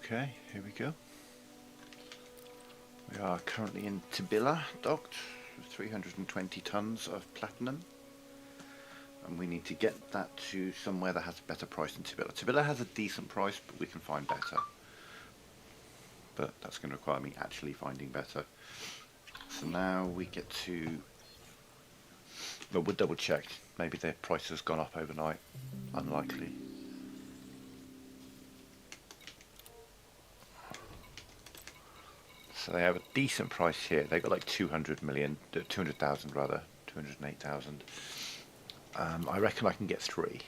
Okay, here we go. We are currently in Tibilla, docked, with 320 tons of platinum. And we need to get that to somewhere that has a better price than Tibilla. Tibilla has a decent price, but we can find better. But that's going to require me actually finding better. So now we get to... Well, we'll double check. Maybe their price has gone up overnight. Unlikely. So they have a decent price here. They've got like 200 million, 200,000 rather, 208,000. I reckon I can get 3.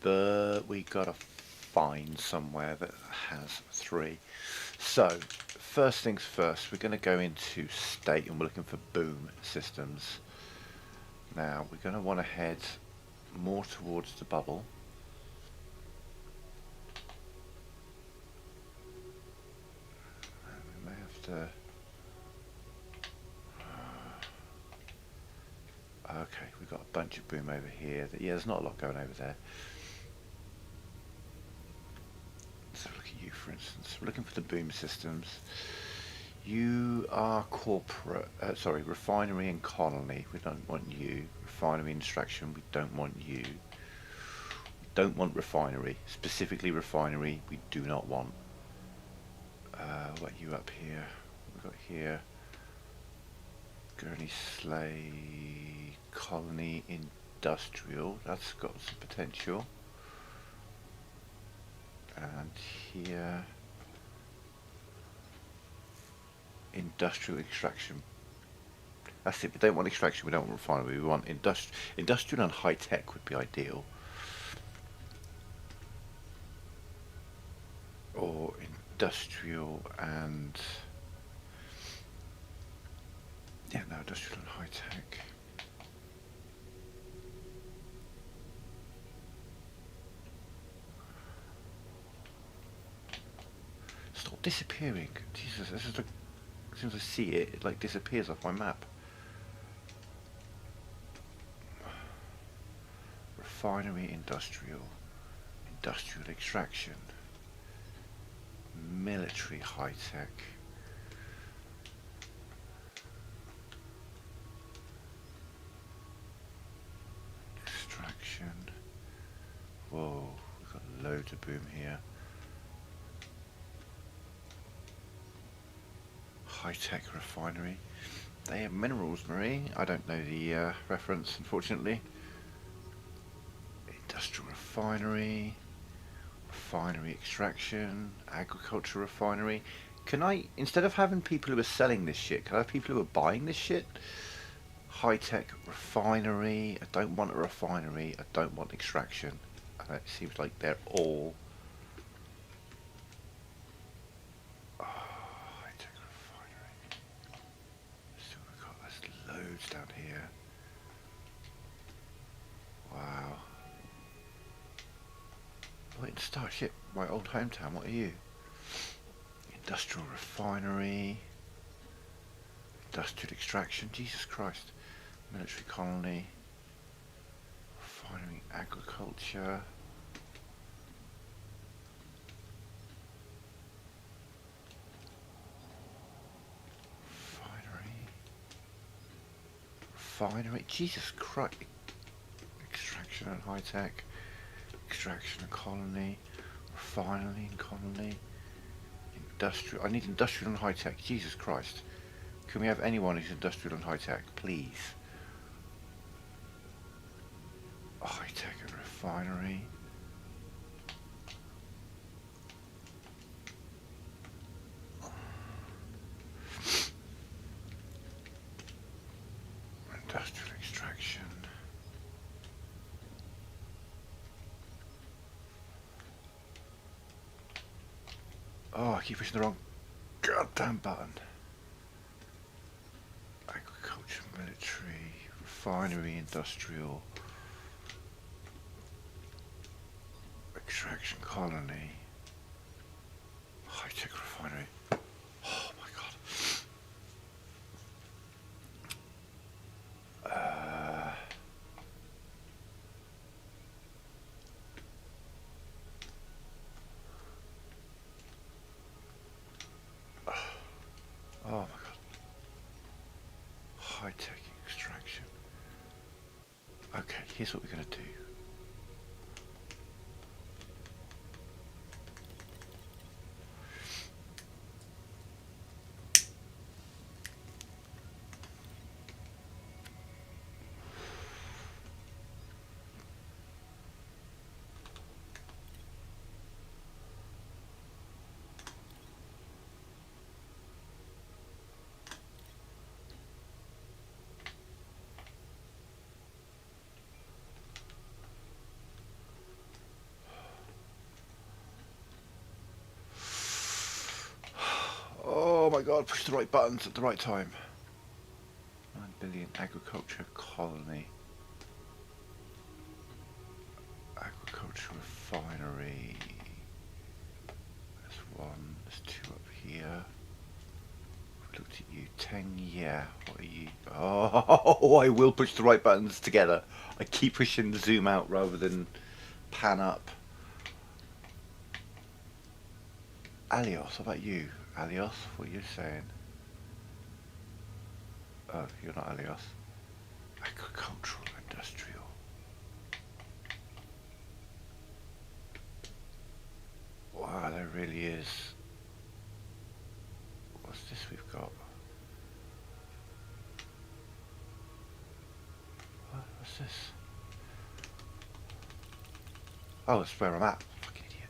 But we gotta find somewhere that has 3. So, first things first, we're going to go into state and we're looking for boom systems. Now, we're going to want to head more towards the bubble. And we may have to... Okay, we've got a bunch of boom over here. Yeah, there's not a lot going over there. Let's have a look at you, for instance. We're looking for the boom systems. You are corporate, refinery and colony. We don't want you. Refinery and extraction, we don't want you. We don't want refinery. Specifically refinery, we do not want. What are you up here? We've got here. Gurney Slay, colony, industrial. That's got some potential. And here... industrial extraction. That's it. We don't want extraction. We don't want refinery. We want industrial and high tech would be ideal. Or industrial and industrial and high tech. Stop disappearing. Jesus, this is the... As soon as I see it, it like disappears off my map. Refinery, industrial extraction, military high tech. Extraction. Whoa, we've got loads of boom here. High-tech refinery. They have minerals, Marie. I don't know the reference, unfortunately. Industrial refinery. Refinery extraction. Agriculture refinery. Can I, instead of having people who are selling this shit, can I have people who are buying this shit? High-tech refinery. I don't want a refinery. I don't want extraction. It seems like they're all... down here. Wow. Wait, Starship, my old hometown, what are you? Industrial refinery. Industrial extraction, Jesus Christ. Military colony. Refinery agriculture. Refinery, Jesus Christ. Extraction and high tech. Extraction and colony. Refinery and colony. Industrial. I need industrial and high tech. Jesus Christ. Can we have anyone who's industrial and high tech, please? High tech and refinery. Industrial extraction. Oh, I keep pushing the wrong goddamn button. Agriculture, military, refinery, industrial, extraction colony, high-tech refinery. Oh my god. high-tech extraction. Okay, here's what we're going to do. Oh my god, push the right buttons at the right time. 9 billion agriculture colony. Agriculture refinery. There's one, there's two up here. I've looked at you. 10, yeah. What are you? Oh, I will push the right buttons together. I keep pushing the zoom out rather than pan up. Alios, what about you? Alios, what are you saying? Oh, you're not Alios. Agricultural, industrial. Wow, there really is. What's this we've got? What's this? Oh, that's where I'm at. Fucking idiot.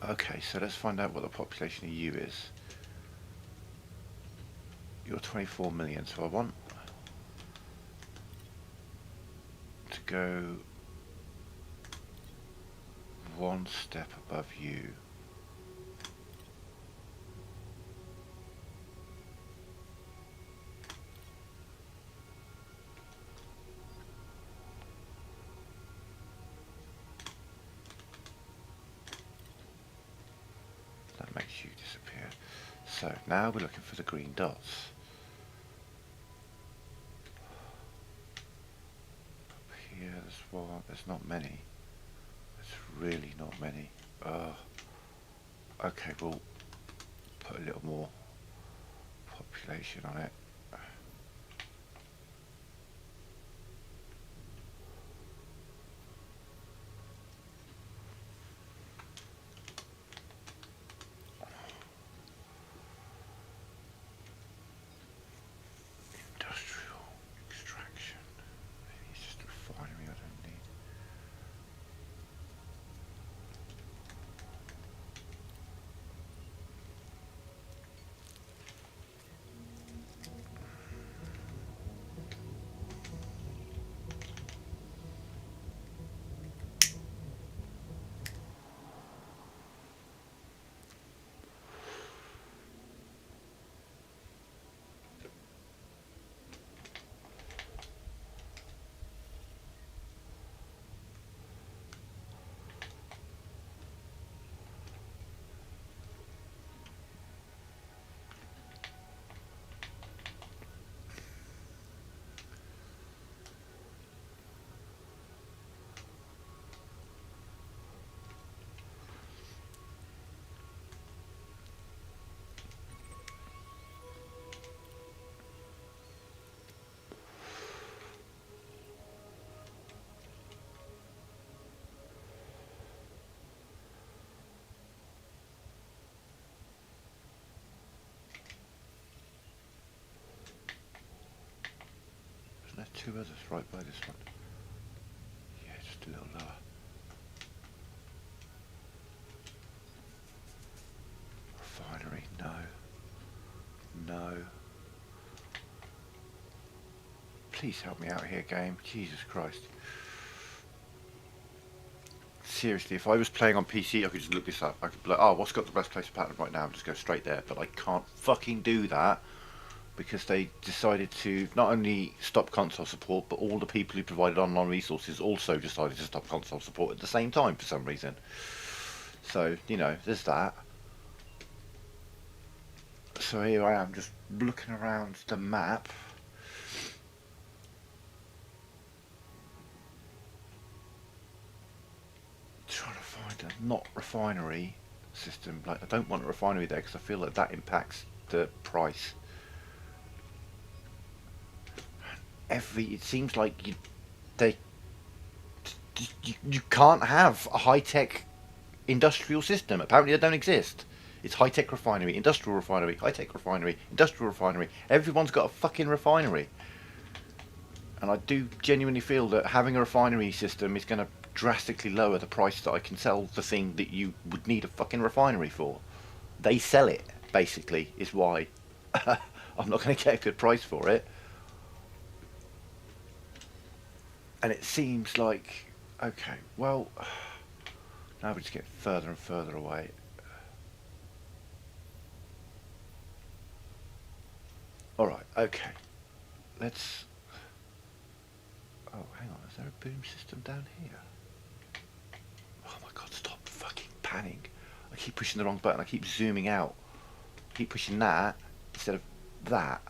Okay, so let's find out what the population of you is. You're 24 million, so I want to go one step above you. That makes you disappear. So now we're looking for the green dots. Up here there's one, there's not many. There's really not many. Okay, we'll put a little more population on it. Industrial extraction. Maybe it's just a refinery I don't need. Isn't there two others right by this one? Yeah, just a little lower. Refinery, no. No. Please help me out here, game. Jesus Christ. Seriously, if I was playing on PC, I could just look this up. I could be like, oh, what's got the best place pattern right now? And just go straight there. But I can't fucking do that because they decided to not only stop console support, but all the people who provided online resources also decided to stop console support at the same time for some reason. So, you know, there's that. So here I am just looking around the map. Trying to find a not refinery system. Like, I don't want a refinery there because I feel like that impacts the price. it seems like they you can't have a high-tech industrial system. Apparently they don't exist. It's high-tech refinery, industrial refinery, high-tech refinery, industrial refinery. Everyone's got a fucking refinery. And I do genuinely feel that having a refinery system is going to drastically lower the price that I can sell the thing that you would need a fucking refinery for. They sell it, basically, is why I'm not going to get a good price for it. And it seems like, okay, well, now we just get further and further away. Alright, okay. Let's... Oh, hang on, is there a boom system down here? Oh my god, stop fucking panning. I keep pushing the wrong button, I keep zooming out. I keep pushing that instead of that.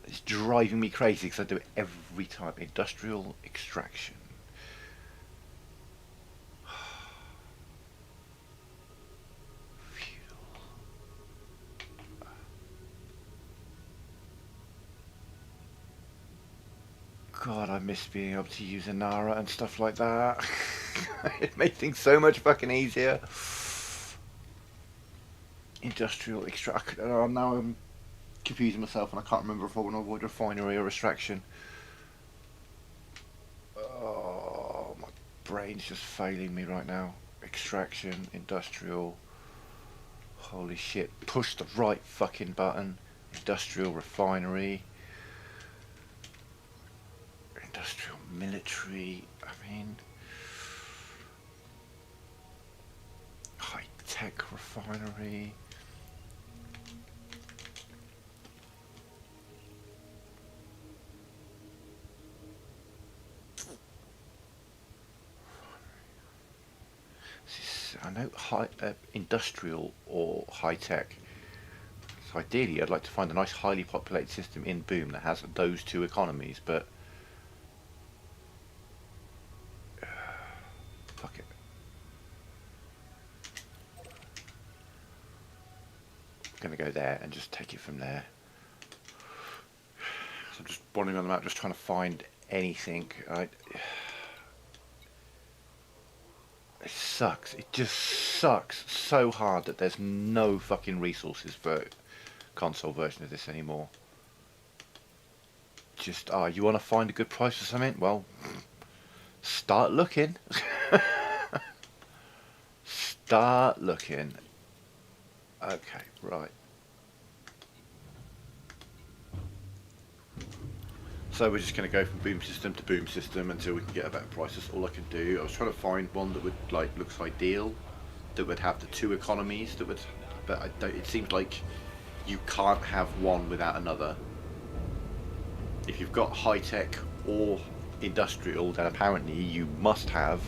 It's driving me crazy because I do it every time. Industrial extraction. God, I miss being able to use Inara and stuff like that. It made things so much fucking easier. Industrial extract. Now I'm confusing myself and I can't remember if I want to avoid refinery or extraction. Oh, my brain's just failing me right now. Extraction, industrial. Holy shit. Push the right fucking button. Industrial refinery. Industrial military. I mean, high-tech refinery. I know industrial or high-tech. So ideally I'd like to find a nice highly populated system in Boom that has those two economies, but fuck it. I'm going to go there and just take it from there. So I'm just wandering on the map just trying to find anything. It sucks. It just sucks so hard that there's no fucking resources for console version of this anymore. Just, you want to find a good price for something? Well, start looking. Start looking. Okay, right. So we're just going to go from boom system to boom system until we can get a better price. That's all I can do. I was trying to find one that would looks ideal, that would have the two economies, that would, but I don't, it seems like you can't have one without another. If you've got high tech or industrial, then apparently you must have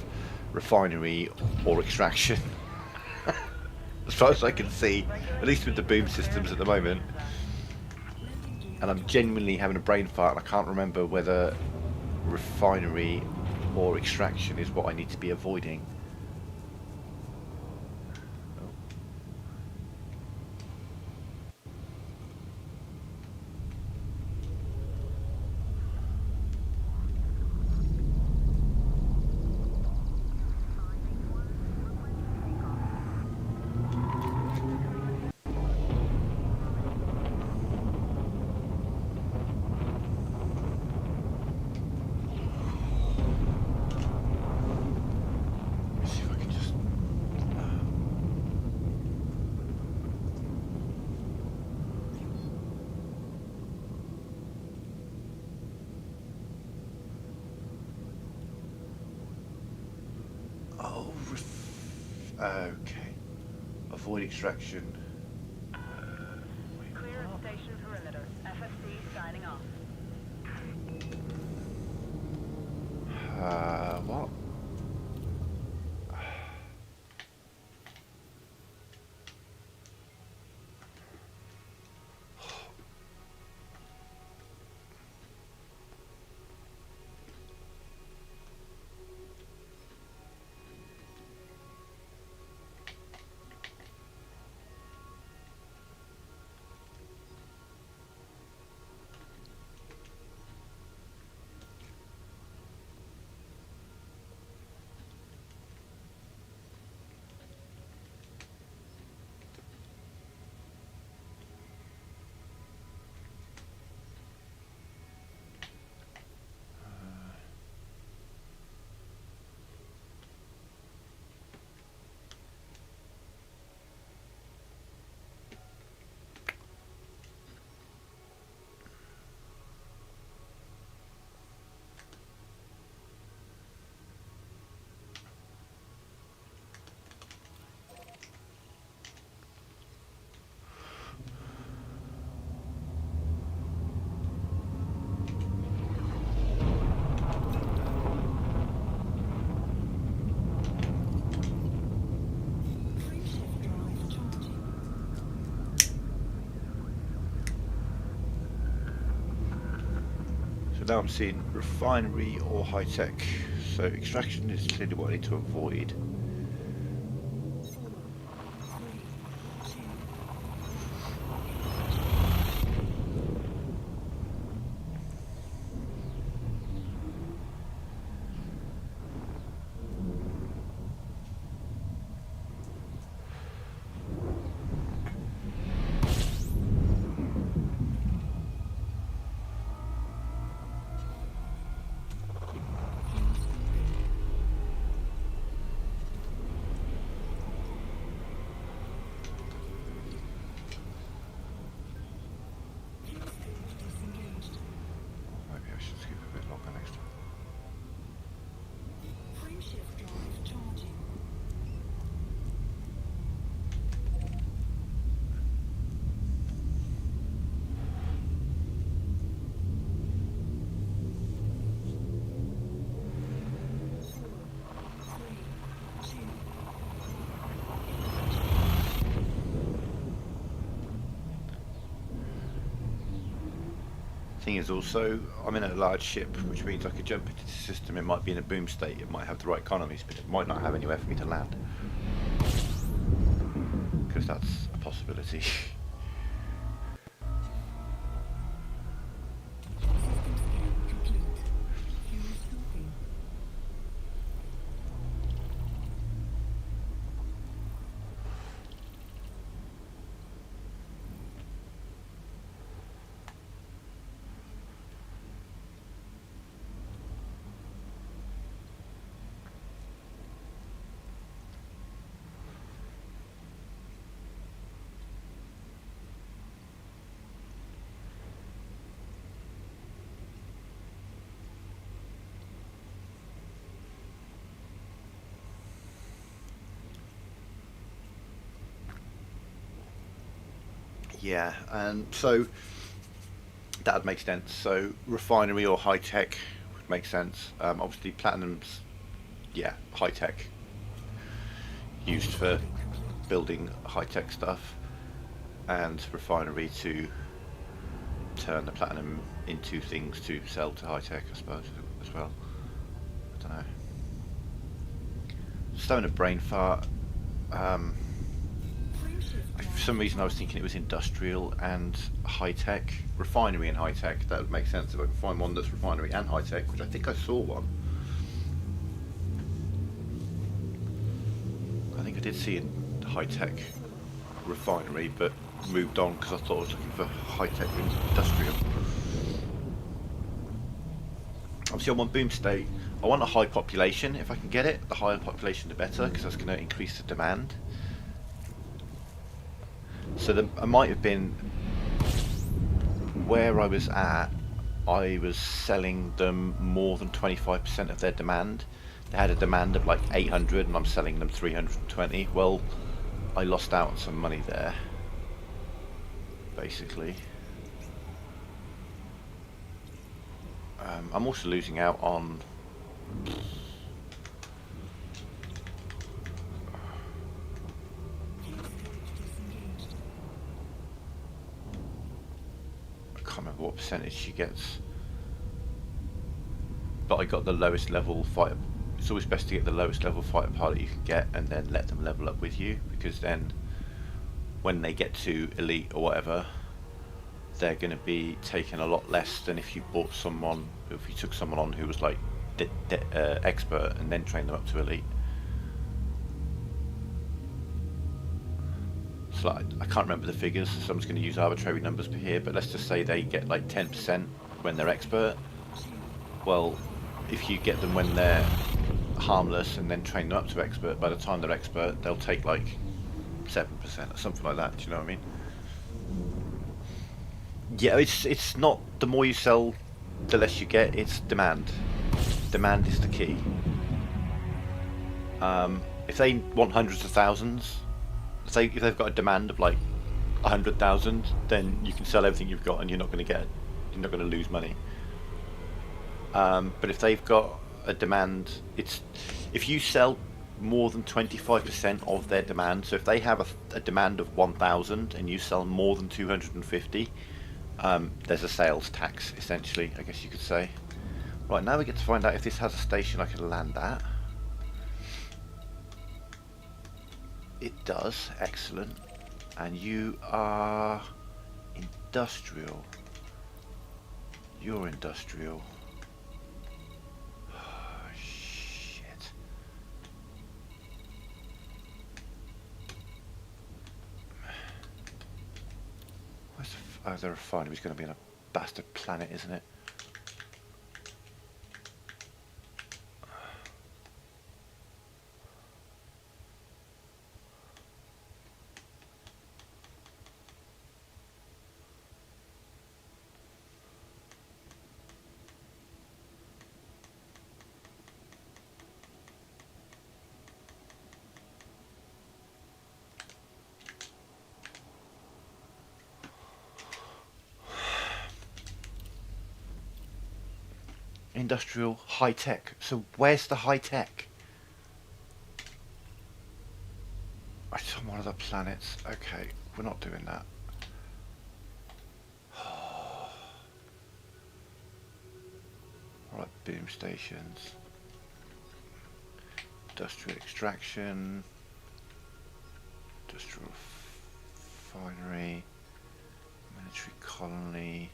refinery or extraction. As far as I can see, at least with the boom systems at the moment. And I'm genuinely having a brain fart and I can't remember whether refinery or extraction is what I need to be avoiding. Okay. Avoid extraction. Clear of station perimeter. FFC signing off. What? now I'm seeing refinery or high tech. So extraction is clearly what I need to avoid. Maybe I should skip a bit longer next time. Thing is also, I'm in a large ship, which means I could jump into the system. It might be in a boom state, it might have the right economies, but it might not have anywhere for me to land. Because that's a possibility. Yeah, and so that would make sense. So refinery or high tech would make sense. Obviously platinum's, yeah, high tech, used for building high tech stuff, and refinery to turn the platinum into things to sell to high tech, I suppose, as well. I don't know. Just having a brain fart. For some reason I was thinking it was industrial and high tech, refinery and high tech. That would make sense if I could find one that's refinery and high tech, which I think I saw one. I think I did see a high tech refinery, but moved on because I thought I was looking for high tech industrial. Obviously I want boom state. I want a high population if I can get it. The higher population the better, because that's going to increase the demand. So I might have been, where I was at, I was selling them more than 25% of their demand. They had a demand of like 800 and I'm selling them 320. Well, I lost out on some money there, basically. I'm also losing out on I can't remember what percentage she gets, but I got the lowest level fighter. It's always best to get the lowest level fighter pilot you can get and then let them level up with you, because then when they get to elite or whatever, they're going to be taking a lot less than if you bought someone, if you took someone on who was like expert and then trained them up to elite. So I can't remember the figures, so I'm just going to use arbitrary numbers here, but let's just say they get like 10% when they're expert. Well, if you get them when they're harmless and then train them up to expert, by the time they're expert they'll take like 7% or something like that. Do you know what I mean? Yeah, it's not the more you sell the less you get, it's demand. Demand is the key. If they want hundreds of thousands, say if they've got a demand of like 100,000, then you can sell everything you've got and you're not going to lose money. But if they've got a demand, if you sell more than 25% of their demand, so if they have a demand of 1,000 and you sell more than 250, there's a sales tax, essentially, I guess you could say. Right, now we get to find out if this has a station I can land at. It does, excellent. And you are industrial. You're industrial. Oh, shit. Oh, the refinery's going to be on a bastard planet, isn't it? Industrial high tech. So where's the high tech? It's on one of the planets. Okay, we're not doing that. Alright, boom stations. Industrial extraction. Industrial refinery. Military colony.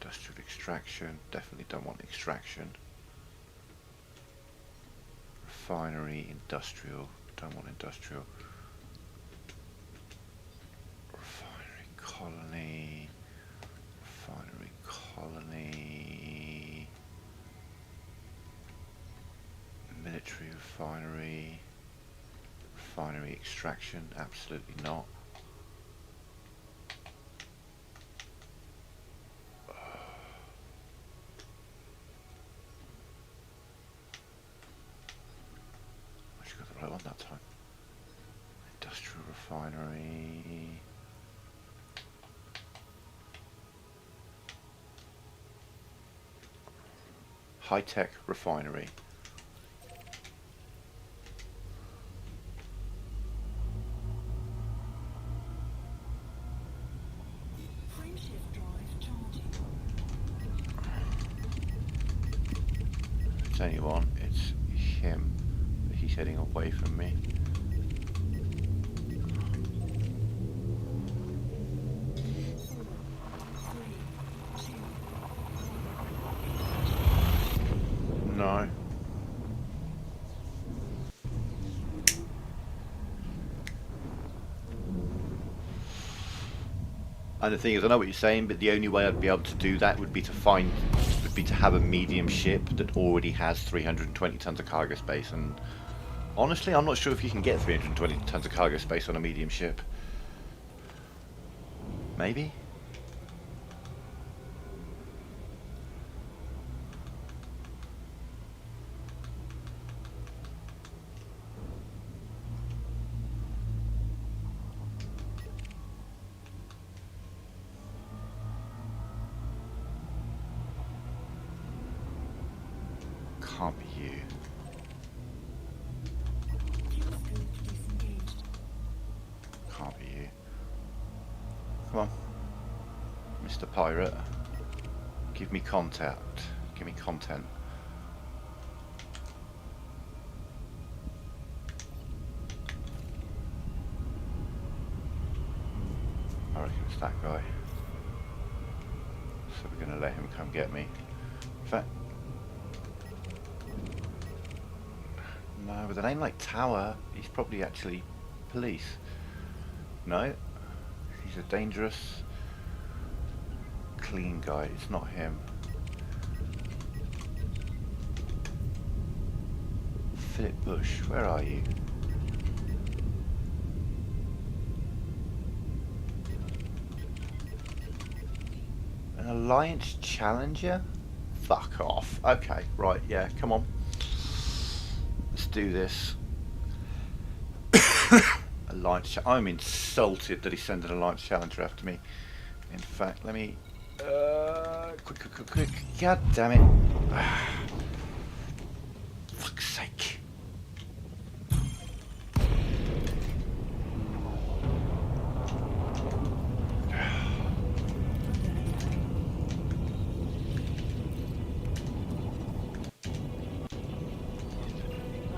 Industrial extraction. Definitely don't want extraction. Refinery, industrial. Don't want industrial. Refinery colony. Refinery colony. Military refinery. Refinery extraction. Absolutely not. One that time. Industrial refinery. High-tech refinery. Frameshift drive charging. If it's anyone, it's him. He's heading away from me. No. And the thing is, I know what you're saying, but the only way I'd be able to do that would be to have a medium ship that already has 320 tons of cargo space, and honestly, I'm not sure if you can get 320 tons of cargo space on a medium ship. Maybe? Can't be you. Can't be you. Come on. Mr. Pirate. Give me contact. Give me content. I reckon it's that guy. So we're going to let him come get me. In fact, no, with a name like Tower, he's probably actually police. No, he's a dangerous, clean guy. It's not him. Philip Bush, where are you? An Alliance Challenger? Fuck off. Okay, right, yeah, come on. Let's do this. Alliance I'm insulted that he sent an Alliance Challenger after me. In fact, let me... quick. God damn it. Fuck's sake.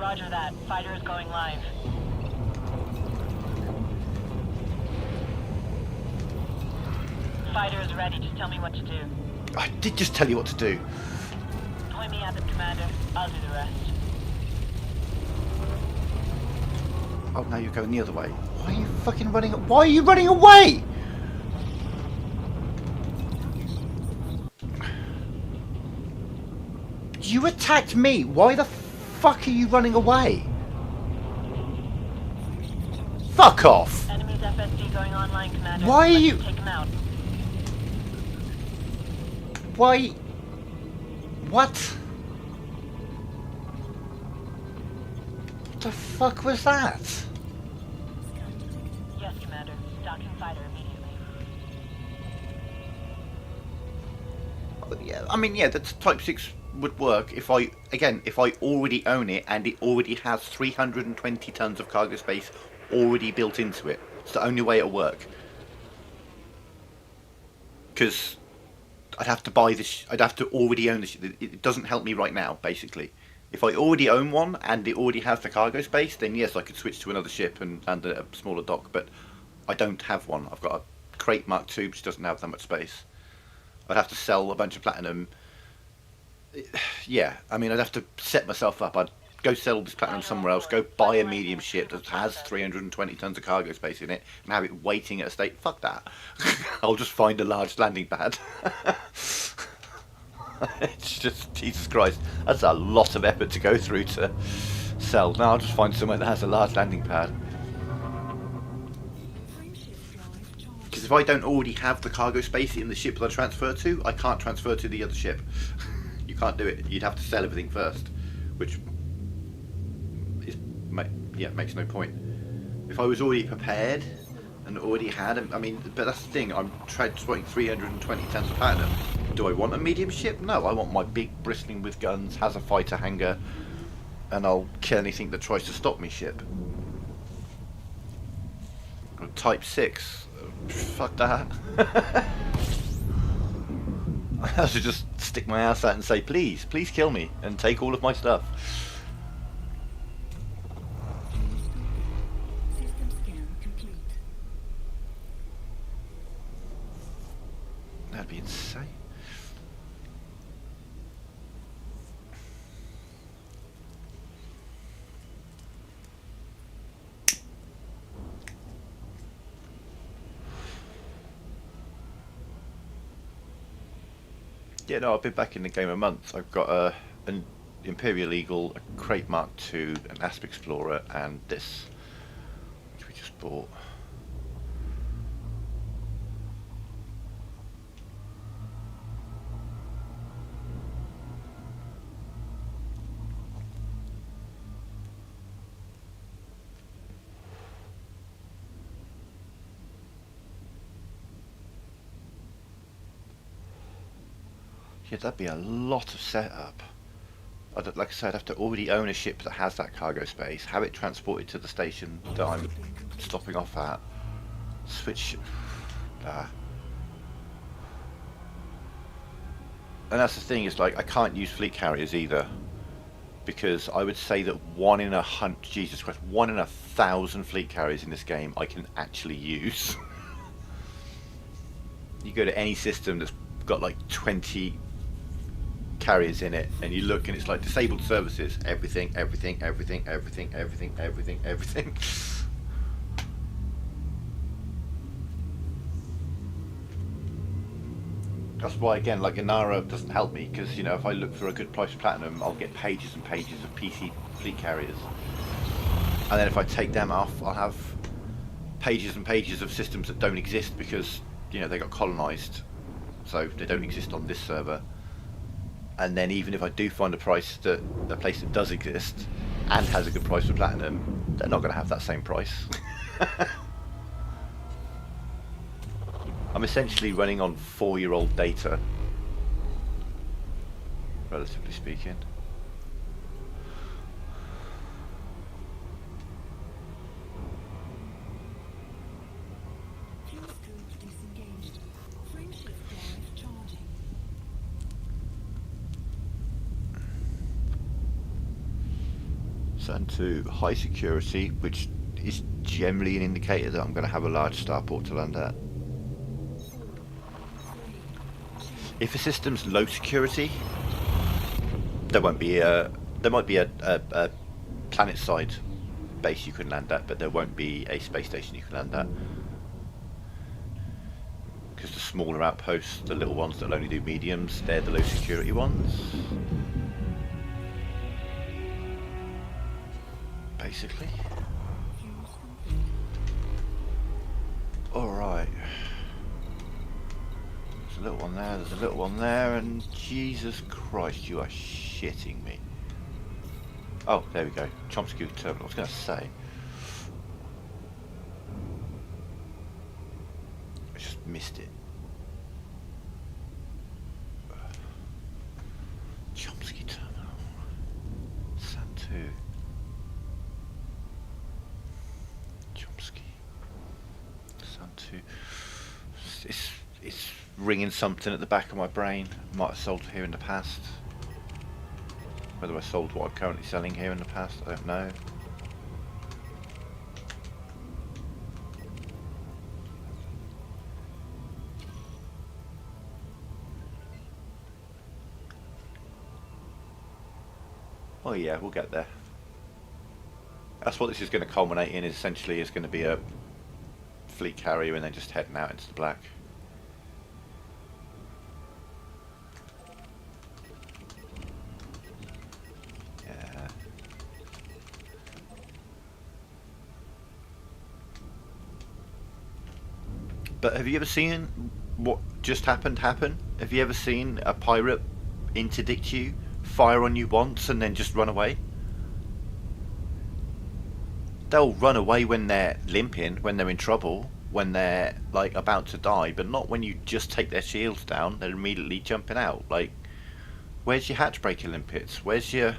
Roger that. Fighter is going live. Fighter is ready. Just tell me what to do. I did just tell you what to do. Point me at them, Commander. I'll do the rest. Oh, now you're going the other way. Why are you fucking running? Why are you running away? You attacked me. Why the fuck are you running away? Fuck off. Enemy's FSD going online, Commander. Why are Let's you- take him out. Why? What? What the fuck was that? Yes, Commander. Docking fighter immediately. Yeah, I mean, yeah, the Type 6 would work if I already own it and it already has 320 tons of cargo space already built into it. It's the only way it'll work. Because I'd have to buy this. I'd have to already own this. It doesn't help me right now, basically. If I already own one and it already has the cargo space, then yes, I could switch to another ship and a smaller dock. But I don't have one. I've got a Crate Mark II, which doesn't have that much space. I'd have to sell a bunch of platinum. Yeah, I mean, I'd have to set myself up. I'd go sell this platinum somewhere else, go buy a medium ship that has 320 tons of cargo space in it, and have it waiting at a state. Fuck that. I'll just find a large landing pad. It's just, Jesus Christ, that's a lot of effort to go through to sell. Now I'll just find somewhere that has a large landing pad. Because if I don't already have the cargo space in the ship that I transfer to, I can't transfer to the other ship. You can't do it. You'd have to sell everything first, which is, yeah, makes no point. If I was already prepared and already had, I mean, but that's the thing. I'm transporting 320 tons of platinum. Do I want a medium ship? No, I want my big, bristling with guns, has a fighter hangar, and I'll kill anything that tries to stop me ship. Type 6. Fuck that. I have to just stick my ass out and say, please, please kill me and take all of my stuff. System scan complete. That'd be insane. Yeah, no, I've been back in the game a month. I've got an Imperial Eagle, a Crate Mark II, an Asp Explorer, and this, which we just bought. Yeah, that'd be a lot of setup. Like I said, I'd have to already own a ship that has that cargo space, have it transported to the station that I'm stopping off at, switch. And that's the thing, is like, I can't use fleet carriers either, because I would say that 1 in 100, Jesus Christ, 1 in 1,000 fleet carriers in this game I can actually use. You go to any system that's got like 20 carriers in it, and you look and it's like disabled services, everything. That's why, again, like, Inara doesn't help me, because, you know, if I look for a good price of platinum, I'll get pages and pages of PC fleet carriers, and then if I take them off, I'll have pages and pages of systems that don't exist because, you know, they got colonized, so they don't exist on this server. And then even if I do find a place that does exist and has a good price for platinum, they're not going to have that same price. I'm essentially running on 4-year-old data, relatively speaking. Fuel scoop disengaged. Frameshift drive charging. Turn to high security, which is generally an indicator that I'm going to have a large starport to land at. If a system's low security, there won't be a. There might be a planet-side base you can land at, but there won't be a space station you can land at. Because the smaller outposts, the little ones that'll only do mediums, they're the low security ones. Basically. Alright. There's a little one there, there's a little one there, and Jesus Christ, you are shitting me. Oh, there we go. Chomsky terminal. I was going to say. I just missed it. Chomsky terminal. Santu. Chomsky. Santu. It's ringing something at the back of my brain. Might have sold here in the past. Whether I sold what I'm currently selling here in the past, I don't know. Oh yeah, we'll get there. That's what this is going to culminate in, essentially is going to be a fleet carrier and then just heading out into the black. Yeah. But have you ever seen what just happened happen? Have you ever seen a pirate interdict you, fire on you once and then just run away? They'll run away when they're limping, when they're in trouble, when they're like about to die, but not when you just take their shields down. They're immediately jumping out. Like, where's your hatchbreaker limpets? Where's your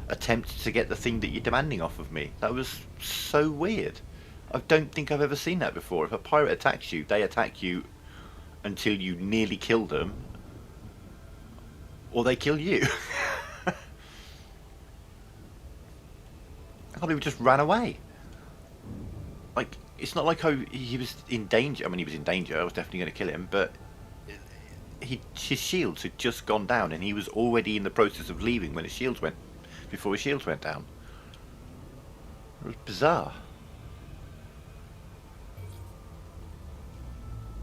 attempt to get the thing that you're demanding off of me? That was so weird. I don't think I've ever seen that before. If a pirate attacks you, they attack you until you nearly kill them, or they kill you. I can't believe he just ran away. Like, it's not like he was in danger. I mean, he was in danger. I was definitely going to kill him, but his shields had just gone down, and he was already in the process of leaving when before his shields went down. It was bizarre.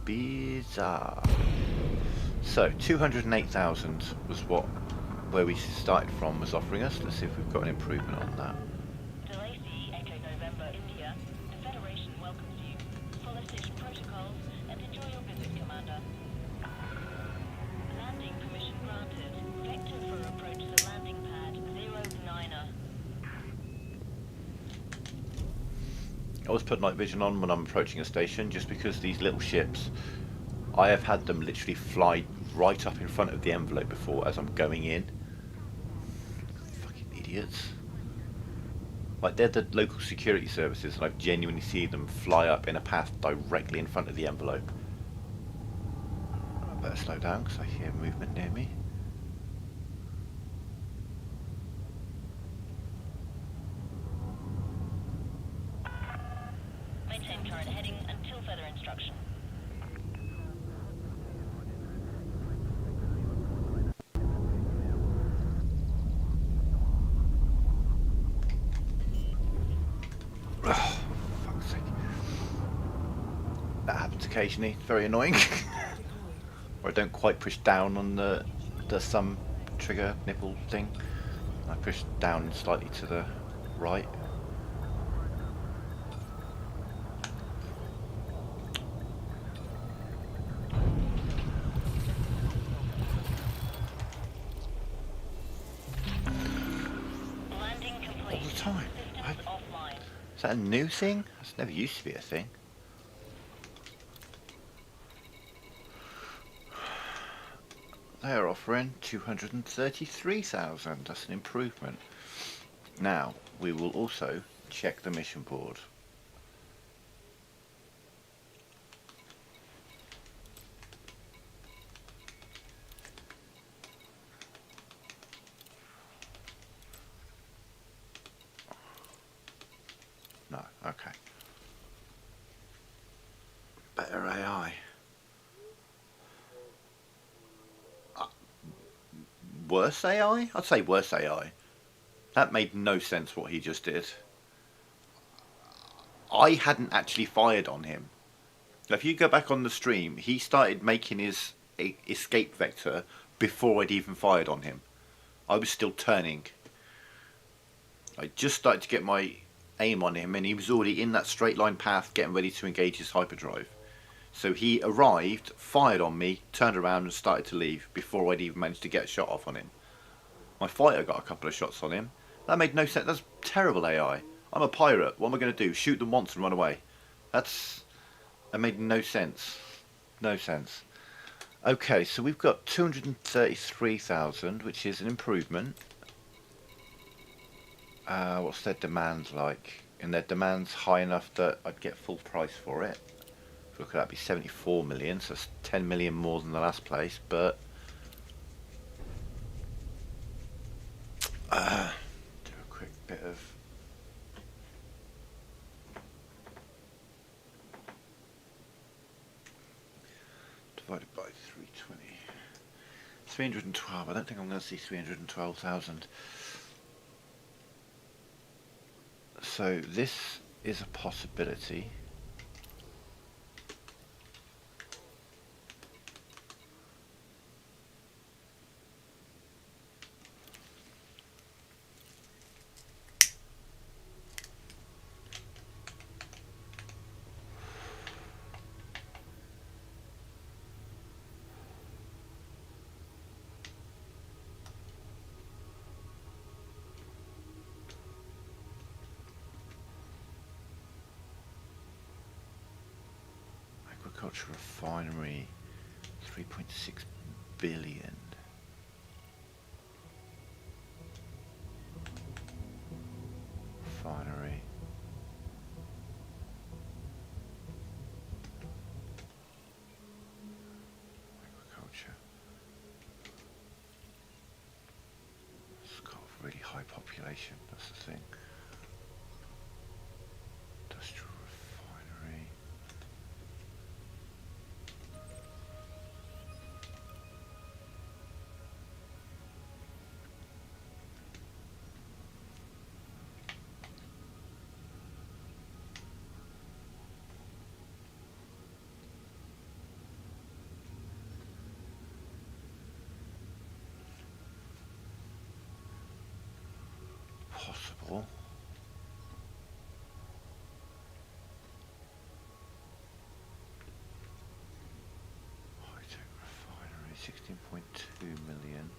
Bizarre. So 208,000 was where we started from was offering us. Let's see if we've got an improvement on that. Delacey, Echo November, India. The Federation welcomes you. Follow station protocols and enjoy your visit, Commander. Landing permission granted. Vector for approach to landing pad 09er. I always put night vision on when I'm approaching a station, just because these little ships, I have had them literally fly right up in front of the envelope before as I'm going in. Fucking idiots. Like, they're the local security services, and I've genuinely seen them fly up in a path directly in front of the envelope. I better slow down because I hear movement near me. Maintain current heading until further instruction. Oh, for fuck's sake. That happens occasionally. It's very annoying. Or I don't quite push down on the thumb trigger nipple thing. I push down slightly to the right. Landing complete. All the time. Systems offline. Is that a new thing? That's never used to be a thing. They're offering 233,000. That's an improvement. Now, we will also check the mission board. No. Okay. Better AI. Worse AI? I'd say worse AI. That made no sense what he just did. I hadn't actually fired on him. If you go back on the stream, he started making his escape vector before I'd even fired on him. I was still turning. I just started to get my aim on him and he was already in that straight line path getting ready to engage his hyperdrive. So he arrived, fired on me, turned around and started to leave before I'd even managed to get a shot off on him. My fighter got a couple of shots on him. That made no sense. That's terrible AI. I'm a pirate. What am I going to do? Shoot them once and run away? That made no sense. No sense. Okay, so we've got 233,000, which is an improvement. What's their demand like? And their demand's high enough that I'd get full price for it. So look at that, be 74 million, so that's 10 million more than the last place, but do a quick bit of divided by 320. 312, I don't think I'm going to see 312,000. So this is a possibility. Agriculture refinery, 3.6 billion. Refinery. Agriculture. It's got a really high population, that's the thing. Industrial refinery. Possible. High-tech refinery, 16.2 million.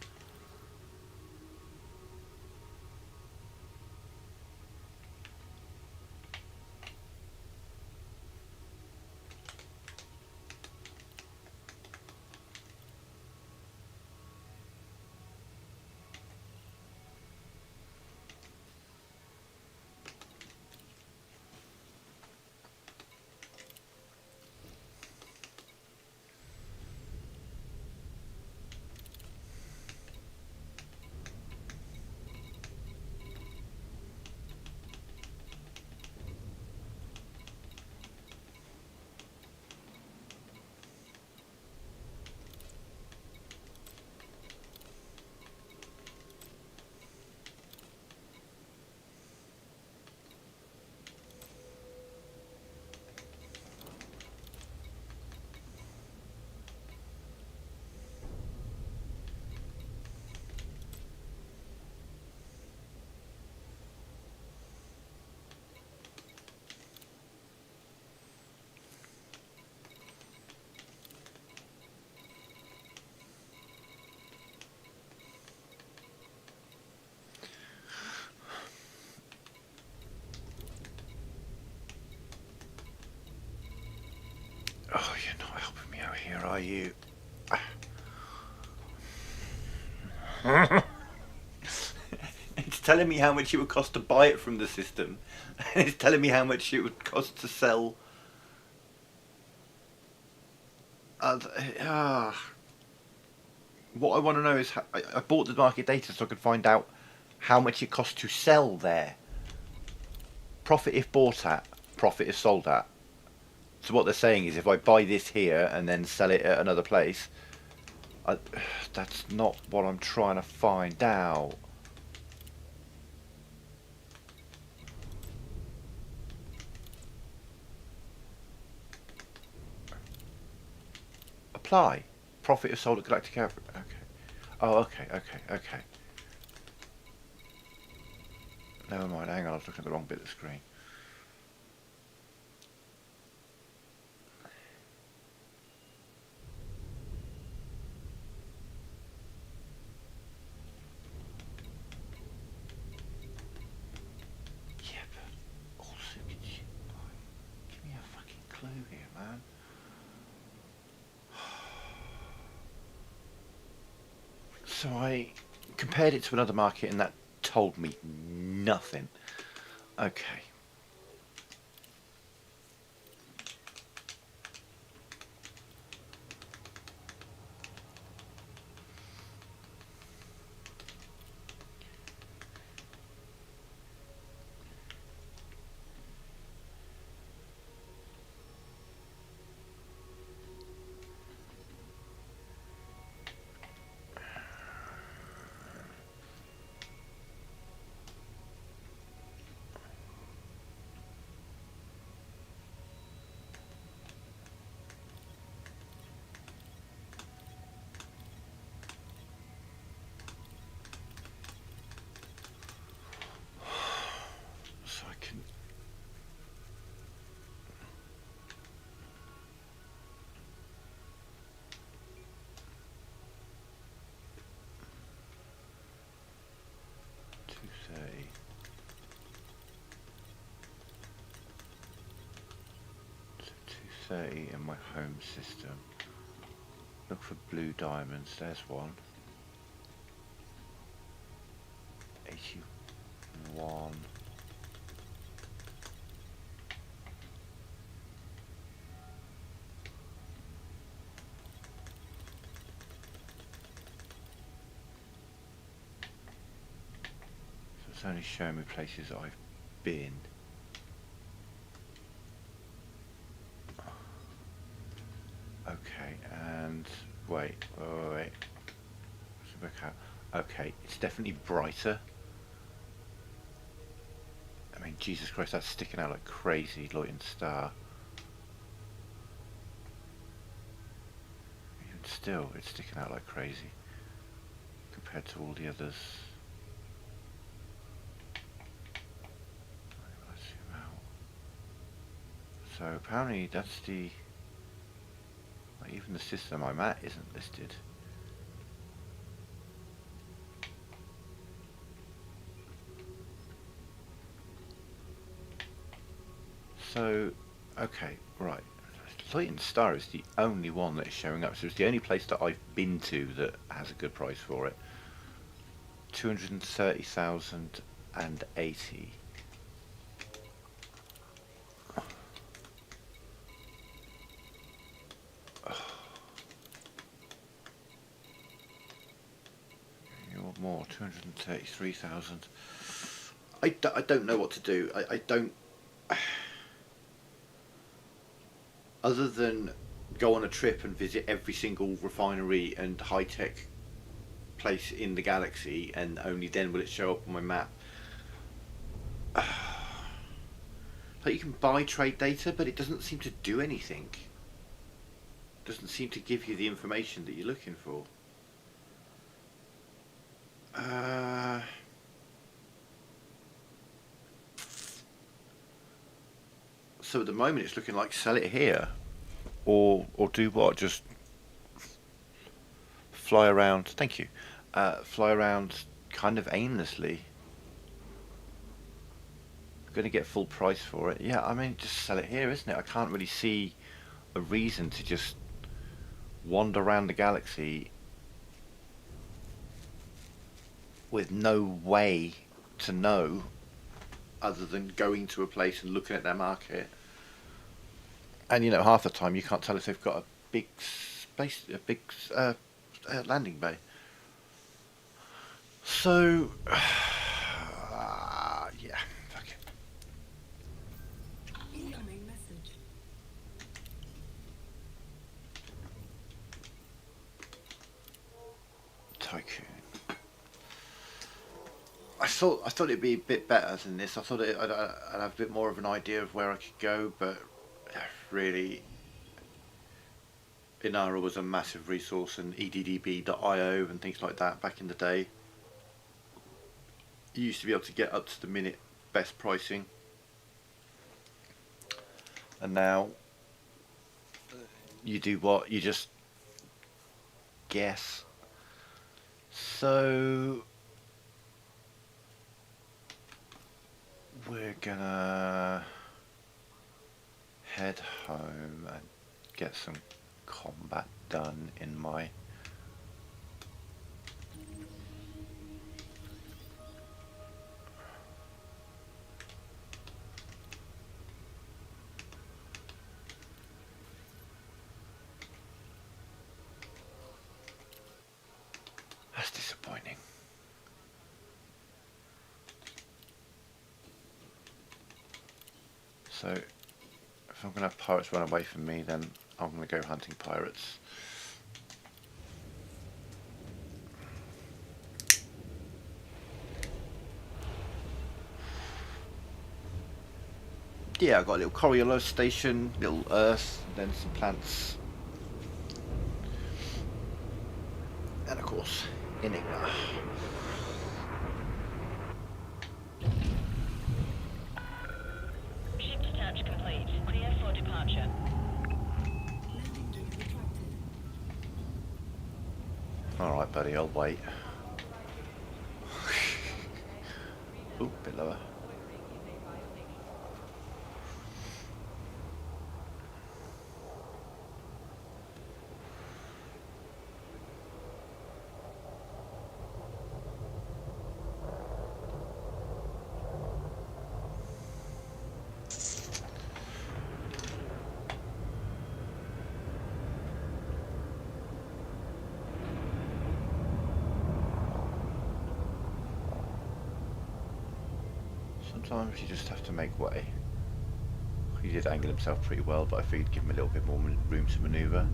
Oh, you're not helping me out here, are you? It's telling me how much it would cost to buy it from the system. It's telling me how much it would cost to sell. What I want to know is, I bought the market data so I could find out how much it costs to sell there. profit if bought at, profit if sold at. So what they're saying is if I buy this here and then sell it at another place, that's not what I'm trying to find out. Apply. Profit if sold at Galactic Average. Okay. Oh, okay. Never mind, hang on, I was looking at the wrong bit of the screen. Yeah, but also, give me a fucking clue here, man. So I compared it to another market and that told me nothing. Okay. So I can. Say 230 in my home system. Look for blue diamonds. There's one. 81. So it's only showing me places that I've been. Okay, and wait. Let's work out. Okay, it's definitely brighter. I mean, Jesus Christ, that's sticking out like crazy, Lloyd Star. Even still, it's sticking out like crazy compared to all the others. Let's zoom out. So apparently that's the. Like, even the system I'm at isn't listed. So, okay, right. Leighton Star is the only one that is showing up. So it's the only place that I've been to that has a good price for it. 230,080. You want more? 233,000. I don't know what to do. I don't. Other than go on a trip and visit every single refinery and high-tech place in the galaxy, and only then will it show up on my map. Like, you can buy trade data, but it doesn't seem to do anything. It doesn't seem to give you the information that you're looking for. So at the moment it's looking like sell it here, or do what? Just fly around. Thank you. Fly around kind of aimlessly. Going to get full price for it. Yeah, I mean, just sell it here, isn't it? I can't really see a reason to just wander around the galaxy with no way to know other than going to a place and looking at their market. And you know, half the time you can't tell if they've got a big space, a big landing bay. So, yeah, fuck it. Tycoon. I thought it'd be a bit better than this. I thought I'd have a bit more of an idea of where I could go, but really, Inara was a massive resource, and EDDB.io and things like that back in the day. You used to be able to get up to the minute best pricing, and now you do what? You just guess. So we're gonna head home and get some combat done in my That's disappointing. So if I'm going to have pirates run away from me, then I'm going to go hunting pirates. Yeah, I've got a little Coriolis station, little earth, then some plants. And of course, Enigma. Ship detach complete. Clear for departure. Landing gear retracted. Alright buddy, I'll wait. Ooh, bit lower. Sometimes you just have to make way. He did angle himself pretty well, but I figured give him a little bit more room to manoeuvre.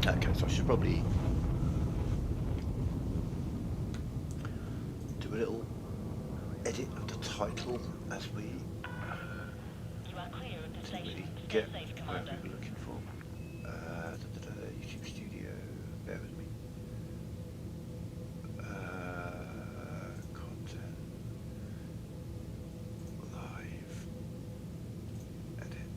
Okay, so I should probably do a little edit of the title as we You are clear of the really station. Stay get safe, where Commander. we were looking for. YouTube Studio, bear with me. Content, live, edit.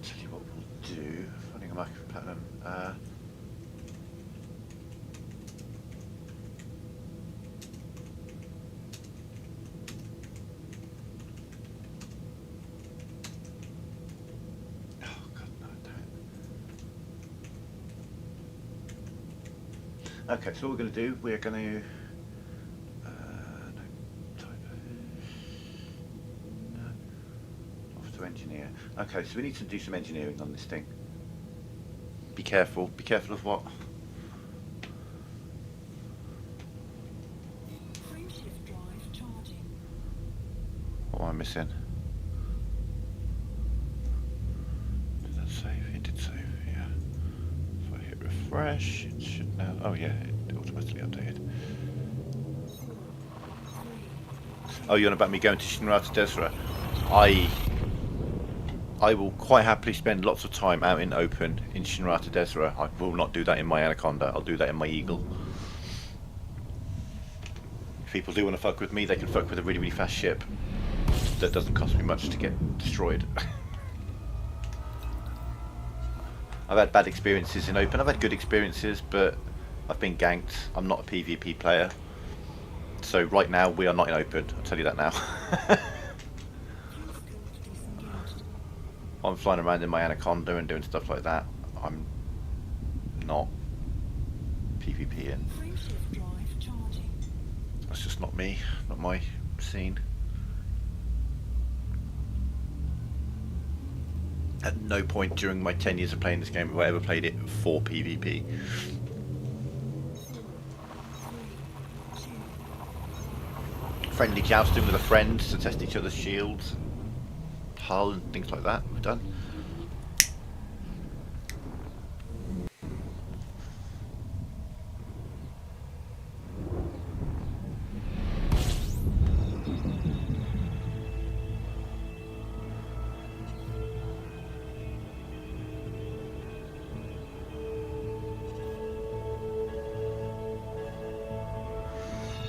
Tell you what we'll do. Finding a microphone pattern. Oh God, no, don't. Okay, so what we're going to do, we're going to no, typos. No. Off to engineer. Okay, so we need to do some engineering on this thing. Be careful. Be careful of what? Frameshift drive charging. What am I missing? Did that save? It did save, yeah. If I hit refresh, it should now... Oh yeah, it automatically updated. Oh, you're on about me going to Shinrata Desra? I will quite happily spend lots of time out in open in Shinrata Desra. I will not do that in my Anaconda. I'll do that in my Eagle. If people do want to fuck with me, they can fuck with a really, really fast ship that doesn't cost me much to get destroyed. I've had bad experiences in open. I've had good experiences, but I've been ganked. I'm not a PvP player. So right now, we are not in open. I'll tell you that now. I'm flying around in my Anaconda and doing stuff like that, I'm not PvPing. Frameshift drive charging. That's just not me, not my scene. At no point during my 10 years of playing this game have I ever played it for PvP. 3, 2, Friendly jousting with a friend to test each other's shields, hull and things like that we've done.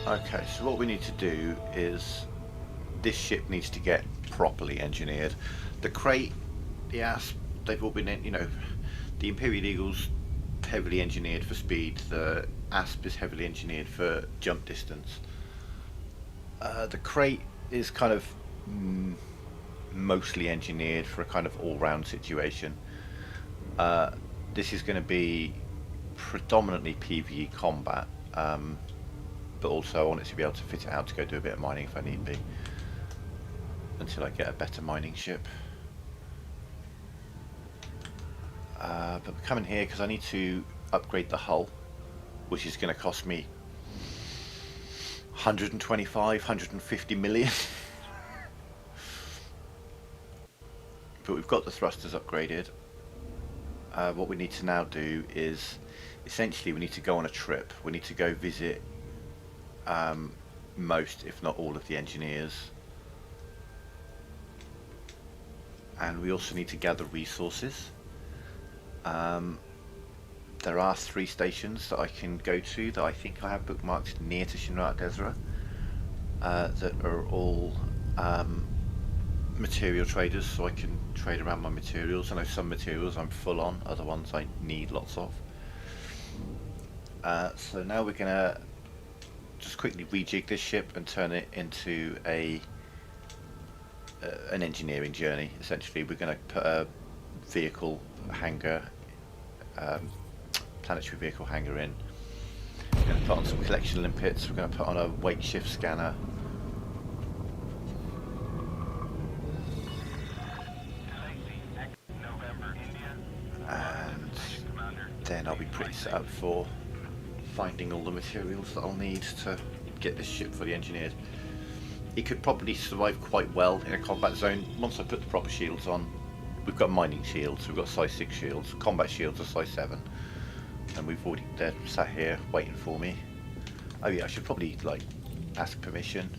Okay, so what we need to do is this ship needs to get properly engineered. The crate, the Asp, they've all been, you know, the Imperial Eagle's heavily engineered for speed. The Asp is heavily engineered for jump distance. The crate is kind of mostly engineered for a kind of all-round situation. This is going to be predominantly PvE combat. But also I want it to be able to fit it out to go do a bit of mining if I need be, until I get a better mining ship. But we're coming here because I need to upgrade the hull, which is going to cost me 125, 150 million. But we've got the thrusters upgraded. What we need to now do is, essentially we need to go on a trip. We need to go visit most, if not all, of the engineers, and we also need to gather resources. There are 3 stations that I can go to that I think I have bookmarked near to Shinra Desra, that are all material traders, so I can trade around my materials. I know some materials I'm full on, other ones I need lots of. So now we're gonna just quickly rejig this ship and turn it into an engineering journey. Essentially, we're going to put a vehicle hangar, planetary vehicle hangar in. We're going to put on some collection limpets. We're going to put on a weight shift scanner. And then I'll be pretty set up for finding all the materials that I'll need to get this ship fully engineered. It could probably survive quite well in a combat zone once I put the proper shields on. We've got mining shields, we've got size 6 shields, combat shields are size 7, and we've already, they're sat here waiting for me. Oh yeah, I should probably like ask permission.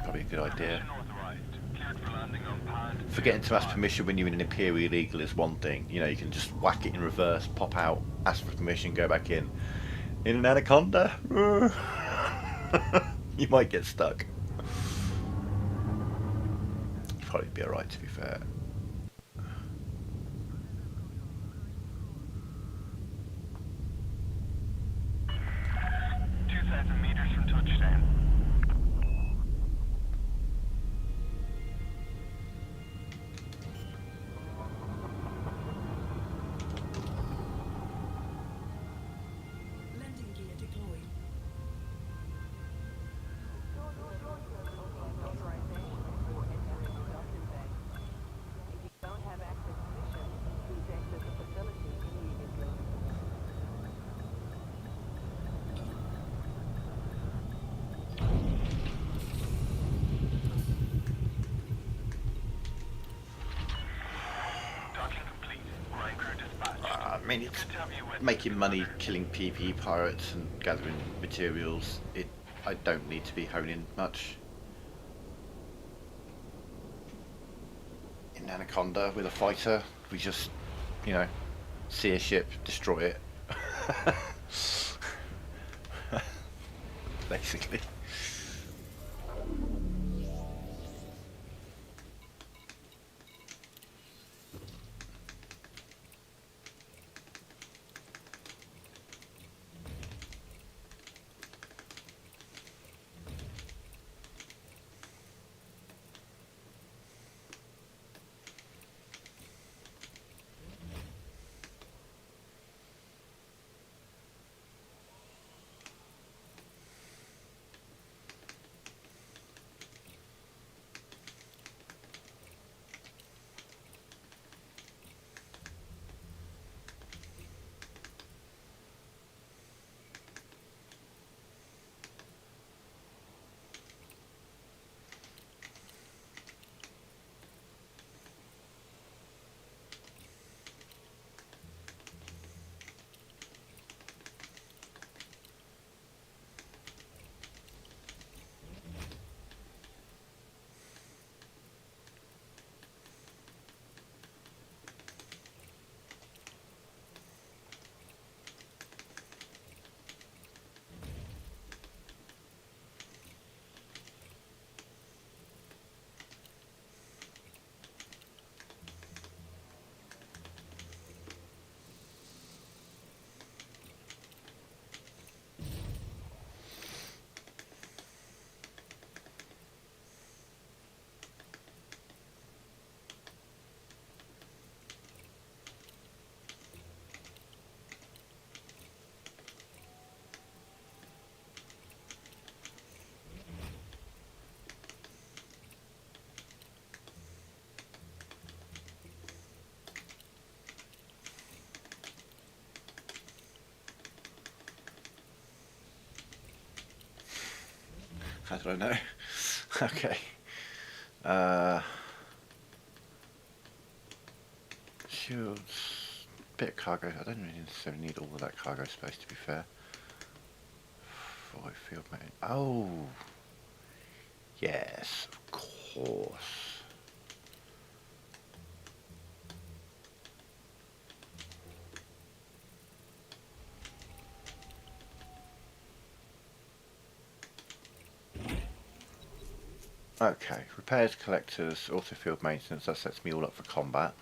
Probably a good idea. Forgetting to ask permission when you're in an Imperial Eagle is one thing. You know, you can just whack it in reverse, pop out, ask for permission, go back in. In an Anaconda, you might get stuck. You'd probably be alright, to be fair. landing gear deployed. I mean, it's making money killing PvE pirates and gathering materials. I don't need to be honing much. In Anaconda with a fighter, we just, you know, see a ship, destroy it. Basically. How did I know? Okay. Uh, shields. Bit of cargo. I don't really necessarily need all of that cargo space, to be fair. Void field mate. Oh, yes, of course. Okay, repairs, collectors, auto field maintenance, that sets me all up for combat.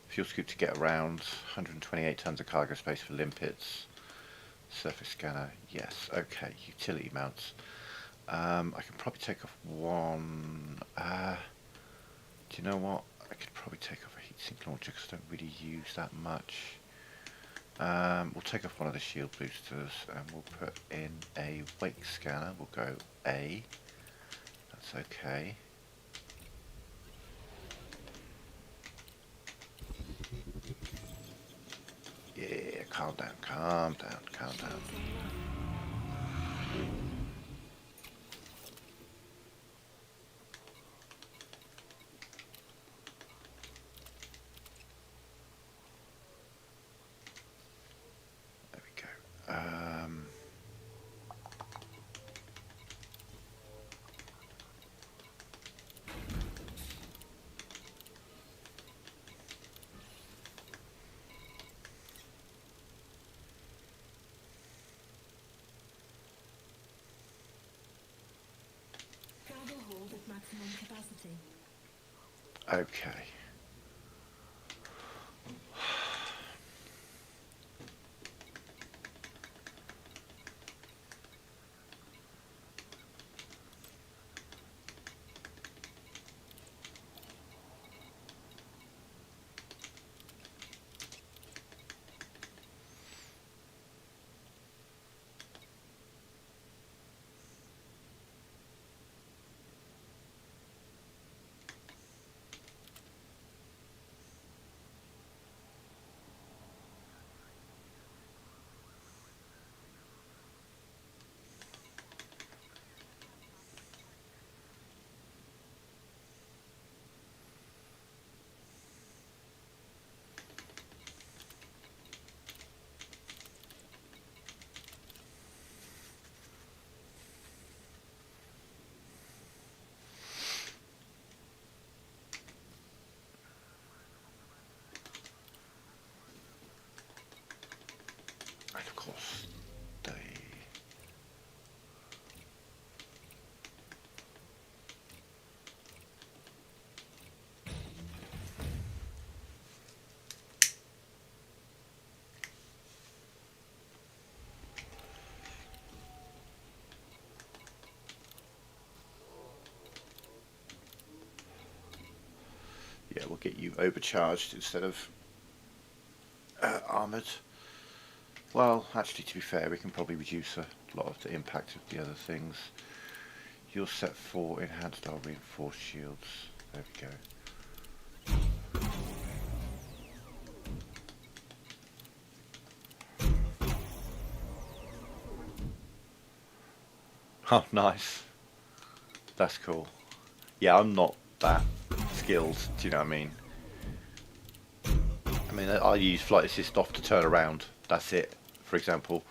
Fuel scoop to get around, 128 tons of cargo space for limpets. Surface scanner, yes, okay, utility mounts. I can probably take off one, do you know what? I could probably take off a heatsink launcher because I don't really use that much. We'll take off one of the shield boosters and we'll put in a wake scanner. We'll go A. That's okay. Yeah, calm down, calm down, calm down. There we go. Cargo hold at maximum capacity. Okay. And of course, they... Yeah, we'll get you overcharged instead of armoured. Well, actually, to be fair, we can probably reduce a lot of the impact of the other things. You're set for enhanced or reinforced shields. There we go. Oh, nice. That's cool. Yeah, I'm not that skilled, do you know what I mean? I mean, I use flight assist off to turn around. That's it, for example.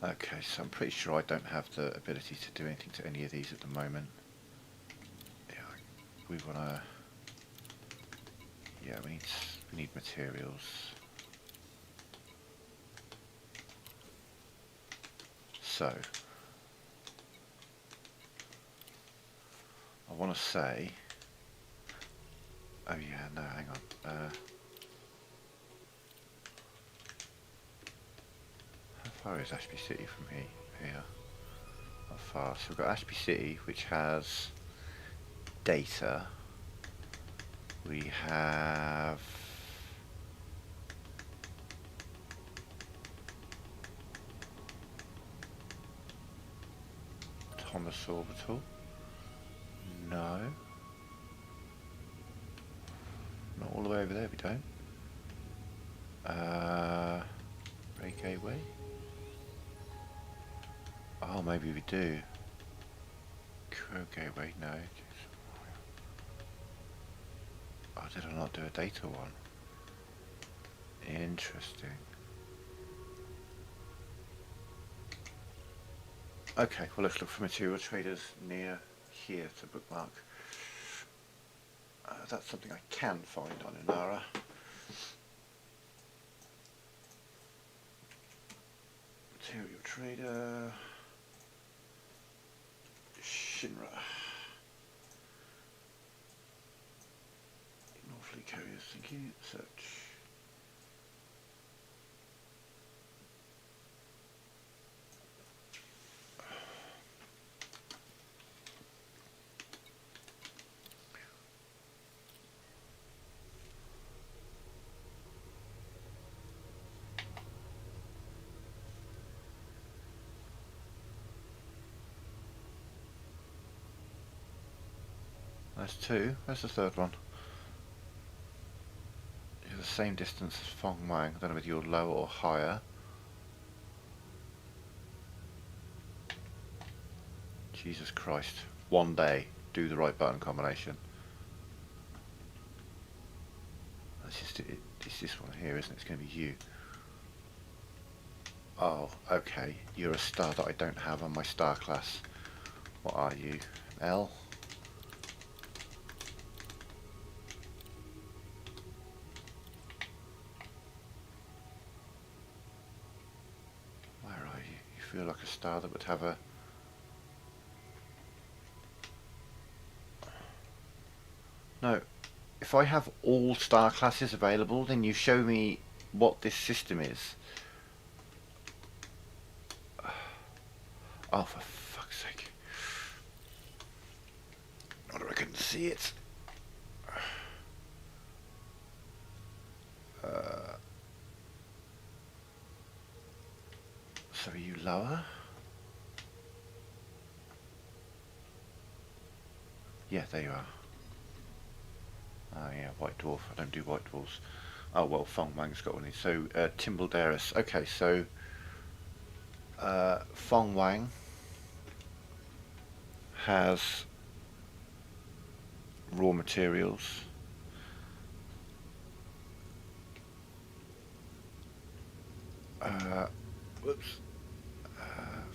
Okay, so I'm pretty sure I don't have the ability to do anything to any of these at the moment. Yeah, we wanna... Yeah, we need materials. So, I want to say... Oh yeah, no, hang on. How far is Ashby City from here? Not far. So we've got Ashby City, which has data. We have... Thomas Orbital. No. Not all the way over there, we don't. Ray Gateway? Oh, maybe we do. Crow Gateway, no. Oh, did I not do a data one? Interesting. Okay, well let's look for material traders near here to bookmark. That's something I can find on Inara. Material trader, Shinra. Northfleet carriers, thank you. Search. That's two. Where's the third one? You're the same distance as Fong Wang. I don't know whether you're lower or higher. Jesus Christ. One day. Do the right button combination. That's just it. It's this one here, isn't it? It's going to be you. Oh, okay. You're a star that I don't have on my star class. What are you? L? Where are you? You feel like a star that would have a... No. If I have all star classes available, then you show me what this system is. Oh, for fuck's sake. Not that I couldn't see it. So are you lower? Yeah, there you are. Oh yeah, white dwarf. I don't do white dwarfs. Oh well, Fong Wang's got one of these. So, Timbledaris. Okay, so Fong Wang has raw materials. Whoops.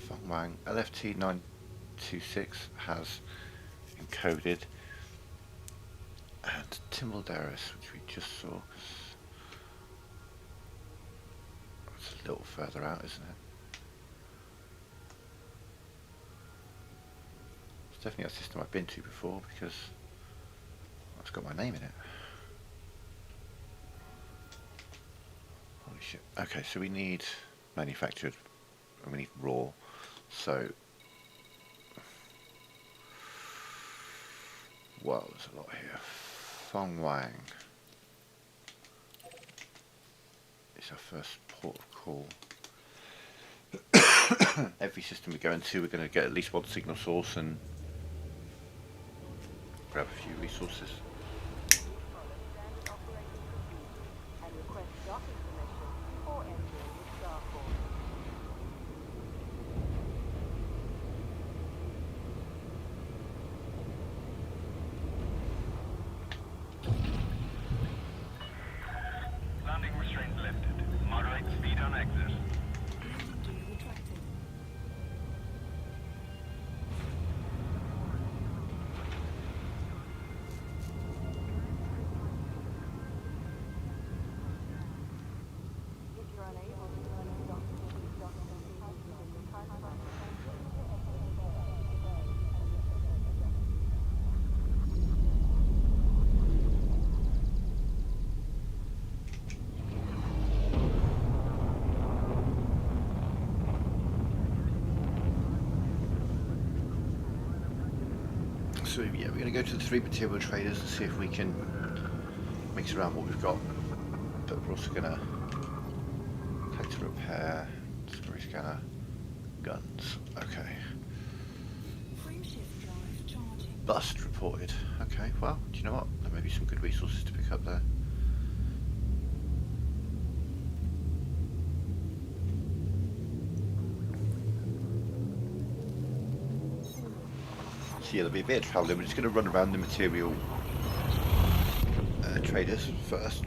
Fong Wang LFT 926 has encoded, and Timbledaris, which we just saw, it's a little further out, isn't it? It's definitely a system I've been to before because it's got my name in it. Holy shit. Okay, so we need manufactured and we need raw. So, well, there's a lot here. Fong Wang is our first port of call. Every system we go into, we're going to get at least one signal source and grab a few resources. Landing restraints lifted. Moderate speed on exit. Landing gear retracted. If you're unable to connect So yeah, we're going to go to the 3 material traders and see if we can mix around what we've got. But we're also going to take to repair, discovery scanner, guns. Okay. Frameshift drive charging. Bust report. imported. Okay, well, do you know what? There may be some good resources to pick up there. So yeah, there'll be a bit of travelling. We're just going to run around the material traders first.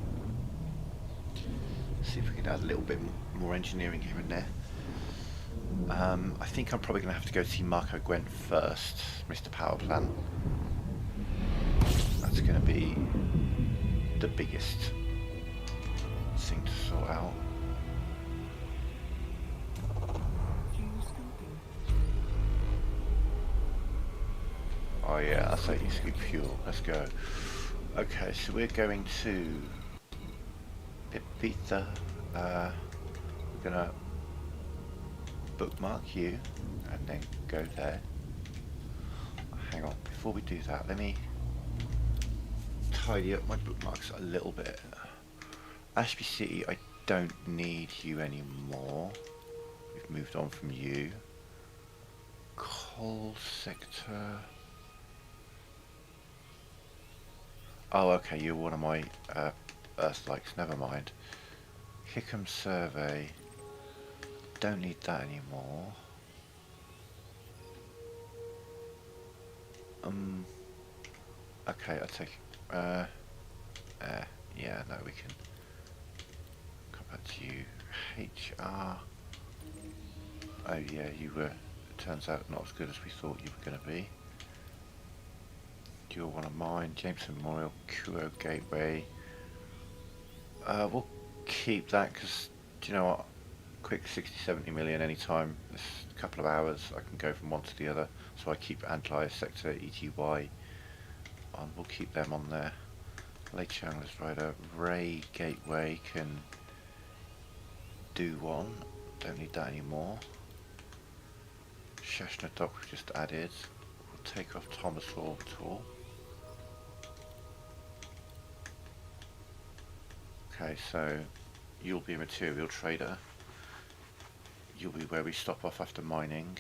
See if we can add a little bit more engineering here and there. I think I'm probably going to have to go see Marco Gwent first, Mr. Power Plant. That's going to be the biggest thing to sort out. Fuel scoping. Oh yeah, that's how you scoop fuel. Let's go. Okay, so we're going to Pizza. We're gonna bookmark you and then go there. Hang on, before we do that, let me tidy up my bookmarks a little bit. Ashby City, I don't need you anymore. We've moved on from you. Coal sector. Oh, okay, you're one of my Earth likes, never mind. Hickam survey. Don't need that anymore. Okay, I'll take yeah, no, we can come back to you. HR. Oh yeah, you were, it turns out, not as good as we thought you were going to be. You're one of mine. Jameson Memorial, Kuo Gateway. We'll keep that because, do you know what? Quick 60-70 million anytime. This couple of hours I can go from one to the other. So I keep Antlion Sector, ETY on. We'll keep them on there. Lake Chandler's Rider, Ray Gateway can do one. Don't need that anymore. Shashna Dock we've just added. We'll take off Thomas Orbital. Okay, so you'll be a material trader. You'll be where we stop off after mining.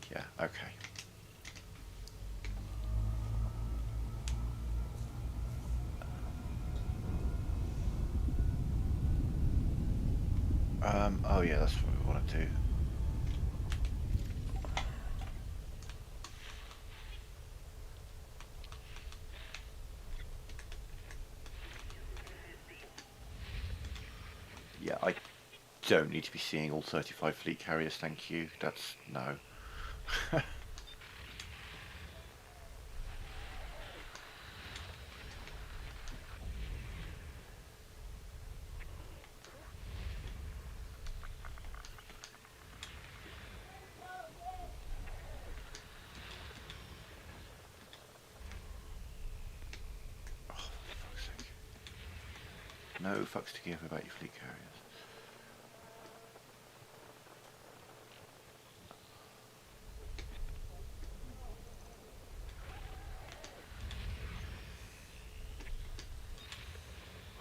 Yeah, okay. Oh yeah, that's what we want to do. Yeah, I don't need to be seeing all 35 fleet carriers, thank you. That's no. No fucks to give about your fleet carriers.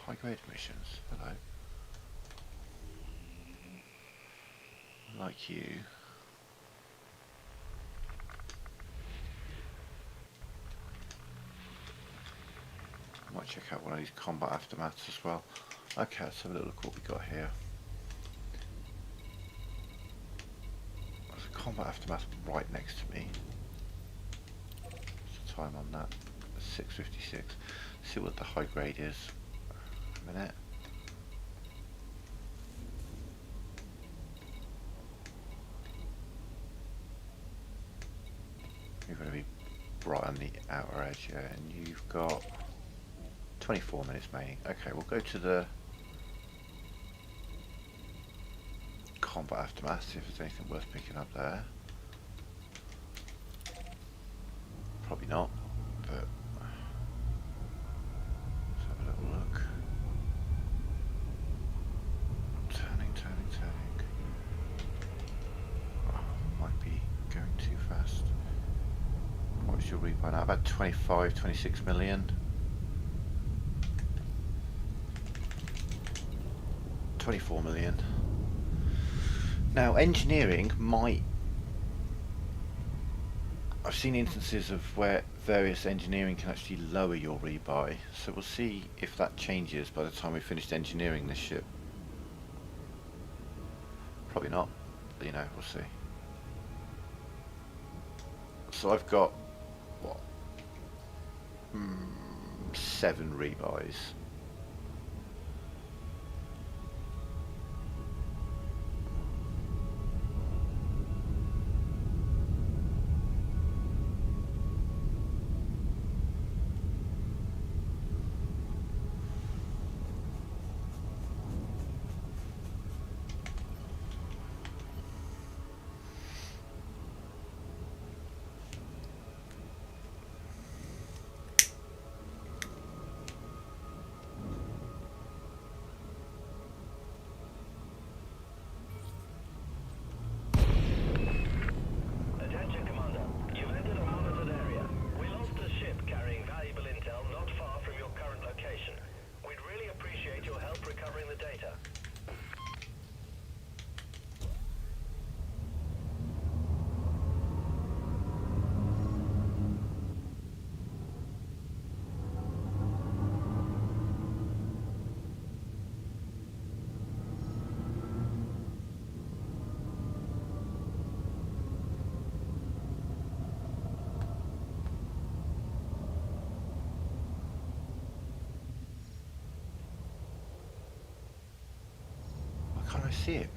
High grade missions, hello. Like you. Might check out one of these combat aftermaths as well. Okay, let's have a little look what we got here. There's a combat aftermath right next to me. What's the time on that? 6:56. See what the high grade is. A minute. You're going to be right on the outer edge, yeah, and you've got 24 minutes remaining. Okay, we'll go to the combat aftermath, see if there's anything worth picking up there. Probably not, but let's have a little look. Turning. Oh, might be going too fast. What's your rebuy now? About 26 million. 24 million. Now engineering might I've seen instances of where various engineering can actually lower your rebuy, so we'll see if that changes by the time we finished engineering this ship. Probably not, but you know, we'll see. So I've got, what, 7 rebuys. Attention, Commander. You've entered a monitored area. We lost a ship carrying valuable intel not far from your current location. We'd really appreciate your help recovering the data. Why can't I see it?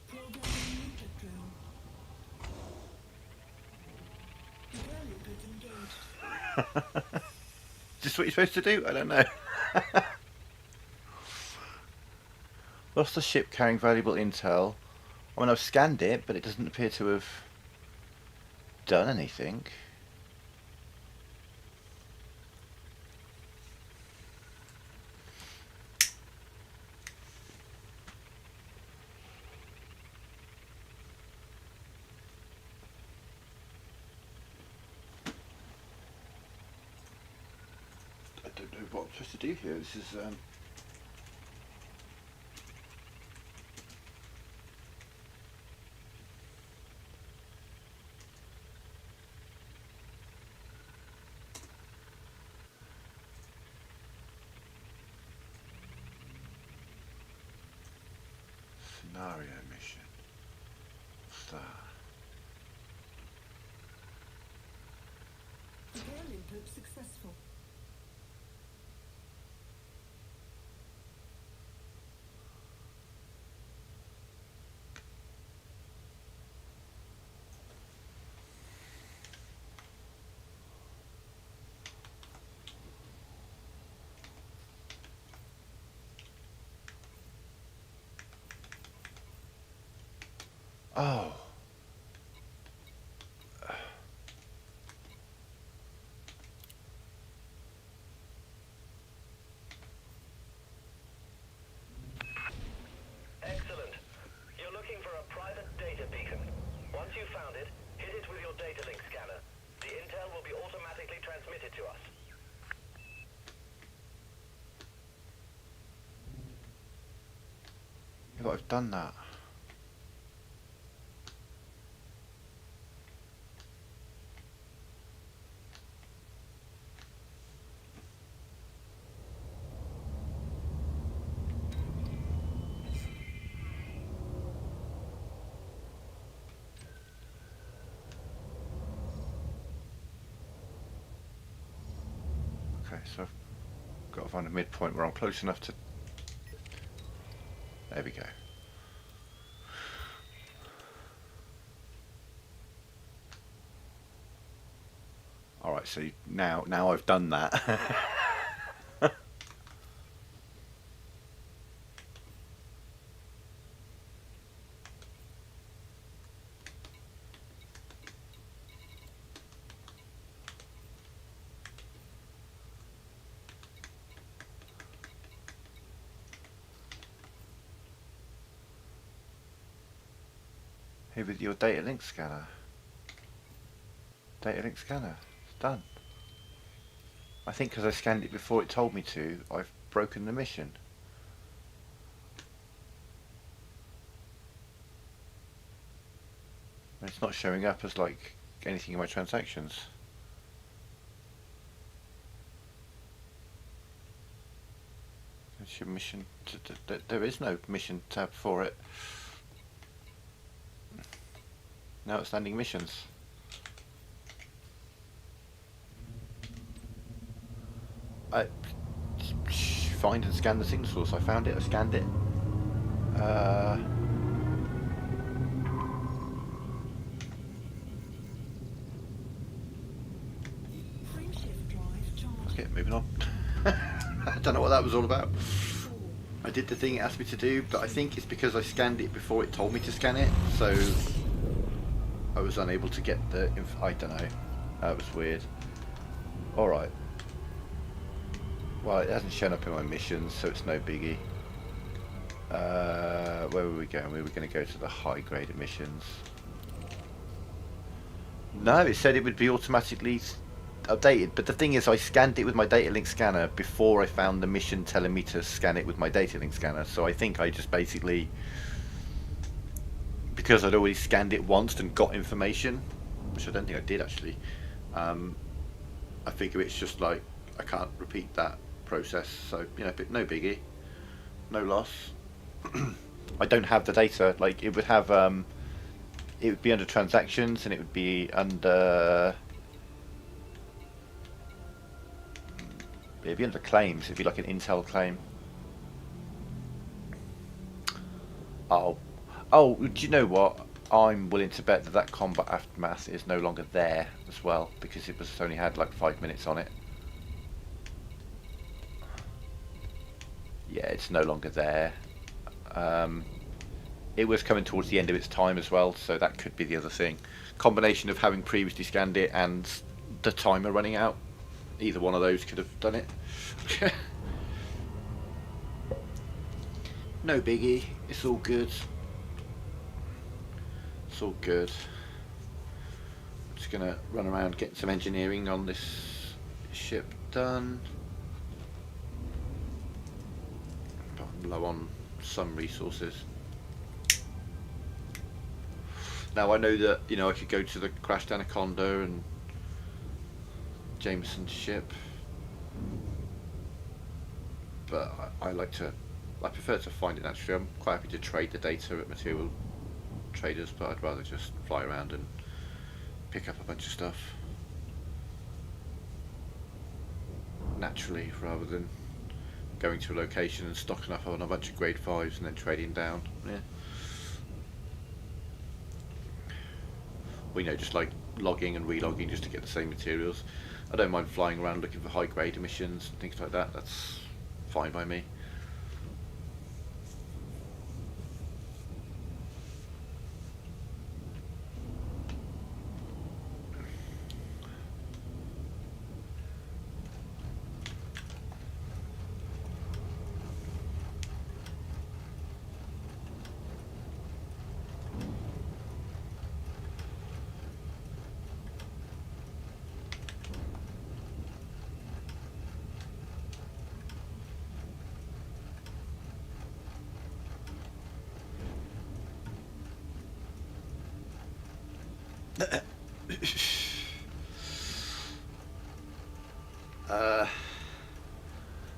Programming limpet drill. Repair limpet engaged. Is this what you're supposed to do? I don't know. Lost the ship carrying valuable intel. I mean, I've scanned it, but it doesn't appear to have done anything. I don't know what I'm supposed to do here. This is scenario mission. What's that? Repair limpet successful. Oh. Excellent. You're looking for a private data beacon. Once you've found it, hit it with your data link scanner. The intel will be automatically transmitted to us. Yeah, but I've done that. so I've got to find a midpoint where I'm close enough to... There we go. Alright, so now I've done that. Here with your data link scanner. Data link scanner. It's done. I think because I scanned it before it told me to, I've broken the mission. And it's not showing up as like anything in my transactions. It's your mission. There is no mission tab for it. No outstanding missions. I find and scan the signal source. I found it. I scanned it. Frameshift drive charged. Okay, moving on. I don't know what that was all about. I did the thing it asked me to do, but I think it's because I scanned it before it told me to scan it, so I was unable to get the I don't know. That was weird. Alright. Well, it hasn't shown up in my missions, so it's no biggie. Where were we going? We were going to go to the high grade missions. No, it said it would be automatically updated, but the thing is I scanned it with my data link scanner before I found the mission telling me to scan it with my data link scanner, so I think I just basically, because I'd already scanned it once and got information, which I don't think I did actually, I figure it's just like I can't repeat that process, so you know, but no biggie, no loss. I don't have the data. Like it would have it would be under transactions and it would be under it'd be under claims. It'd be like an Intel claim. Oh, do you know what? I'm willing to bet that that combat aftermath is no longer there as well, because it was only had like 5 minutes on it. Yeah, it's no longer there. It was coming towards the end of its time as well, so that could be the other thing. Combination of having previously scanned it and the timer running out. Either one of those could have done it. No biggie, it's all good. It's all good. I'm just gonna run around getting some engineering on this ship done. But I'm low on some resources. Now I know that, you know, I could go to the crashed Anaconda and Jameson's ship, but I prefer to find it naturally. I'm quite happy to trade the data at material traders, but I'd rather just fly around and pick up a bunch of stuff naturally rather than going to a location and stocking up on a bunch of grade 5s and then trading down. Yeah. Well, you know, just like logging and relogging just to get the same materials. I don't mind flying around looking for high grade emissions and things like that. That's fine by me.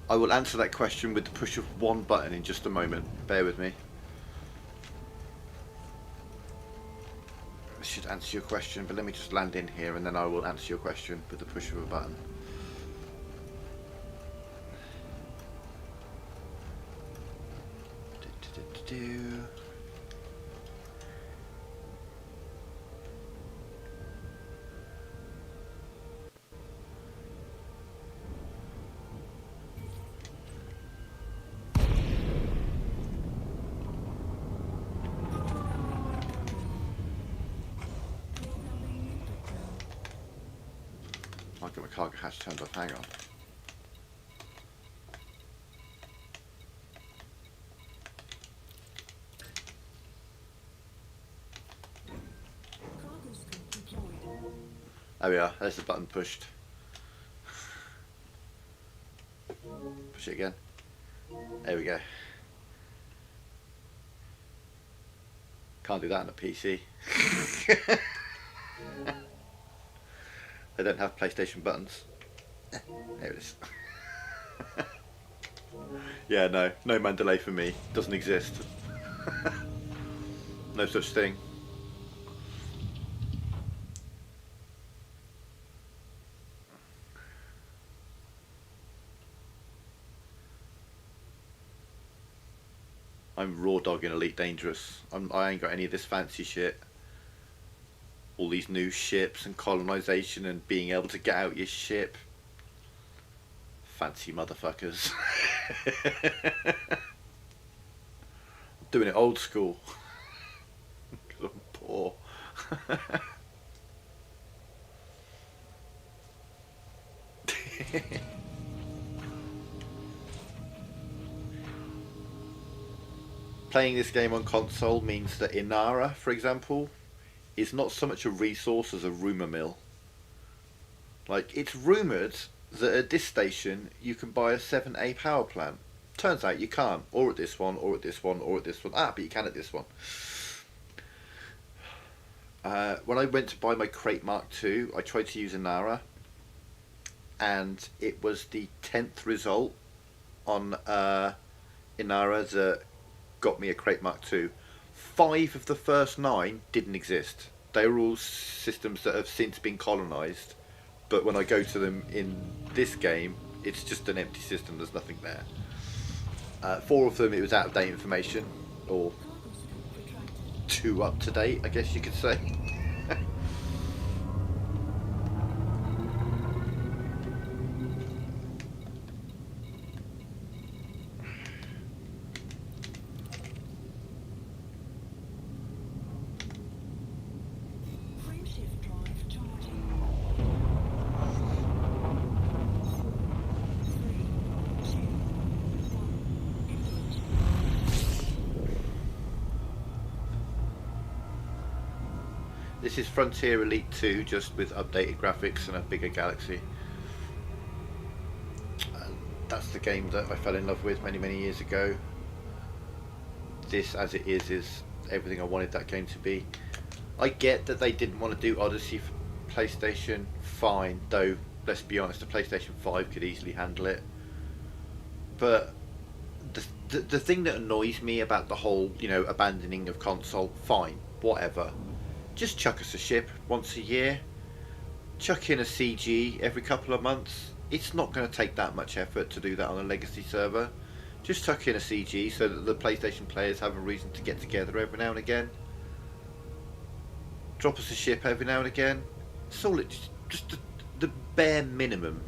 I will answer that question with the push of one button in just a moment. Bear with me. I should answer your question, but let me just land in here and then I will answer your question with the push of a button. do. I'll get my cargo hatch turned off. Hang on. Cargo scope deployed. There we are. There's the button pushed. Push it again. There we go. Can't do that on a PC. They don't have PlayStation buttons. There it is. Yeah, no Mandalay for me. Doesn't exist. No such thing. I'm raw dogging Elite Dangerous. I ain't got any of this fancy shit. All these new ships and colonization and being able to get out your ship. Fancy motherfuckers. Doing it old school. 'Cause I'm poor. Playing this game on console means that Inara, for example, is not so much a resource as a rumour mill. Like, it's rumoured that at this station you can buy a 7A power plant. Turns out you can't, or at this one, or at this one, or at this one. Ah, but you can at this one. When I went to buy my Crate Mark II, I tried to use Inara, and it was the 10th result on Inara that got me a Crate Mark II. 5 of the first 9 didn't exist. They were all systems that have since been colonised, but when I go to them in this game, it's just an empty system, there's nothing there. 4 of them, it was out of date information, or Cargo scope retracted. too up to date, I guess you could say. Frameshift drive charging. 3, 2, 1. Engage. This is Frontier Elite 2, just with updated graphics and a bigger galaxy. And that's the game that I fell in love with many years ago. This, as it is everything I wanted that game to be. I get that they didn't want to do Odyssey for PlayStation, fine, though, let's be honest, the PlayStation 5 could easily handle it. But the thing that annoys me about the whole, abandoning of console, fine, whatever. Just chuck us a ship once a year. Chuck in a CG every couple of months. It's not going to take that much effort to do that on a legacy server. Just chuck in a CG so that the PlayStation players have a reason to get together every now and again. Drop us a ship every now and again. It's all just the bare minimum.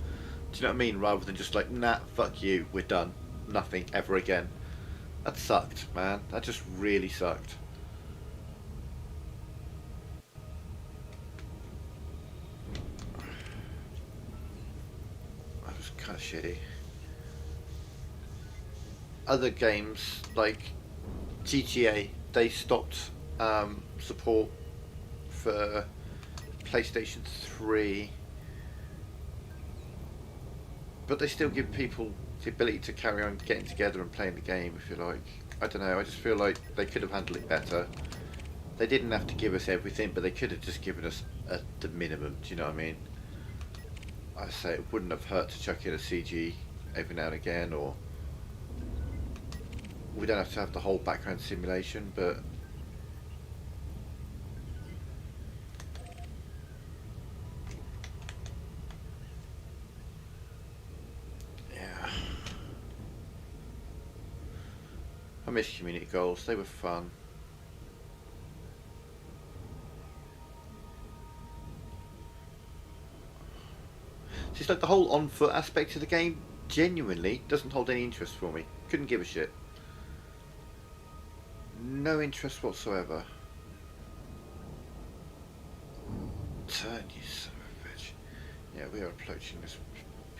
Do you know what I mean? Rather than just like, nah, fuck you, we're done. Nothing ever again. That sucked, man. That just really sucked. That was kind of shitty. Other games like GTA, they stopped support for PlayStation 3, but they still give people the ability to carry on getting together and playing the game, if you like. I don't know, I just feel like they could have handled it better. They didn't have to give us everything, but they could have just given us the minimum, do you know what I mean? I say it wouldn't have hurt to chuck in a CG every now and again, or we don't have to have the whole background simulation, but miss community goals. They were fun. It's just like the whole on foot aspect of the game genuinely doesn't hold any interest for me. Couldn't give a shit. No interest whatsoever. Turn, you son of a bitch. Yeah, we are approaching this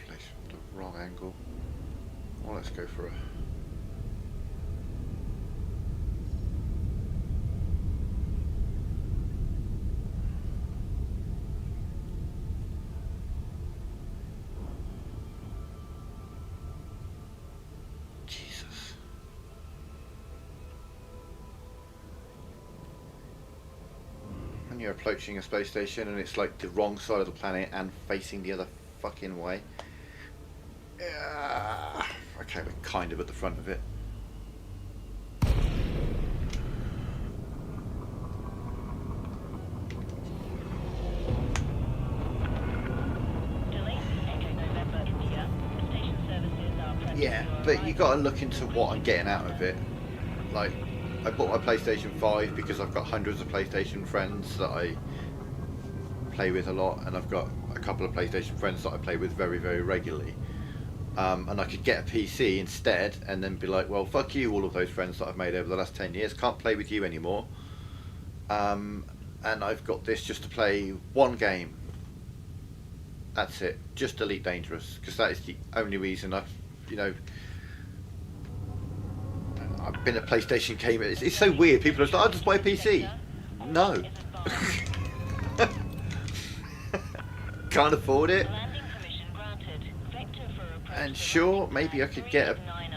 place from the wrong angle. Well, let's go for a... Jesus. When you're approaching a space station and it's like the wrong side of the planet and facing the other fucking way. Yeah. Okay, we're kind of at the front of it. Yeah, but you got to look into what I'm getting out of it. Like, I bought my PlayStation 5 because I've got hundreds of PlayStation friends that I play with a lot, and I've got a couple of PlayStation friends that I play with very, very regularly. And I could get a PC instead and then be like, well, fuck you, all of those friends that I've made over the last 10 years, can't play with you anymore. And I've got this just to play one game. That's it, just Elite Dangerous, because that is the only reason I've, you know, I've been a PlayStation gamer. It's so weird, people are like, I'll just buy a PC. No. Can't afford it. And sure, maybe I could get a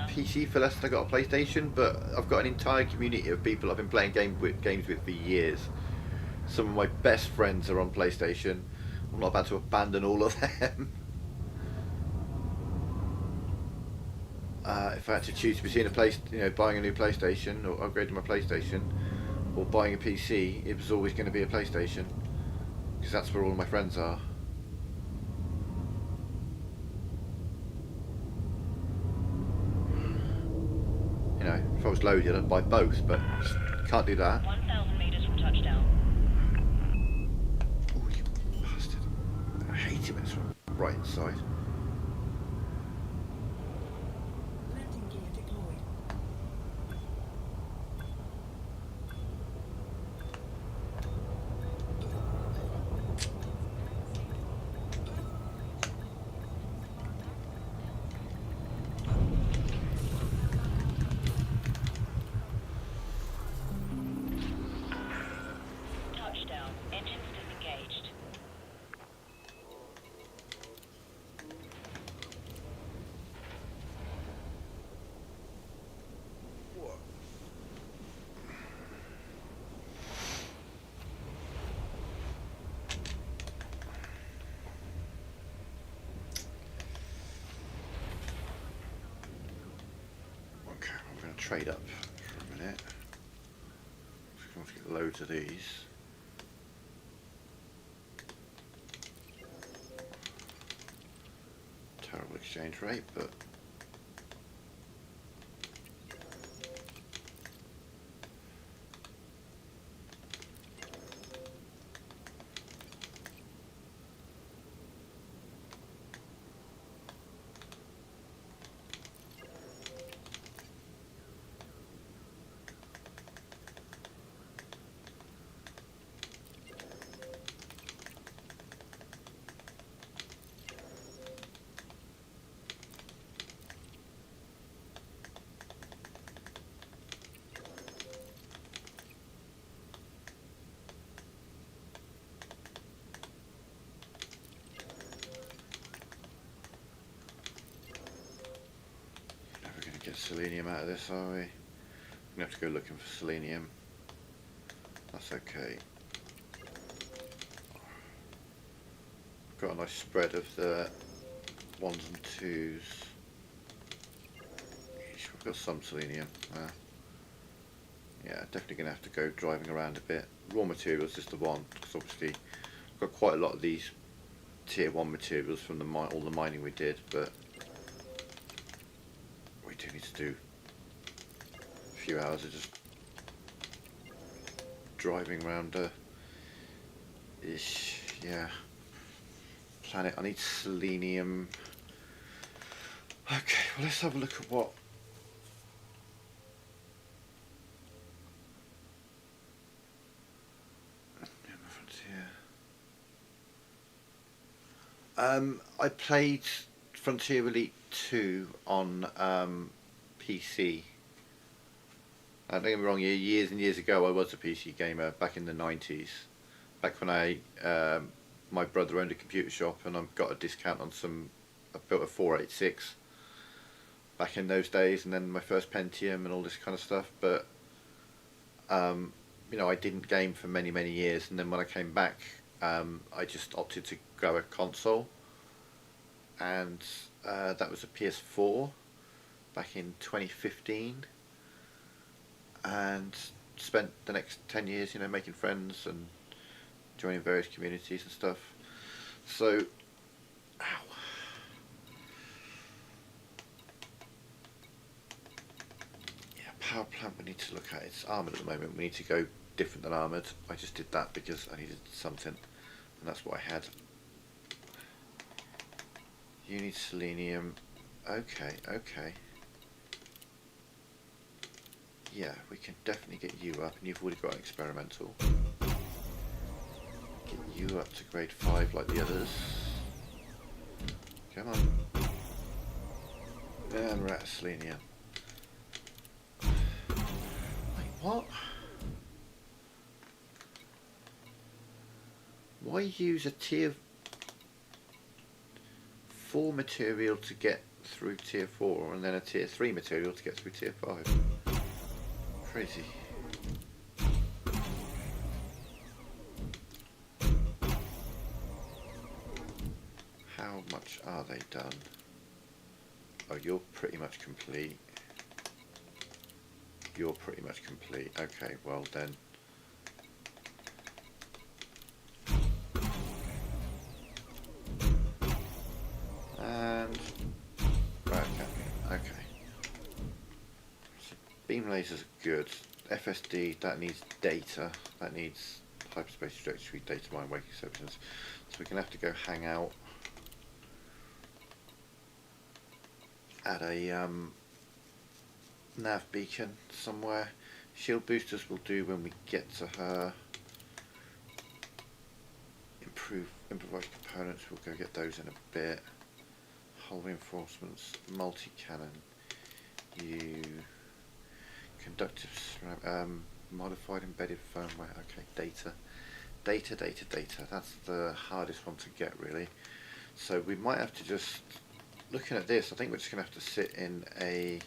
PC for less than I got a PlayStation, but I've got an entire community of people I've been playing games with for years. Some of my best friends are on PlayStation. I'm not about to abandon all of them. If I had to choose between buying a new PlayStation or upgrading my PlayStation, or buying a PC, it was always going to be a PlayStation, because that's where all my friends are. You know, if I was loaded, I'd buy both, but can't do that. 1,000 meters from touchdown. Oh, you bastard. I hate it when it's right inside. Landing gear deployed. Touchdown. Engines disengaged. Okay, I'm going to trade up for a minute. Just going to get loads of these. Terrible exchange rate, but never going to get selenium out of this, are we? We're going to have to go looking for selenium. That's okay. Got a nice spread of the 1s and 2s. We've got some selenium. Yeah, definitely going to have to go driving around a bit. Raw materials is the one, because obviously I've got quite a lot of these tier 1 materials from all the mining we did, but we do need to do a few hours of just driving around ish, yeah. Planet. I need selenium. Okay, well let's have a look at what Frontier. I played Frontier Elite 2 on PC. Don't get me wrong, years and years ago I was a PC gamer back in the 90s. Back when my brother owned a computer shop and I got a discount on I built a 486 back in those days, and then my first Pentium and all this kind of stuff. But you know, I didn't game for many years, and then when I came back, I just opted to go a console, and that was a PS4 back in 2015, and spent the next 10 years, you know, making friends and joining various communities and stuff. So, ow. Yeah, power plant we need to look at. It's armoured at the moment. We need to go different than armoured. I just did that because I needed something, and that's what I had. You need selenium. Okay. Yeah, we can definitely get you up, and you've already got an experimental. Get you up to grade 5 like the others. Come on. And we're at selenium. Wait, what? Why use a tier 4 material to get through tier 4 and then a tier 3 material to get through tier 5? Crazy. How much are they done? Oh, you're pretty much complete. You're pretty much complete. Okay, well then. And right, okay. So beam lasers are good. FSD, that needs data. That needs hyperspace trajectory, data mine, waking substance. So we're gonna have to go hang out at a nav beacon somewhere. Shield boosters will do when we get to her. Improvised components, we'll go get those in a bit. Hull reinforcements, multi-cannon. You conductive modified embedded firmware. Okay, data. That's the hardest one to get, really. So we might have to just, looking at this, I think we're just going to have to sit in a,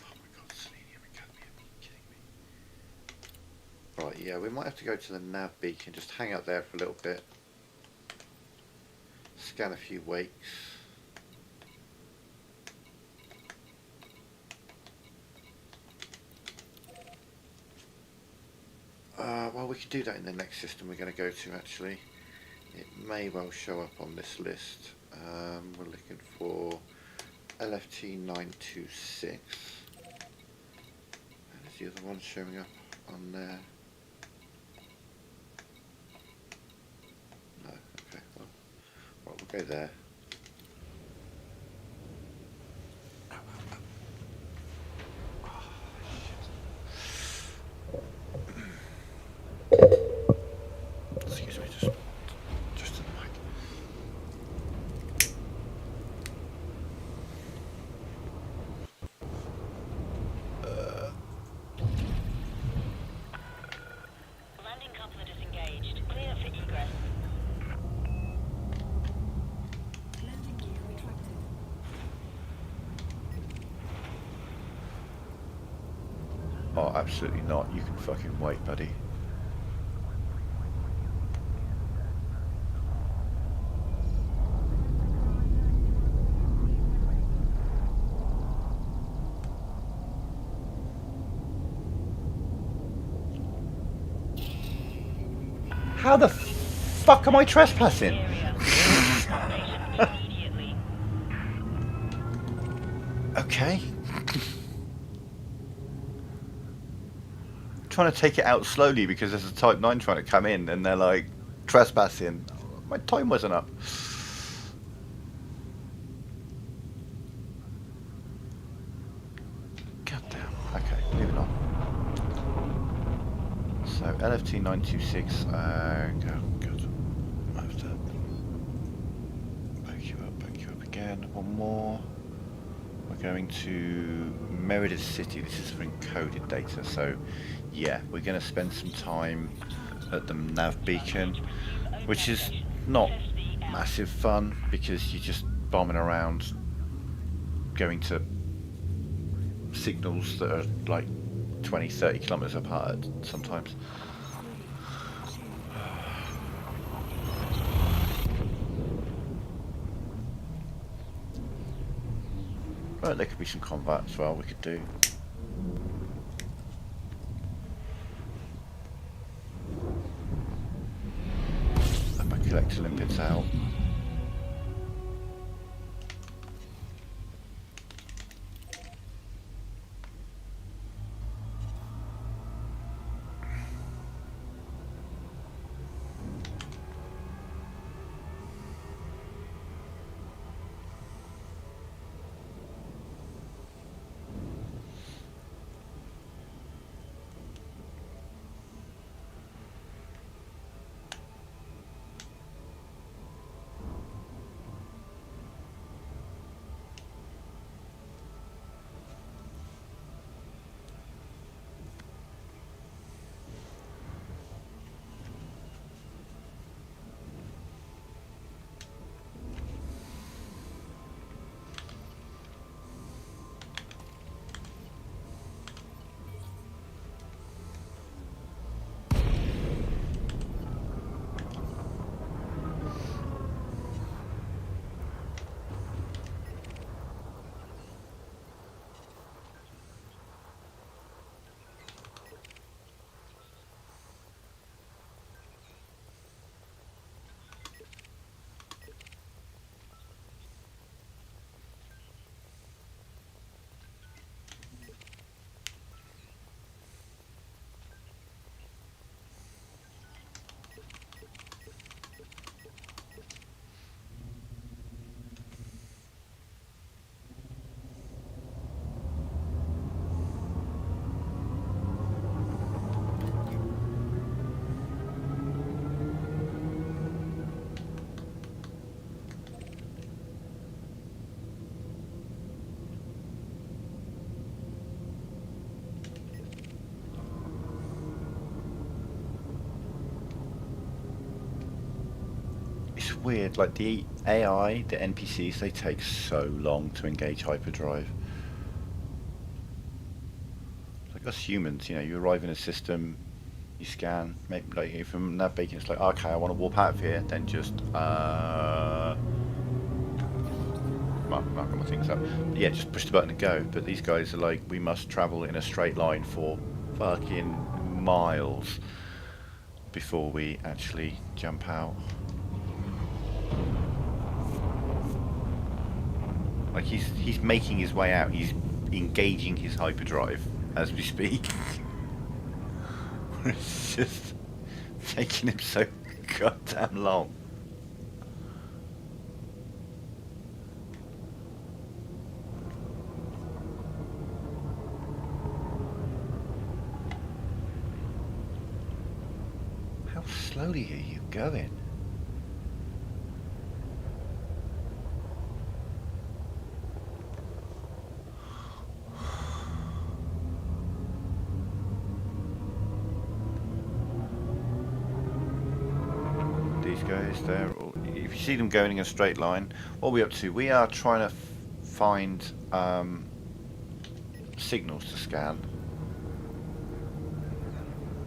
oh my god, Selenium Academy, are you kidding me? Right, yeah, we might have to go to the nav beacon, just hang out there for a little bit, scan a few wakes. Well, we could do that in the next system we're going to go to, actually. It may well show up on this list. We're looking for LFT 926. And is the other one showing up on there? No, okay, well, we'll go there. Excuse me, just in the mic. Landing coupler disengaged. Clear for egress. Landing gear retracted. Oh, absolutely not. You can fucking wait, buddy. How the fuck am I trespassing? Area. Information immediately. trying to take it out slowly because there's a Type 9 trying to come in and they're like trespassing. My time wasn't up. God damn. Okay, moving on. So LFT 926. God. I have to back you up again. One more. We're going to Meredith City. This is for encoded data. So yeah, we're going to spend some time at the nav beacon, which is not massive fun because you're just bombing around, going to signals that are like 20-30 kilometers apart sometimes. Right, there could be some combat as well we could do. Let my collector limpets out. It's weird, like the AI, the NPCs, they take so long to engage hyperdrive. Like us humans, you know, you arrive in a system, you scan, maybe like from nav beacon, it's like, okay, I want to warp out of here, then just mark my things up. But yeah, just push the button and go. But these guys are like, we must travel in a straight line for fucking miles before we actually jump out. Like he's making his way out. He's engaging his hyperdrive as we speak. It's just taking him so goddamn long. How slowly are you going? These guys, they're all, if you see them going in a straight line, what are we up to? We are trying to find signals to scan,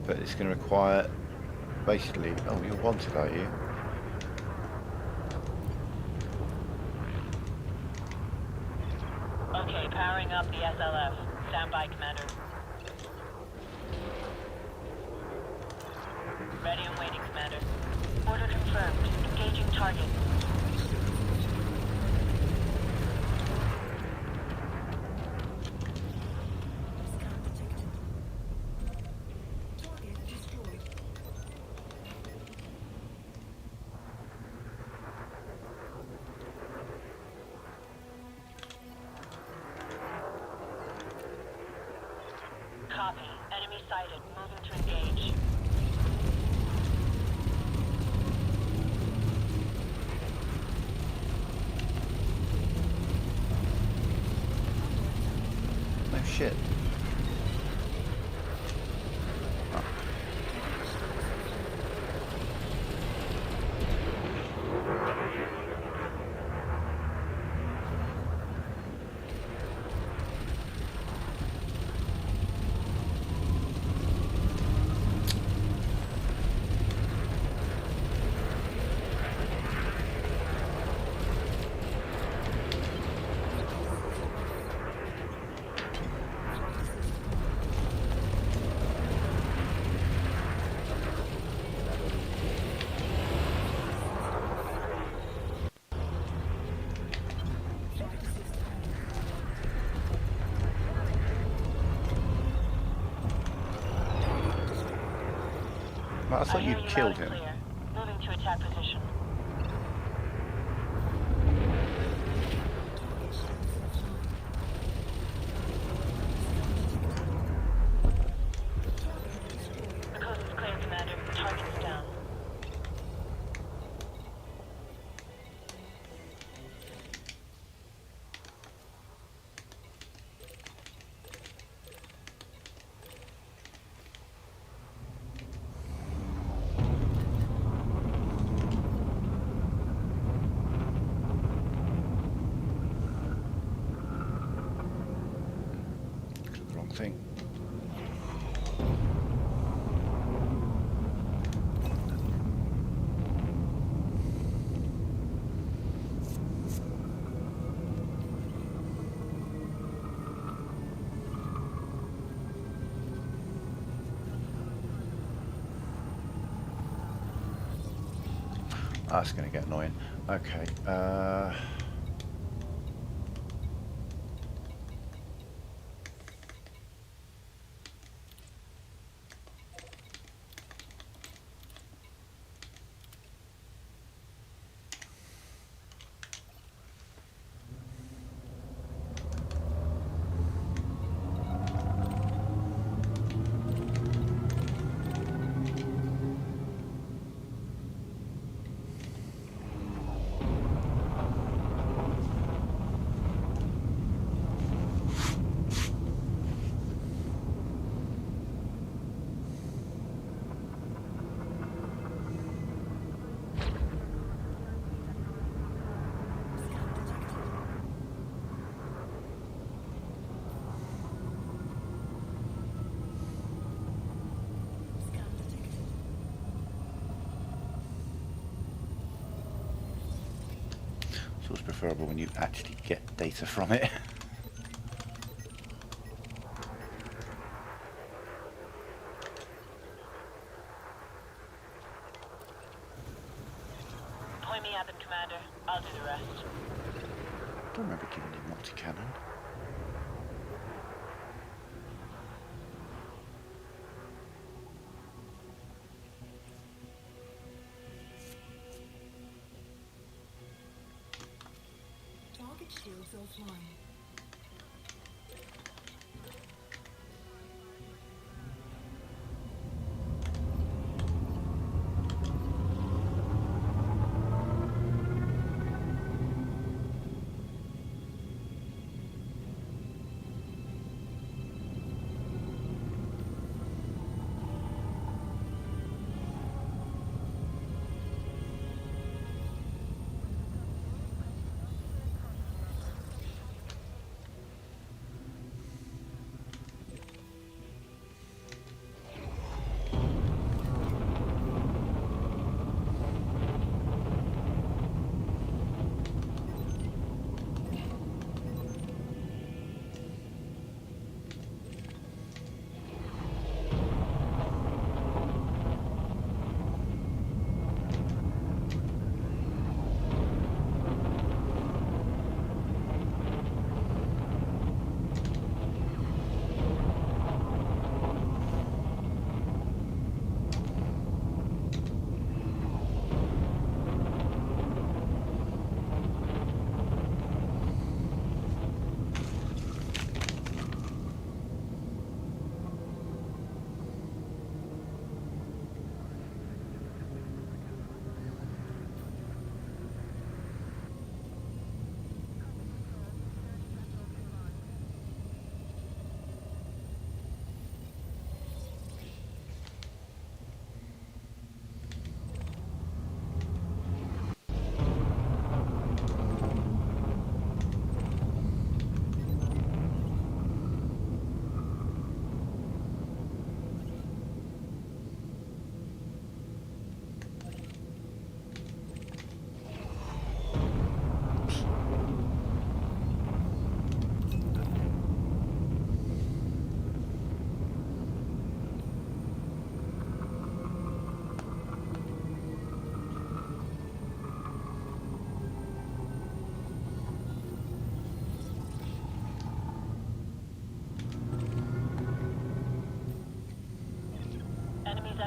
but it's going to require basically. Oh, you're wanted, are you? Okay, powering up the SLF. Stand by, Commander. Ready and waiting, Commander. Order confirmed. Engaging target. Scan detected. sighted. Moving to engage. No shit. Oh. Well, I thought hear you'd you killed loud and him. clear. Moving to attack position. The coast is clear, Commander. Target is down. Clicked the wrong thing. That's going to get annoying. Okay. It's always preferable when you actually get data from it. Point me at them, Commander. I'll do the rest. Don't remember giving you multi-cannon. Target shields offline.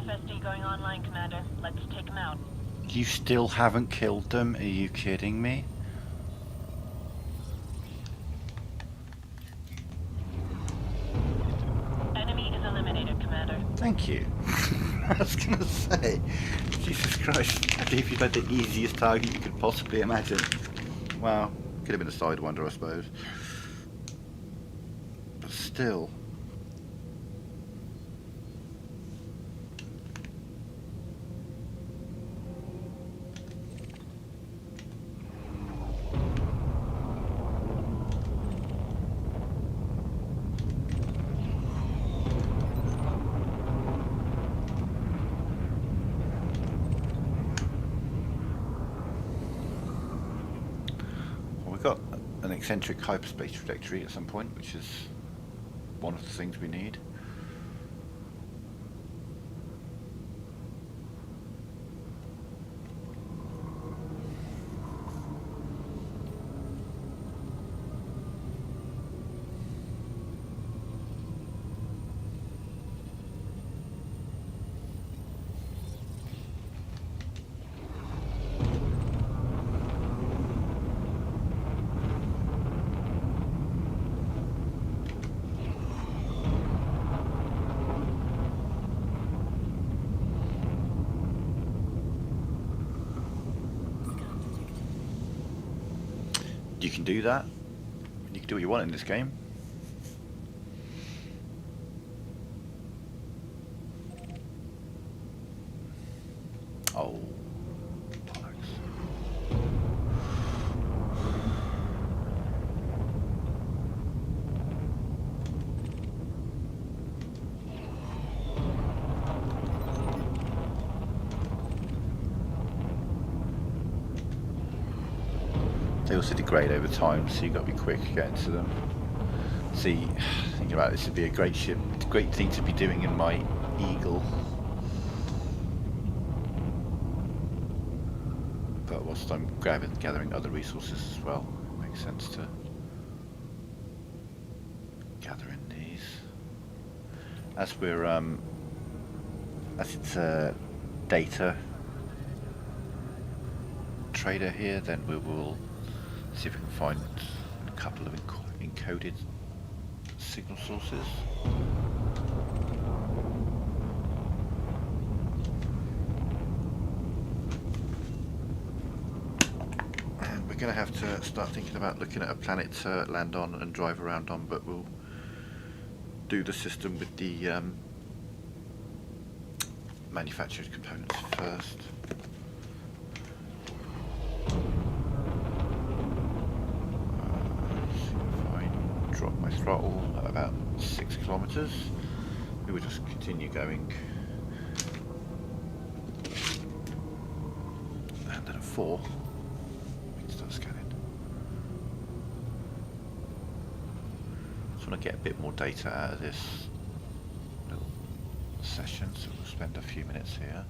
FSD going online, Commander. Let's take him out. You still haven't killed them? Are you kidding me? Enemy is eliminated, Commander. Thank you. I was gonna say, Jesus Christ, I gave you like the easiest target you could possibly imagine. Well, could have been a Sidewinder, I suppose. But still. Got an eccentric hyperspace trajectory at some point, which is one of the things we need. You can do that. You can do what you want in this game. Oh, bollocks. They also degrade over time, so you've got to be quick getting to them. See, thinking about this would be a great ship, great thing to be doing in my Eagle. But whilst I'm gathering other resources as well, it makes sense to gather in these. As we're, as it's a data trader here, then we will see if we can find a couple of encoded signal sources. And we're going to have to start thinking about looking at a planet to land on and drive around on, but we'll do the system with the manufactured components first. Drop my throttle at about 6 kilometers. We will just continue going, and then at 4 we can start scanning. Just want to get a bit more data out of this little session, so we'll spend a few minutes here.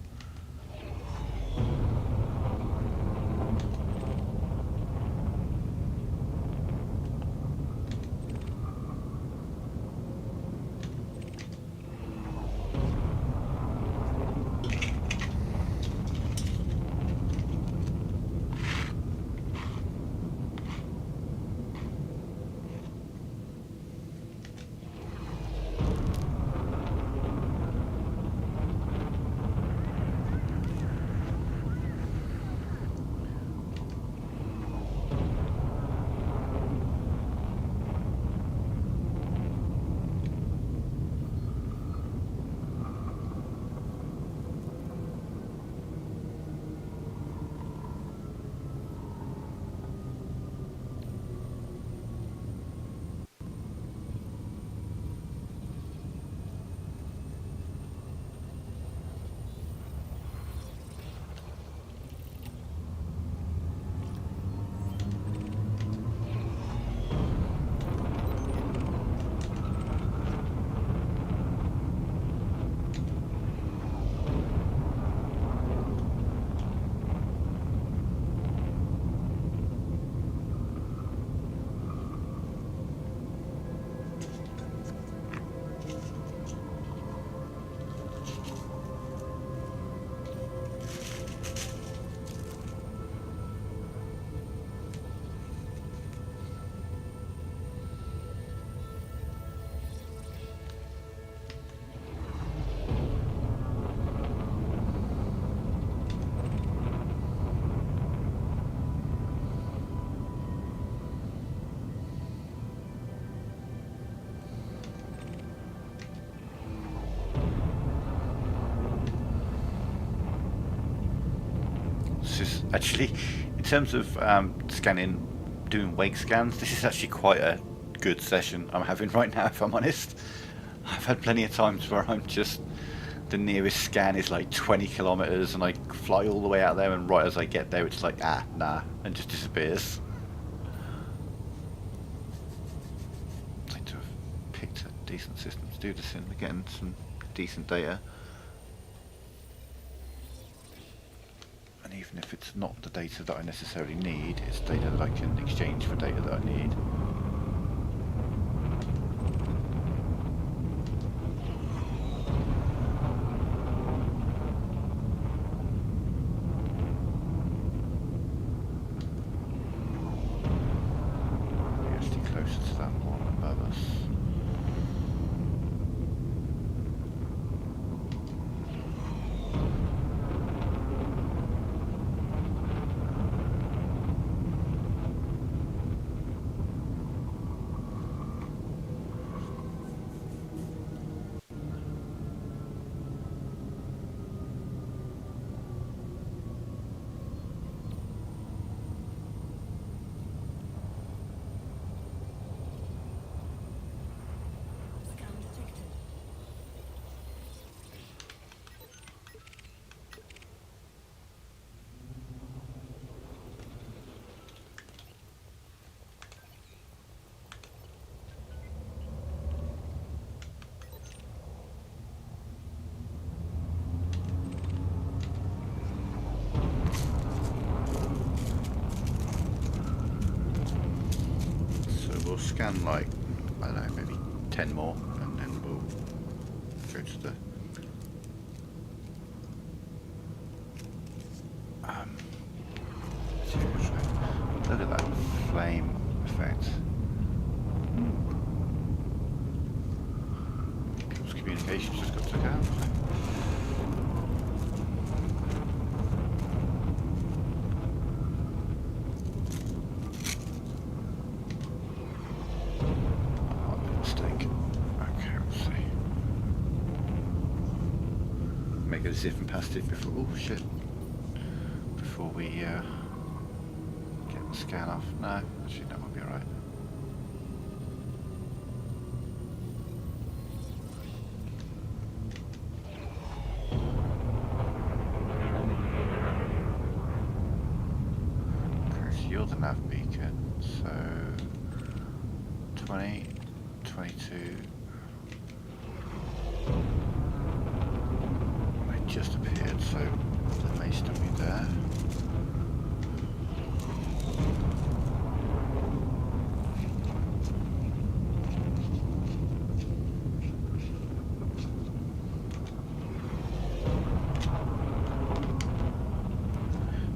actually. In terms of scanning, doing wake scans, this is actually quite a good session I'm having right now, if I'm honest. I've had plenty of times where I'm just, the nearest scan is like 20 kilometers and I fly all the way out there, and right as I get there it's like, ah, nah, and just disappears. I'd like to have picked a decent system to do this in. We're getting some decent data. And even if it's not the data that I necessarily need, it's data that I can exchange for data that I need. Actually closer to that one above us. Scan detected. So we'll scan like, I don't know, maybe 10 more, and then we'll go to the look at that flame effect. People's communications just got took out. Oh, mistake. Okay, let's see. Make it as if and past it before. Oh shit! Before we get the scan off. No, actually that would be alright. Okay, so you're the nav beacon. So 20, 22. They just appeared, so they may still be there.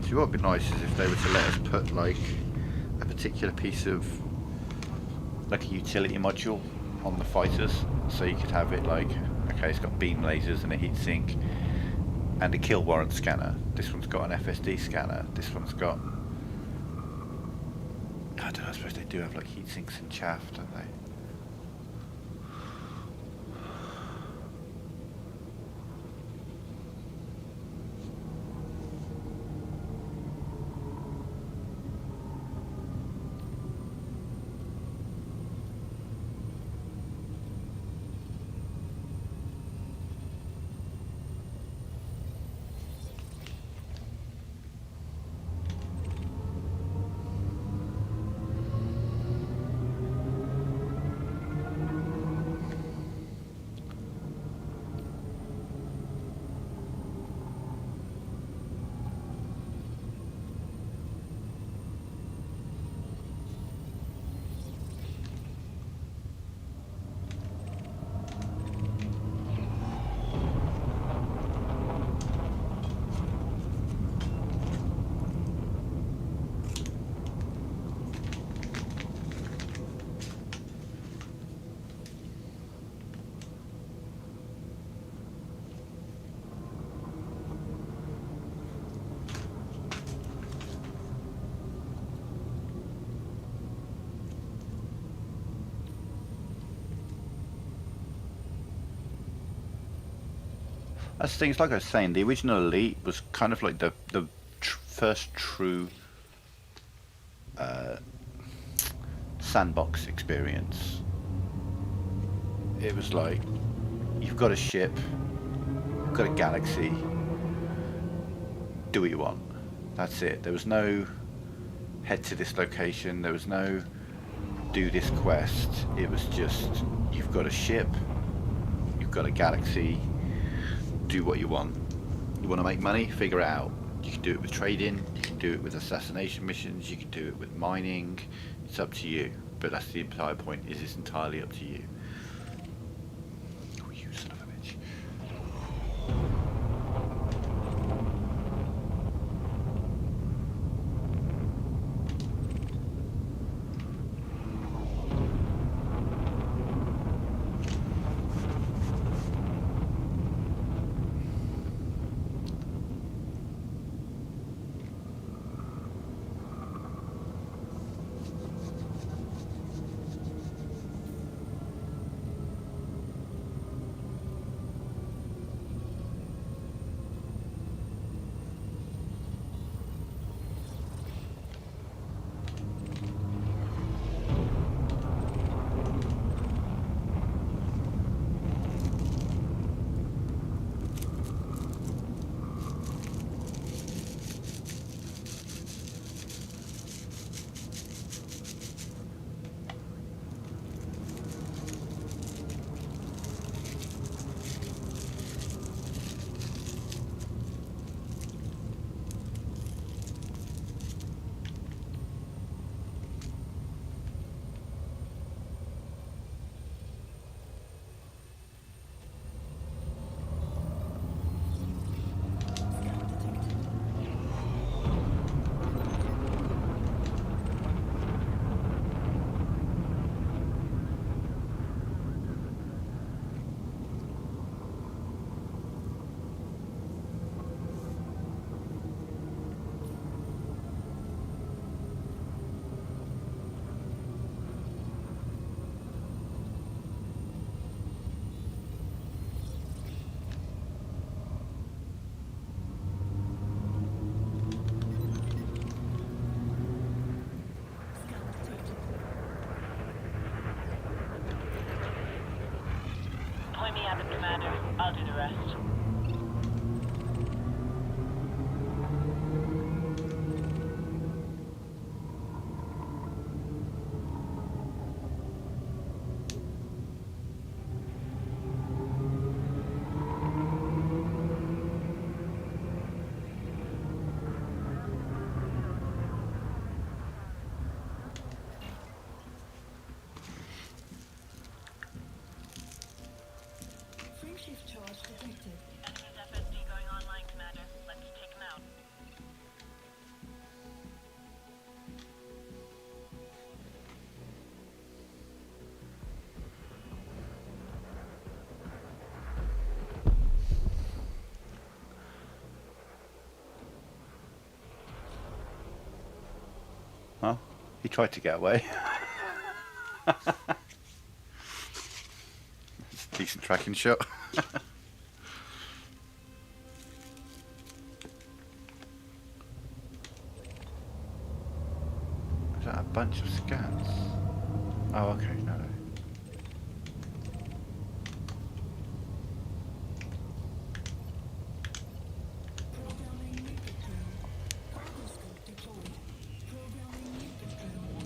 See, what would be nice is if they were to let us put like a particular piece of, like a utility module on the fighters, so you could have it like, okay, it's got beam lasers and a heatsink and a kill warrant scanner. This one's got an FSD scanner. This one's got, I don't know, I suppose they do have like heatsinks and chaff, don't they? That's the thing, it's like I was saying, the original Elite was kind of like the first true sandbox experience. It was like, you've got a ship, you've got a galaxy, do what you want. That's it. There was no head to this location, there was no do this quest. It was just, you've got a ship, you've got a galaxy, do what you want. You want to make money, figure it out. You can do it with trading, you can do it with assassination missions, you can do it with mining. It's up to you. But that's the entire point, is it's entirely up to you. Oh, you son of a bitch. Point me at them, Commander. I'll do the rest. Frameshift charge detected. Enemy's FSD going online, Commander. Let's take him out. Well, he tried to get away. It's a decent tracking shot. Is that a bunch of scans? Oh, okay, no. Programming mutant drone. Cargo scope deployed. Programming mutant drone.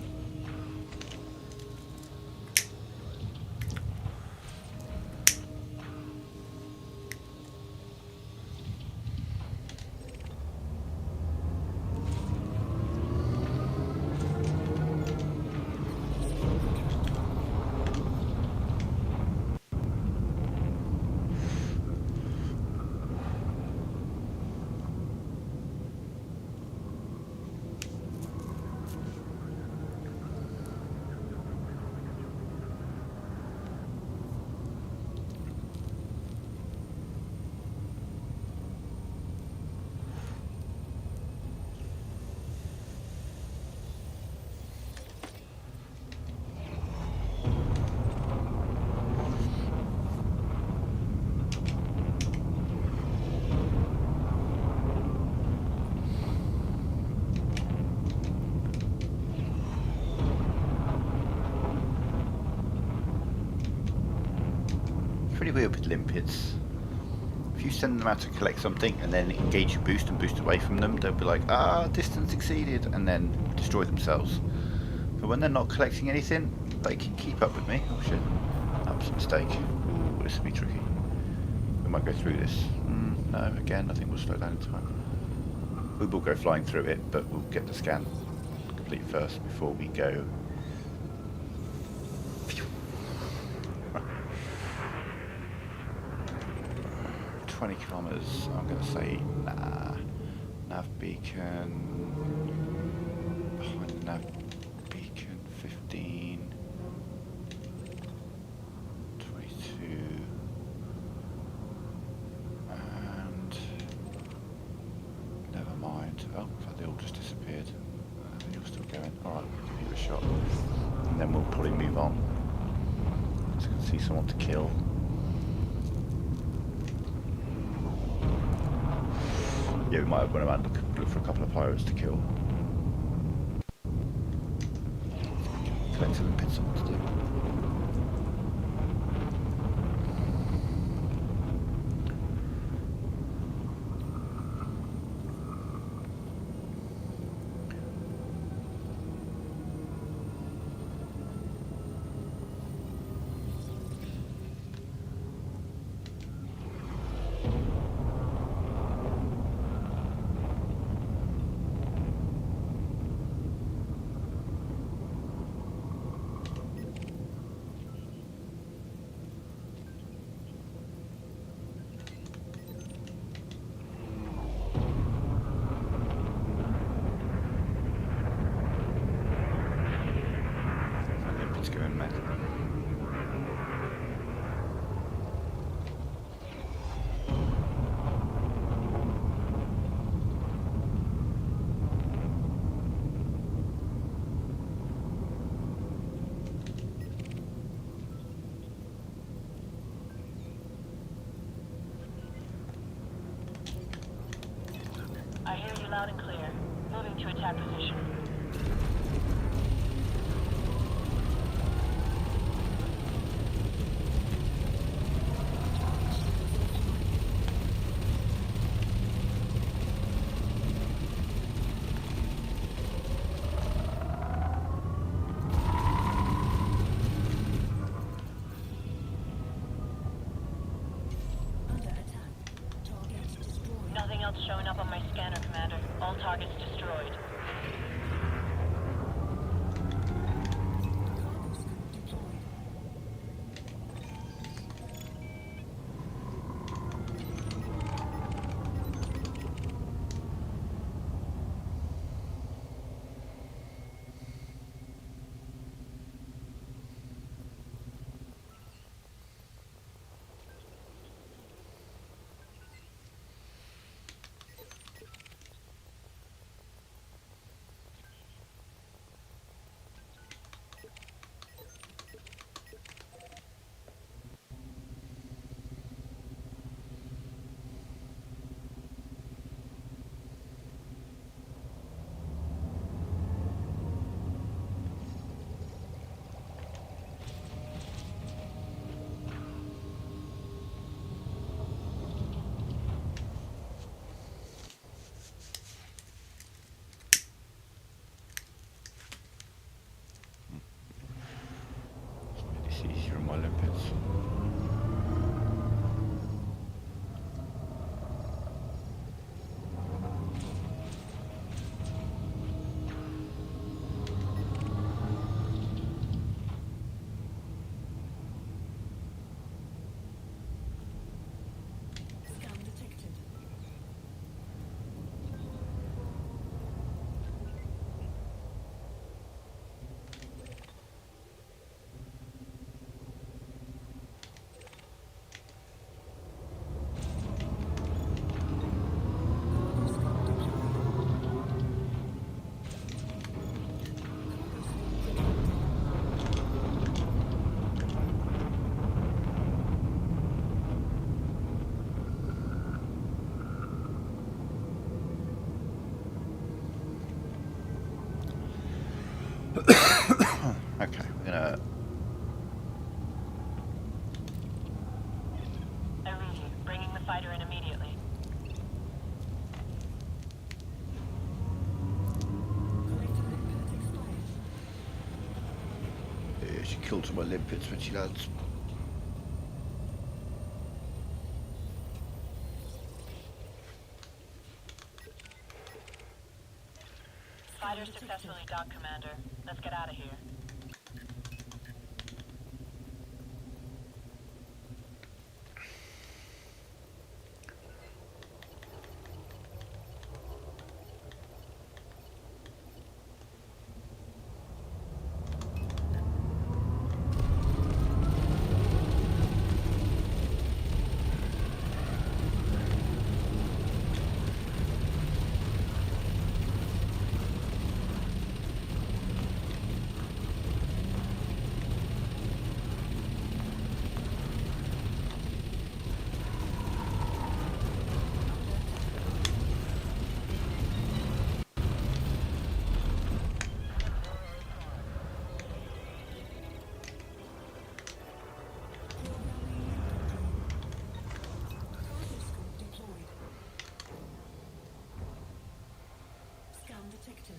pretty weird with limpets. If you send them out to collect something and then engage your boost and boost away from them, they'll be like, distance exceeded, and then destroy themselves. But when they're not collecting anything, they can keep up with me. Oh shit, that was a mistake. Ooh, this will be tricky. We might go through this. No, again, I think we'll slow down in time. We will go flying through it, but we'll get the scan complete first before we go. 20 kilometers, I'm going to say nah. Nav beacon, behind the nav beacon, 15, 22, and never mind. Oh, in fact they all just disappeared. You're still going. Alright, we'll give you a shot. And then we'll probably move on. So we can see someone to kill. Yeah, we might have went around look for a couple of pirates to kill. Collect some bits of what to do. It's going mad. I hear you loud and clear. Moving to attack position. Under attack. Target destroyed. Nothing else showing up on my scanner, Commander. All targets destroyed. Cargo scoop deployed. It's easier on my limpets. Scan detected. Actually killed some of my limpets, pretty lads. Fighter successfully docked, Commander. Let's get out of here. Cargo scope deployed. Scan detected.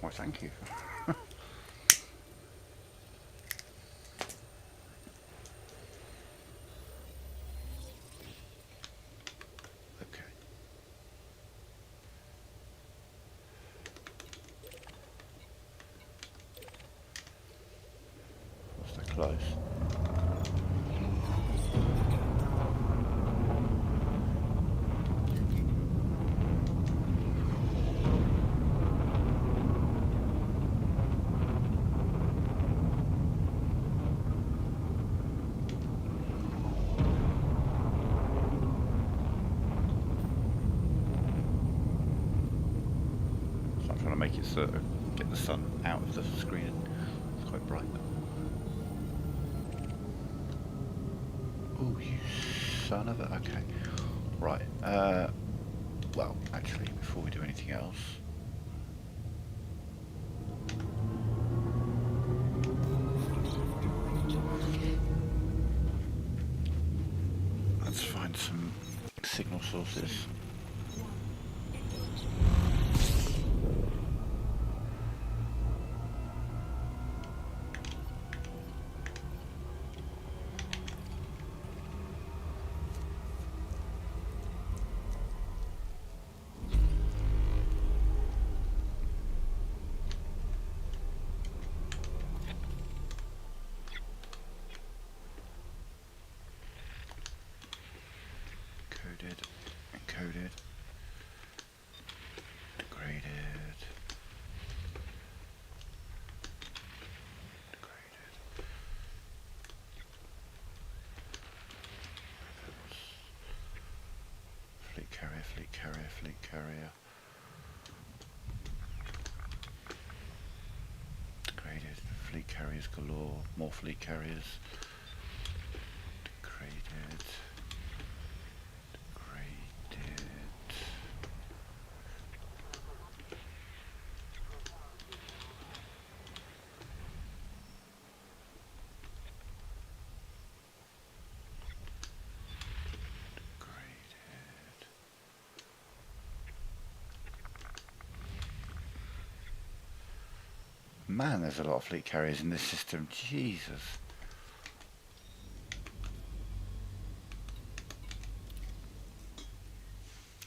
Why, thank you. Okay. Was that close? Cargo scope deployed. So I'm trying to make it so get the sun out of the screen. It's quite bright. Oh, you son of a... Okay. Right. Well, actually, before we do anything else... Frameshift drive charged. let's find some signal sources. 1. Engage. Coded, encoded, degraded, degraded. Fleet carrier, fleet carrier, fleet carrier. Degraded, fleet carriers galore, more fleet carriers. Degraded, degraded. Degraded. Man, there's a lot of fleet carriers in this system. Jesus.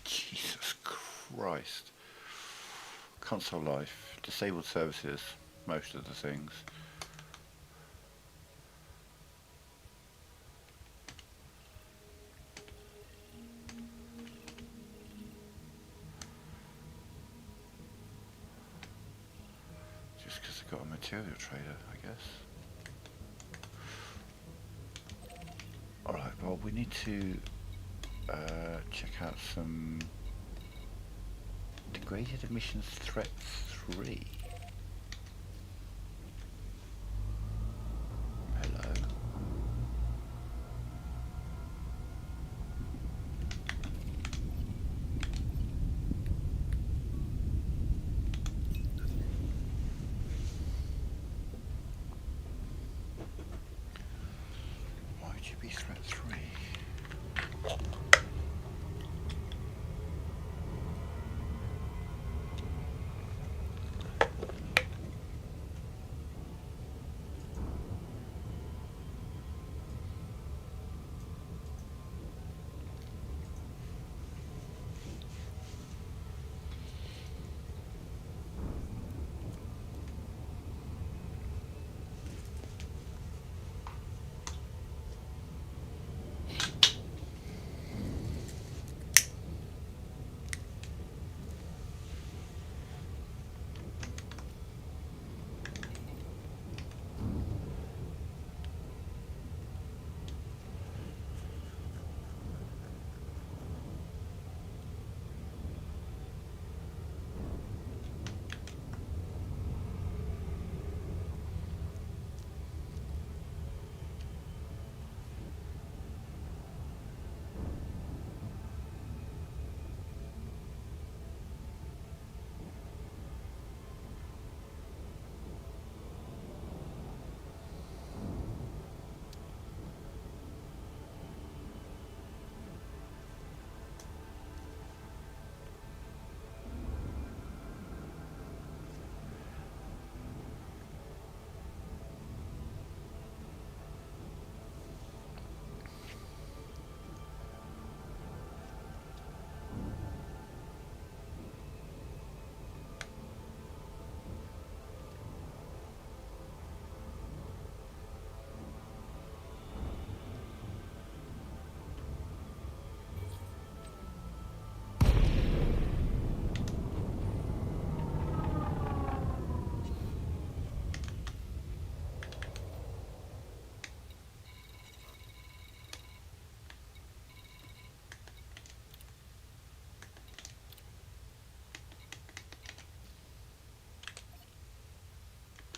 Jesus Christ. Console life. Disabled services. Most of the things. got a material trader, I guess. Alright, well we need to check out some degraded emissions threat 3. Hello. Why would you be threat 3?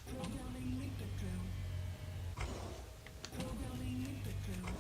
Programming liquid drill. Programming liquid drill.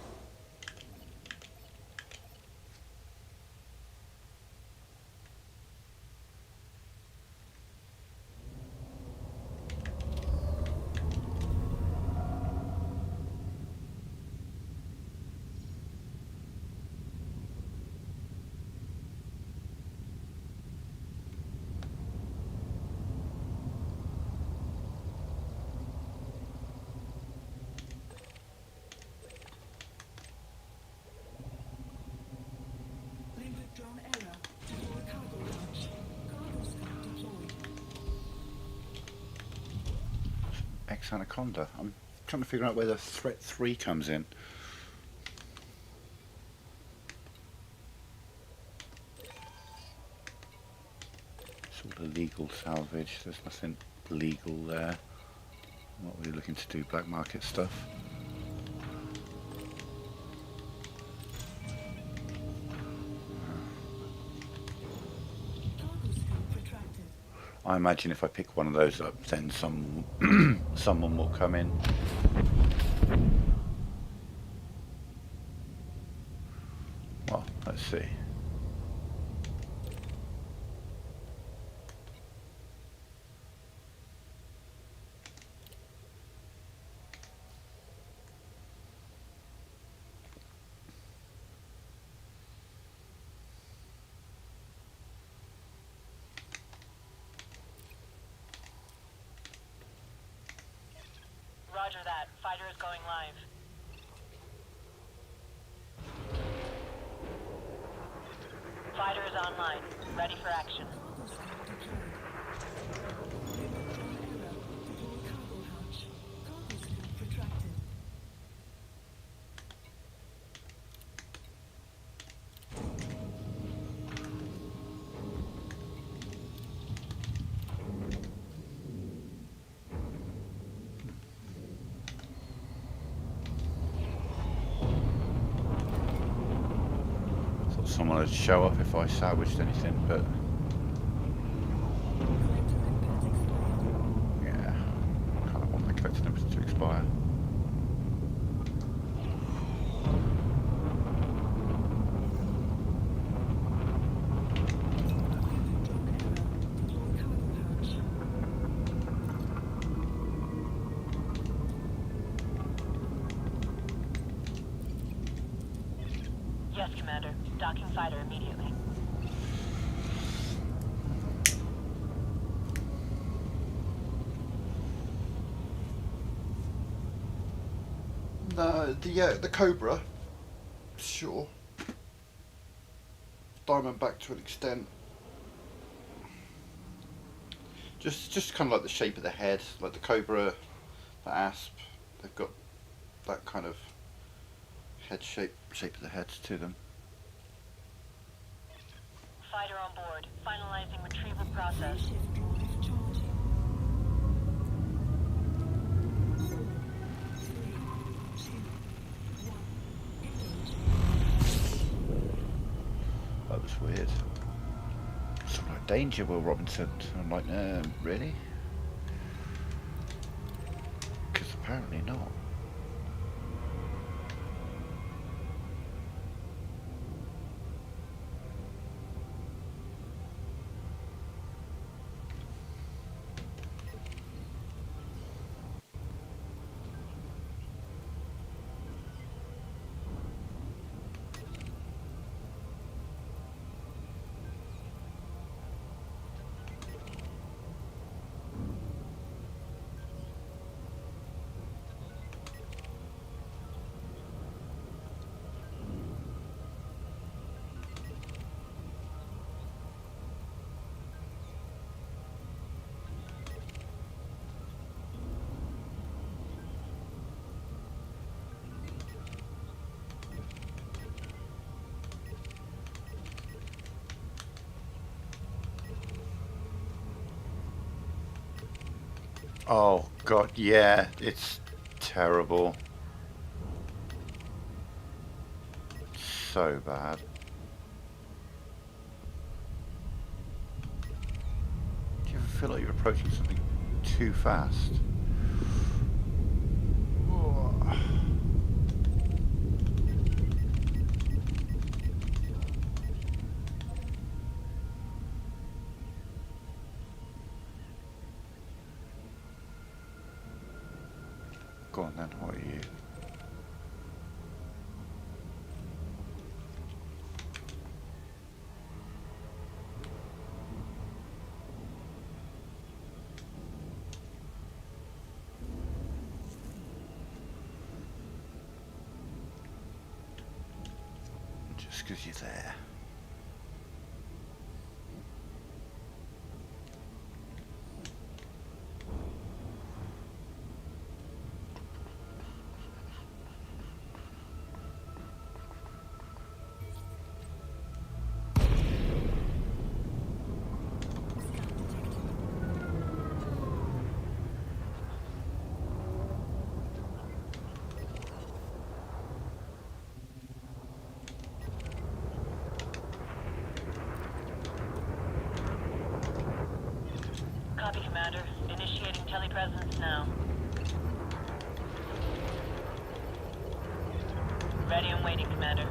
Liquid drone error. Deploy cargo launch. Cargo scout deployed. Anaconda. I'm trying to figure out where the threat 3 comes in. It's all illegal salvage. There's nothing legal there. What were you looking to do? Black market stuff? Cargo scope retracted. I imagine if I pick one of those up, then someone will come in. Well, let's see. Roger that. Fighter is going live. Fighter is online. Ready for action. Cargo scout deployed. Liquid drone error. Deploy cargo hatch. Cargo scope retracted. someone would show up if I salvaged anything, but Collector input expired. yeah, I kind of want my collector numbers to expire. Equipment log error. Deploy cargo hatch. Yes, Commander. Docking fighter immediately. No, the Cobra, sure. Diamondback to an extent. Just kind of like the shape of the head, like the Cobra, the Asp. They've got that kind of head shape of the heads to them. Fighter on board. Finalizing retrieval process. Shift drive charging. 4, 3, 2, 1. Engage. That was weird. Sort of like danger, Will Robinson. I'm like, really? Because apparently not. Oh god, yeah, it's terrible. So bad. Do you ever feel like you're approaching something too fast? Go on then, what are you? Just because you're there. Scan detected. Copy, Commander. Initiating telepresence now. Ready and waiting, Commander.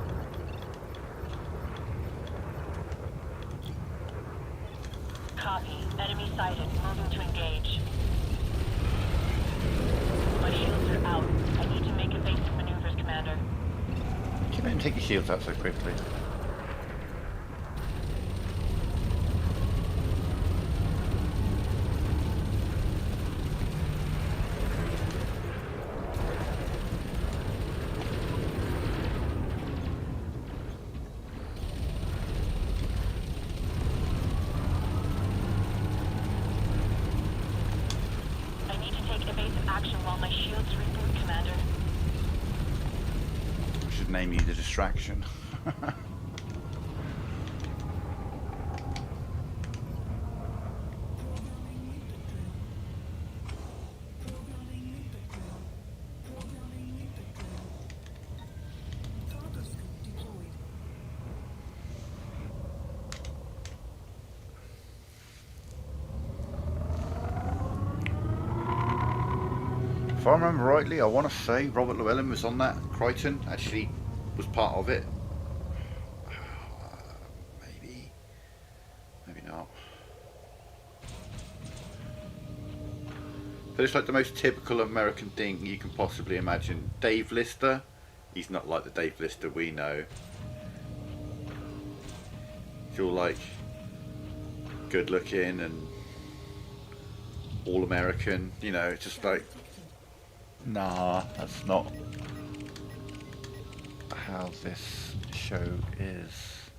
Copy. Enemy sighted. Moving to engage. My shields are out. I need to make evasive maneuvers, Commander. You don't take your shields out so quickly. I need to take evasive action while my shields reboot, Commander. We should name you the distraction. Programming limpet drill. Programming limpet drill. Programming limpet drill. Cargo scope deployed. If I remember rightly, I want to say Robert Llewellyn was on that. Crichton actually was part of it. Maybe. Maybe not. But it's like the most typical American thing you can possibly imagine. Dave Lister, he's not like the Dave Lister we know. He's all like good looking and all American, you know, it's just like, nah, that's not how this show is.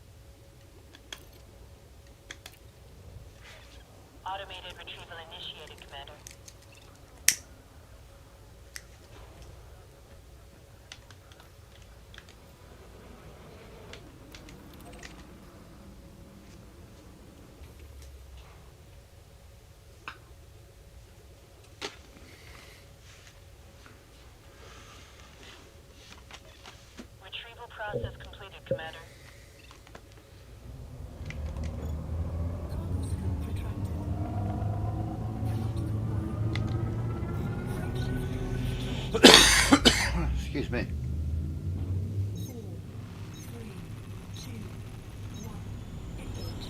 Automated retrieval initiated, Commander. Retrieval process completed, Commander. Cargo scope retracted. Cannot comply. Freight shift. Excuse me. 4, 3, 2, 1. Engage.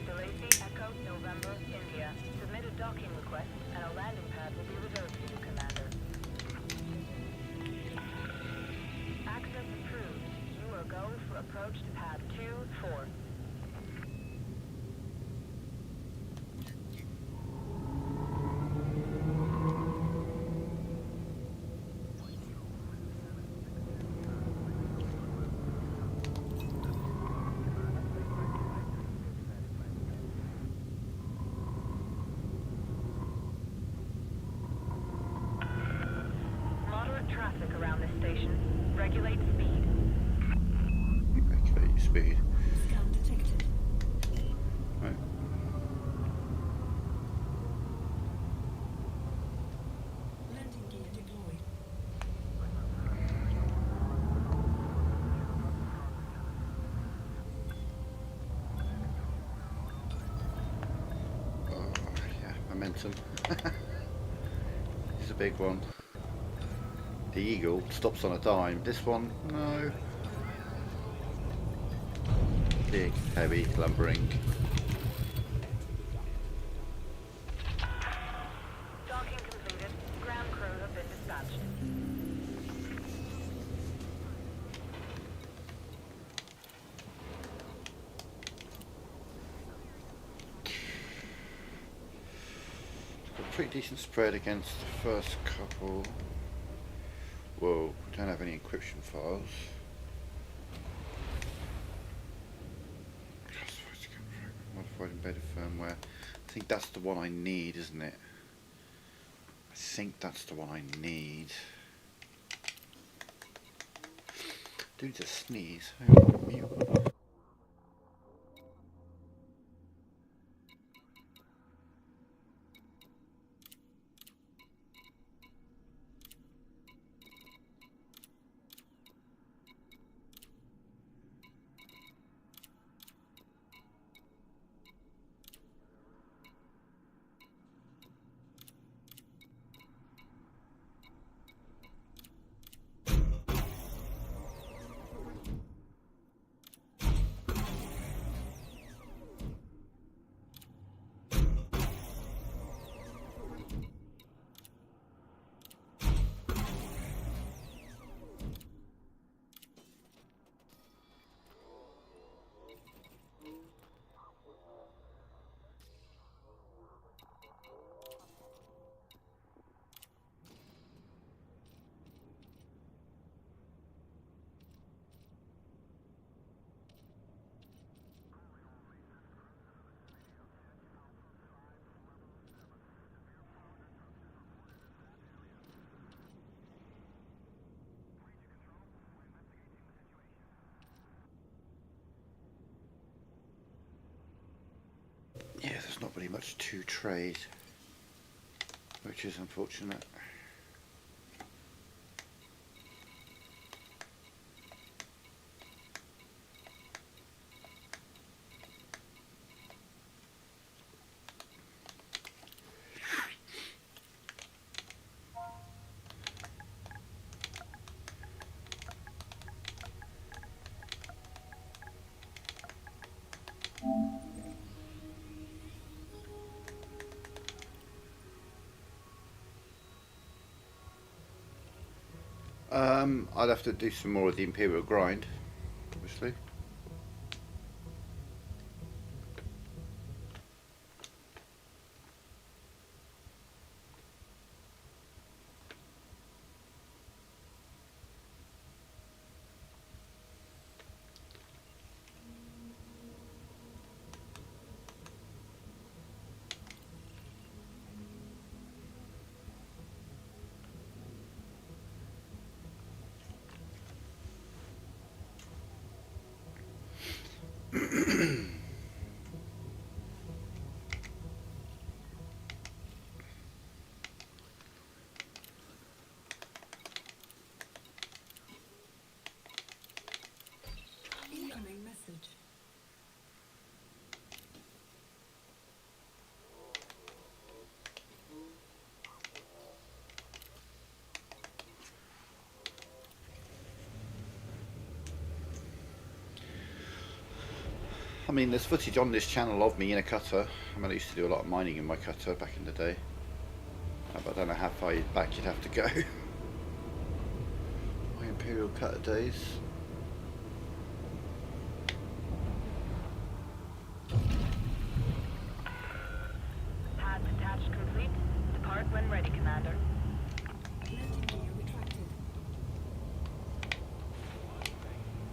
Delacey, Echo, November, India. Submit a docking request and a landing pad will be reserved for you, Commander. Access approved. You are go for approach to pad 2-4. Moderate traffic around this station. Regulate speed. Regulate speed. Scan detected. Right. Landing gear deployed. Oh, yeah, momentum. This is a big one. The Eagle stops on a dime. This one, no. Big, heavy, lumbering. Docking completed. Ground crew have been dispatched. Got a pretty decent spread against the first couple. Whoa, we don't have any encryption files. Modified embedded firmware. I think that's the one I need, isn't it? I think that's the one I need. Do need to sneeze. Hang on, mute. not really much to trade, which is unfortunate. I'd have to do some more of the Imperial grind, obviously. Incoming message. I mean, there's footage on this channel of me in a cutter. I mean, I used to do a lot of mining in my cutter back in the day. But I don't know how far back you'd have to go. My Imperial cutter days. Pads attached complete. Depart when ready, Commander. Landing gear retracted. That's cool. Scan detected.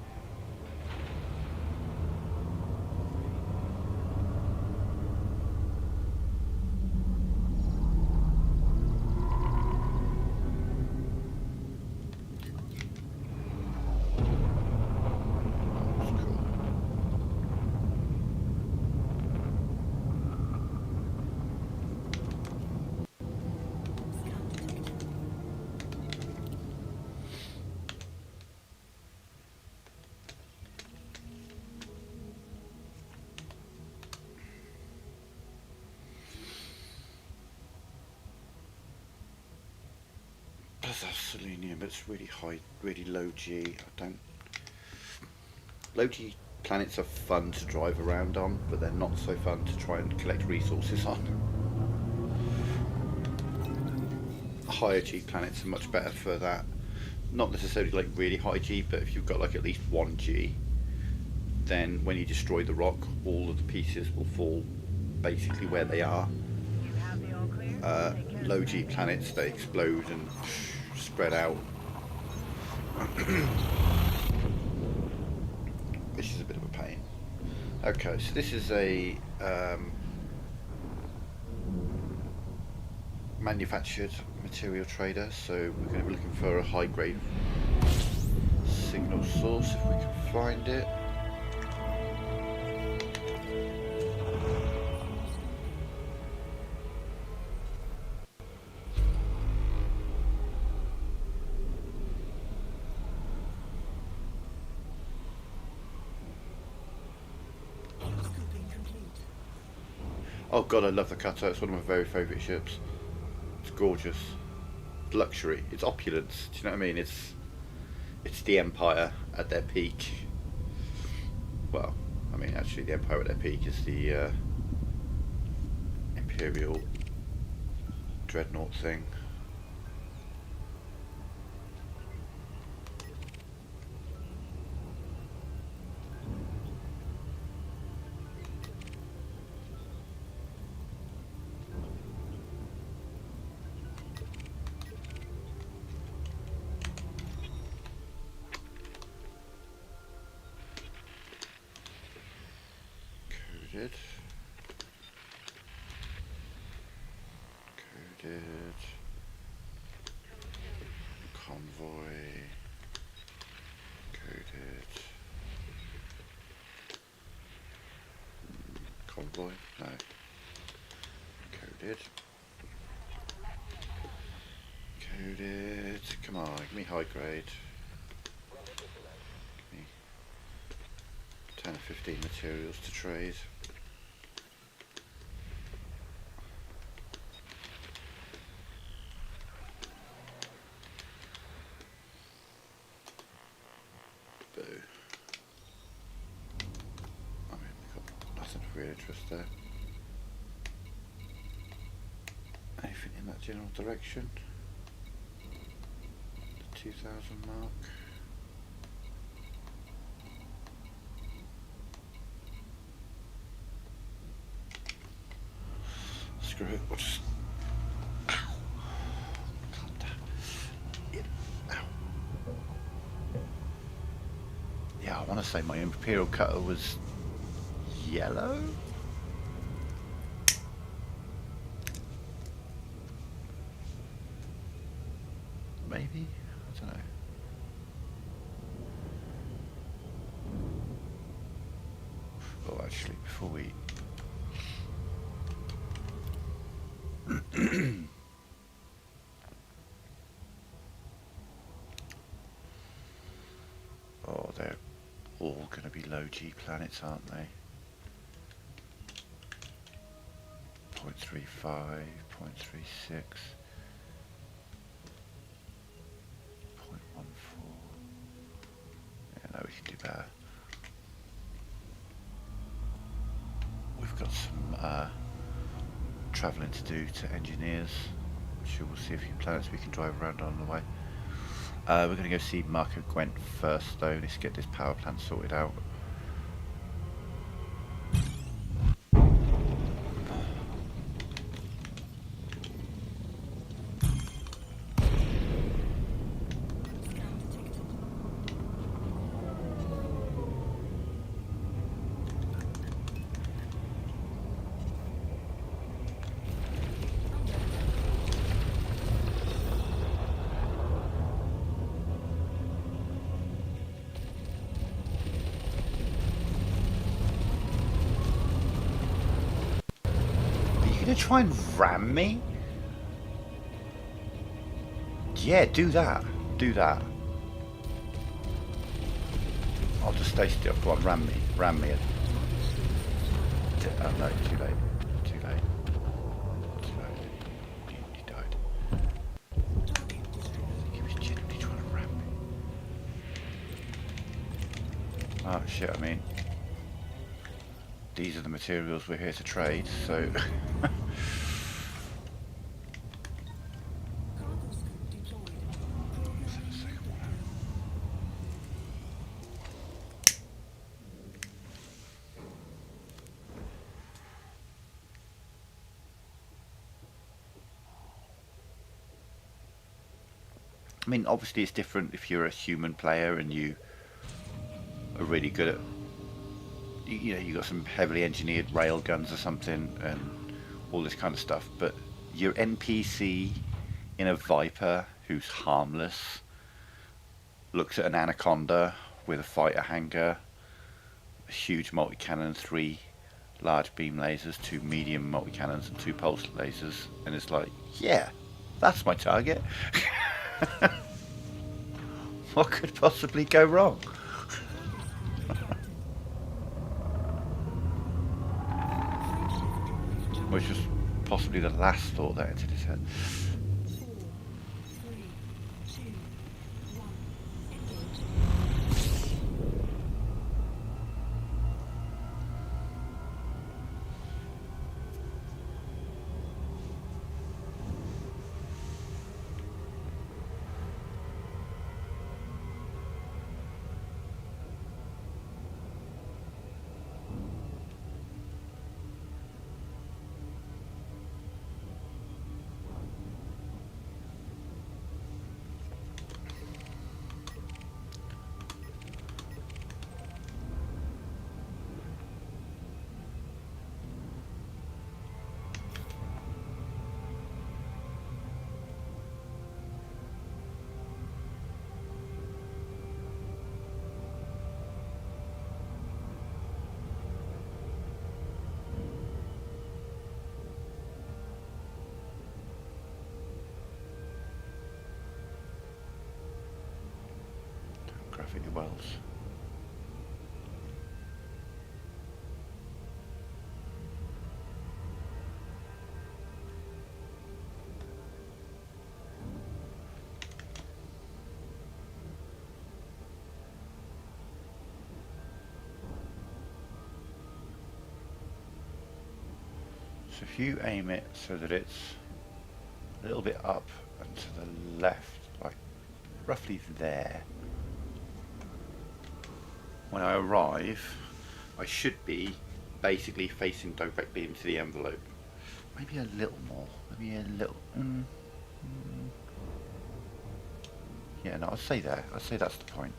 That's selenium, but it's really high, really low G. I don't. Low G planets are fun to drive around on, but they're not so fun to try and collect resources on. Higher G planets are much better for that. Not necessarily like really high G, but if you've got like at least 1 G, then when you destroy the rock, all of the pieces will fall basically where they are. You have the all clear? Take care, Low G Commander. planets, they explode and spread out, which is a bit of a pain. Okay, so this is a manufactured material trader, so we're going to be looking for a high grade signal source if we can find it. Scoping complete. Oh god, I love the cutter. It's one of my very favourite ships. It's gorgeous. It's luxury. It's opulence. Do you know what I mean? It's the Empire at their peak. Well, I mean, actually, the Empire at their peak is the Imperial Dreadnought thing. Coded. Coded. Convoy. Coded. Convoy? No. Coded. Coded. Come on, give me high grade. Give me 10 or 15 materials to trade. Boo. I mean, we've got nothing of real interest there. Anything in that general direction? The 2000 mark. Screw it, we'll just... Ow! God damn. Ow. Yeah, I want to say my Imperial Cutter was yellow? Maybe? I don't know. Oh, actually, before we... Oh, they're all going to be low G planets, aren't they? 0.35, 0.36, 0.14. Yeah, no, we can do better. We've got some travelling to do to engineers. Sure, we'll see a few planets we can drive around on the way. We're going to go see Marco Gwent first though. Let's get this power plant sorted out. Are you going to try and ram me? Yeah, do that. Do that. I'll just stay still. Go on, ram me. Ram me. Oh no, too late. Too late. Too late. He died. He was genuinely trying to ram me. Oh shit, I mean, these are the materials we're here to trade, so... I mean, obviously it's different if you're a human player and you are really good at, you know, you got some heavily engineered rail guns or something and all this kind of stuff, but your NPC in a Viper who's harmless looks at an Anaconda with a fighter hangar, a huge multi-cannon, 3 large beam lasers, 2 medium multi-cannons and 2 pulse lasers, and it's like, yeah, that's my target. What could possibly go wrong? Which was possibly the last thought that entered his head. gravity wells. So if you aim it so that it's a little bit up and to the left, like roughly there, when I arrive, I should be basically facing directly into the envelope. Maybe a little more, maybe a little... Yeah, no, I'll say there. I'll say that's the point.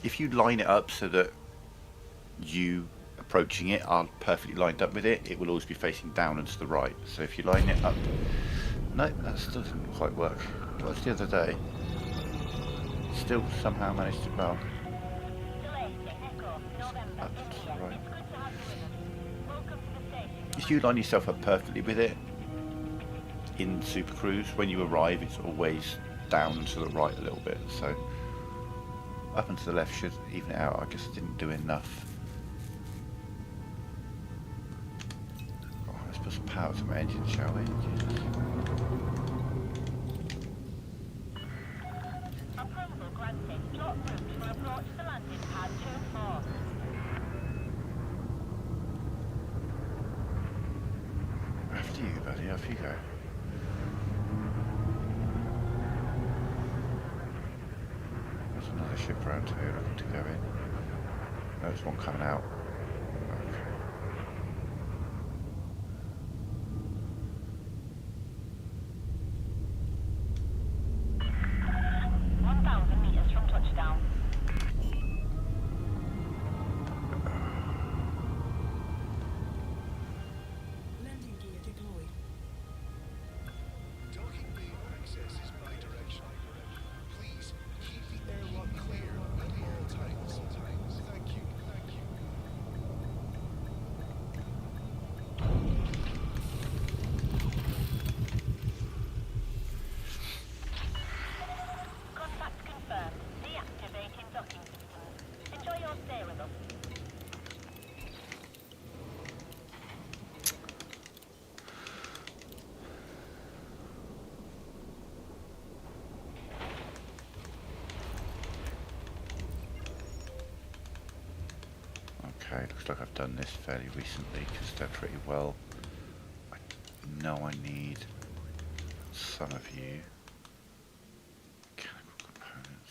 If you line it up so that you approaching it are perfectly lined up with it, it will always be facing down and to the right. So if you line it up... No, that still didn't quite work. What was the other day? Still somehow managed to... Well... Up to the right. If you line yourself up perfectly with it, in Super Cruise, when you arrive it's always down and to the right a little bit. So up and to the left should even it out. I guess I didn't do enough. Let's put some power to my engine, shall we? Approval granted. Plot route for approach to landing pad 24. After you, buddy. Off you go. There's another ship around here looking to go in. There's one coming out. Okay. 1,000 meters from touchdown. Landing gear deployed. Docking bay access is bidirectional. Please keep the airlock clear at all times. Thank you. Thank you. Contact confirmed. Deactivating docking systems. Enjoy your stay with us. Okay, looks like I've done this fairly recently because they're pretty well. I know I need some of you. Mechanical components.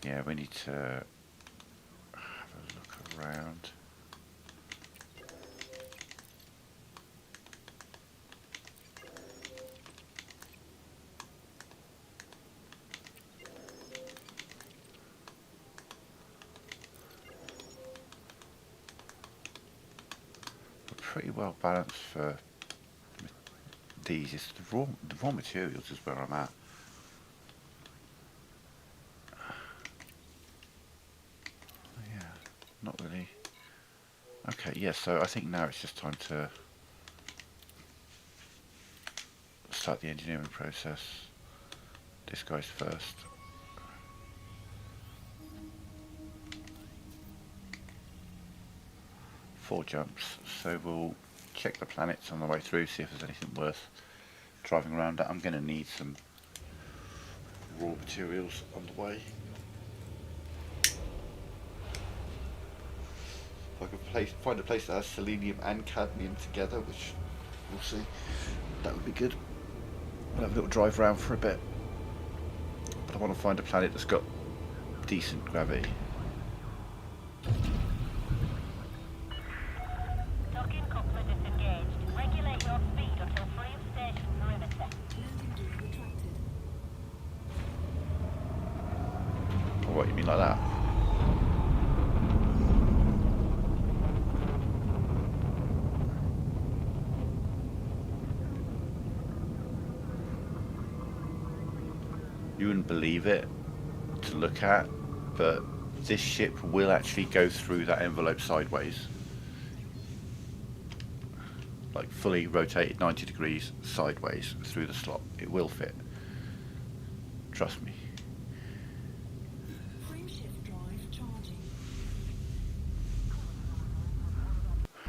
Yeah, we need to have a look around. Pretty well balanced for these. It's the raw materials is where I'm at. Yeah, not really. Okay, yeah, so I think now it's just time to start the engineering process. This guy's first. Four jumps, so we'll check the planets on the way through, see if there's anything worth driving around at. I'm going to need some raw materials on the way. If I could find a place that has selenium and cadmium together, which we'll see, that would be good. We'll have a little drive around for a bit, but I want to find a planet that's got decent gravity. Docking coupler disengaged. Regulate your speed until free of station perimeter. Landing gear retracted. Or what, you mean like that? You wouldn't believe it to look at, but this ship will actually go through that envelope sideways. like fully rotated 90 degrees sideways through the slot. It will fit. Trust me. Frameshift drive charging.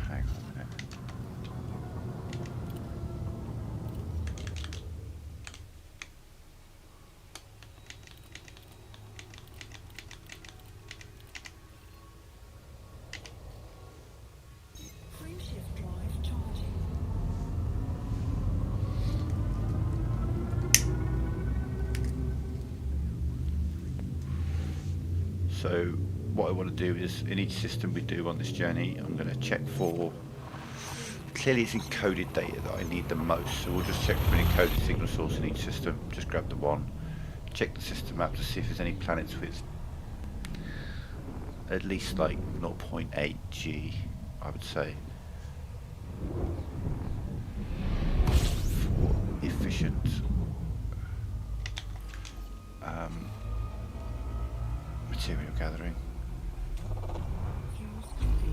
Hang on a minute. Frameshift drive charging. So what I want to do is, in each system we do on this journey, I'm going to check for, clearly it's encoded data that I need the most, so we'll just check for an encoded signal source in each system. Just grab the one, check the system map to see if there's any planets with at least like 0.8 G, I would say, for efficient material gathering. Fuse copy.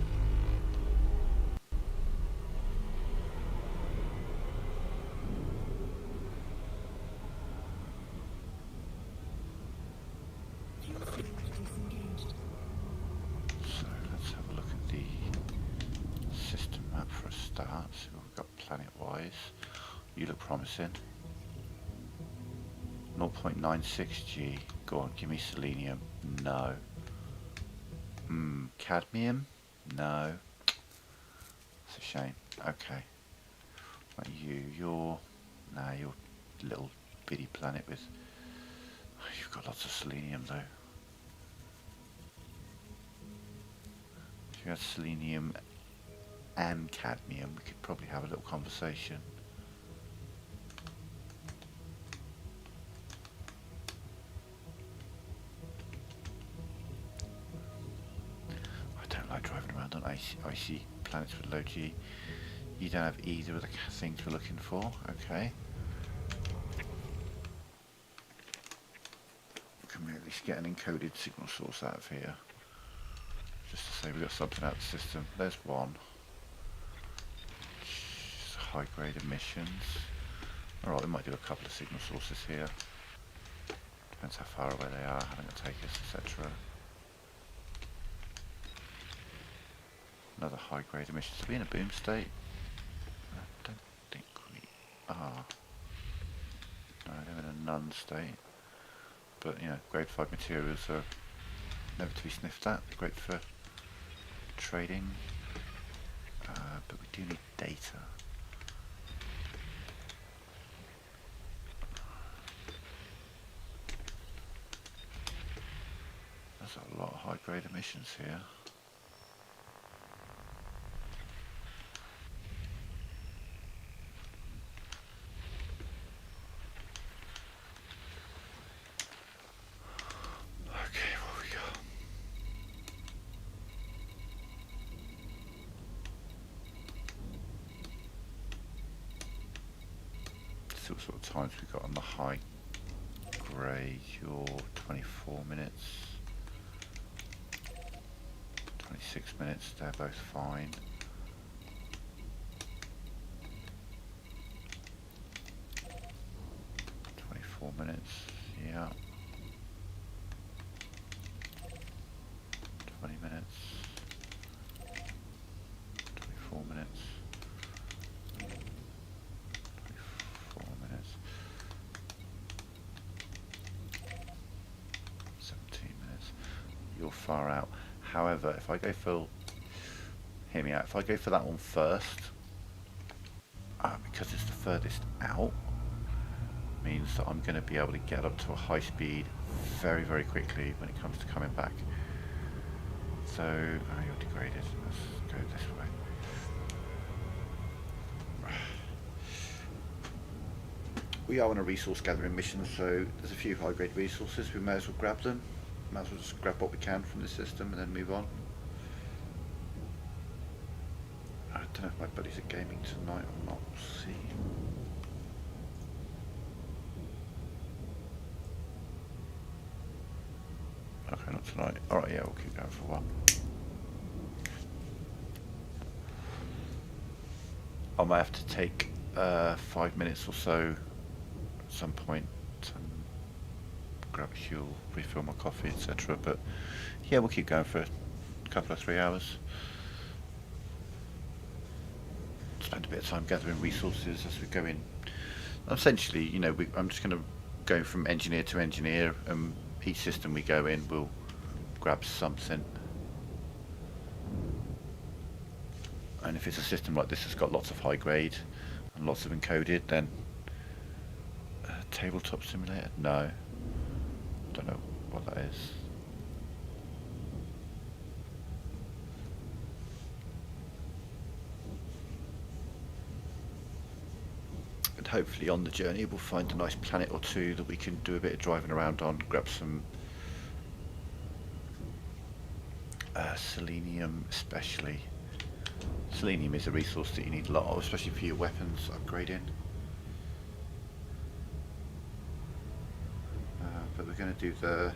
Fuse field disengaged. So let's have a look at the system map for a start. See what we've got planet-wise. You look promising. 0.96 G. Go on, give me selenium. No. Cadmium? No. It's a shame. Okay. What are you? You're a little bitty planet with... You've got lots of selenium though. If you had selenium and cadmium, we could probably have a little conversation. I don't like driving around on icy planets with low G. You don't have either of the things we're looking for. Okay. Can we at least get an encoded signal source out of here? Just to say we've got something out of the system. There's one. High grade emissions. Alright, we might do a couple of signal sources here. Depends how far away they are, how long it'll take us, etc. Another high grade emissions. Are we in a boom state? I don't think we are. No, they're in a none state. But, you know, grade 5 materials are never to be sniffed at. They're great for trading. But we do need data. There's a lot of high grade emissions here. Okay, what we got? See what sort of times we got on the high grade. You're 24 minutes. 26 minutes, they're both fine. Minutes, yeah. 20 minutes. 24 minutes. 24 minutes. 17 minutes. You're far out. However, if I go for... Hear me out. If I go for that one first, because it's the furthest out, means that I'm going to be able to get up to a high speed very, very quickly when it comes to coming back. So, you're degraded. Let's go this way. We are on a resource gathering mission, so there's a few high grade resources. We may as well grab them. Might as well just grab what we can from the system and then move on. I don't know if my buddies are gaming tonight or not. We'll see. Okay, not tonight. Alright, yeah, we'll keep going for a while. I might have to take 5 minutes or so at some point and grab a fuel, refill my coffee, etc. But yeah, we'll keep going for a couple of 3 hours. Spend a bit of time gathering resources as we go in. Essentially, you know, I'm just going to go from engineer to engineer, and each system we go in, we'll grab something. And if it's a system like this that's got lots of high grade and lots of encoded, then tabletop simulator? No. Don't know what that is. And hopefully on the journey we'll find a nice planet or two that we can do a bit of driving around on, grab some selenium especially. Selenium is a resource that you need a lot of, especially for your weapons upgrading. But we're going to do the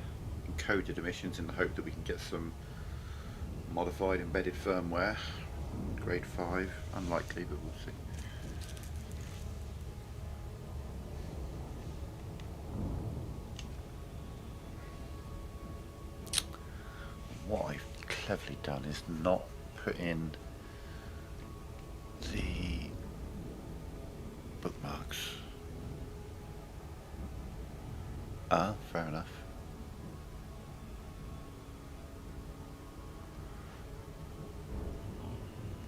encoded emissions in the hope that we can get some modified embedded firmware. Grade 5, unlikely, but we'll see. What I've cleverly done is not put in the bookmarks. Ah, fair enough.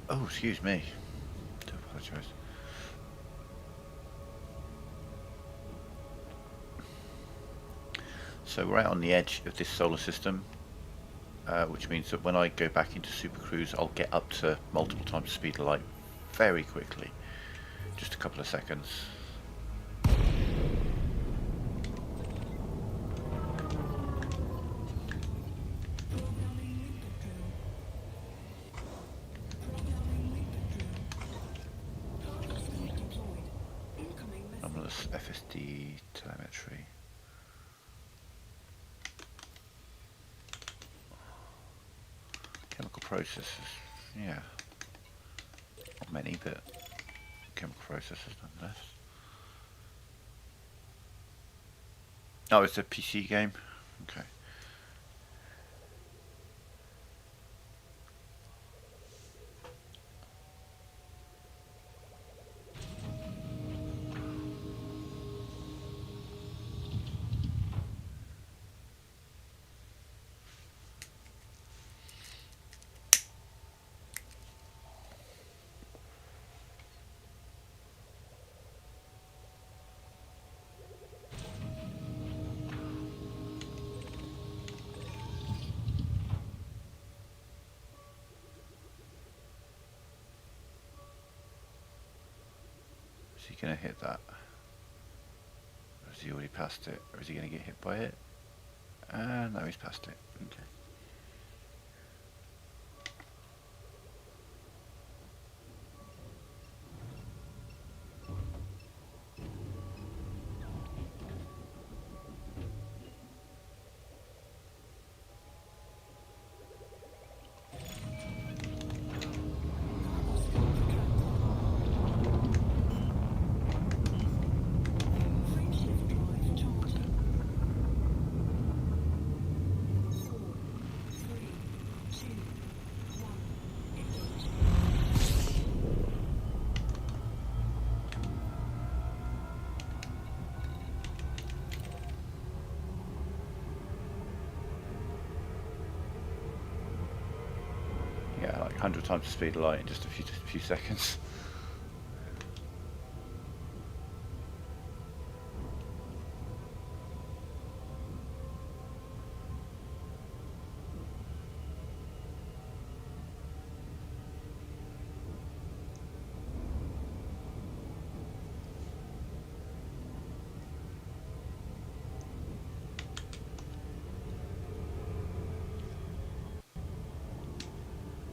Oh, excuse me. I do apologise. So we're out on the edge of this solar system, which means that when I go back into Super Cruise, I'll get up to multiple times the speed of light very quickly. Just a couple of seconds. Anomalous FSD telemetry. Chemical processes, yeah. Not many, but chemical processes nonetheless. Oh, it's a PC game? Okay. Is he going to hit that? Or has he already passed it? Or is he going to get hit by it? No, he's passed it. Okay. Frameshift drive charging. 4, 3, 2, 1. Engage. Yeah, like 100 times the speed of light in just a few seconds.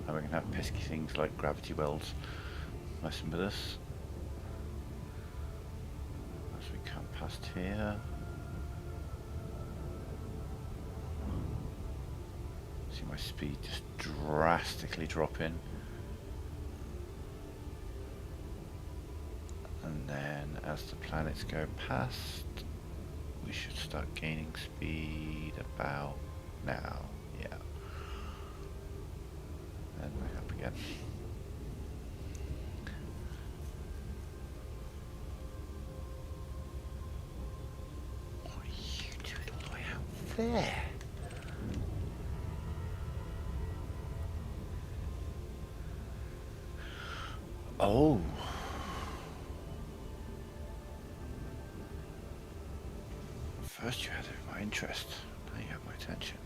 And we're going to have pesky things like gravity wells messing with us. As we come past here. See my speed just drastically dropping. as the planets go past, we should start gaining speed about now. Yeah. And back up again. What are you doing all the way out there? Oh. First you had my interest, now you have my attention.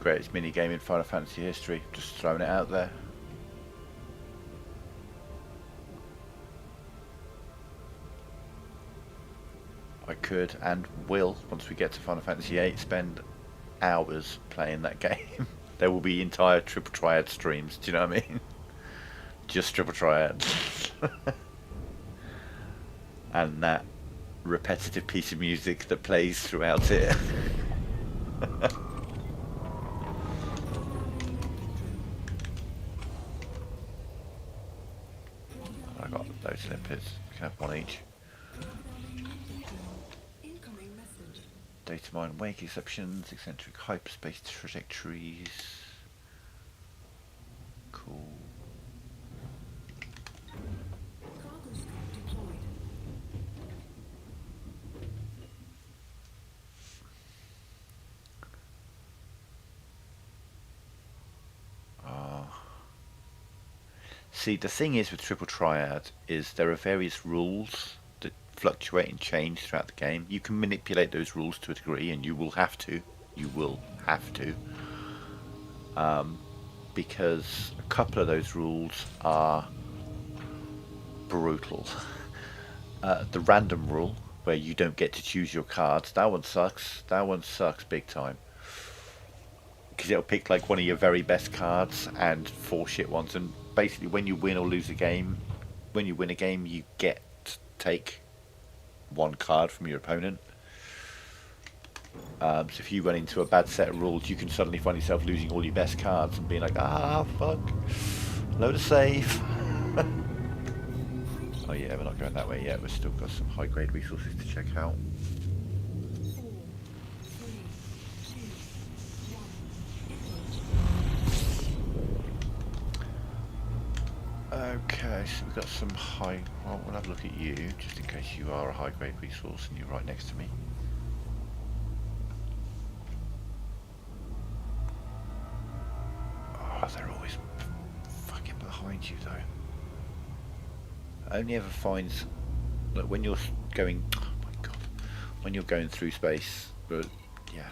Greatest minigame in Final Fantasy history, just throwing it out there. I could and will, once we get to Final Fantasy VIII, spend hours playing that game. There will be entire Triple Triad streams, do you know what I mean? Just Triple Triad. And that repetitive piece of music that plays throughout it. I got those limpets. You can have one each. Incoming message. Data mine wake exceptions, eccentric hyperspace trajectories. Cool. Cargo scope deployed. See, the thing is with Triple Triad is there are various rules that fluctuate and change throughout the game. You can manipulate those rules to a degree, and you will have to. You will have to. Because a couple of those rules are brutal. The random rule, where you don't get to choose your cards, that one sucks. That one sucks big time. Because it'll pick like one of your very best cards and 4 shit ones, and basically when you win or lose a game, when you win a game you get to take 1 card from your opponent. So if you run into a bad set of rules, you can suddenly find yourself losing all your best cards and being like, ah fuck, load a save. Oh yeah, we're not going that way yet, we've still got some high grade resources to check out. 4, 3, 2, 1. Engage. Okay, so we've got some high... Well, we'll have a look at you, just in case you are a high-grade resource and you're right next to me. Oh, they're always fucking behind you, though. Only ever finds... Look, when you're going... Oh my god. When you're going through space, but yeah.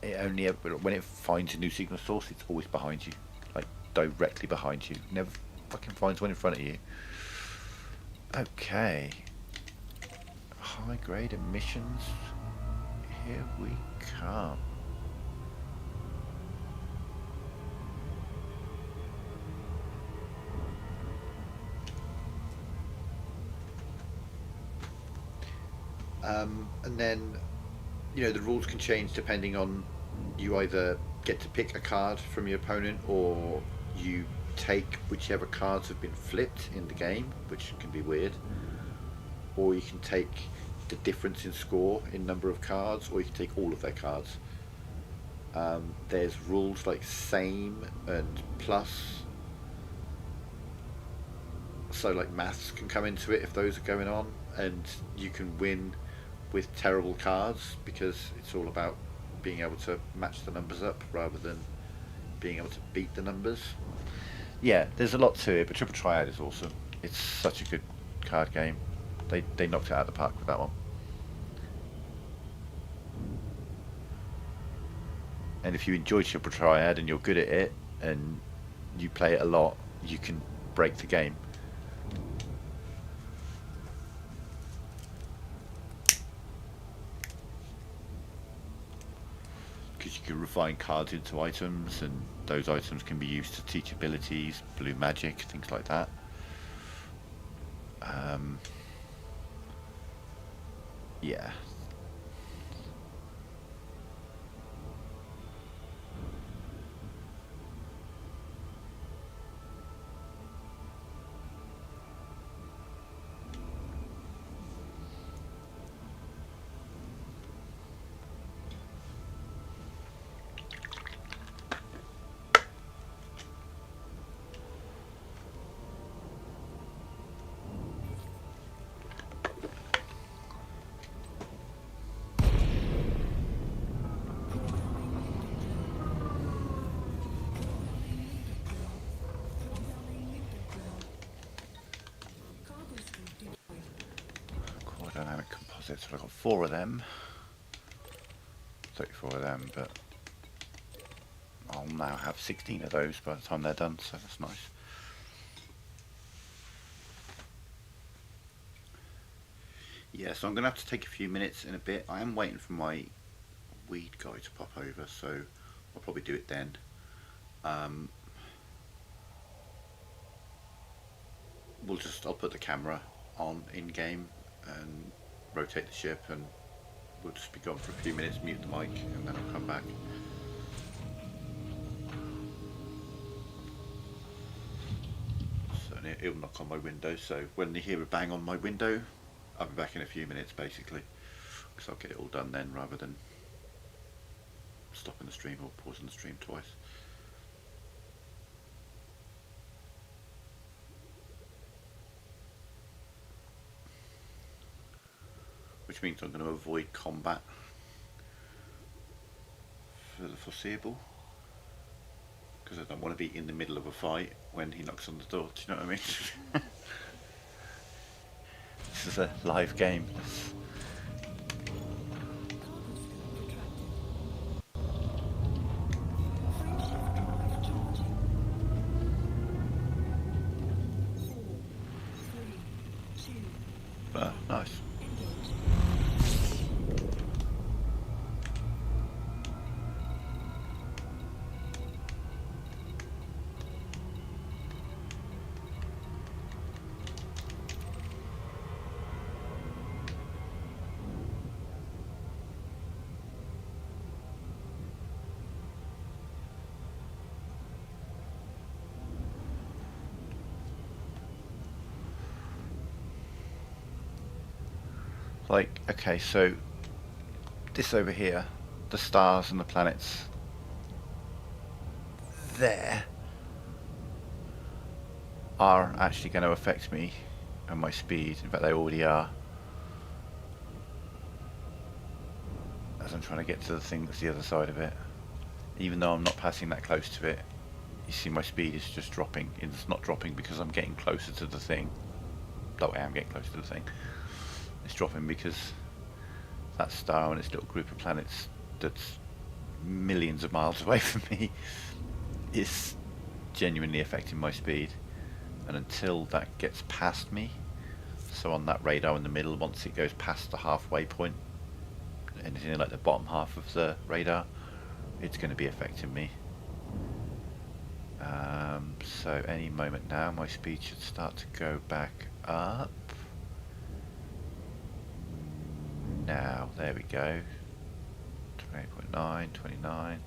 It only ever... When it finds a new signal source, it's always behind you. Like, directly behind you. Never fucking finds one in front of you. Okay. High grade emissions. Here we come. And then, you know, the rules can change depending on, you either get to pick a card from your opponent or you take whichever cards have been flipped in the game, which can be weird, or you can take the difference in score in number of cards, or you can take all of their cards. There's rules like same and plus, so like maths can come into it if those are going on, and you can win with terrible cards because it's all about being able to match the numbers up rather than being able to beat the numbers. Yeah, there's a lot to it, but Triple Triad is awesome. It's such a good card game. They knocked it out of the park with that one. And if you enjoy Triple Triad and you're good at it and you play it a lot, you can break the game. Because you can refine cards into items, and those items can be used to teach abilities, blue magic, things like that. Yeah. was it? So I got 4 of them. 34 of them, but I'll now have 16 of those by the time they're done, so that's nice. Yeah, so I'm going to have to take a few minutes in a bit. I am waiting for my weed guy to pop over, so I'll probably do it then. I'll put the camera on in game and rotate the ship, and we'll just be gone for a few minutes, mute the mic, and then I'll come back. So it'll knock on my window, so when you hear a bang on my window, I'll be back in a few minutes basically, because I'll get it all done then rather than stopping the stream or pausing the stream twice. Which means I'm going to avoid combat for the foreseeable, because I don't want to be in the middle of a fight when he knocks on the door. Do you know what I mean? This is a live game. Cargo scope retracted. Frameshift drive charging. 4, 3, 2, Nice. engage. Like, okay, so this over here, the stars and the planets there are actually going to affect me and my speed. In fact, they already are. As I'm trying to get to the thing that's the other side of it. Even though I'm not passing that close to it, you see my speed is just dropping. It's not dropping because I'm getting closer to the thing. Though I am getting closer to the thing. It's dropping because that star and its little group of planets that's millions of miles away from me is genuinely affecting my speed. And until that gets past me, so on that radar in the middle, once it goes past the halfway point, anything like the bottom half of the radar, it's going to be affecting me. So any moment now my speed should start to go back up. Now, there we go. 28.9, 29.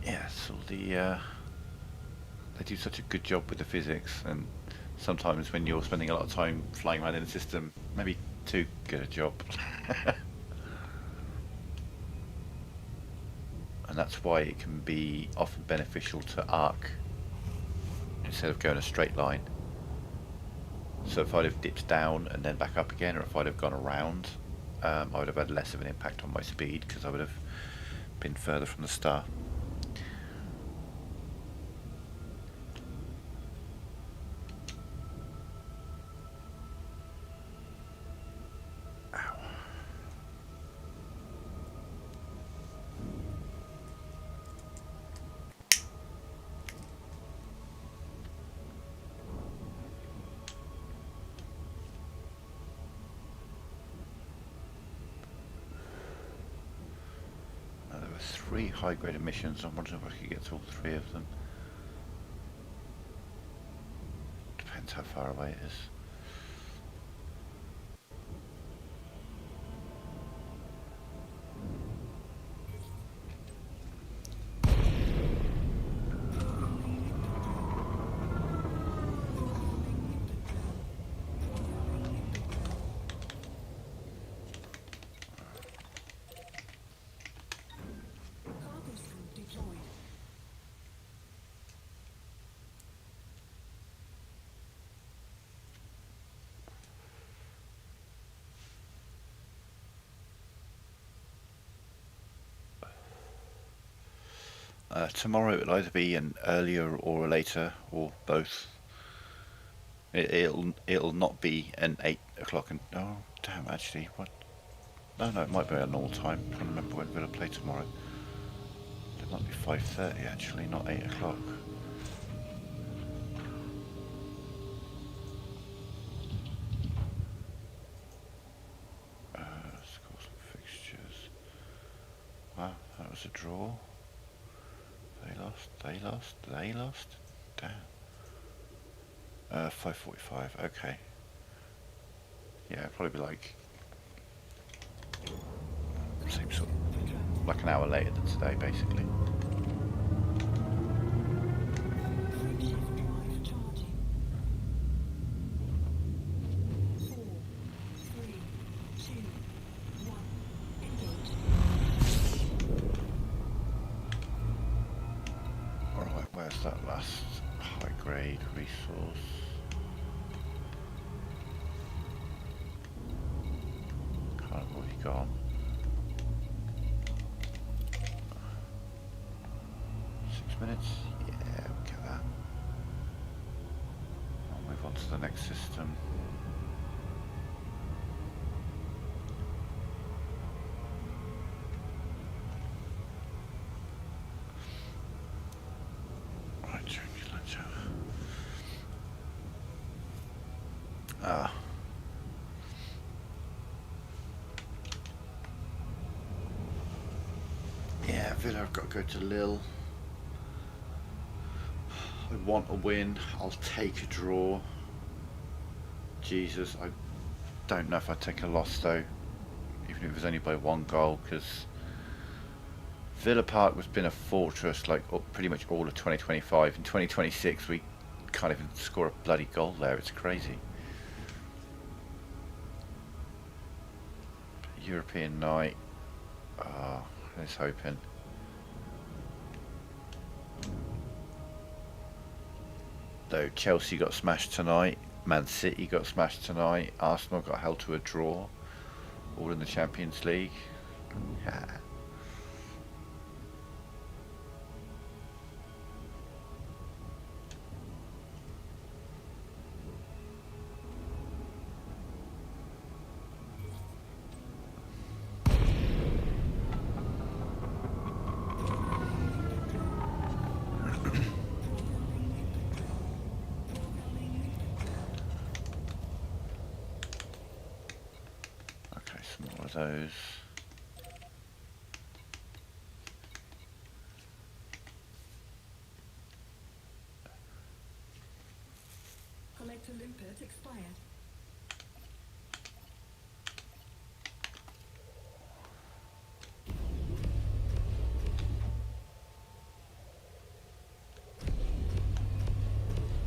Yes, all the they do such a good job with the physics, and sometimes when you're spending a lot of time flying around in the system, maybe too good a job. And that's why it can be often beneficial to arc instead of going a straight line. So if I'd have dipped down and then back up again, or if I'd have gone around, I would have had less of an impact on my speed because I would have been further from the star. There were 3 high-grade emissions. I'm wondering if I could get to all 3 of them. Depends how far away it is. Cargo scope deployed. Tomorrow it'll either be an earlier or a later, or both. It'll not be an 8 o'clock and oh damn, actually what? No, it might be a normal time. I can't remember when Villa play tomorrow. It might be 5:30 actually, not 8 o'clock. Scores and fixtures. Wow, that was a draw. They lost. Damn. 5:45. Okay. Yeah, probably be like same sort, like an hour later than today, basically. Frameshift drive charging. 4, 3, 2, 1. Engage. Alright, where's that last high grade resource? Kind of already gone. 6 minutes? Yeah, we'll get that. I'll move on to the next system. Right, turbulence. Yeah, Villa have got to go to Lille. I want a win. I'll take a draw. Jesus, I don't know if I'd take a loss though, even if it was only by 1 goal, because Villa Park has been a fortress like pretty much all of 2025. In 2026 we can't even score a bloody goal there, it's crazy. European night, let's hoping. Though Chelsea got smashed tonight, Man City got smashed tonight, Arsenal got held to a draw, all in the Champions League. Yeah. Those. Collector Limpet expired.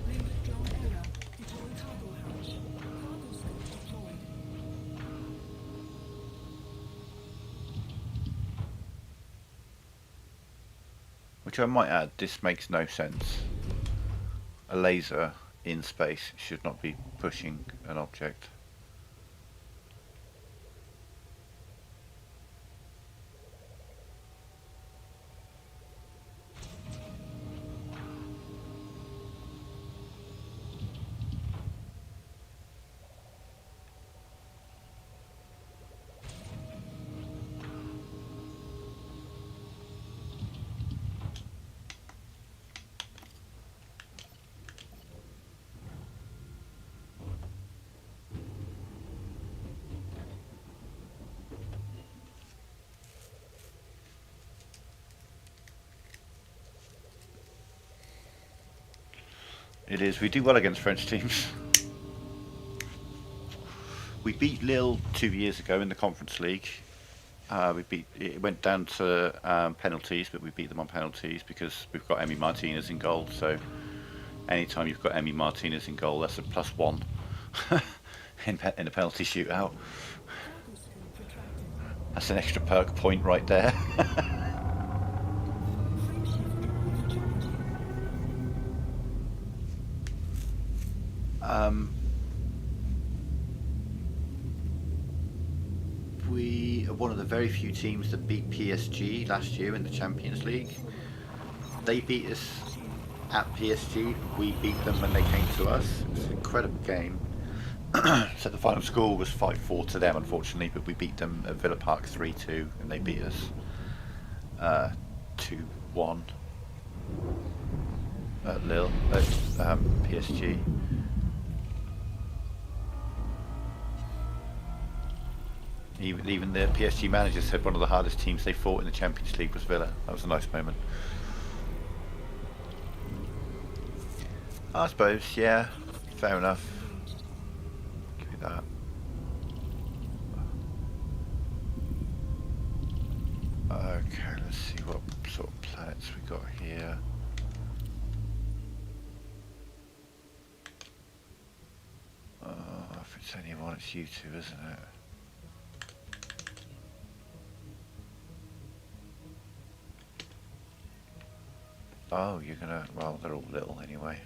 Limpet drone error. Deploy cargo hatch. Cargo scope deployed. Which I might add, this makes no sense. A laser in space should not be pushing an object. It is. We do well against French teams. We beat Lille 2 years ago in the Conference League. It went down to penalties, but we beat them on penalties because we've got Emi Martinez in goal. So anytime you've got Emi Martinez in goal, that's a +1 in a penalty shootout. Cargo scope retracted. That's an extra perk point right there. Frameshift drive charging. We are one of the very few teams that beat PSG last year in the Champions League. They beat us at PSG. We beat them when they came to us. It's an incredible game. So the final score was 5-4 to them, unfortunately, but we beat them at Villa Park 3-2, and they beat us 2-1 at Lille, at PSG. Even the PSG manager said one of the hardest teams they fought in the Champions League was Villa. That was a nice moment. I suppose, yeah, fair enough. Give you that. Okay, let's see what sort of planets we got here. If it's anyone, it's you two, isn't it? Oh, you're gonna... well, they're all little anyway.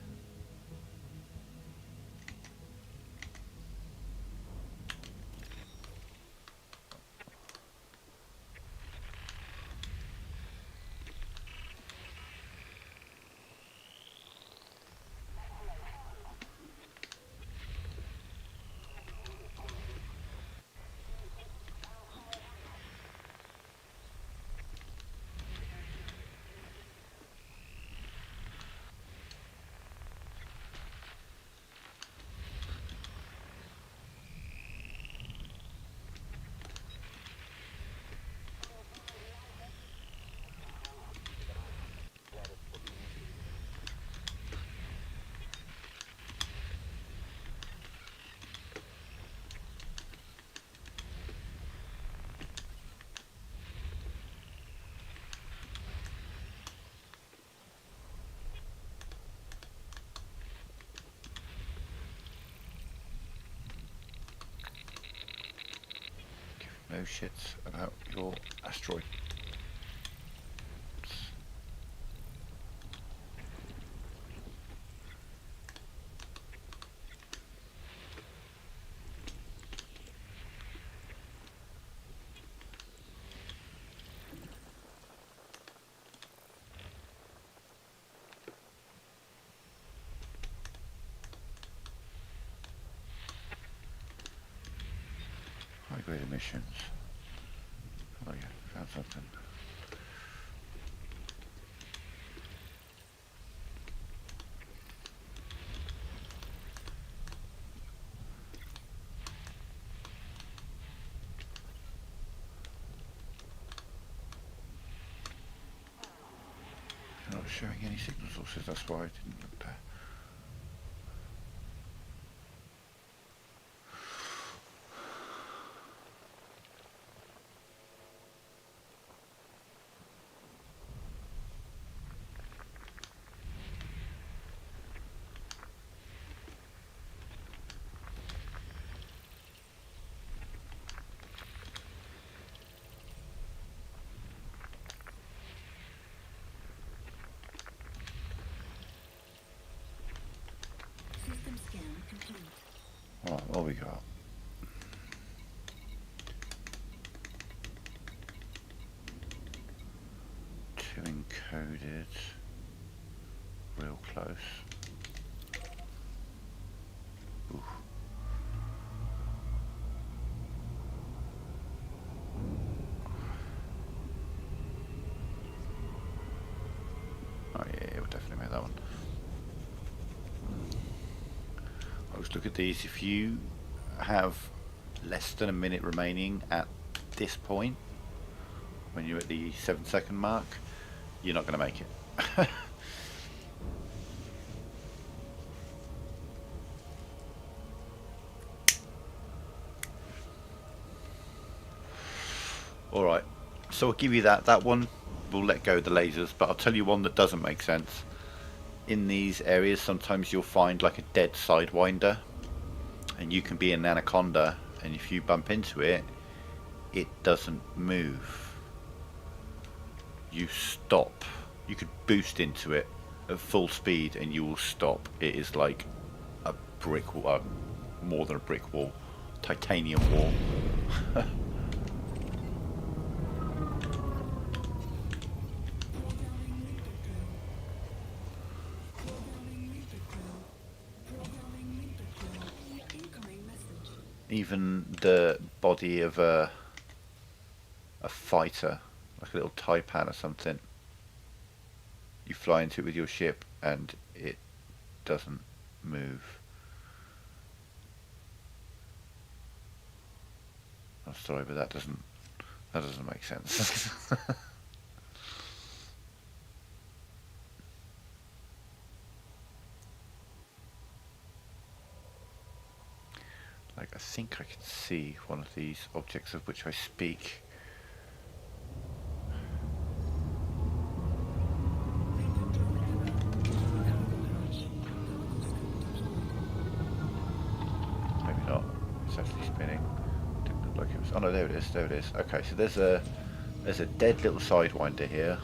No shits about your asteroid. High grade emissions. Oh yeah, found something. You're not showing any signal sources, that's why I didn't look there. System scan complete. Alright, what we got? Two encoded. Real close. Oof. Oh yeah, we'll definitely make that one. Let's look at these. If you have less than a minute remaining at this point, when you're at the 7-second mark, you're not going to make it. Alright, so I'll give you that. That one will let go of the lasers, but I'll tell you one that doesn't make sense. In these areas, sometimes you'll find like a dead sidewinder, and you can be an Anaconda, and if you bump into it, it doesn't move. You stop. You could boost into it at full speed and you will stop. It is like a brick wall, more than a brick wall, titanium wall. even the body of a fighter, like a little taipan or something, you fly into it with your ship and it doesn't move. I'm sorry, but that doesn't make sense. Like, I think I can see one of these objects of which I speak. Control error. Deploy cargo hatch. Cargo scope deployed. Maybe not. It's actually spinning. Didn't look like it was. Oh no, there it is. There it is. Okay, so there's a dead little sidewinder here,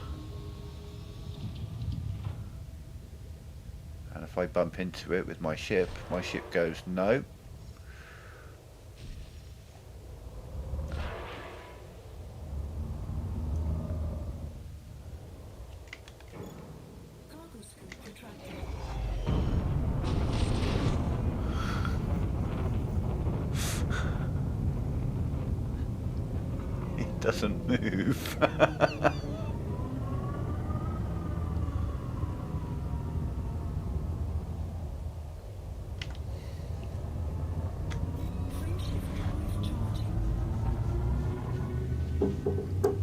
and if I bump into it with my ship goes no. Cargo scope retracted. It doesn't move. Frameshift drive charging.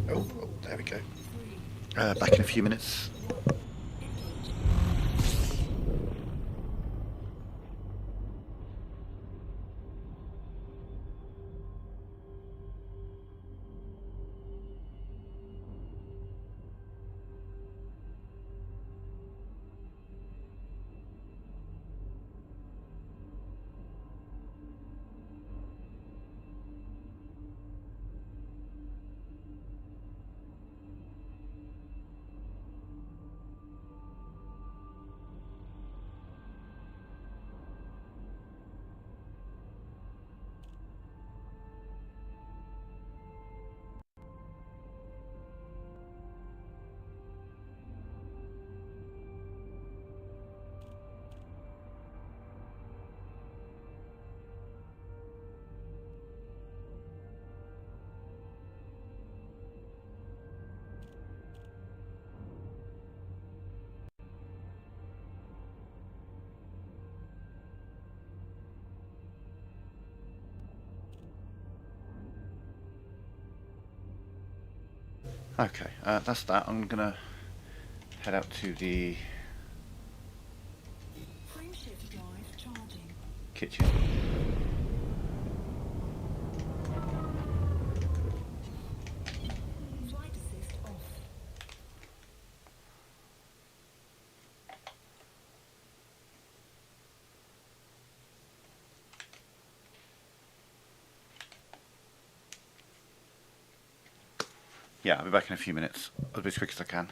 Oh, there we go. 3, Back in a few minutes. 1. Engage. Okay, that's that. I'm gonna head out to the Frameshift drive charging. kitchen. Flight assist off. Yeah, I'll be back in a few minutes. I'll be as quick as I can.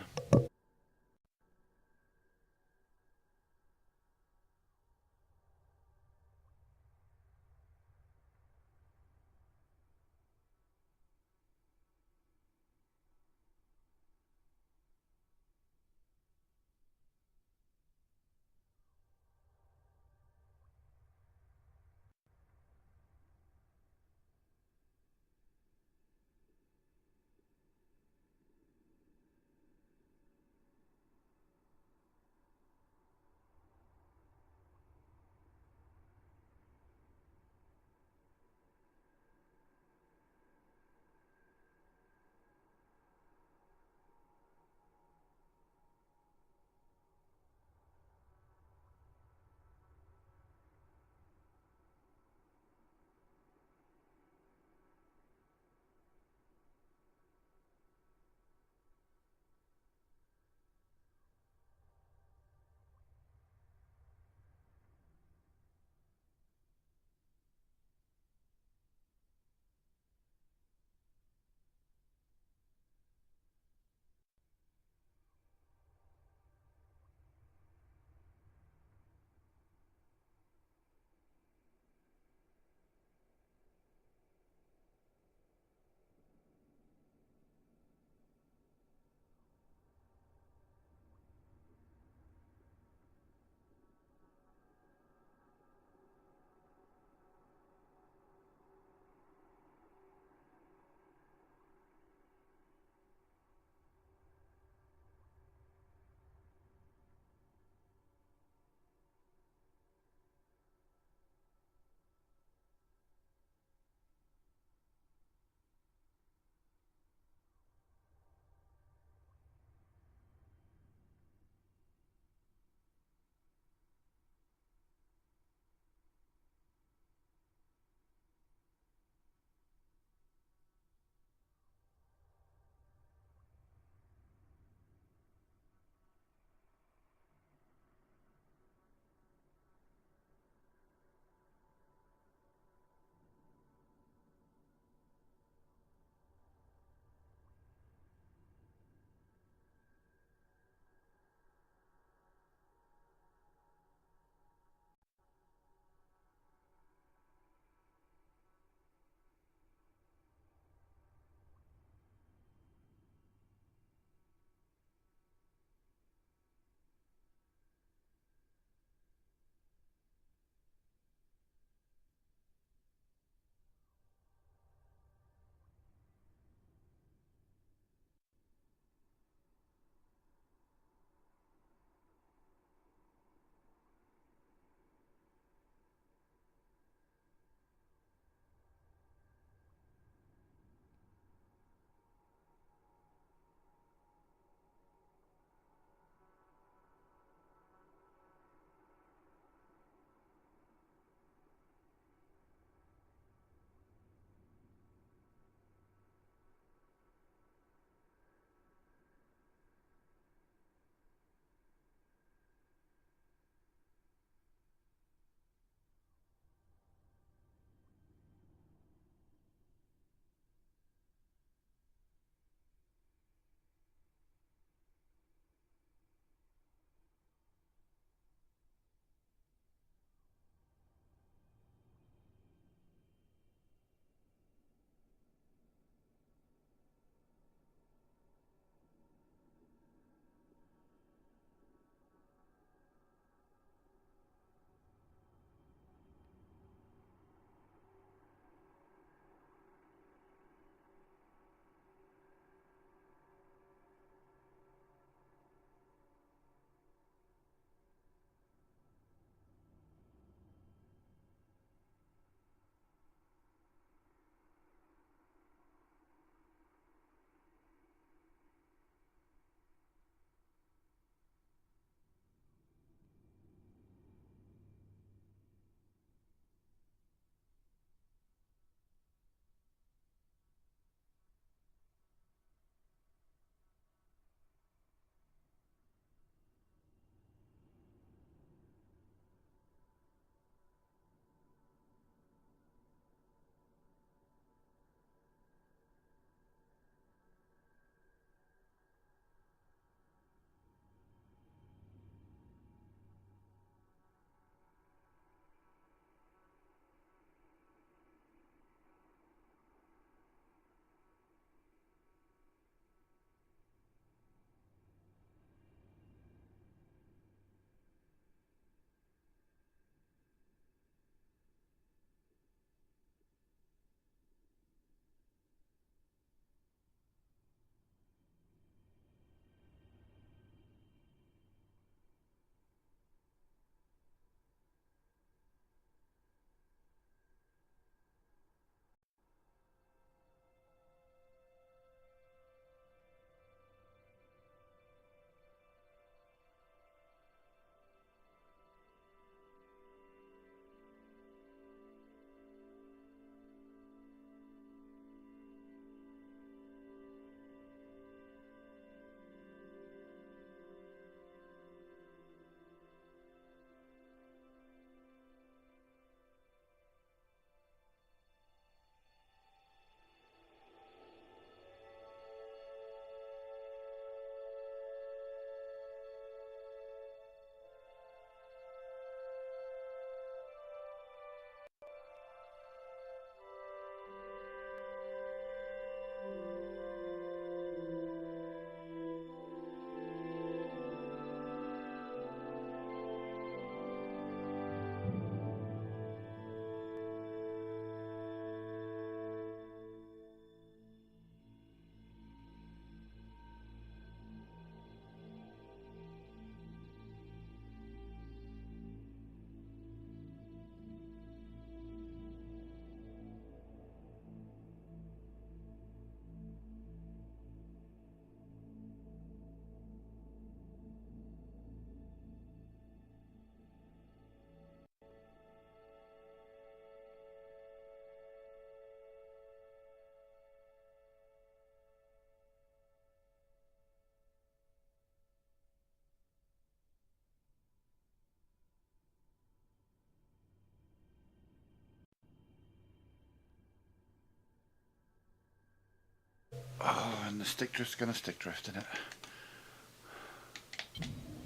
the stick drift's gonna stick drift, isn't it?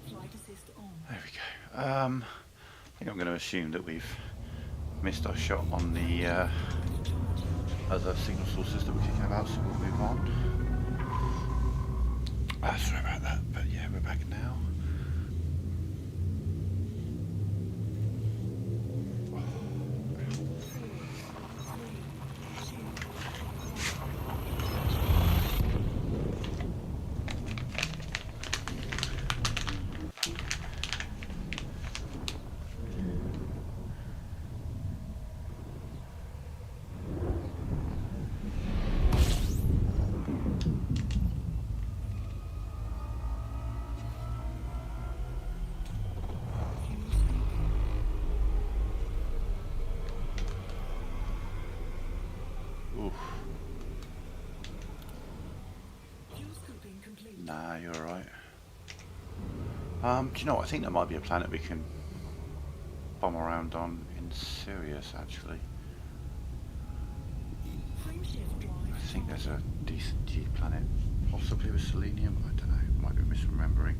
Flight assist on. There we go. I think I'm going to assume that we've missed our shot on the other signal sources that we could have out, so we'll move on. Sorry about that, but yeah, we're back now. Oof. Fuel scooping complete. Nah, you're alright. Do you know what? I think there might be a planet we can bomb around on in Sirius, actually. Frame shift drive. I think there's a decent G planet, possibly with selenium. I don't know, might be misremembering.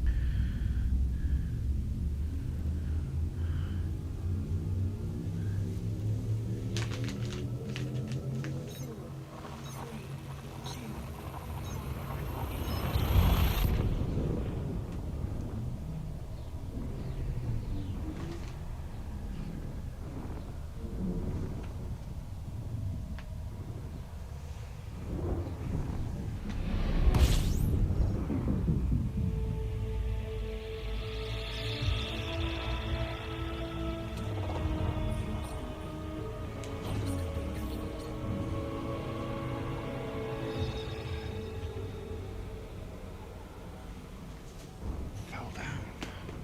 Fell down.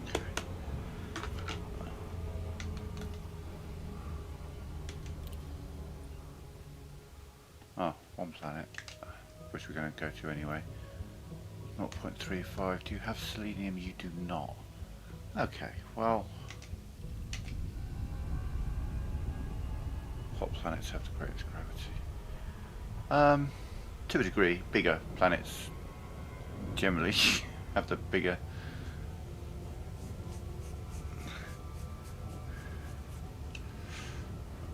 Okay. Oh, one planet, which we're going to go to anyway. 0.35. Do you have selenium? You do not. Okay, well, hot planets have the greatest gravity. To a degree, bigger planets generally have the bigger.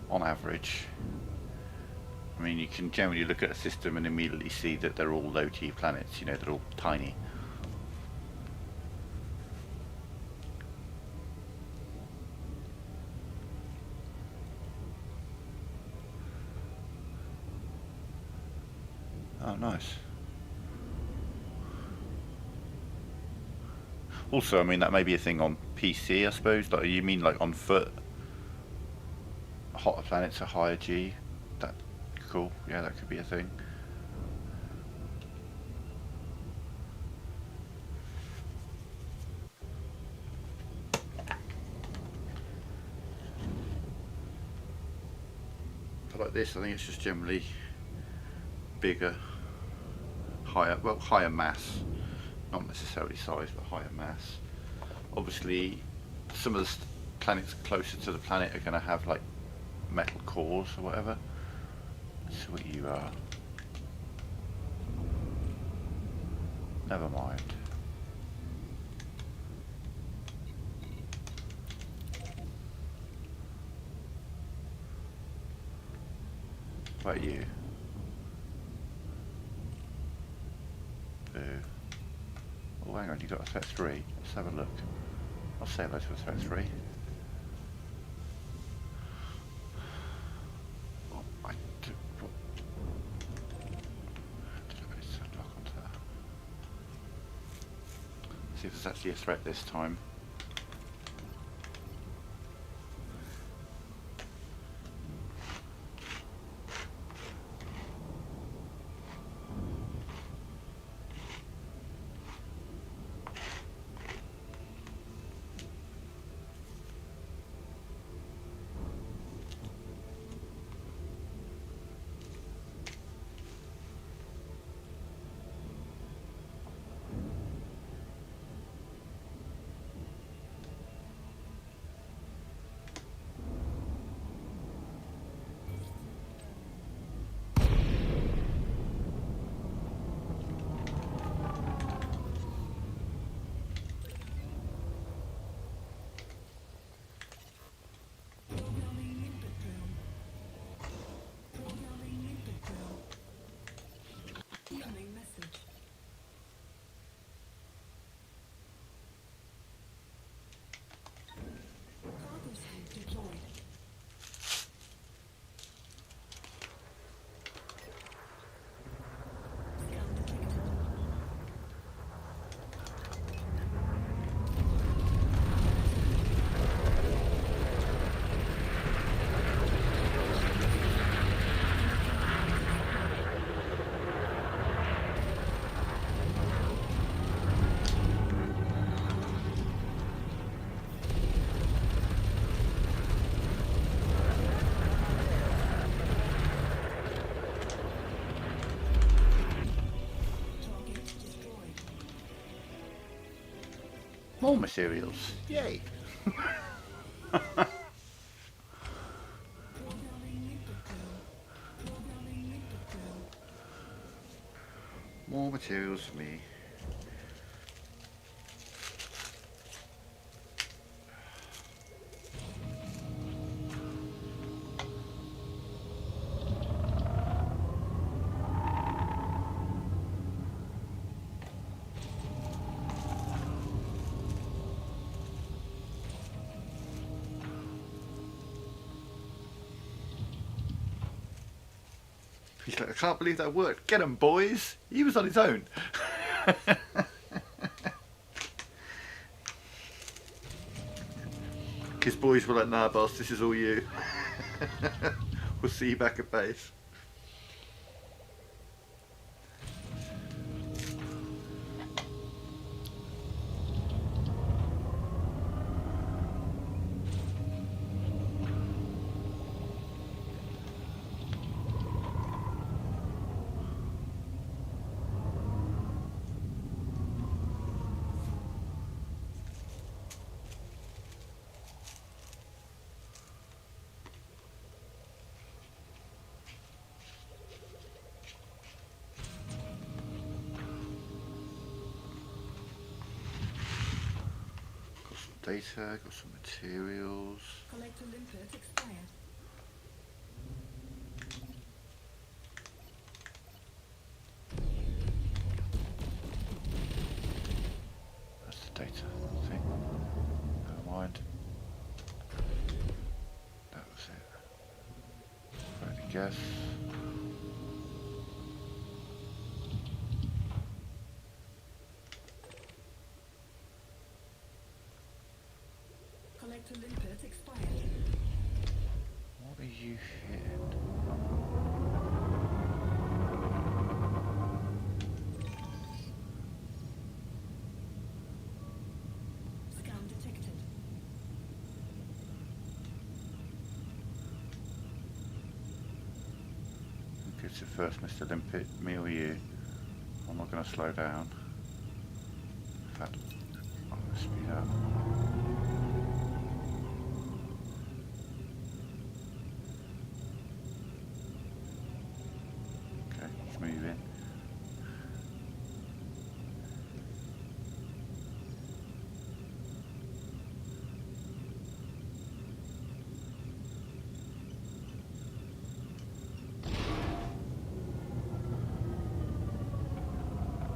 On average. I mean, you can generally look at a system and immediately see that they're all low G planets, you know, they're all tiny. Oh, nice. Also, I mean, that may be a thing on PC, I suppose. Like, you mean like on foot? Hotter planets are higher G? That cool, yeah, that could be a thing. But like this, I think it's just generally bigger, higher, well, higher mass, not necessarily size, but higher mass. Obviously, some of the planets closer to the planet are going to have like metal cores or whatever. Let's see what you are. Never mind. What about you? Boo. Oh, hang on, you got a threat 3. Let's have a look. I'll say hello to a threat 3. Oh, I do. What? Did I just lock onto that? See if there's actually a threat this time. More materials. Yay. Programming window. Programming window. More materials for me. He's like, I can't believe that worked. Get him, boys. He was on his own. His boys were like, nah, boss, this is all you. We'll see you back at base. Data, got some materials. Collector limpet expired. That's the data thing. Never mind. That was it. Try to guess. Collector limpet expired. What are you hitting? Scan detected. Who gets it first, Mr. Limpet? Me or you? I'm not going to slow down. In fact, I'm going to speed up. Okay, he's moving.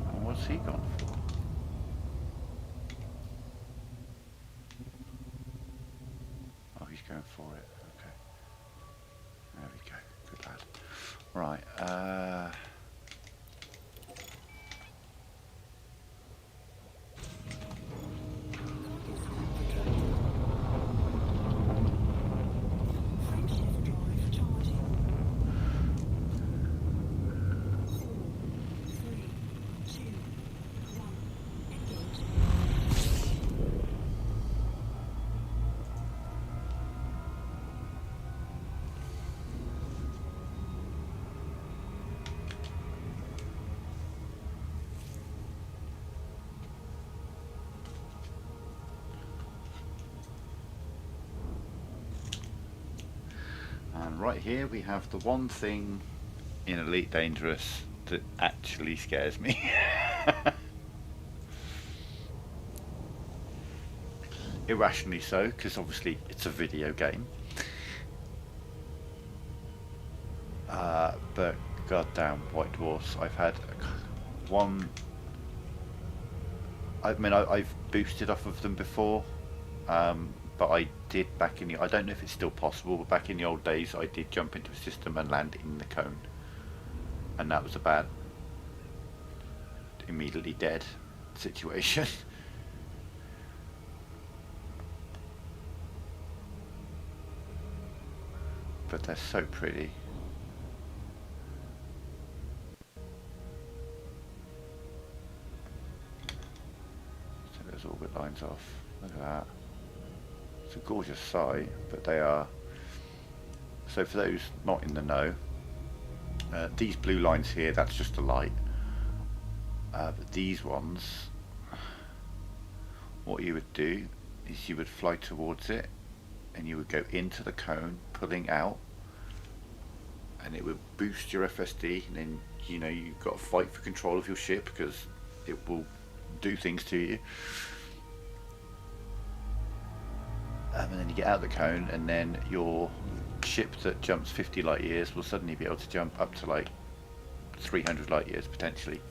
And what's he gone for? Oh, he's going for it. Okay. There we go. Good lad. Right. Frameshift drive charging. 4, 3, 2, 1. Engage. And right here we have the one thing in Elite Dangerous that actually scares me. Irrationally so, because obviously it's a video game. But goddamn White Dwarfs, I've had one. I mean, I've boosted off of them before, but I did back in the. I don't know if it's still possible, but back in the old days, I did jump into a system and land in the cone, and that was a bad, immediately dead situation. But they're so pretty. So those orbit lines off. Look at that. It's a gorgeous sight, but they are. So for those not in the know, these blue lines here, that's just a light. But these ones, what you would do is you would fly towards it and you would go into the cone, pulling out, and it would boost your FSD, and then you've got to fight for control of your ship because it will do things to you. And then you get out the cone, and then your ship that jumps 50 light years will suddenly be able to jump up to like 300 light years potentially.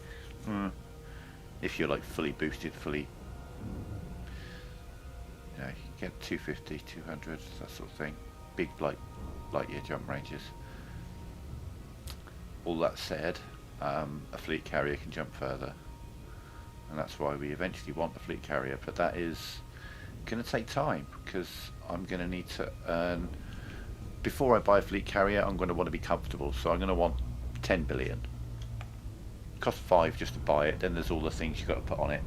If you're like fully boosted, fully, you get 250, 200, that sort of thing. Big light year jump ranges. All that said, a fleet carrier can jump further, and that's why we eventually want a fleet carrier, but that is going to take time because I'm going to need to earn, before I buy a fleet carrier I'm going to want to be comfortable, so I'm going to want 10 billion. It costs 5 just to buy it, then there's all the things you've got to put on it.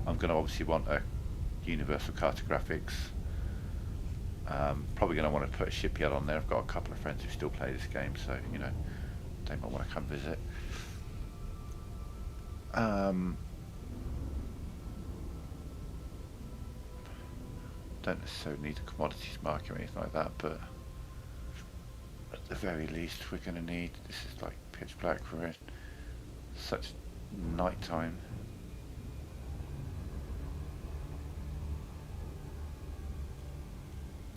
I'm going to obviously want a universal cartographics, probably going to want to put a shipyard on there. I've got a couple of friends who still play this game, so they might want to come visit. Don't necessarily need a commodities market or anything like that, but at the very least we're going to need, this is like pitch black, we're in such night time.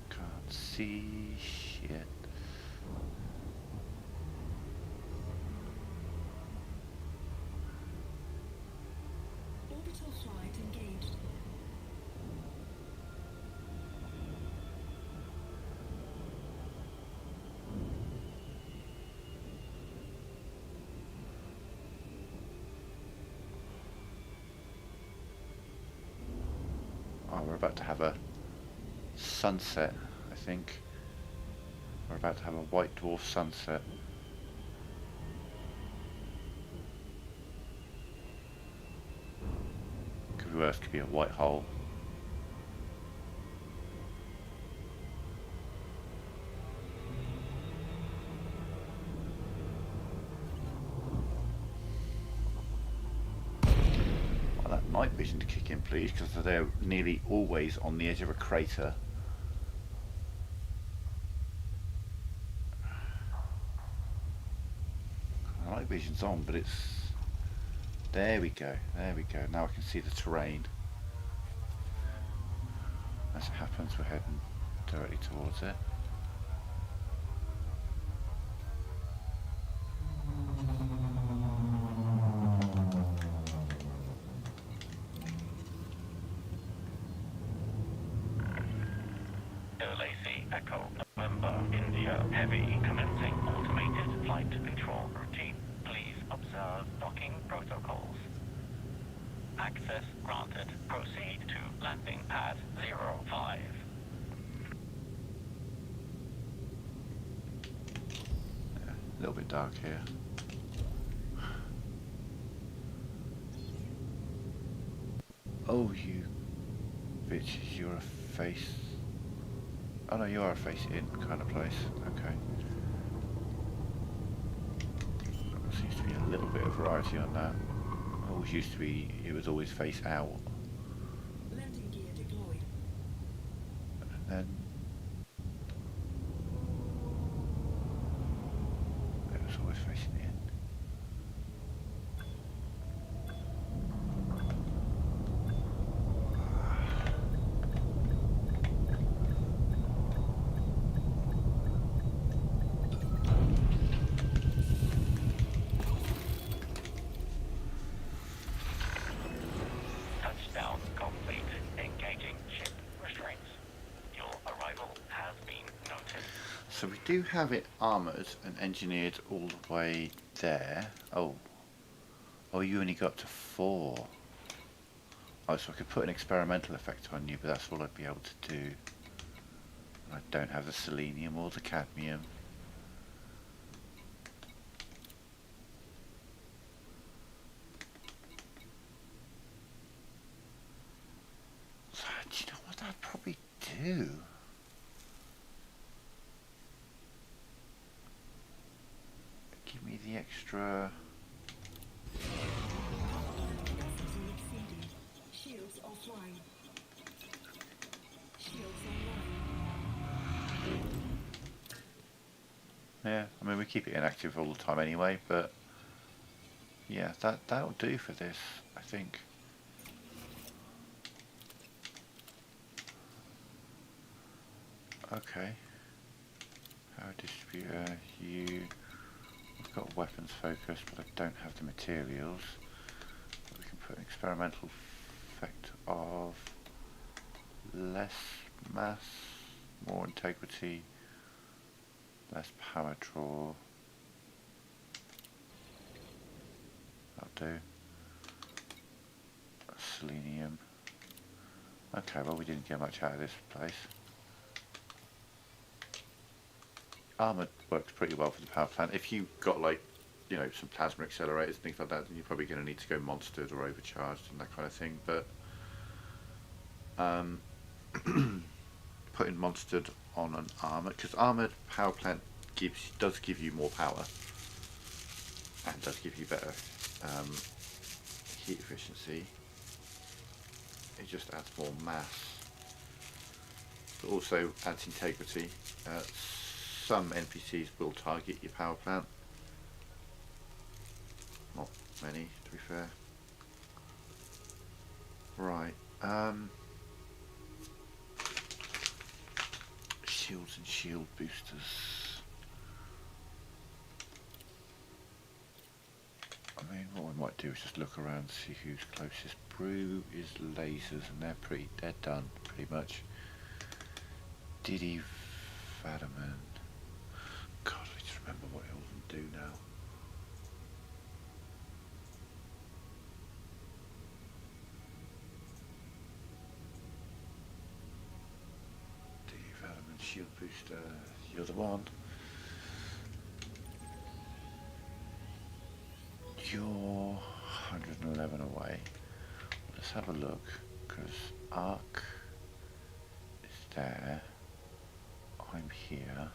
Can't see shit. Orbital flight engaged. Oh, we're about to have a sunset, I think. We're about to have a white dwarf sunset. Could be worse, could be a white hole. Well, that night vision to kick in, please, because they're nearly always on the edge of a crater. Night vision's on, but it's... There we go, there we go. Now I can see the terrain. As it happens, we're heading directly towards it. Echo November India Heavy commencing automated flight control routine. Please observe docking protocols. Access granted. Proceed to landing pad 05. Yeah, a little bit dark here. Oh, you bitches, you're a face. Oh no, you are a face in kind of place. Okay. Seems to be a little bit of variety on that. Always used to be, it was always face out. Landing gear deployed. And then it was always facing in. Touchdown complete. Engaging ship restraints. Your arrival has been noted. So we do have it armoured and engineered all the way there. Oh, you only got to 4. Oh, so I could put an experimental effect on you, but that's all I'd be able to do. I don't have the selenium or the cadmium. So, do you know what I'd probably do? Give me the extra... Capacity exceeded. Shields offline. I mean, we keep it inactive all the time anyway, but yeah, that'll do for this, I think. Okay. Power distributor, I've got weapons focus, but I don't have the materials. But we can put an experimental effect of less mass, more integrity, less power draw. That'll do. Selenium. Okay, well we didn't get much out of this place. Armour works pretty well for the power plant. If you've got like, you know, some plasma accelerators and things like that, then you're probably going to need to go monstered or overcharged and that kind of thing. But putting monstered on an armour, because armoured power plant does give you more power and does give you better heat efficiency. It just adds more mass, but also adds integrity. Some NPCs will target your power plant. Not many, to be fair. Right. Shields and shield boosters. I mean, what we might do is just look around and see who's closest. Brew is lasers, and they're done pretty much. Diddy Vadaman. God, I just remember what all of them do now. Development shield booster, you're the one. You're 111 away. Let's have a look, because Arc is there. I'm here.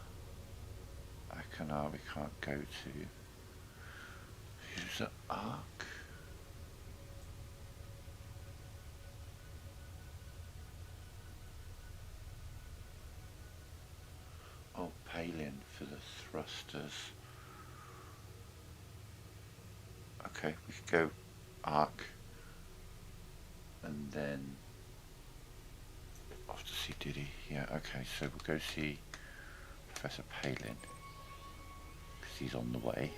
Anaconda we can't go to. Who's the Arc? Oh, Palin for the thrusters. Okay, we could go Arc and then off to see Diddy. Yeah, okay, so we'll go see Professor Palin. He's on the way.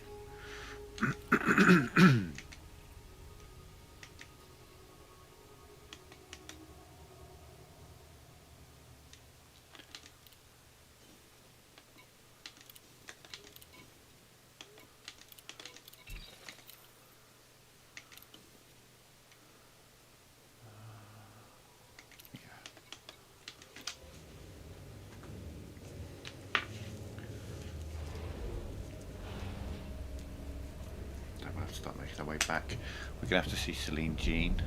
Start making our way back. We're gonna have to see Celine Jean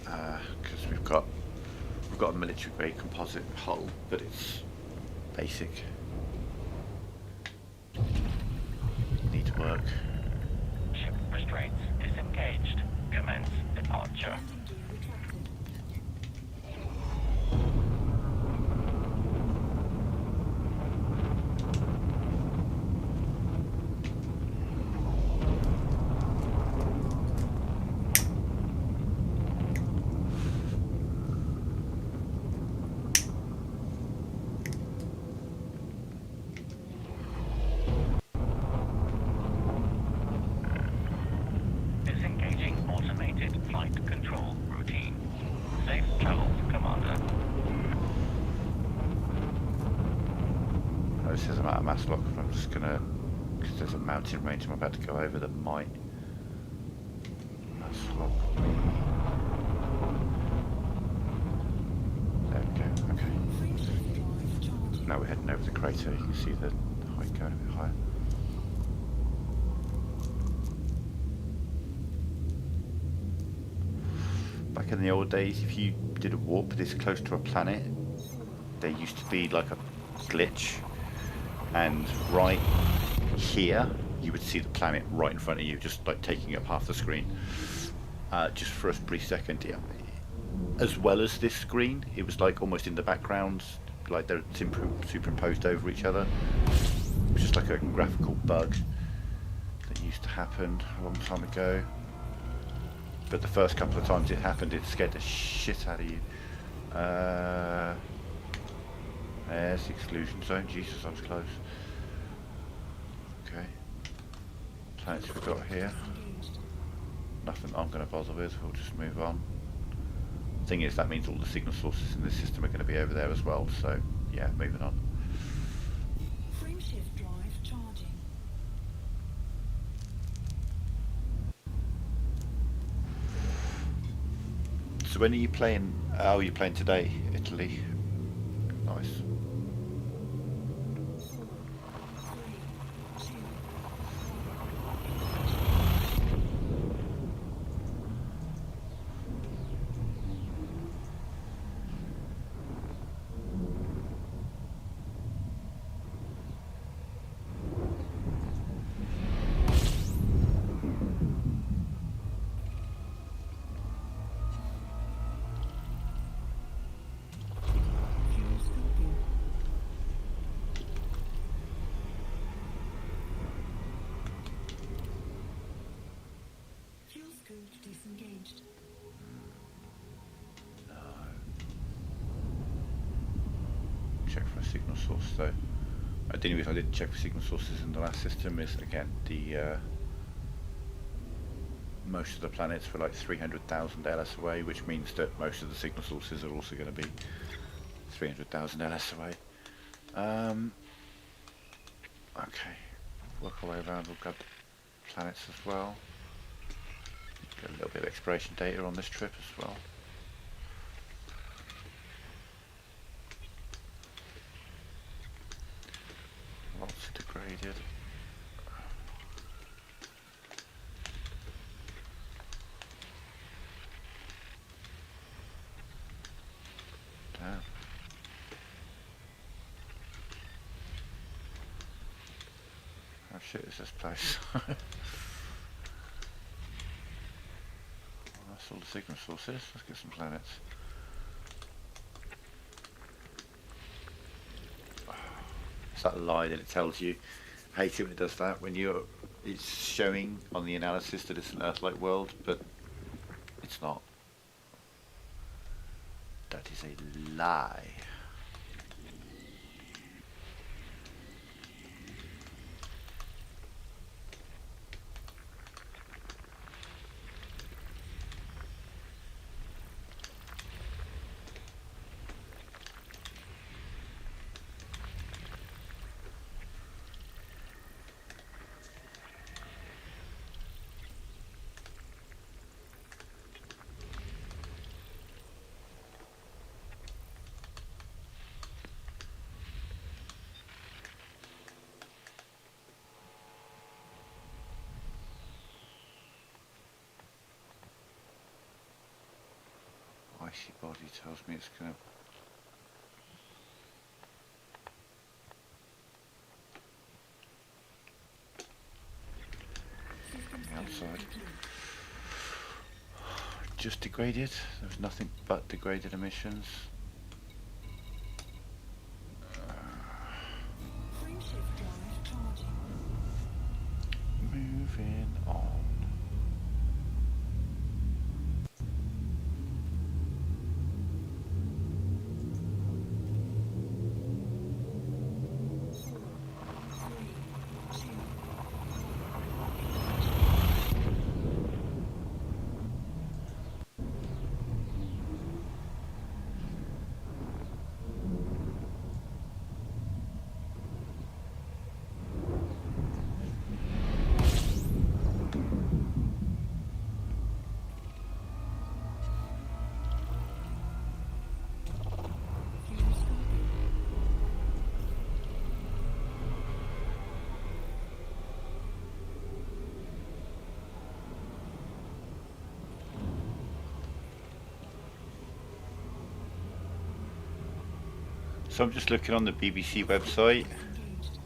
because we've got a military grade composite hull, but it's basic. Need to work. Ship restraints disengaged. Commence departure. Landing gear retracted. Disengaging automated flight control routine. Safe travels, Commander. Oh, this says I'm out of mass lock, but I'm just gonna, because there's a mountain range I'm about to go over that might mass lock me. There we go. Okay. Fringe drive charging. Now we're heading over the crater. You can see the height going a bit higher. Back in the old days, if you did a warp this close to a planet, there used to be like a glitch, and right here you would see the planet right in front of you, just like taking up half the screen, just for a brief second. Yeah. As well as this screen, it was like almost in the background, like they're superimposed over each other. was just like a graphical bug that used to happen a long time ago. But the first couple of times it happened, it scared the shit out of you. There's the exclusion zone. Jesus, I was close. Okay. Planets we've got here. Disengaged. Nothing I'm going to bother with. We'll just move on. Thing is, that means all the signal sources in this system are going to be over there as well. So, yeah, moving on. Frameshift drive charging. So when are you playing? Oh, you're playing today, Italy. Nice. 4, 3, 2, fuel scoping. Fuel scope disengaged. Check for a signal source though. The only reason I didn't check for signal sources in the last system is, again, the most of the planets were like 300,000 LS away, which means that most of the signal sources are also going to be 300,000 LS away. Okay, work our way around. We'll grab the planets as well. Get a little bit of exploration data on this trip as well. Lots degraded. Damn. How shit is this place? That's all the signal sources. Let's get some planets. It's that lie that it tells you. I hate it when it does that. When it's showing on the analysis that it's an Earth-like world, but it's not. That is a lie. Icy body tells me it's going to... Systems outside. complete. Just degraded. There's nothing but degraded emissions. Frameshift drive charging. Moving on. Fuel scoping. So I'm just looking on the BBC website. Disengaged.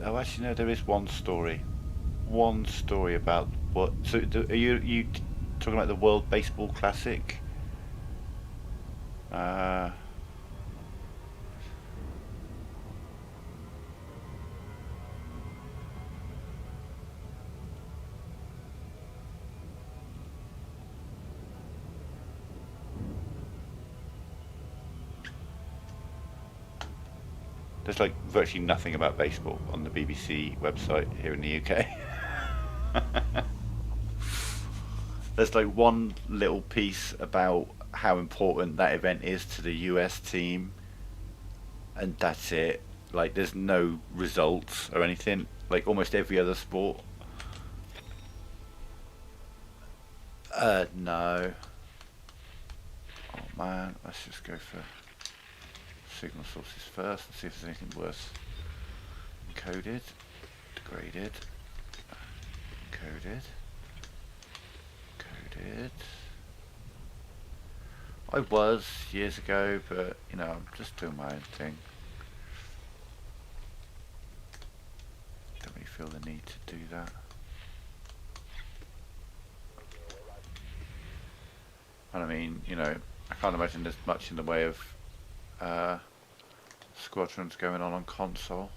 Oh, actually, no, there is one story. One story about what... So, are you talking about the World Baseball Classic? There's like virtually nothing about baseball on the BBC website here in the UK. There's like one little piece about how important that event is to the US team, and that's it. Like, there's no results or anything, like almost every other sport. No. Oh man, let's just go for signal sources first and see if there's anything worse. Encoded, degraded, encoded, coded. I was years ago, but you know, I'm just doing my own thing. Don't really feel the need to do that. And I mean, you know, I can't imagine there's much in the way of squadrons going on console.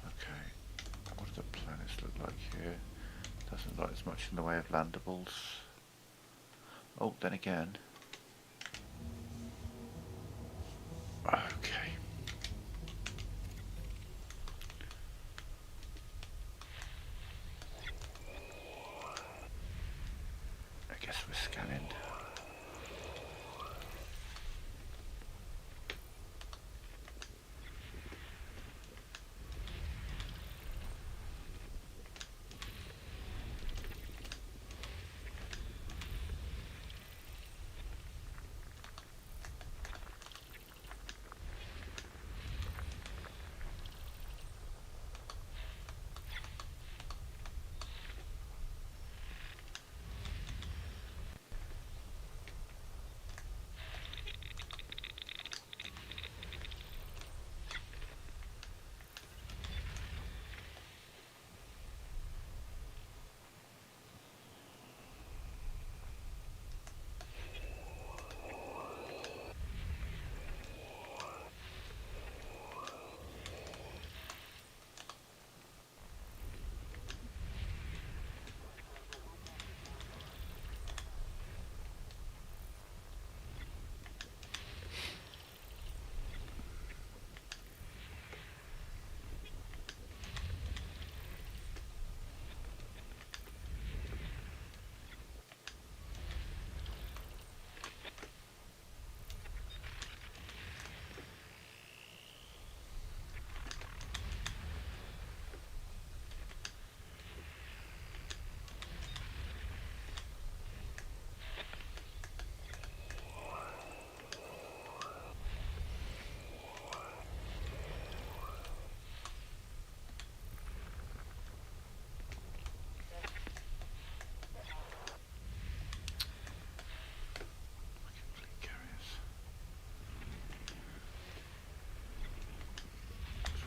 Okay, what do the planets look like here? Doesn't look like there's much in the way of landables. Oh, then again. Okay. I guess we're scanning.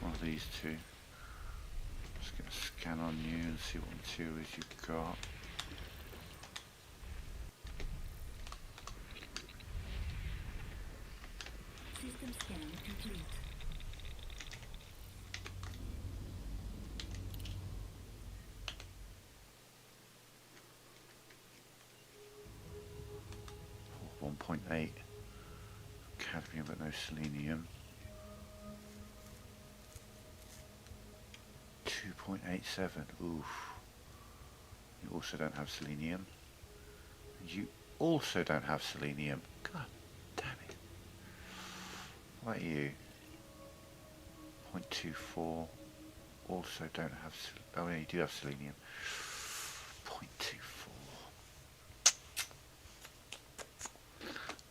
One of these two. Just get a scan on you and see what materials you've got. System scan complete. Oh, 1.8 cadmium but no selenium. 2.87. Oof. You also don't have selenium. And you also don't have selenium. God damn it. What about you? 0.24. Also don't have. Oh yeah, you do have selenium.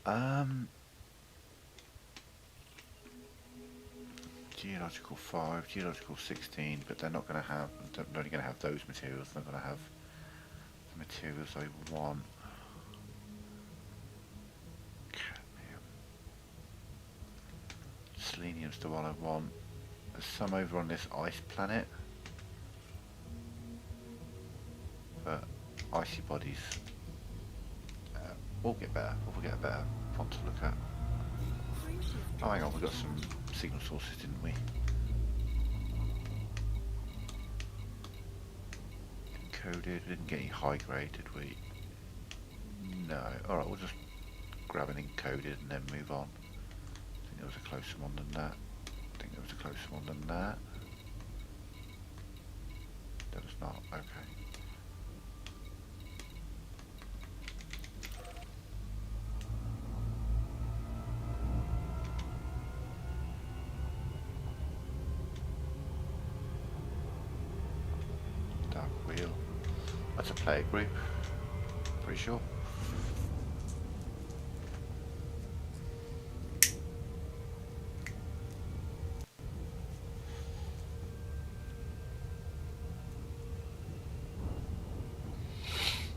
0.24. Geological 5, geological 16, but they're not going to have. They're only going to have those materials. They're not going to have the materials I want. Cadmium. Selenium's the one I want. There's some over on this ice planet, but icy bodies will get better. We'll get a better one to look at. Oh, hang on, we got some signal sources, didn't we? Encoded. We didn't get any high grade, did we? No. Alright, we'll just grab an encoded and then move on. there was a closer one than that. I think there was a closer one than that. There was not. Okay. Dark wheel. That's a player group. Pretty sure.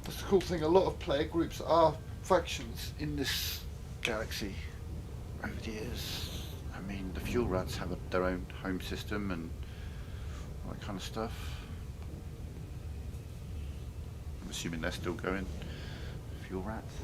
That's the cool thing. A lot of player groups are factions in this galaxy over the years. I mean, the fuel rats have their own home system and all that kind of stuff. I'm assuming they're still going. Fuel rats.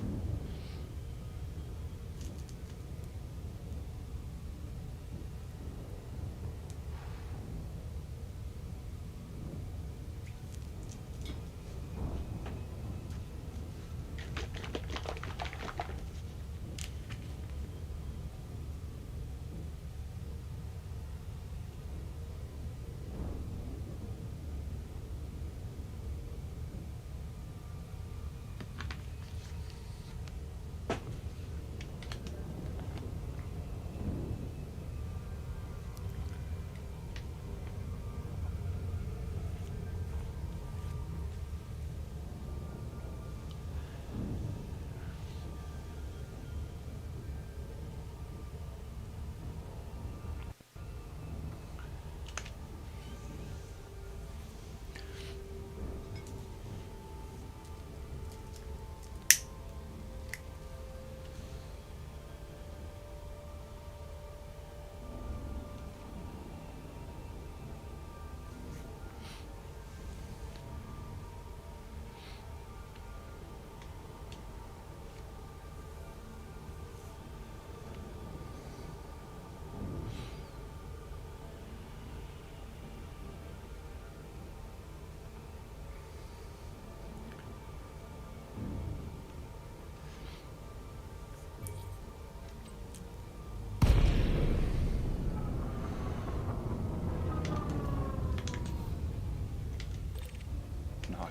Nice.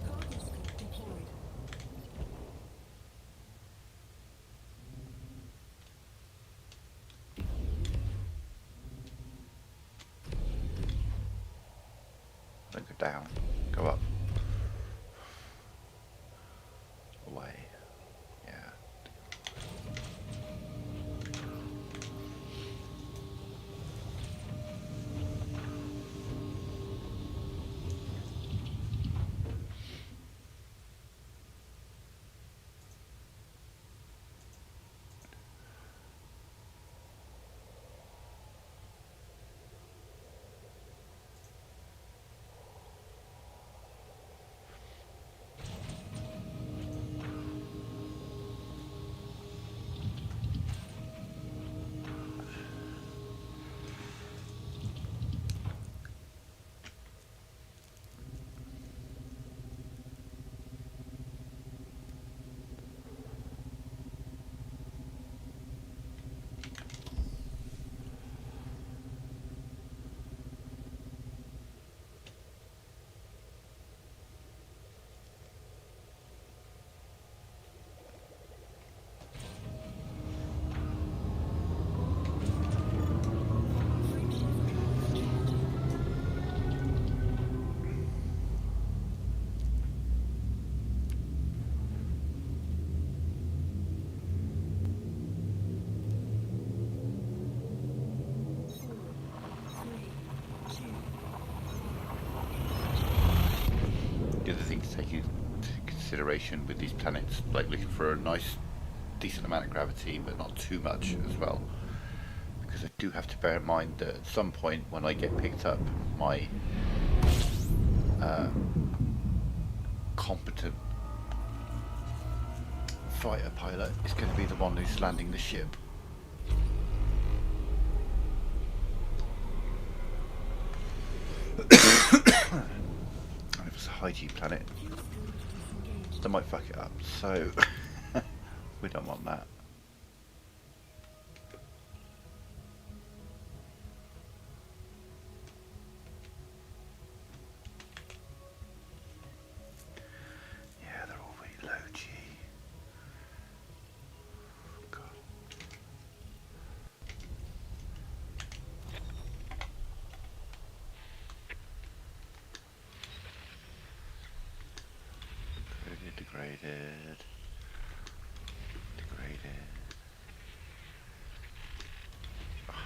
Cargo scope deployed. Don't go down. Go up. Away. Yeah. The other thing to take into consideration with these planets, like looking for a nice, decent amount of gravity, but not too much as well. Because I do have to bear in mind that at some point when I get picked up, my competent fighter pilot is going to be the one who's landing the ship. high G planet. Fuel scoop disengaged. That might fuck it up, so we don't want that. Yeah, they're all really low G. God. Degraded.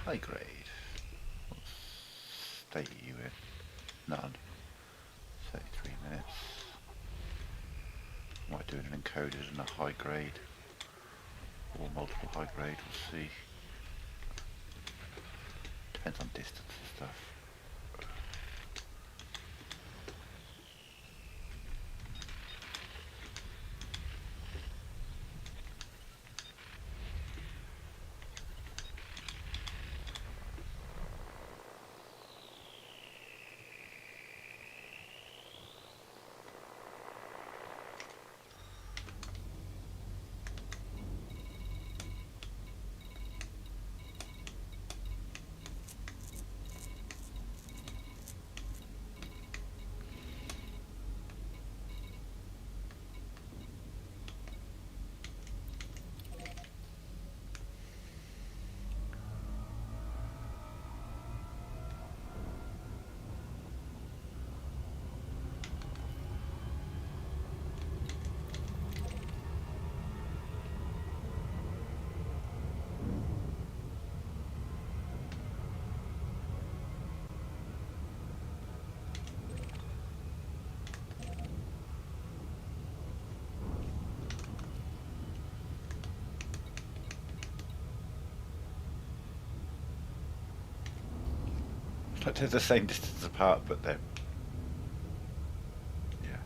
High grade. What state are you in? None. 33 minutes. Might do an encoded and a high grade. Or multiple high grade, we'll see. Depends on distance and stuff. It's like they're the same distance apart, but they're... Yeah.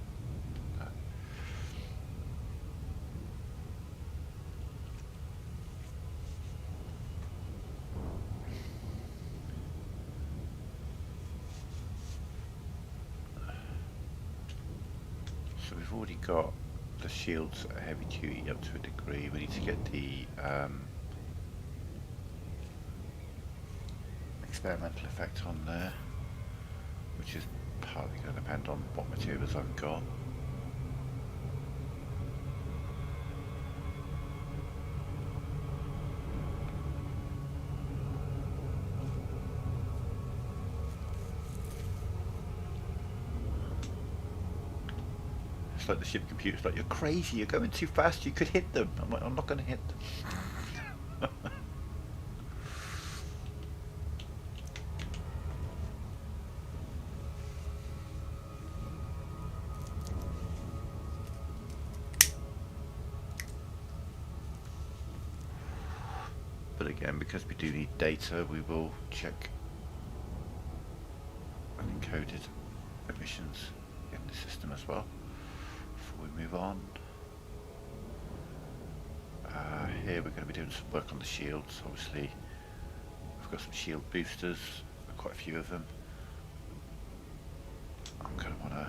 So we've already got the shields at heavy duty up to a degree. We need to get the experimental effect on there, which is partly going to depend on what materials I've got. It's like the ship computer's like, you're crazy, you're going too fast, you could hit them. I'm like, I'm not going to hit them. But again, because we do need data, we will check unencoded emissions in the system as well before we move on. Here we're going to be doing some work on the shields. Obviously, we've got some shield boosters, quite a few of them. I'm going to want to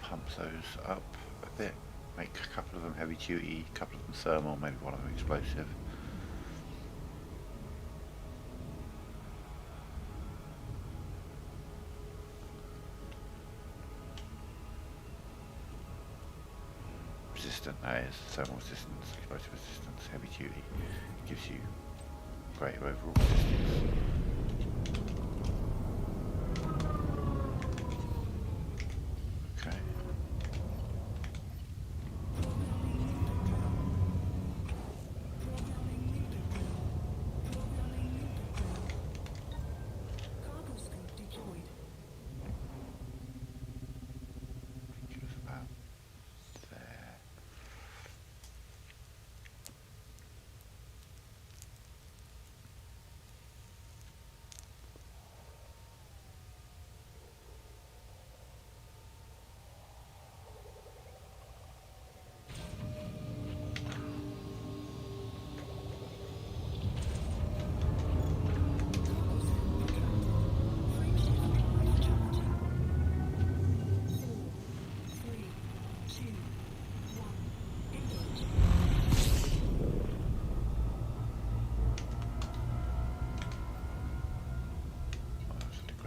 pump those up a bit, make a couple of them heavy duty, a couple of them thermal, maybe one of them explosive. Resistant, that is, thermal resistance, explosive resistance, heavy duty, gives you greater overall resistance. Okay. Cargo scoop deployed. I think it was about there.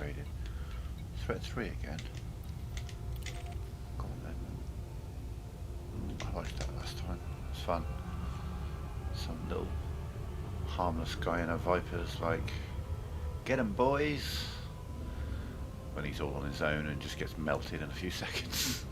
upgraded. Threat 3 again. Go on then. I liked that last time. It was fun. Some little harmless guy in a Viper's like, get 'em boys! When he's all on his own and just gets melted in a few seconds.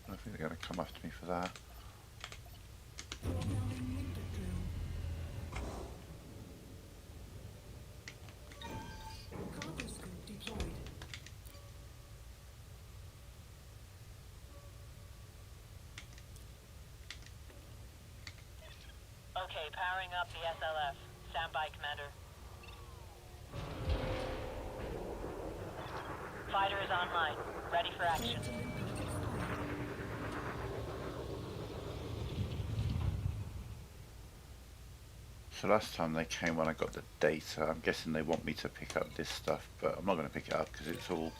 I think they're going to come after me for that. Programming window drill. Cargo scope deployed. Okay, powering up the SLF. Stand by, Commander. Fighter is online. Ready for action. So last time they came when I got the data, I'm guessing they want me to pick up this stuff, but I'm not going to pick it up because it's all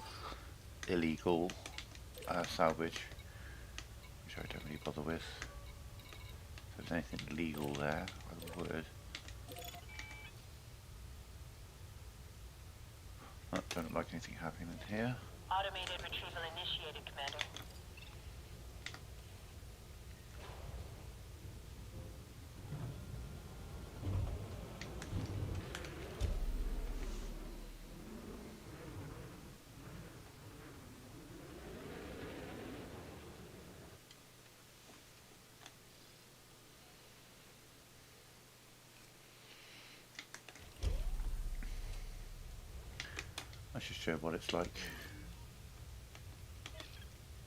illegal salvage, which I don't really bother with. If there's anything legal there, I would. Oh, don't look like anything happening in here. Automated retrieval initiated, Commander. Let's just show what it's like.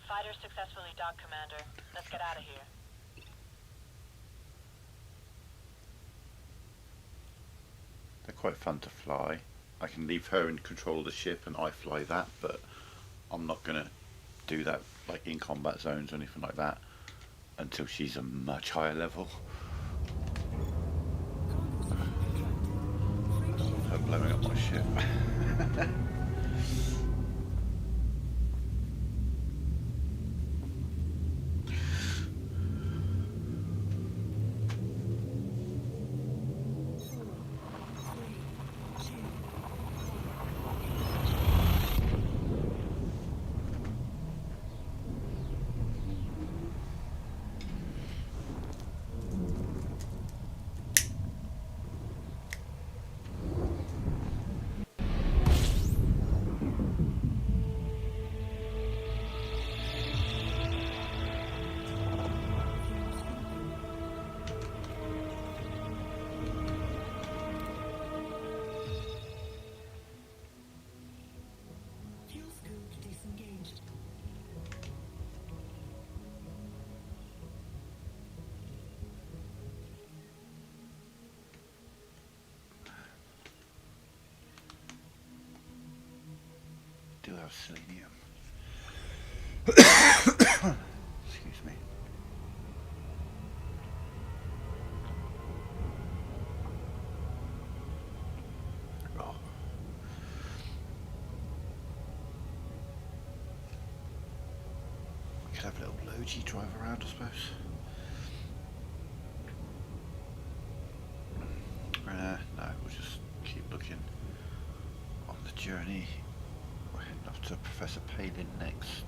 Fighter successfully docked, Commander. Let's get out of here. They're quite fun to fly. I can leave her in control of the ship and I fly that, but I'm not going to do that like in combat zones or anything like that until she's a much higher level. Cargo scope retracted. Freight ship Her blowing up my ship. fuel scope disengaged. Do have selenium. Excuse me. Oh. We could have a little Logi drive around, I suppose. irony. We're heading off to Professor Palin next.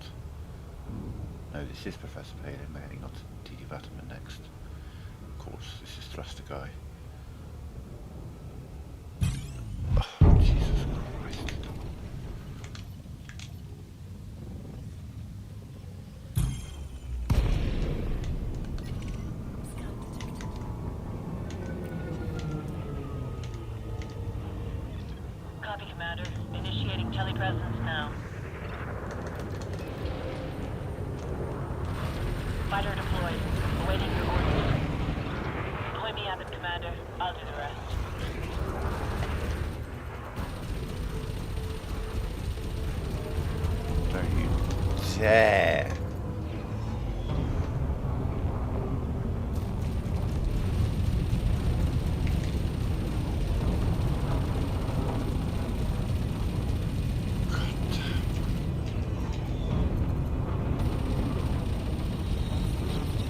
No, this is Professor Palin. We're heading on to D.D. Vatterman next. Of course, this is Thruster Guy. Oh, Jesus Christ. Copy, Commander. Initiating telepresence now. Fighter deployed. Awaiting your orders. Deploy me Abbott, Commander. I'll do the rest. Don't you dare.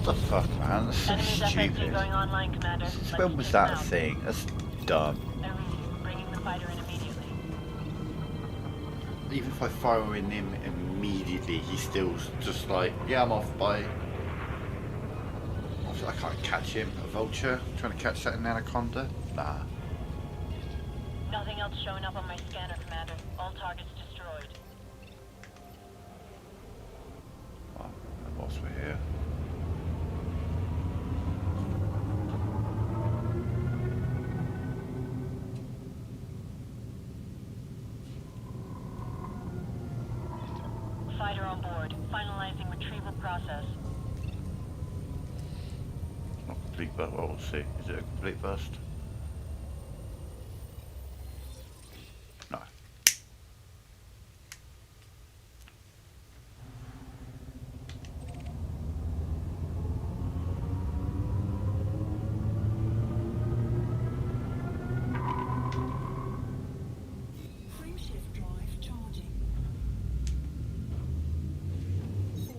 What the fuck, man? That's so Enemy's FSC stupid. going online, Commander. Since Let's when was take that them a out. thing? That's dumb. I read you. Bringing the fighter in immediately. Even if I fire in him immediately, he's still just like, yeah, I'm off, bye. Obviously, I can't catch him. A vulture? Trying to catch that in Anaconda? Nah. Nothing else showing up on my scanner, Commander. All targets destroyed. Well, and whilst we're here. Fighter on board. Finalizing retrieval process. Not complete burst. Well, we'll see. Is it a complete burst? No. Frameshift drive charging. 4,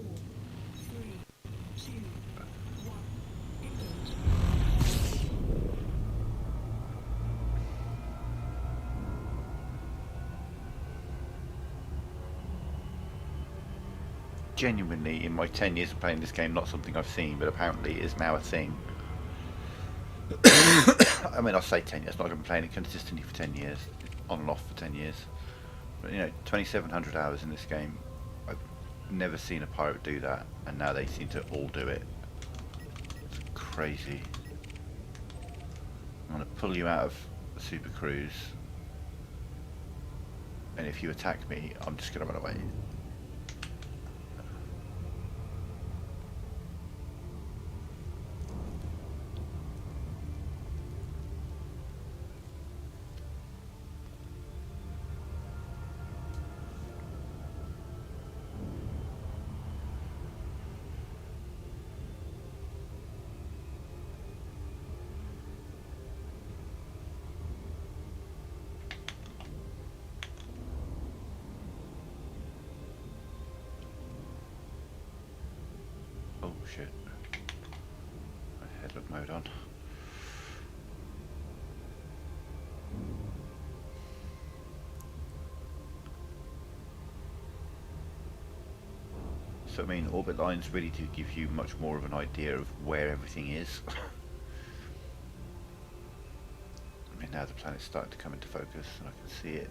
3, 2, 1. Engage. Genuinely, in my 10 years of playing this game, not something I've seen, but apparently it is now a thing. I mean, I say 10 years, not I've been playing it consistently for 10 years, on and off for 10 years. But, you know, 2,700 hours in this game. I've never seen a pirate do that, and now they seem to all do it. It's crazy. I'm going to pull you out of Super Cruise, and if you attack me, I'm just going to run away. Oh shit. Headlock mode on. So I mean, orbit lines really do give you much more of an idea of where everything is. I mean, now the planet's starting to come into focus and I can see it.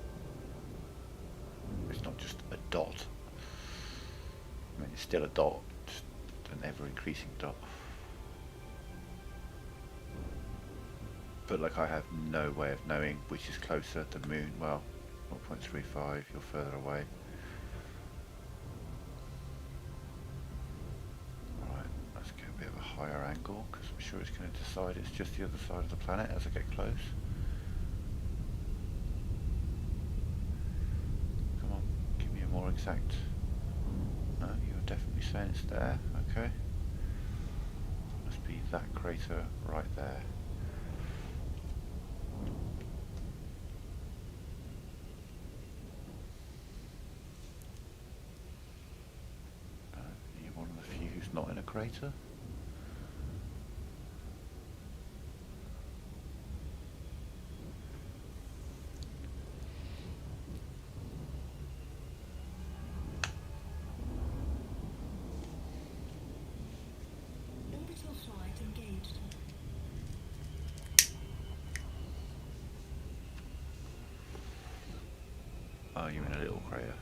It's not just a dot. I mean, it's still a dot, just an ever-increasing dot. But like, I have no way of knowing which is closer. The moon, well, 0.35, you're further away. Alright, let's get a bit of a higher angle, because I'm sure it's going to decide it's just the other side of the planet as I get close. Come on, give me a more exact... No, you're definitely saying it's there, okay. Must be that crater right there. You're one of the few who's not in a crater. you mean a little crater.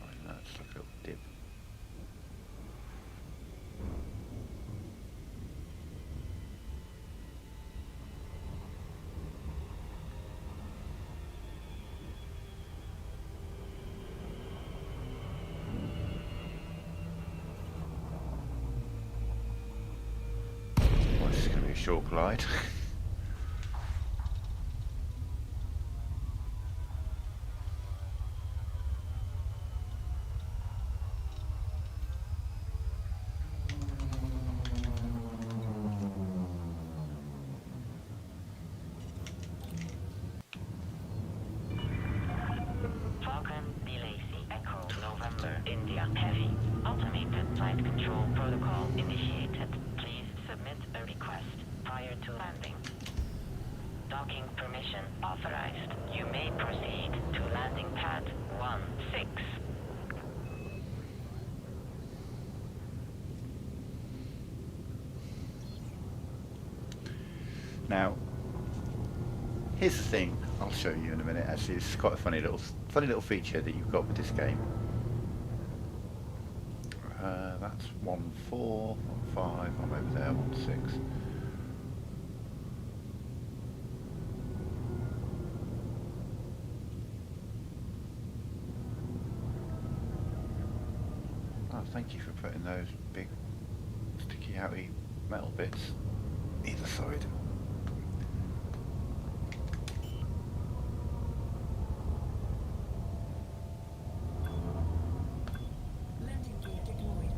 Oh, no, it's like a little dip. Well, this is going to be a short glide. Falcon, Delacy, Echo, November, India, Heavy. Automated flight control protocol initiated. Please submit a request prior to landing. Docking permission authorized. You may proceed to landing pad 16. Now, here's the thing. I'll show you in a minute. Actually, it's quite a funny little feature that you've got with this game. That's 1-4, 1-5. I'm over there, 1-6. Oh, thank you for putting those big sticky outy metal bits either side. Landing gear deployed.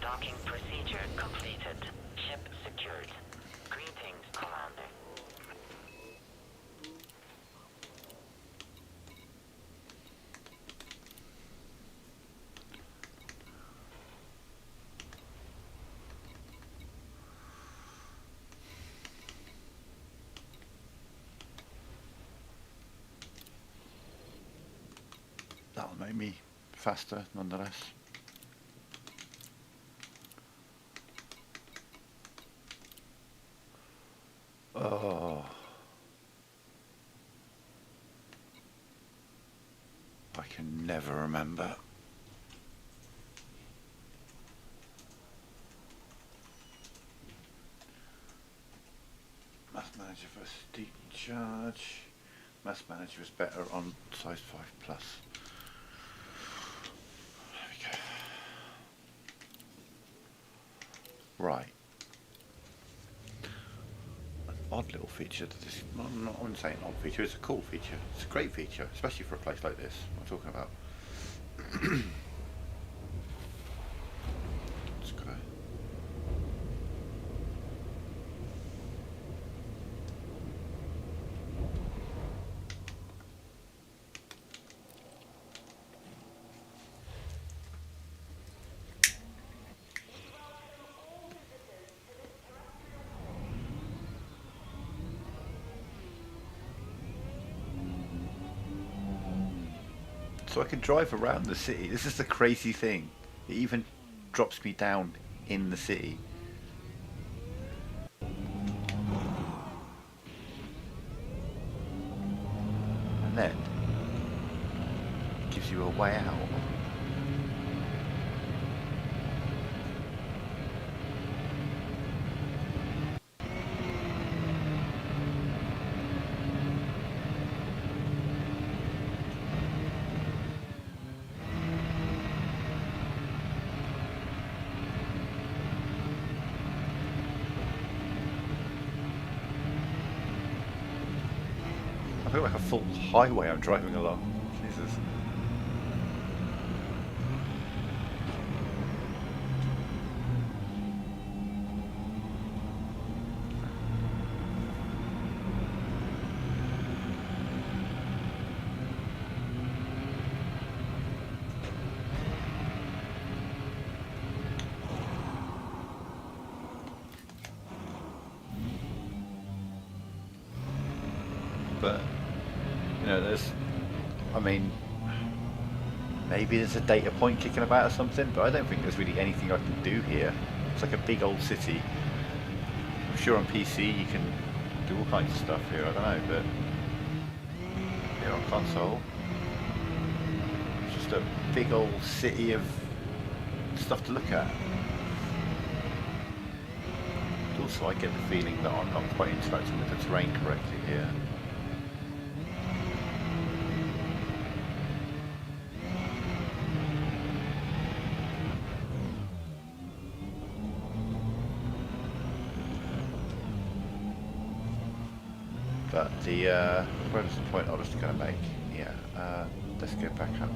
Docking procedure completed. Ship secured. Greetings, Commander. That'll make me faster nonetheless. Oh, I can never remember. Mass Manager for steep charge. Mass Manager is better on size 5 plus. There we go. Right. An odd little feature that this, I wouldn't say an odd feature, it's a cool feature. It's a great feature, especially for a place like this I'm talking about. Just gotta so I can drive around the city. This is the crazy thing. It even drops me down in the city. And then gives you a way out. I feel like a full highway I'm driving along. Jesus. But you know, I mean, maybe there's a data point kicking about or something, but I don't think there's really anything I can do here. It's like a big old city. I'm sure on PC you can do all kinds of stuff here, I don't know, but here on console, it's just a big old city of stuff to look at. Also, I get the feeling that I'm not quite interacting with the terrain correctly here. But where was the point I was going to make? Yeah, let's go back up,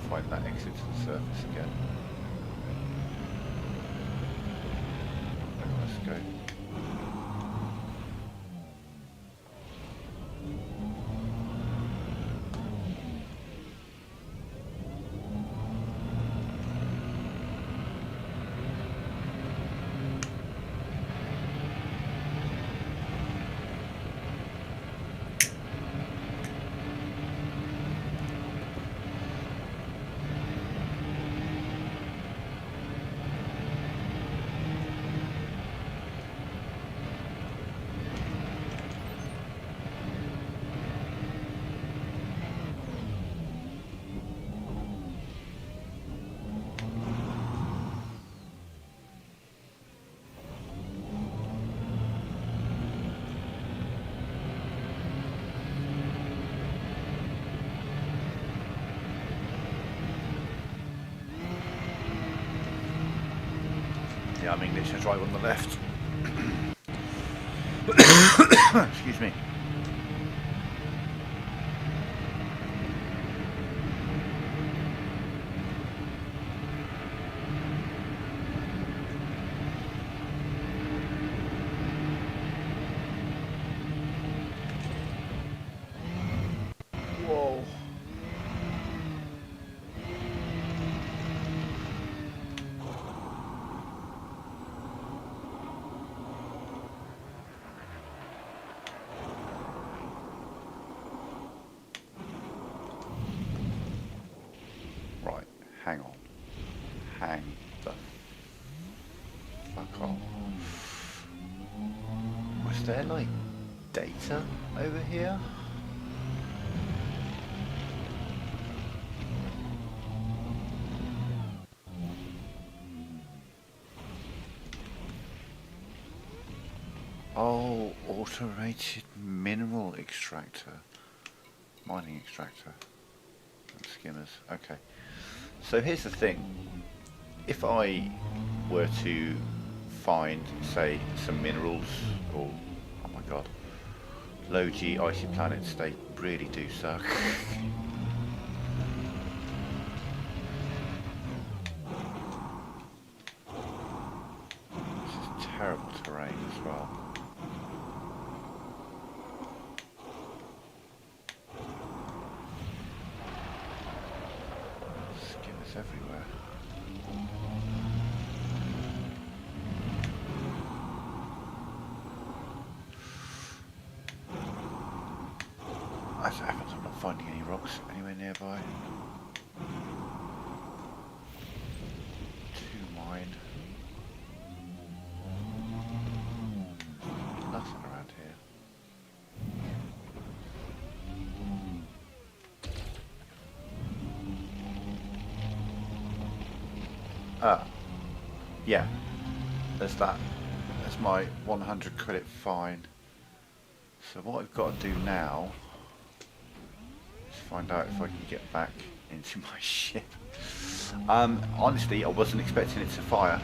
find that exit to the surface again. Let's go. Yeah, I'm English, I drive on the left. Excuse me. Whoa. Right, hang on. Hang the fuck on. Was there like data over here? Oh, automated mineral extractor. Mining extractor. And skimmers. Okay. So here's the thing. If I were to find, say, some minerals, or, oh my god, low G icy planets, they really do suck. This is terrible terrain as well. Skimmers everywhere. As it happens, I'm not finding any rocks anywhere nearby. To mine. Nothing around here. Ah, yeah, there's that. That's my 100 credit fine. So what I've got to do now is find out if I can get back into my ship. Honestly, I wasn't expecting it to fire.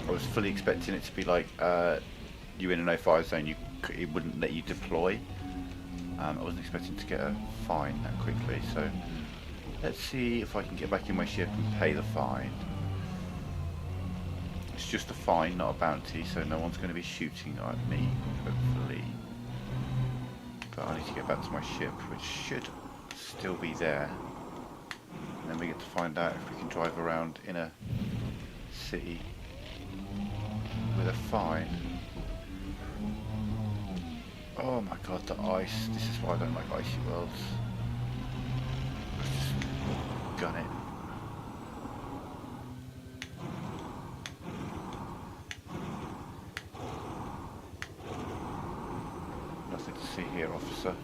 I was fully expecting it to be like, you're in a no-fire zone, it wouldn't let you deploy. I wasn't expecting to get a fine that quickly, so let's see if I can get back in my ship and pay the fine. It's just a fine, not a bounty, so no one's going to be shooting at me, hopefully. But I need to get back to my ship, which should still be there. And then we get to find out if we can drive around in a city with a fine. Oh my god, the ice. This is why I don't like icy worlds. Let's just gun it. Nothing to see here, officer.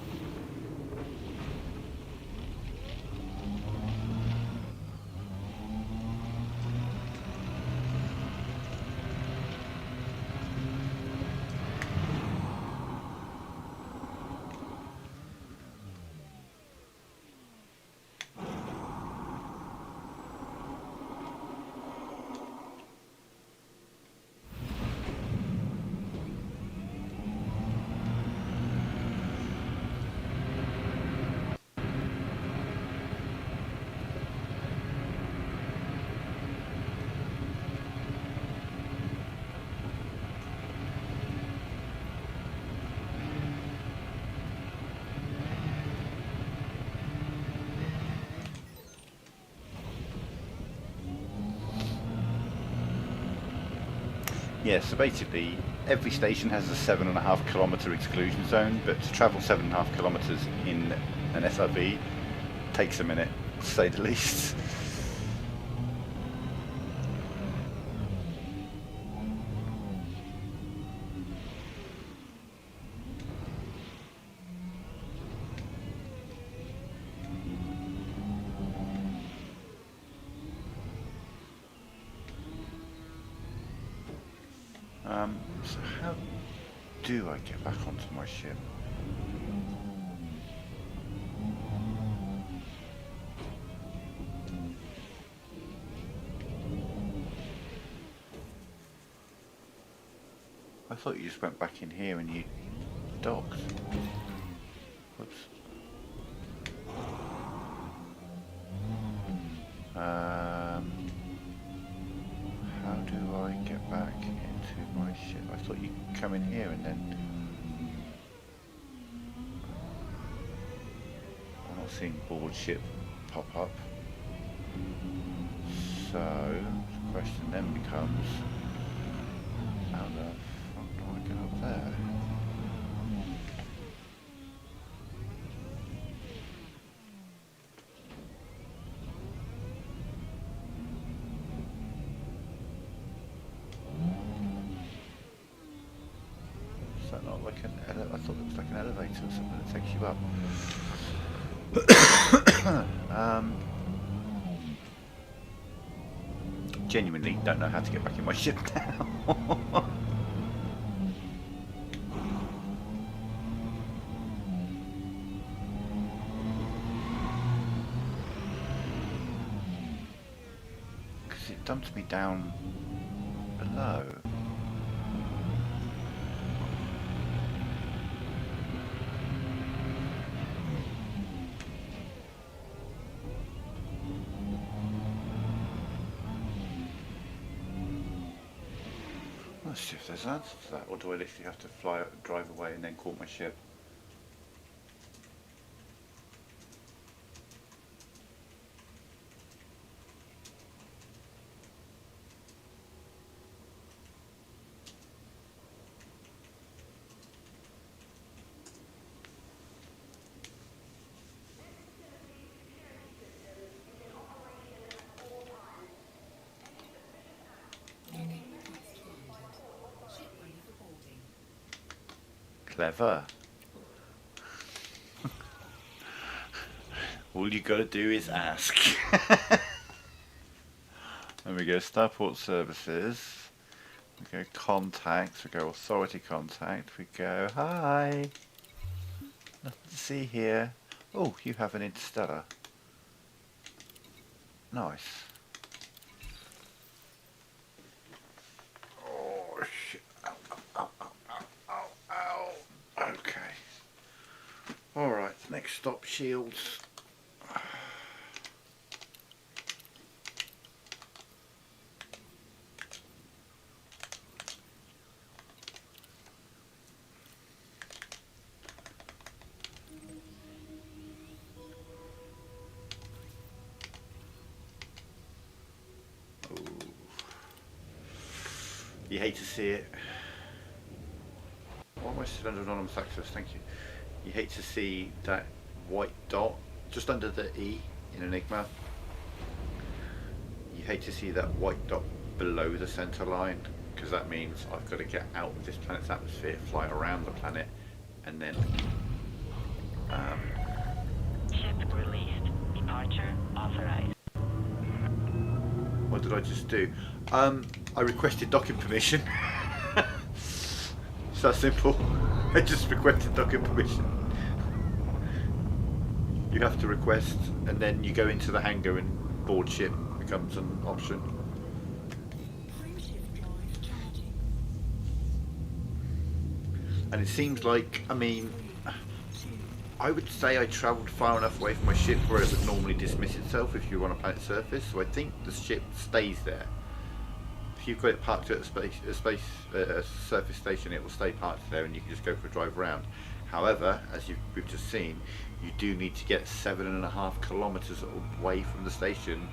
Yeah, so basically every station has a 7.5 kilometre exclusion zone, but to travel 7.5 kilometres in an SRV takes a minute, to say the least. So how do I get back onto my ship? I thought you just went back in here and you docked. Whoops. How do I get back into my ship? I thought you could come in here and then... I'm not seeing board ship pop up. So, the question then becomes, how the fuck do I get up there? Is that not like an elevator? I thought it was like an elevator or something that takes you up. Genuinely don't know how to get back in my ship now. Because it dumped me down below. Let's see if there's an answer to that, or do I literally have to drive away and then call my ship? Clever. All you gotta do is ask. There we go, Starport Services. We go contacts, we go authority contact, we go hi. Nothing to see here. Oh, you have an interstellar. Nice. Oh shit. Ow, ow, ow, ow, ow, ow, ow. Okay. Alright, next stop, shields. You hate to see it. What? Am I still under anonymous access? Thank you. You hate to see that white dot just under the E in Enigma. You hate to see that white dot below the center line, because that means I've got to get out of this planet's atmosphere, fly around the planet, and then Ship released. Departure authorized. what did I just do? I requested docking permission. It's that simple. I just requested docking permission. You have to request, and then you go into the hangar and board ship becomes an option. Pre-shift drive charging. And it seems like, I mean, I would say I travelled far enough away from my ship where it would normally dismiss itself if you were on a planet's surface, so I think the ship stays there. If you've got it parked at a surface station, it will stay parked there and you can just go for a drive around. However, as we've just seen, you do need to get 7.5 kilometres away from the station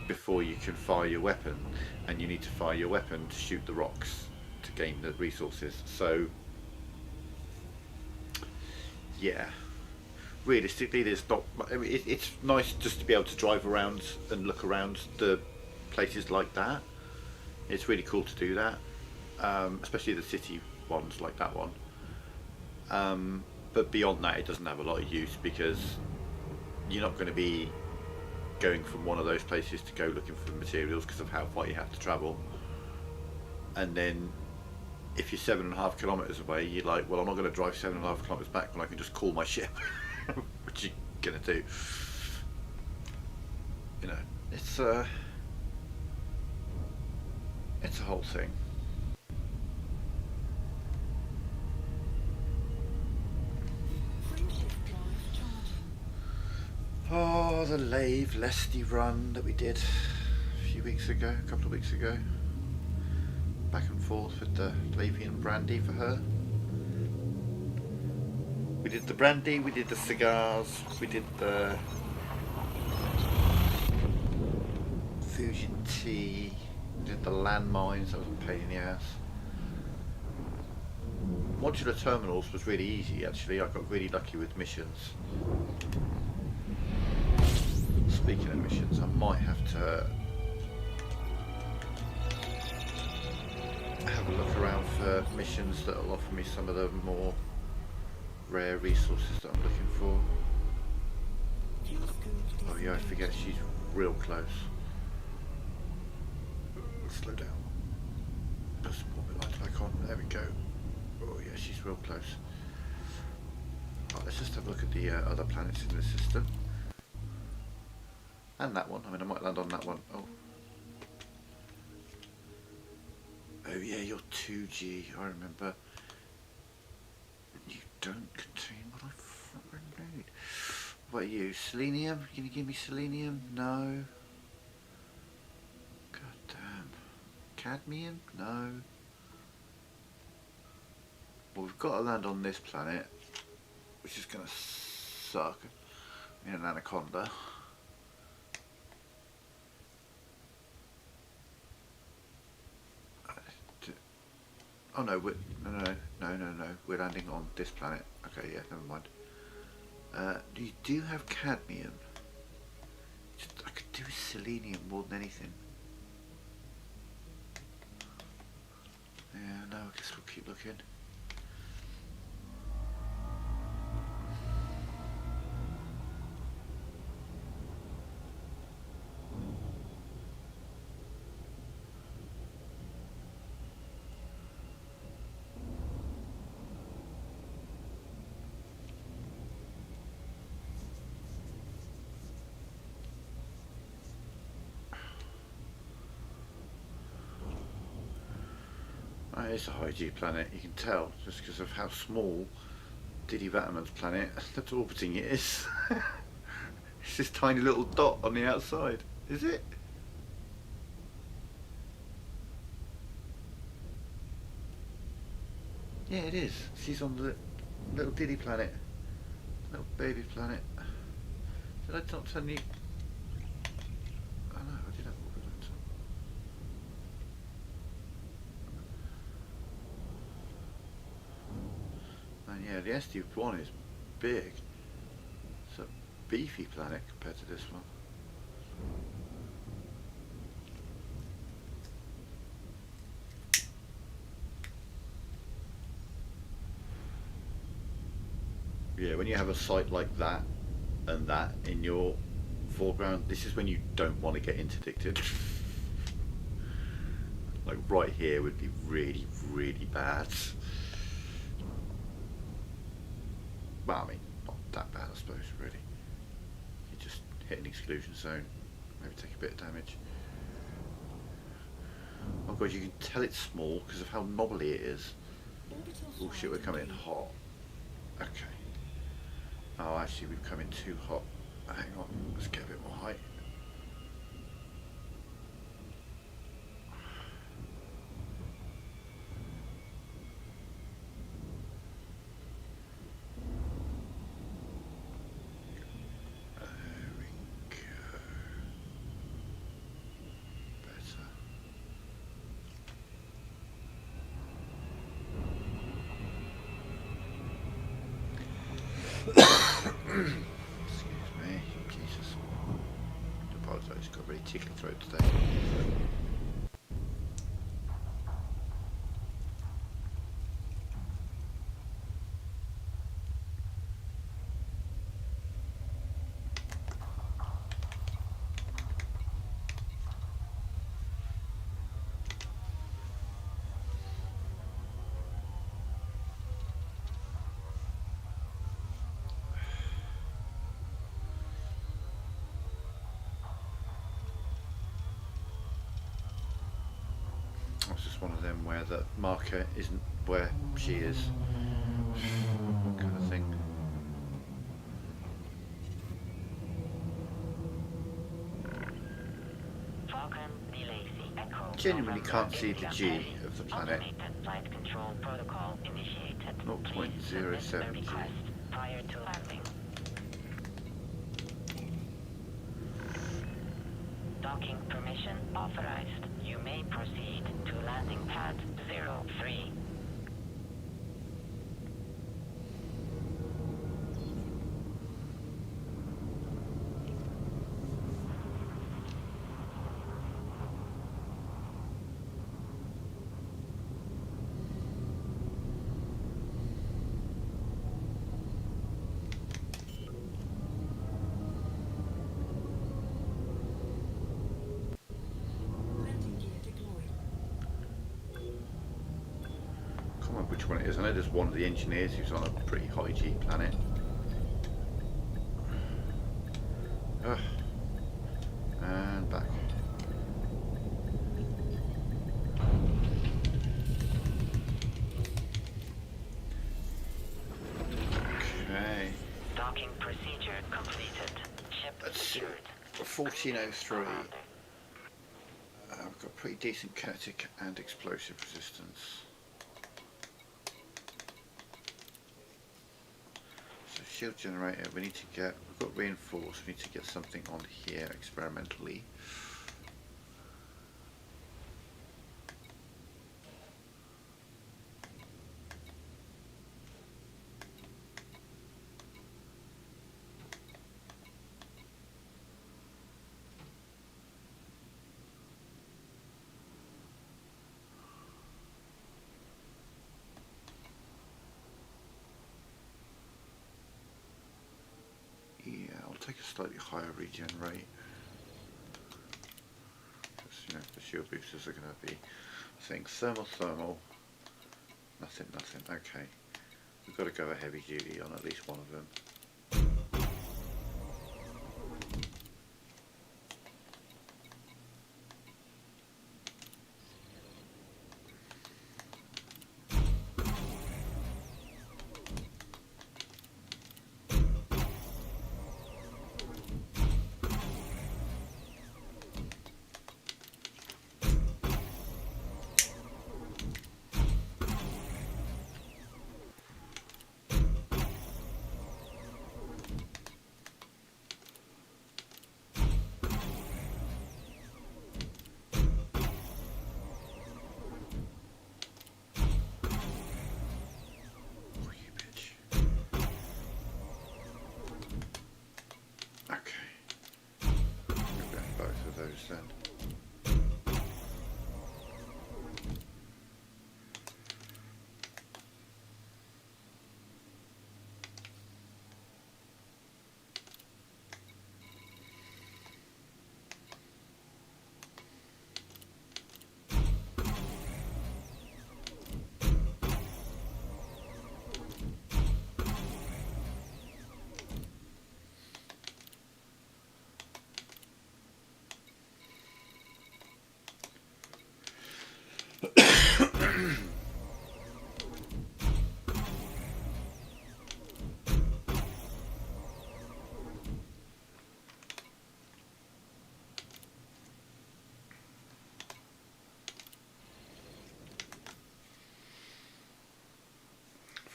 before you can fire your weapon, and you need to fire your weapon to shoot the rocks to gain the resources. So yeah, realistically there's not, I mean, it's nice just to be able to drive around and look around the places like that. It's really cool to do that, especially the city ones like that one. But beyond that, it doesn't have a lot of use, because you're not going to be going from one of those places to go looking for materials because of how far you have to travel. And then if you're 7.5 kilometres away, you're like, well, I'm not going to drive 7.5 kilometres back when I can just call my ship, which you're going to do. You know, it's a whole thing. Pre-shift drive charging. Oh, the Lave Lesty run that we did a few weeks ago, a couple of weeks ago. Back and forth with the Lavian brandy for her. We did the brandy, we did the cigars, we did the fusion tea, we did the landmines. That was a pain in the ass. Modular terminals was really easy actually. I got really lucky with missions. Speaking of missions, I might have to have a look around for missions that will offer me some of the more rare resources that I'm looking for. Oh yeah, I forget she's real close. Slow down. Put some more light back on. There we go. Oh yeah, she's real close. Right, let's just have a look at the other planets in the system. And that one. I mean, I might land on that one. Oh yeah, you're 2G. I remember. You don't contain what I fucking need. What are you? Selenium? Can you give me selenium? No. God damn. Cadmium? No. Well, we've got to land on this planet, which is going to suck in an Anaconda. Oh no, no, we're landing on this planet. Okay, yeah, never mind. You do have cadmium. I could do with selenium more than anything. Yeah, no, I guess we'll keep looking. It's a high G planet, you can tell, just because of how small Diddy Vataman's planet that's orbiting it is. It's this tiny little dot on the outside, is it? Yeah, it is. She's on the little Diddy planet, little baby planet. Did I not tell you? Oh no, I did have orbit. the SD1 is big. It's a beefy planet compared to this one. Yeah, when you have a site like that and that in your foreground, this is when you don't want to get interdicted. Like right here would be really, really bad. Well, I mean, not that bad, I suppose, really. You just hit an exclusion zone, maybe take a bit of damage. Oh god, you can tell it's small because of how knobbly it is. Oh shit, we're coming in hot. Okay. Oh, actually, we've come in too hot. Hang on, let's get a bit more height. There we go. Better. Excuse me, Jesus. I apologise, got a really tickly throat today. It's just one of them where the marker isn't where she is, kind of thing. Falcon, DeLacy, Echo, Genuinely November, can't see the India, G Heavy. of the planet. Automated flight control protocol initiated. 0.07 Please submit a G. request prior to landing. Docking permission authorized. You may proceed to landing pad 03. Landing gear deployed. I can't remember which one it is. I know there's one of the engineers who's on a pretty high G planet. And back. Okay. Docking procedure completed. Ship Let's see. secured. 1403. We've got pretty decent kinetic and explosive resistance. So shield generator, we need to get, we've got reinforced, we need to get something on here experimentally. Yeah, I'll take a slightly higher regen rate. Because, you know, the shield boosters are going to be, I think, thermal, nothing, okay. We've got to go a heavy duty on at least one of them. those then.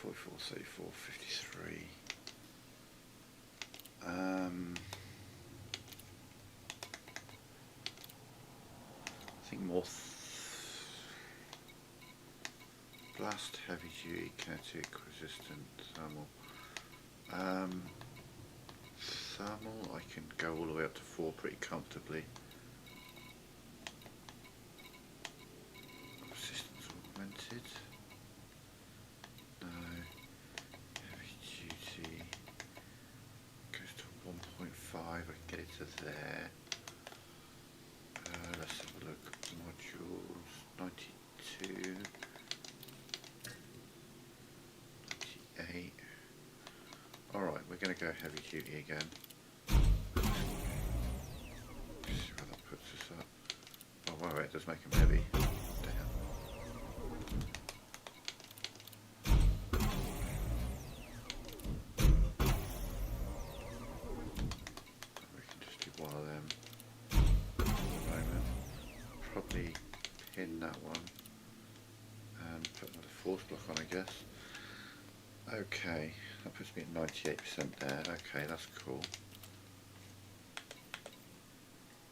Four, 34, 53. I think more blast, heavy duty, kinetic, resistant, thermal. Thermal, I can go all the way up to 4 pretty comfortably. Resistance augmented. No. Heavy duty goes to 1.5. I can get it to there. Let's have a look. Modules 92, 98. Alright, we're going to go heavy duty again. See where that puts us up. Oh wow, it does make them heavy. Damn. We can just do one of them at the moment. Probably pin that one and put another force block on, I guess. Okay, that puts me at 98% there. Okay, that's cool.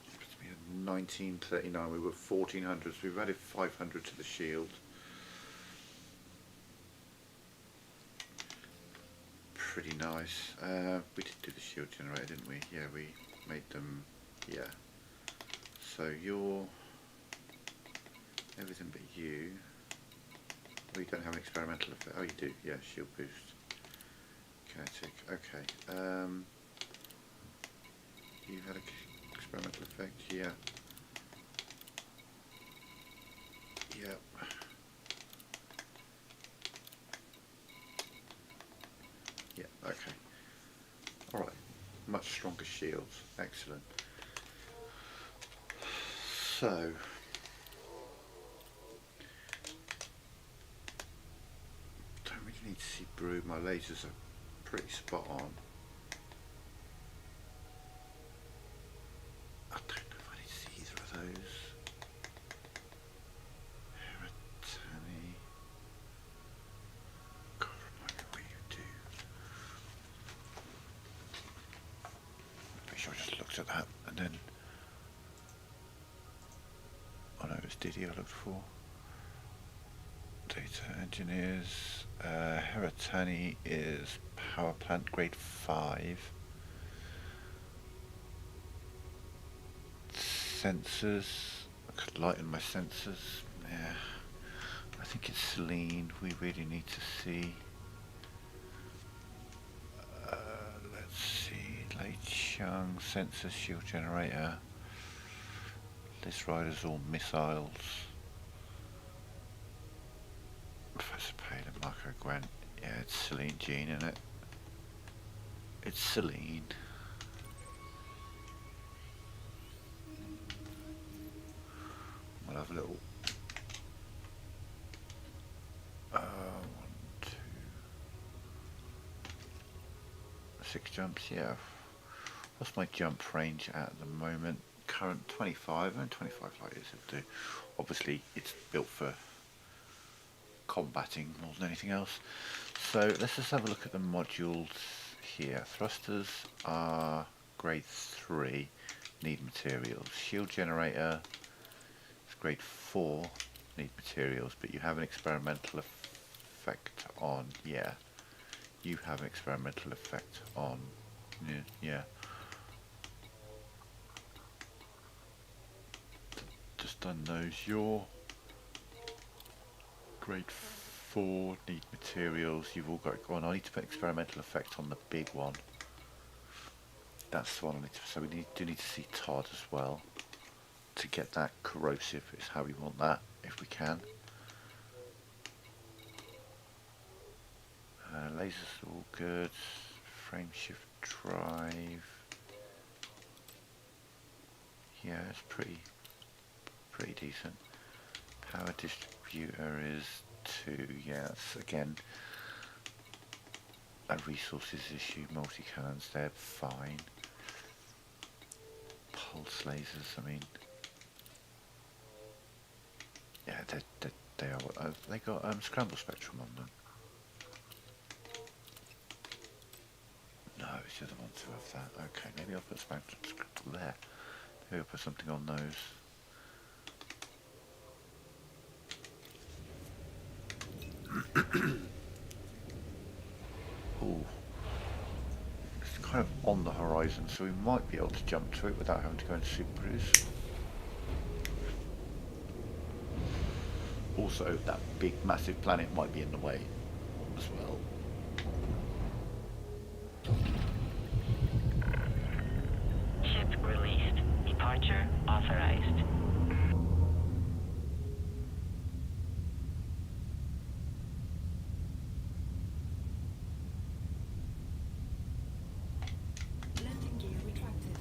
Puts me at 1939. We were 1400, so we've added 500 to the shield. Pretty nice. We did do the shield generator, didn't we? Yeah, we made them. Yeah. So you're everything but you. Oh, you don't have an experimental effect. Oh, you do. Yeah, shield boost. Kinetic. Okay. You had an experimental effect. Yeah. Yep. Yeah. Okay. All right. Much stronger shields. Excellent. So. Don't really need to see brood. My lasers are pretty spot on. I don't know if I need to see either of those. Hereditary. God, remind me what you do. Pretty sure I just looked at that and then. Oh no, it was Diddy I looked for. Data engineers. Hereditary is power plant grade 5. Sensors. I could lighten my sensors. Yeah. I think it's Celine we really need to see. Let's see. Lei Chung, sensor, shield generator. This rider's all missiles. Professor Palin, Marco Grant. Yeah, it's Celine Jean, isn't it? It's Celine. We'll have a little 1, 2, 6 jumps, yeah. What's my jump range at the moment? Current 25, and 25 like this will do. Obviously it's built for combating more than anything else. So let's just have a look at the modules here. Thrusters are grade 3, need materials. Shield generator is grade 4, need materials, but you have an experimental effect on. Yeah, you have an experimental effect on. Yeah. done those. Your grade 4 need materials. You've all got it going. I need to put experimental effect on the big one. That's the one I need to. So we do need to see Todd as well to get that corrosive. Is how we want that if we can. Lasers are all good. Frame shift drive. Yeah, it's pretty decent. Power distributor is 2. Yeah, that's again a resources issue. Multi-cannons, they're fine. Pulse lasers, I mean, yeah, they are. They got scramble spectrum on them. No, it's the other ones who have that. Okay, maybe I'll put spectrum there. Maybe I'll put something on those. Ooh. It's kind of on the horizon, so we might be able to jump to it without having to go into super cruise. Also, that big, massive planet might be in the way as well. Ship released. Departure authorized. Landing gear retracted.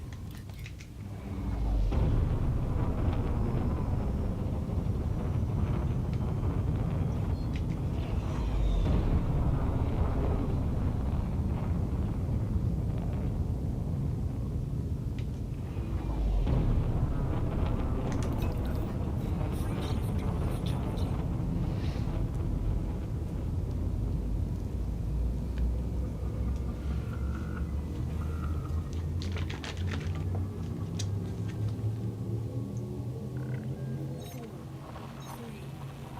Frameshift drive charging. Four, three, two,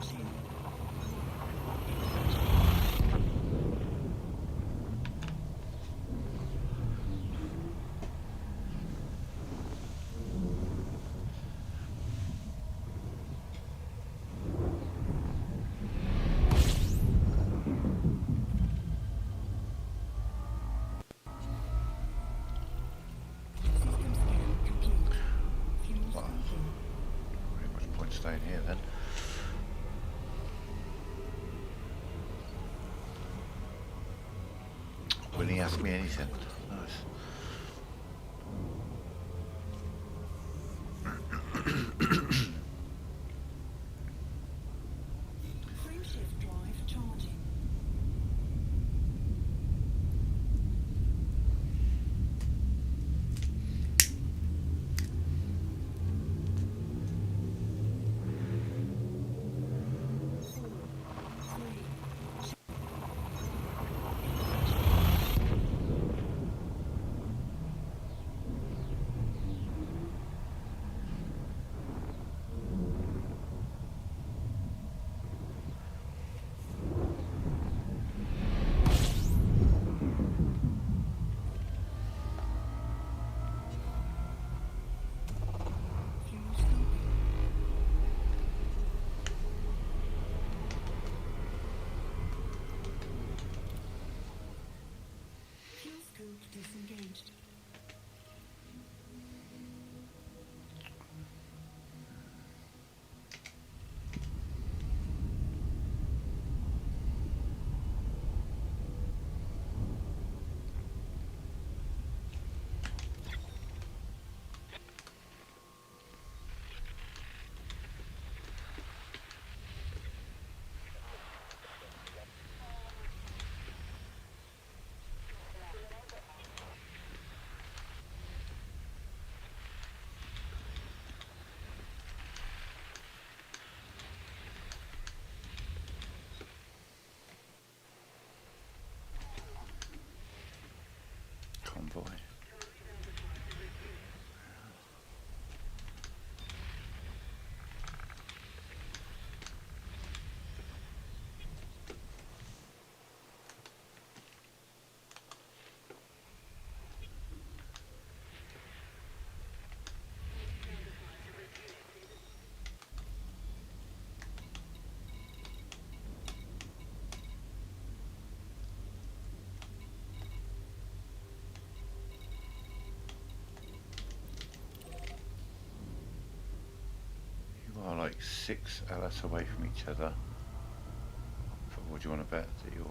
system scan complete. Fuel Well, station. pretty much point staying here then. Will he ask me anything? Nice. Frameshift drive charging. Four, three, fuel scoping. Fuel scoop disengaged. Convoy. like 6 LS away from each other. But what do you want to bet that you're...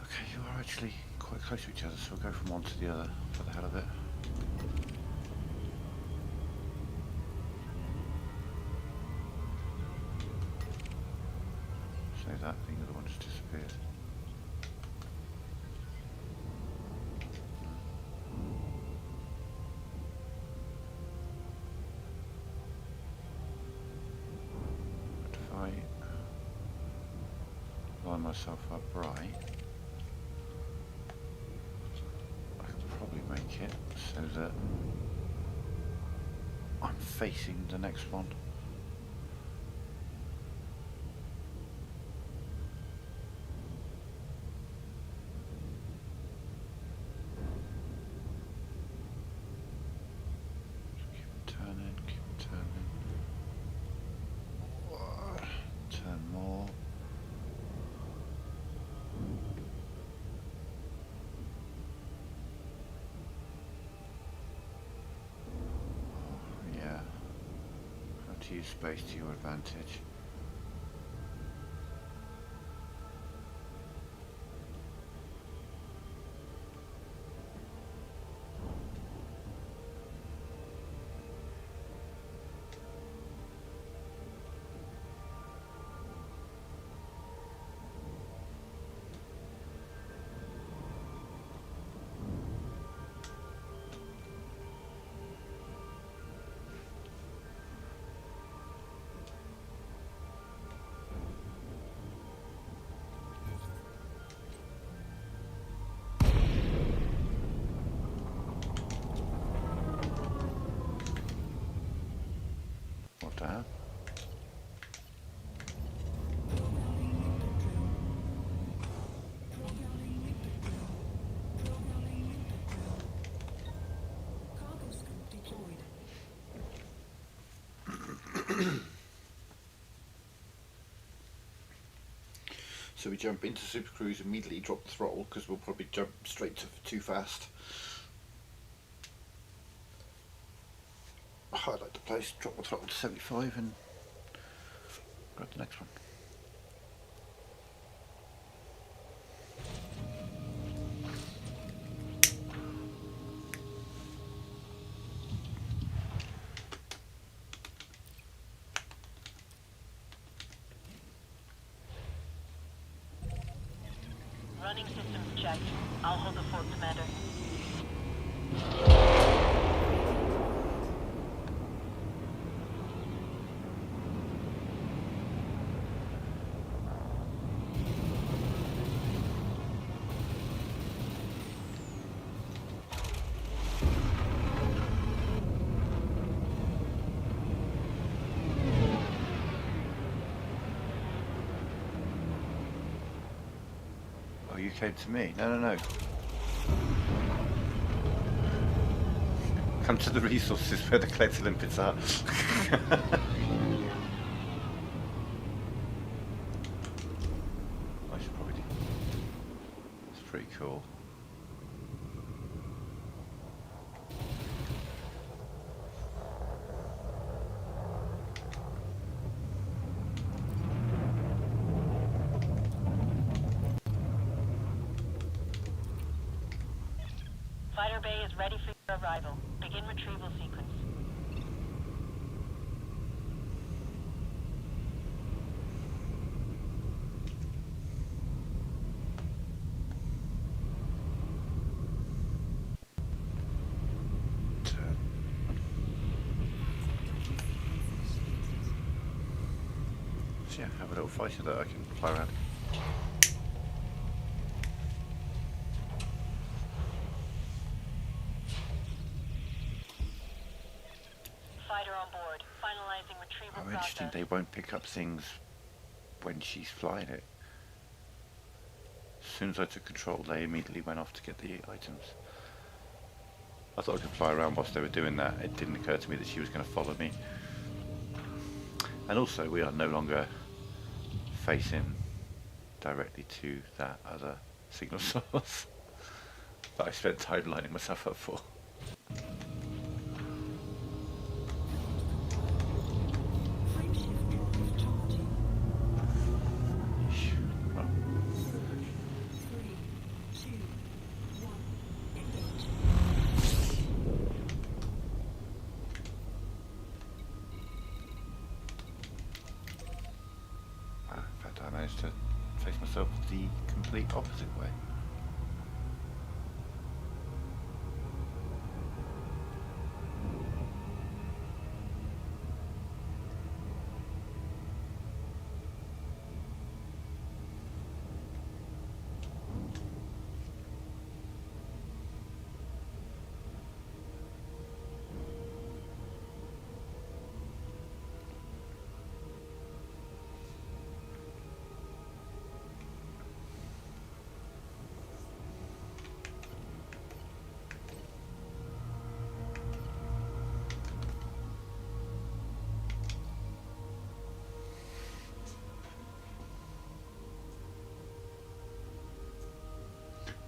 Okay, you are actually quite close to each other, so we'll go from one to the other for the hell of it. So that thing, the other one just disappeared. But if I line myself up right, I could probably make it so that I'm facing the next one. Keep turning. Turn more. Yeah. How to use space to your advantage. What the hell? Programming window drill. Programming window drill. Programming window drill. Cargo scoop deployed. So we jump into Super Cruise, immediately drop the throttle because we'll probably jump straight to too fast. Highlight the place, drop the throttle to 75 and grab the next one. Running systems checked. I'll hold the fort, Commander. Oh, you came to me? No. Come to the resources where the collector limpets are. I should probably do. It's pretty cool. Fighter Bay is ready for your arrival. Begin retrieval sequence. So yeah, have a little fighter that I can fly around. Fighter on board. Finalizing retrieval Oh, interesting. process. They won't pick up things when she's flying it. As soon as I took control, they immediately went off to get the items. I thought I could fly around whilst they were doing that. It didn't occur to me that she was going to follow me. And also, we are no longer facing directly to that other signal source that I spent time lining myself up for. myself the complete opposite way.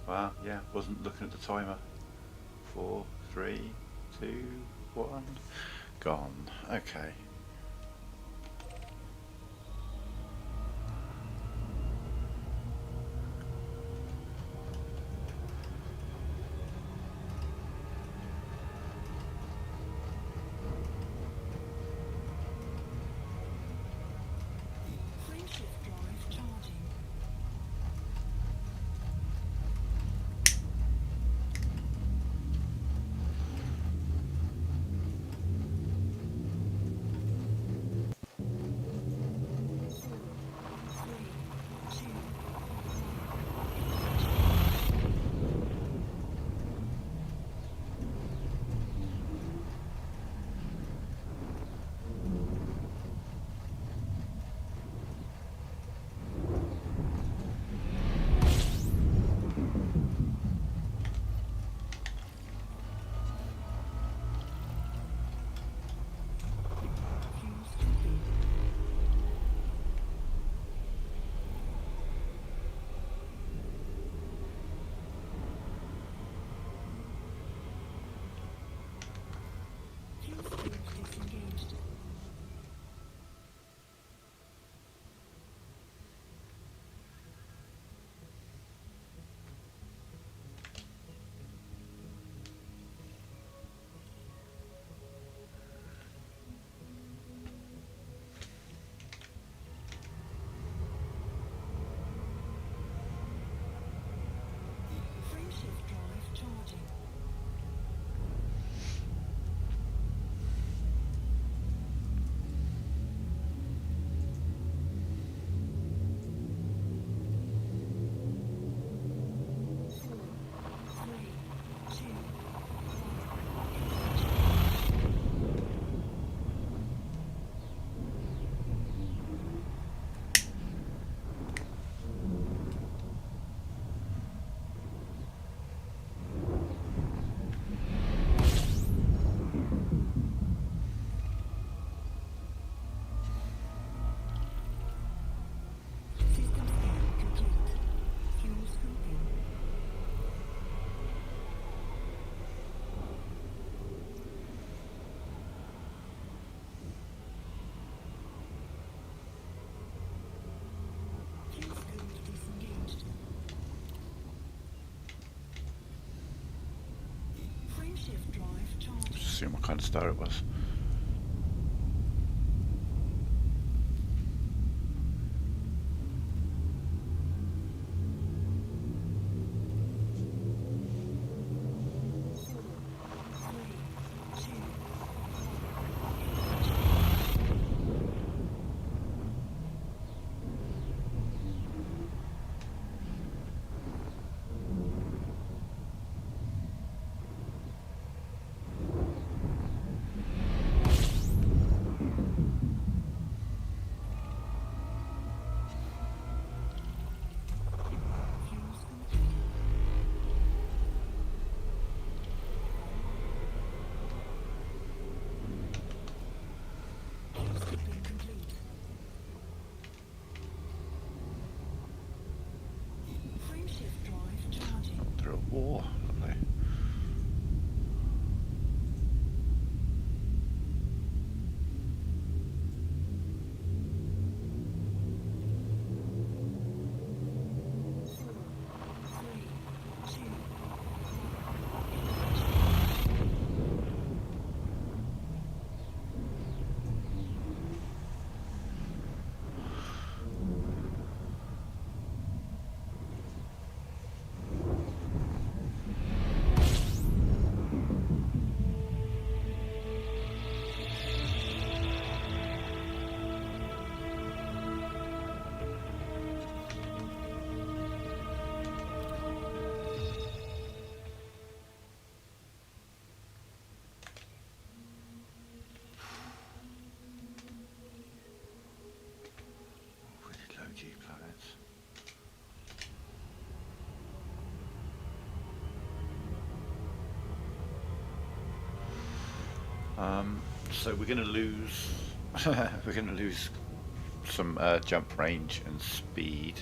Well, yeah, wasn't looking at the timer. 4, 3, 2, 1. Gone. Okay. Frameshift drive charging. Disengaged. Frameshift drive charging. System scan complete. Fuel scooping. Fuel scoop disengaged. Frameshift drive charging. Just assume what kind of star it was. Fuel scooping. Fuel scooping complete. Frameshift drive charging. They're at war. Lovely. So we're going to lose. We're going to lose some jump range and speed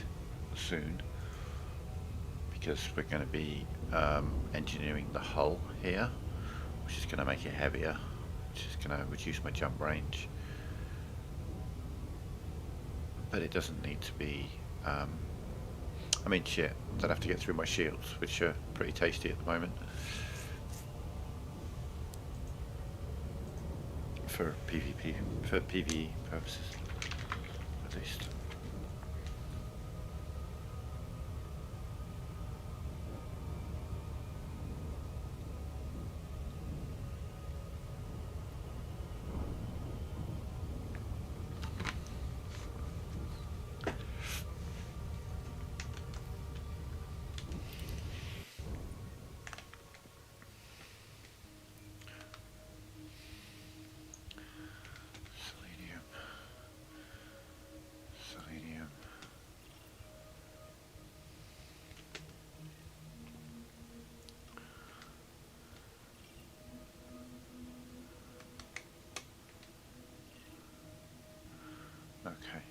soon because we're going to be engineering the hull here, which is going to make it heavier, which is going to reduce my jump range. But it doesn't need to be. I mean, shit, I'd have to get through my shields, which are pretty tasty at the moment. For PvP, for PvE purposes, at least. Selenium. Selenium. Okay.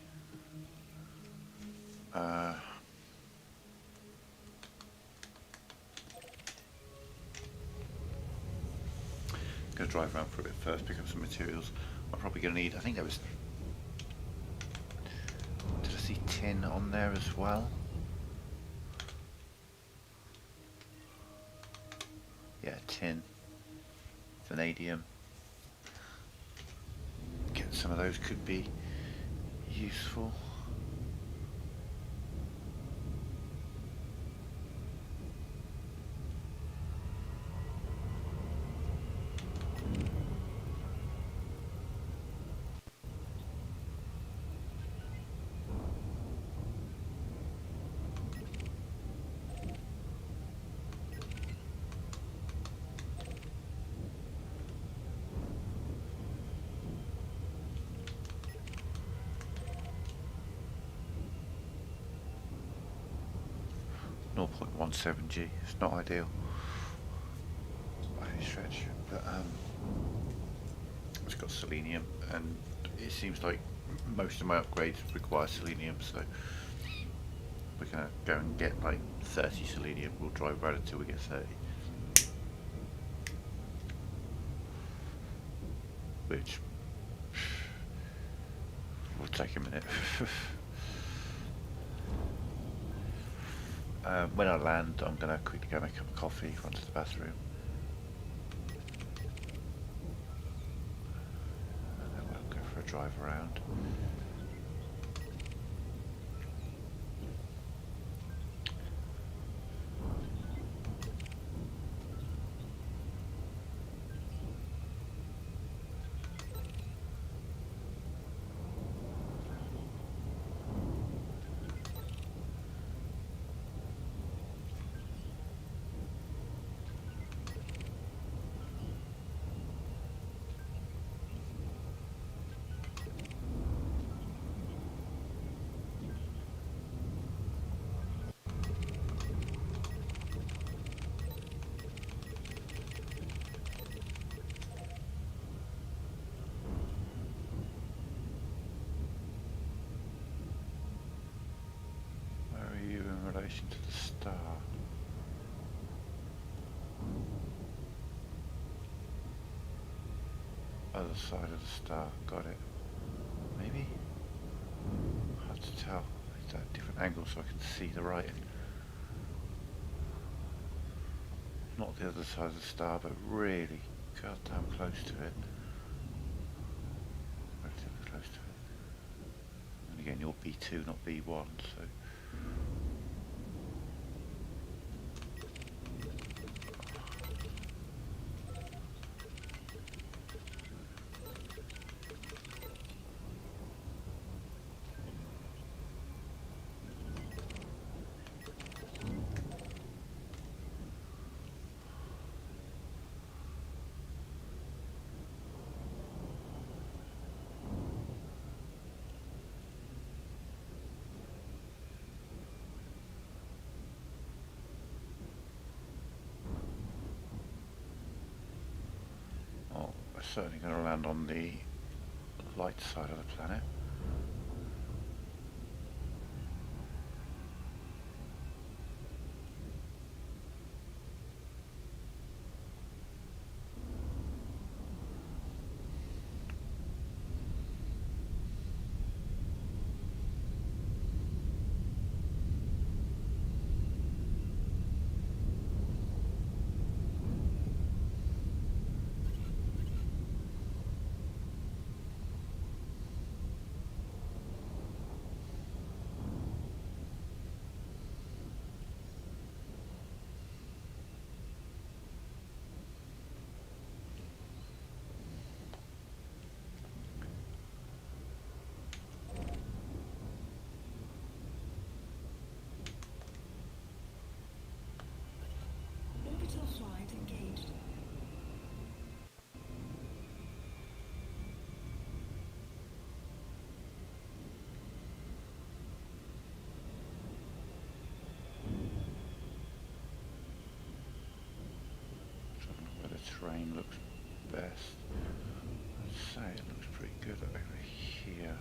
Gonna drive around for a bit first, pick up some materials. I'm probably gonna need. I think there was. Did I see tin on there as well? Yeah, tin, vanadium. Getting some of those could be useful. Zero point 0.17 G. It's not ideal by any stretch, but it's got selenium, and it seems like most of my upgrades require selenium, so we're gonna go and get like 30 selenium. We'll drive right until we get 30, which will take a minute. When I land, I'm gonna quickly go make a cup of coffee, run to the bathroom, and then we'll go for a drive around. Where are you in relation to the star? Other side of the star, got it. Maybe? Hard to tell. It's at a different angle so I can see the writing. Not the other side of the star, but really goddamn close to it. Relatively close to it. And again, you're B2, not B1, so. certainly going to land on the light side of the planet. Orbital flight engaged. I don't know where the terrain looks best. I'd say it looks pretty good over here.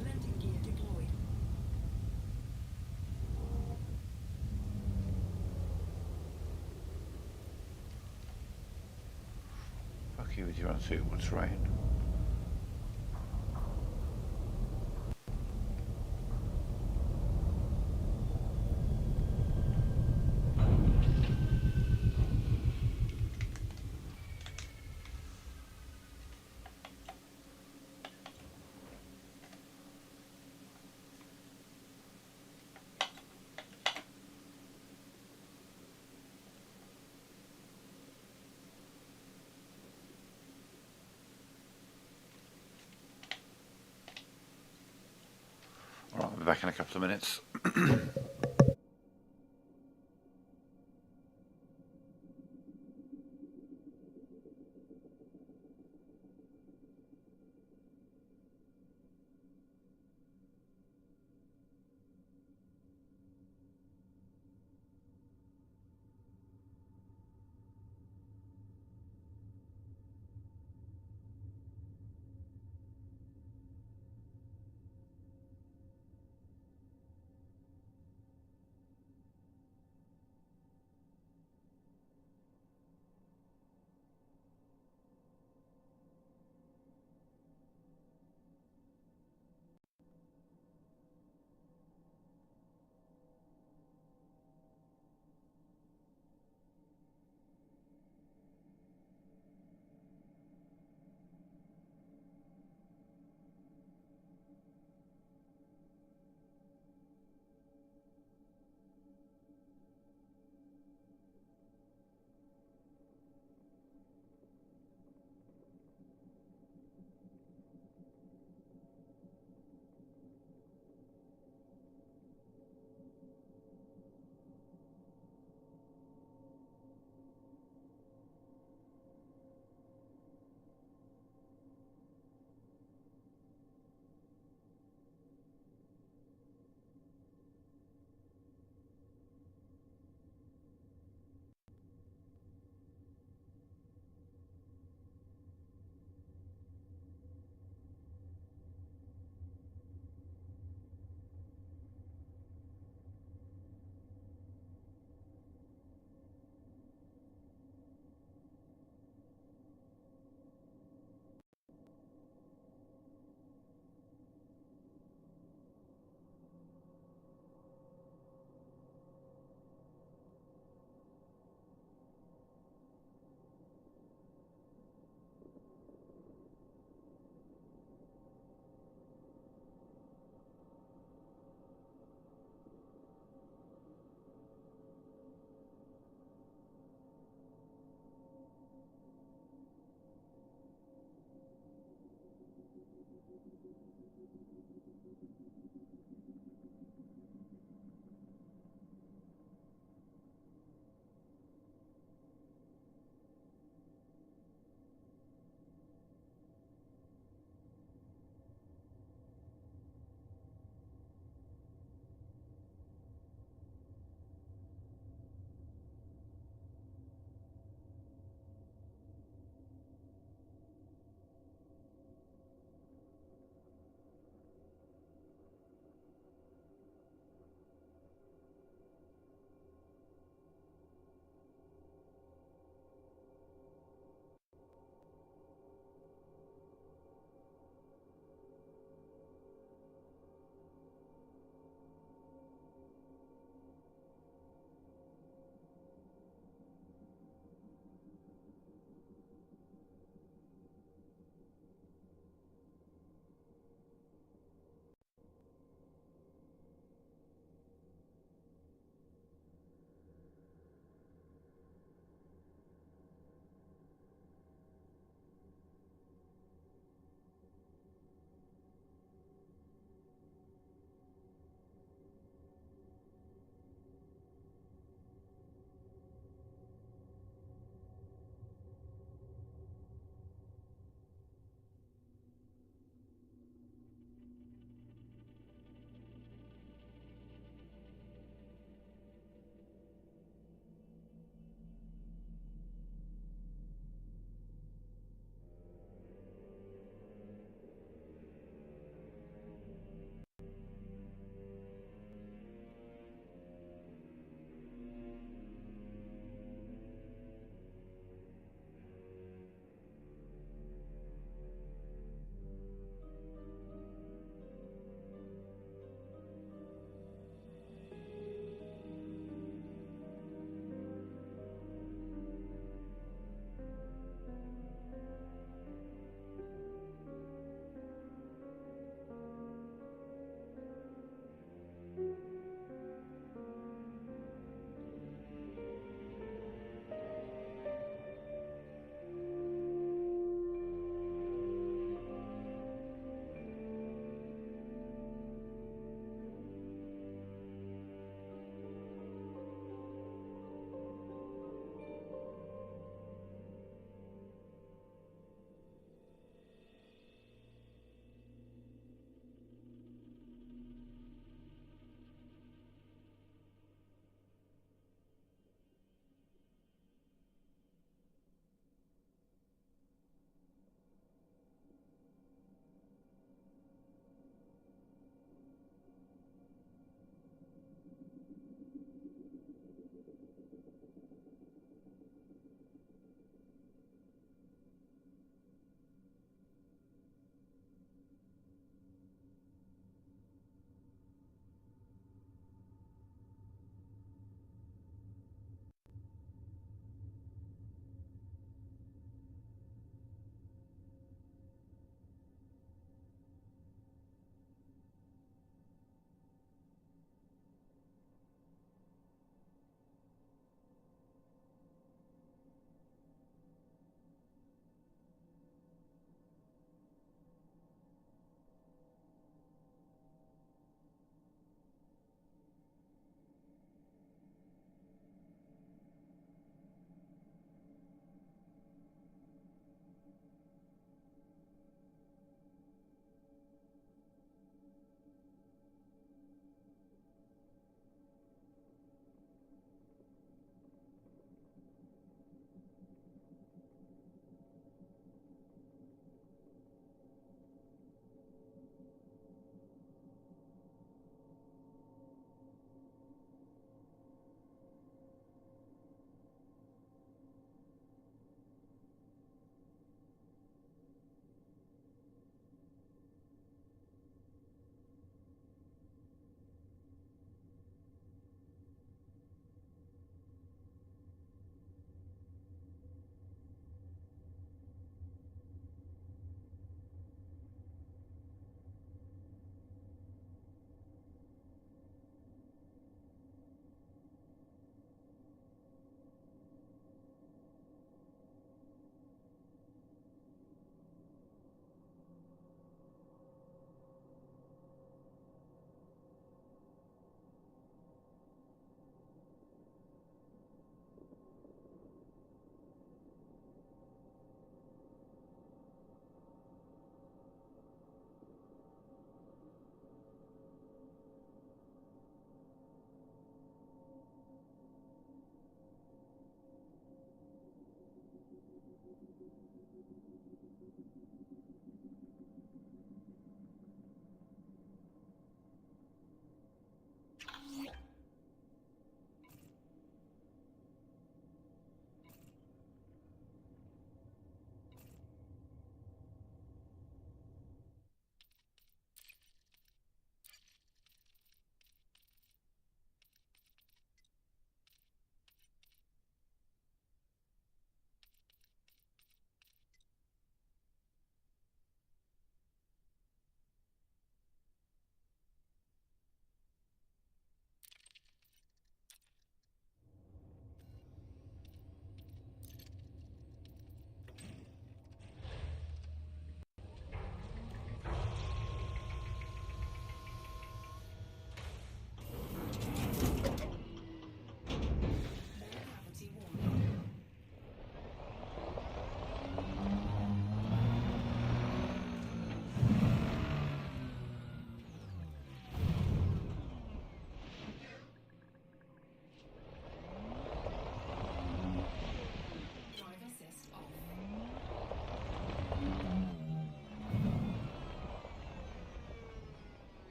Landing gear deployed. Lucky with your unsuitable terrain. Alright, I'll be back in a couple of minutes.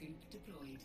Troop deployed.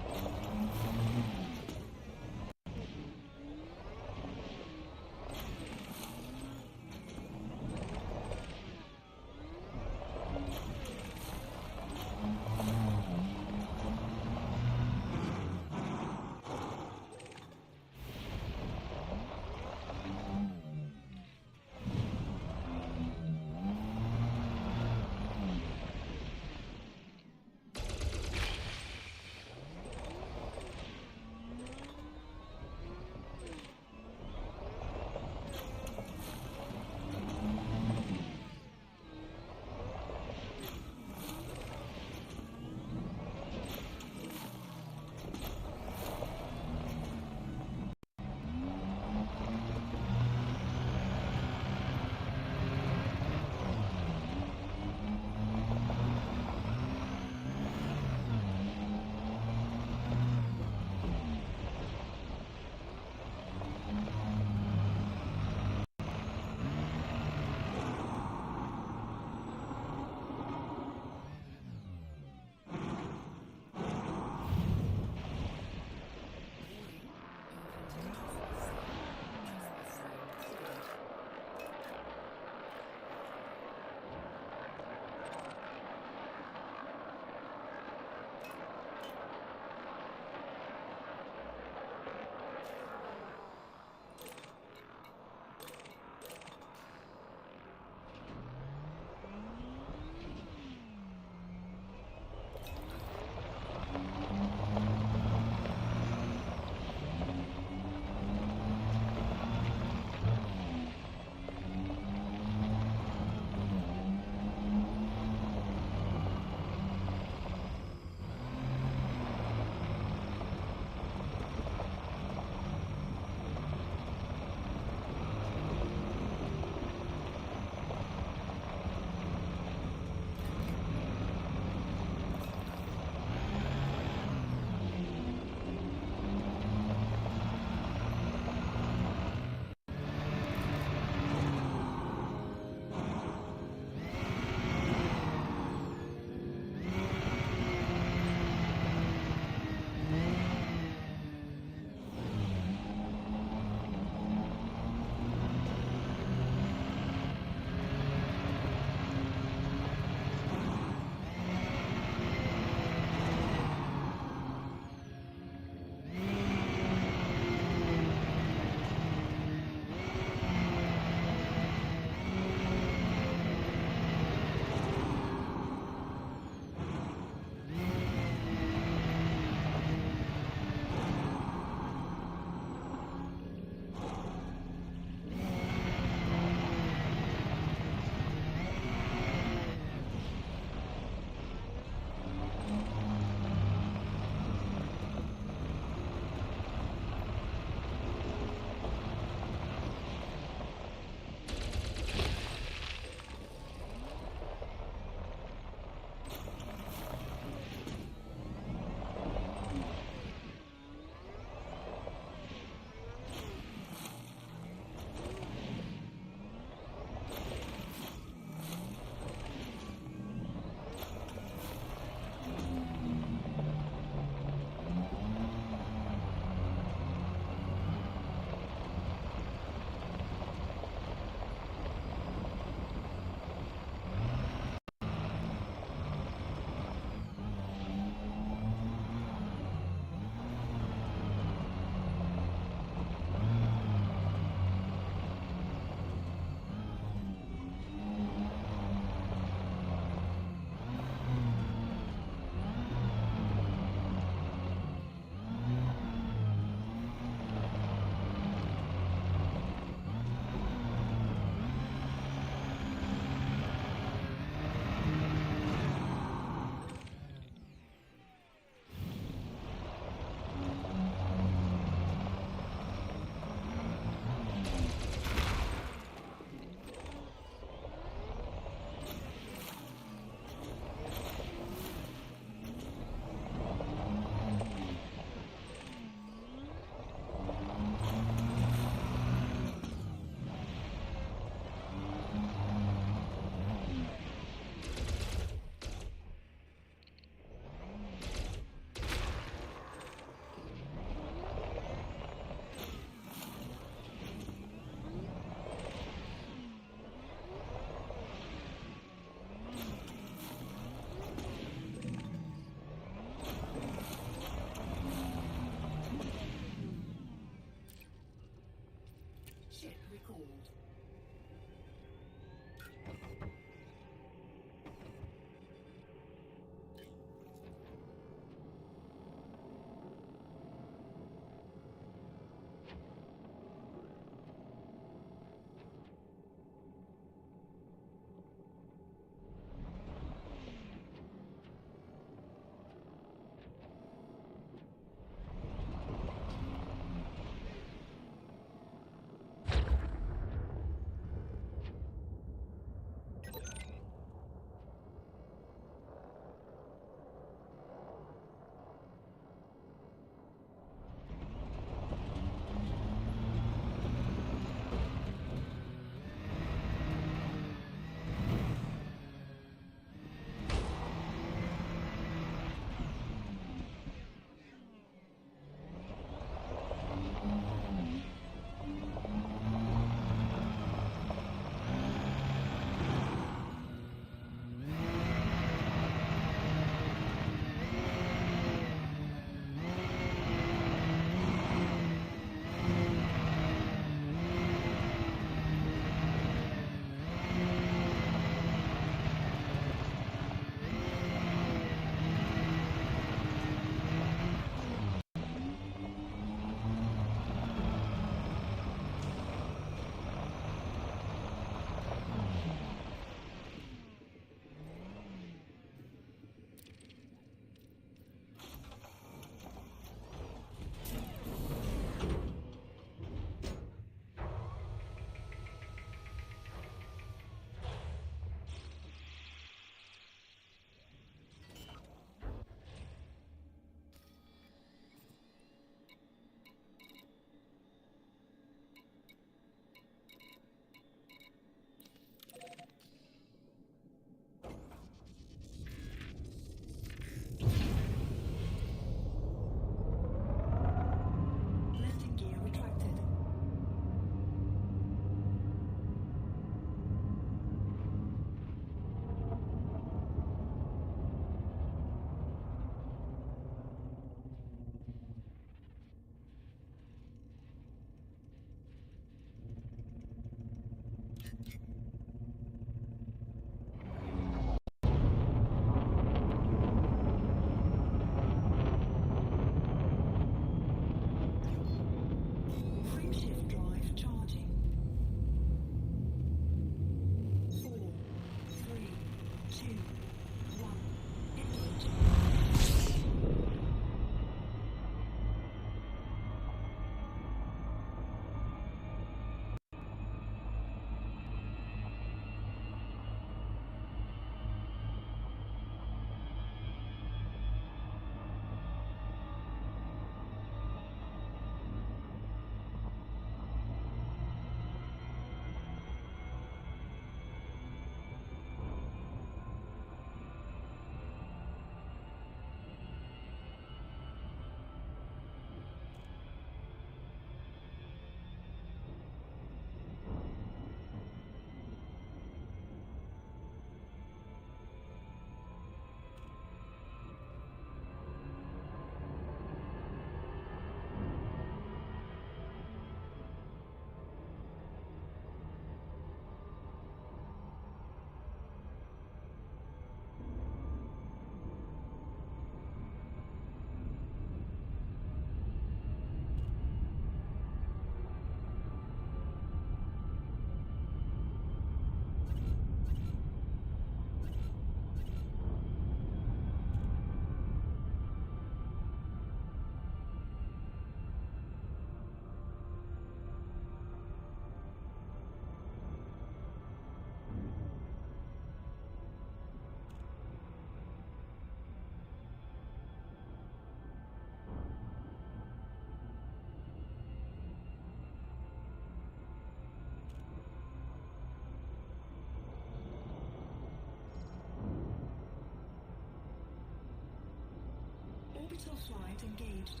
Orbital flight engaged.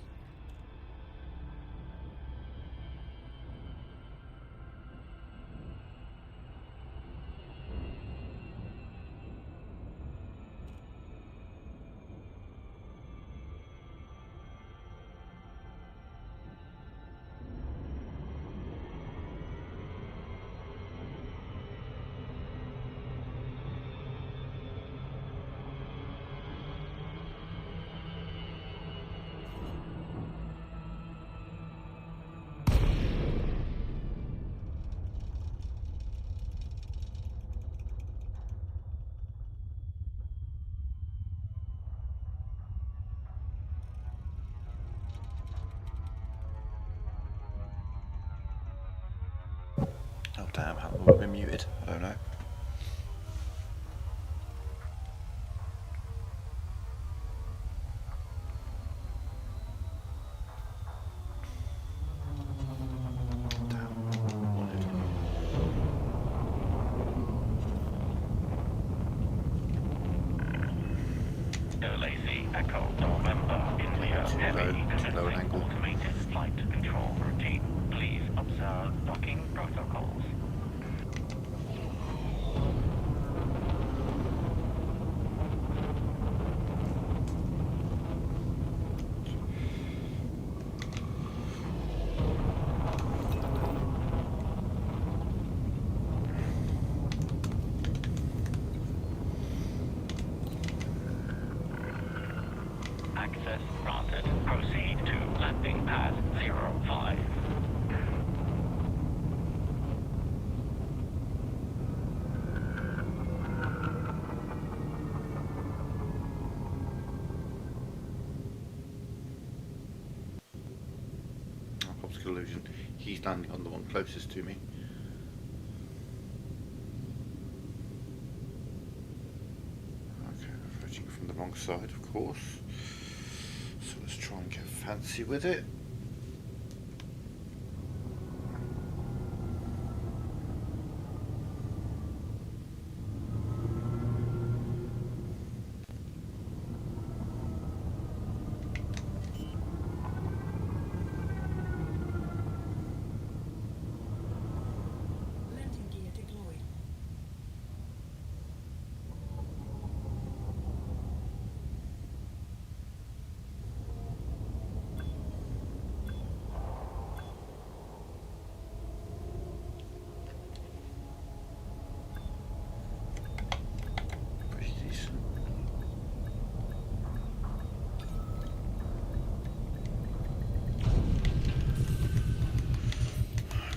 Oh damn, how have I been muted? I don't know. Lacey Echo November India Heavy. This is low an angle. automated flight control routine. Please observe docking protocols. Access granted. Proceed to landing pad 05. Oh, optical illusion. He's landing on the one closest to me. Okay, we're approaching from the wrong side, of course. So let's try and get fancy with it. Landing gear deployed. Pretty decent.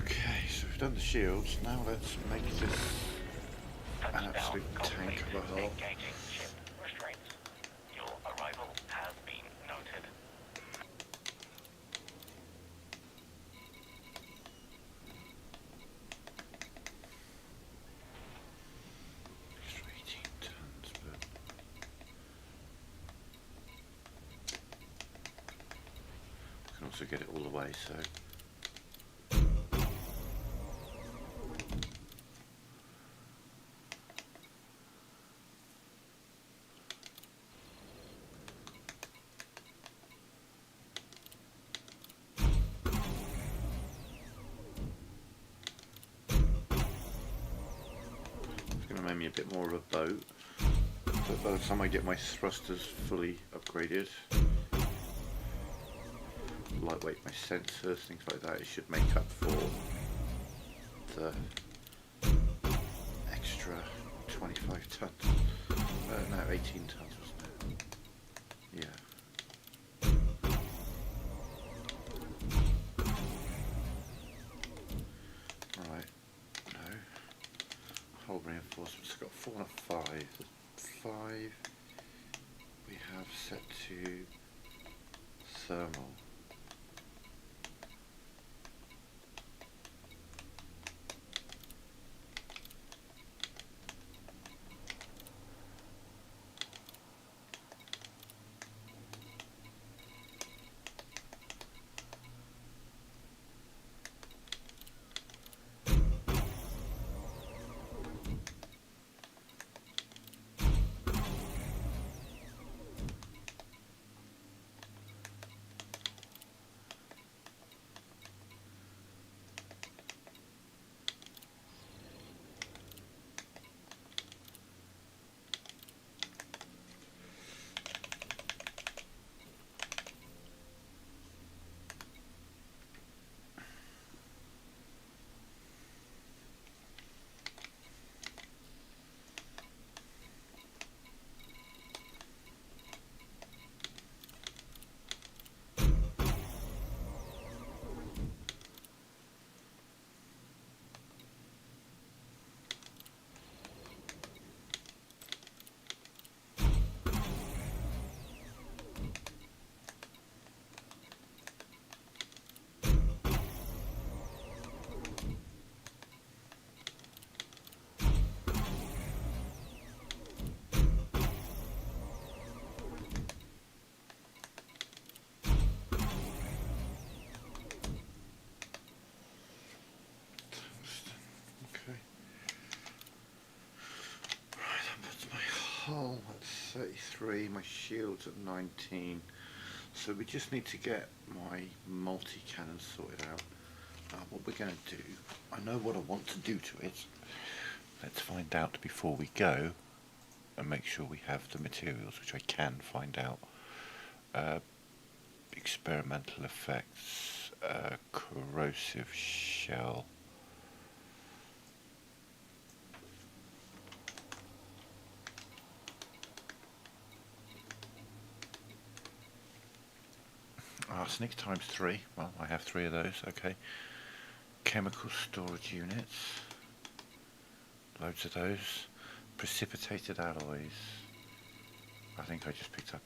Okay, so we've done the shields. Now let's make this an Touchdown absolute tank of a completed. hull. Engaging ship restraints. Your arrival has been noted. Extra 18 tons, but we can also get it all the way, so it's going to make me a bit more of a boat. But by the time I get my thrusters fully upgraded, lightweight my sensors, things like that, it should make up for the extra 25 tons. No, 18 tons, wasn't it? Yeah. Right. No. Hull reinforcements. Got 4 and a 5. 5 we have set to thermal. 43, my shield's at 19. So we just need to get my multi-cannon sorted out. What we're going to do, I know what I want to do to it. Let's find out before we go and make sure we have the materials, which I can find out. Experimental effects, corrosive shell. Arsenic times 3. Well, I have 3 of those. Okay. Chemical storage units. Loads of those. Precipitated alloys. I think I just picked up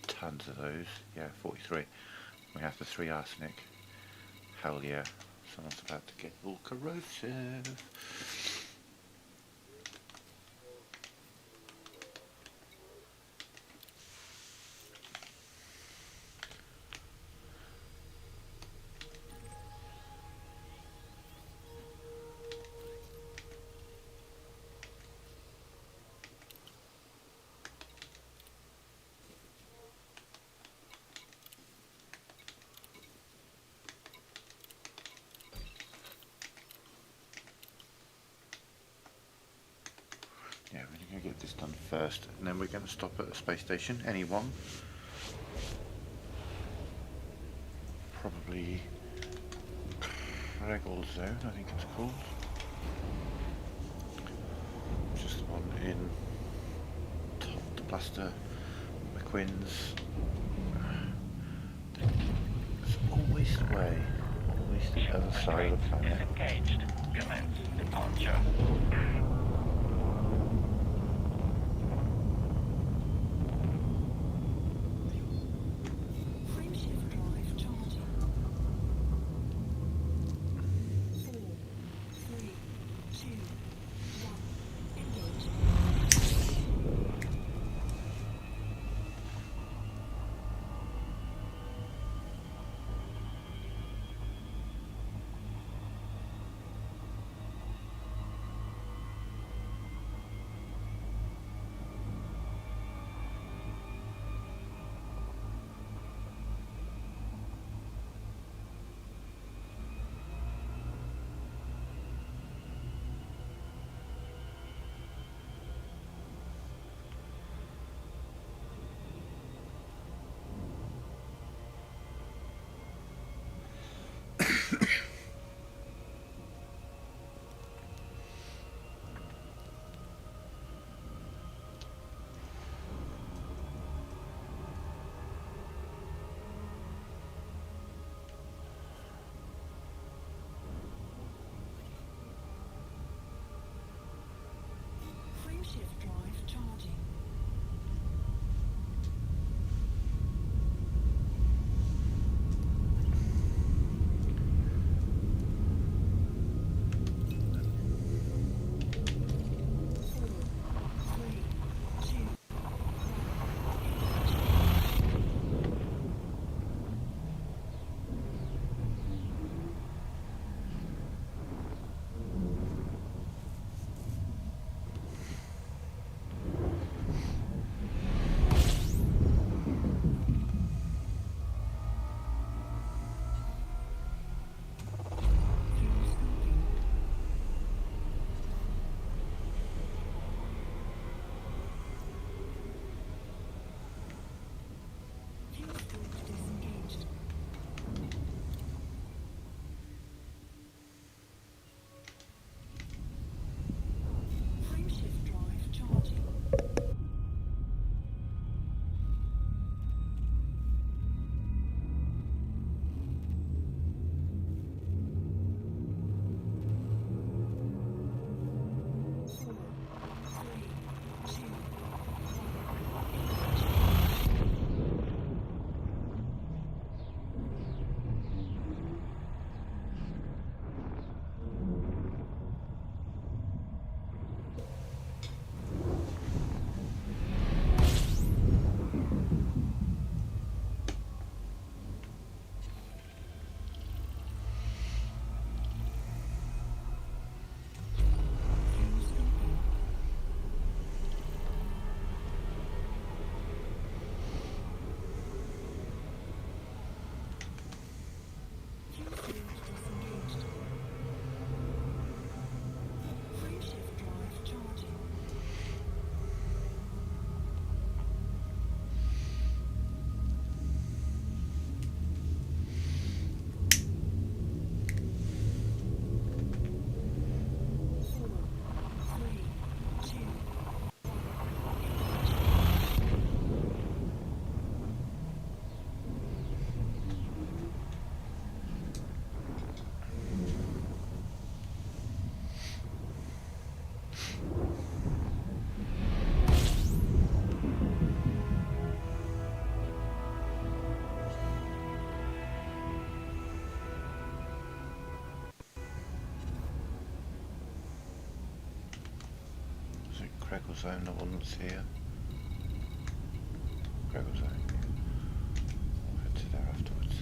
tons of those. Yeah, 43. We have the 3 arsenic. Hell yeah. Someone's about to get all corrosive. Yeah, we're going to get this done first, and then we're going to stop at the space station. Any one. Probably Regal Zone, I think it's called. Just the one in top the Blaster McQuinn's. It's always the way. Always the other side of the planet. Disengaged. Commence departure. Frameshift drive charging. 4, 3, 2, 1. Engage. Frameshift drive charging. Gregor zone, the one that's here. Gregor zone. I'll head to there afterwards.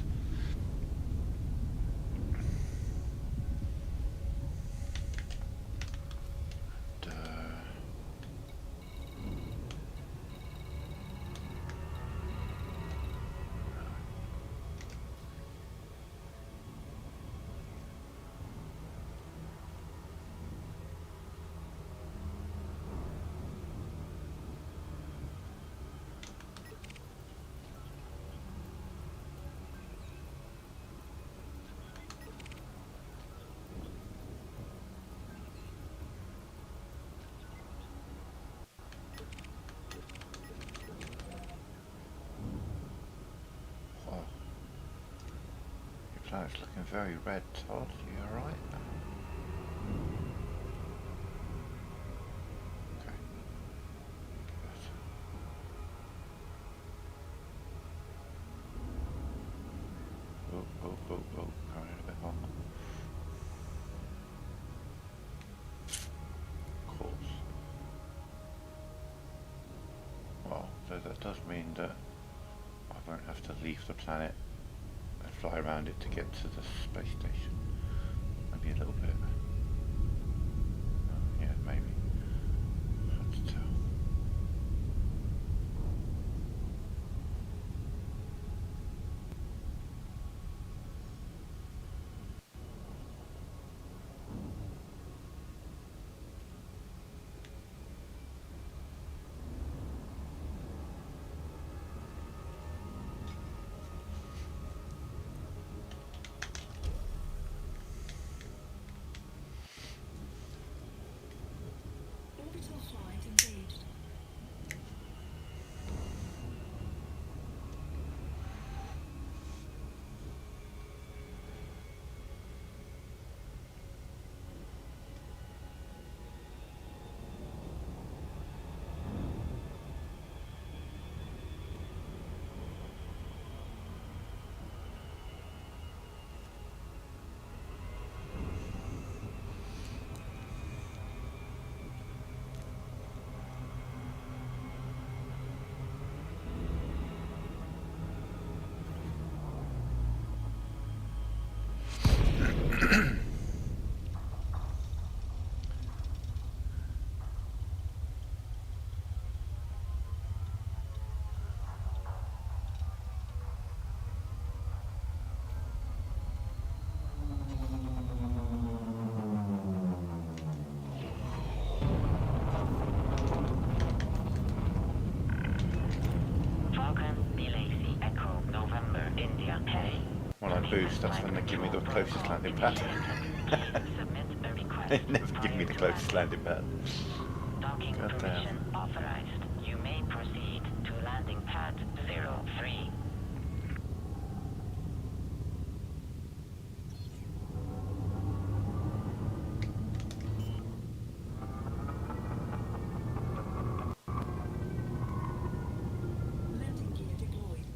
Wow. Your planet's looking very red, Todd. You alright? Okay. Oh, coming in a bit hot. Of course. Well, that does mean that I won't have to leave the planet and fly around it to get to the space station. Maybe a little bit. Yeah, maybe. Hard to tell. Orbital flight engaged. Falcon, Bilacy, Echo, November, India, Heavy. When I boost, that's when they give me the closest landing pad. Submit a request. They never give me the closest landing pad. Docking God damn. permission authorized. You may proceed to landing pad 03. Landing gear deployed.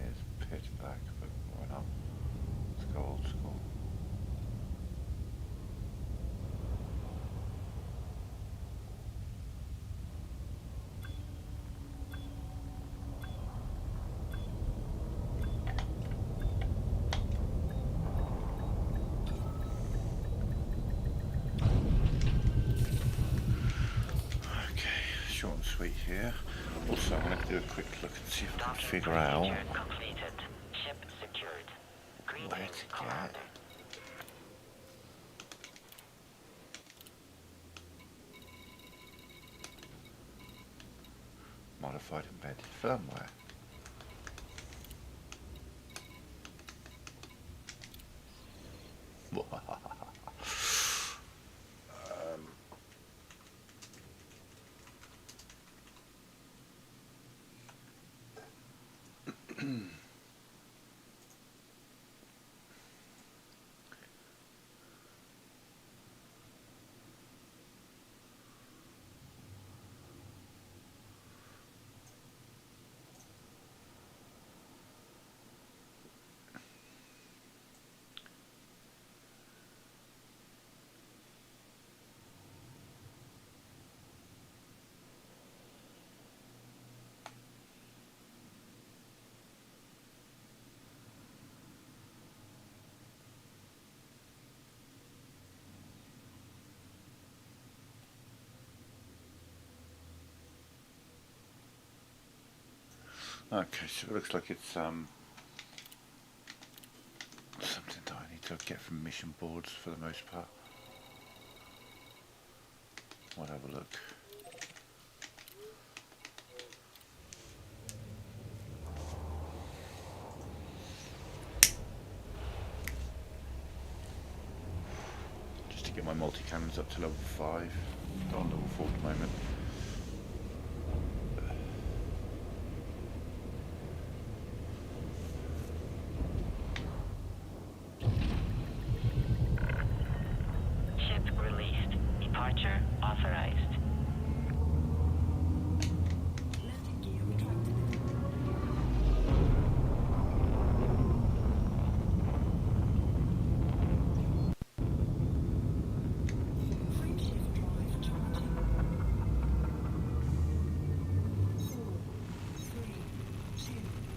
It's pitch black, but why not? Let's go old school. Okay, short and sweet here. Also, I'm going to do a quick look and see if I can Docking figure out procedure completed. Ship secured. where Greetings, to Commander. get modified embedded firmware. Okay, so it looks like it's something that I need to get from mission boards for the most part. I'll have a look. Just to get my multi-cannons up to level 5. They're on level 4 at the moment. Ship released. Departure authorized. Landing gear retracted. Frameshift drive charging. 4, 3, 2, 1.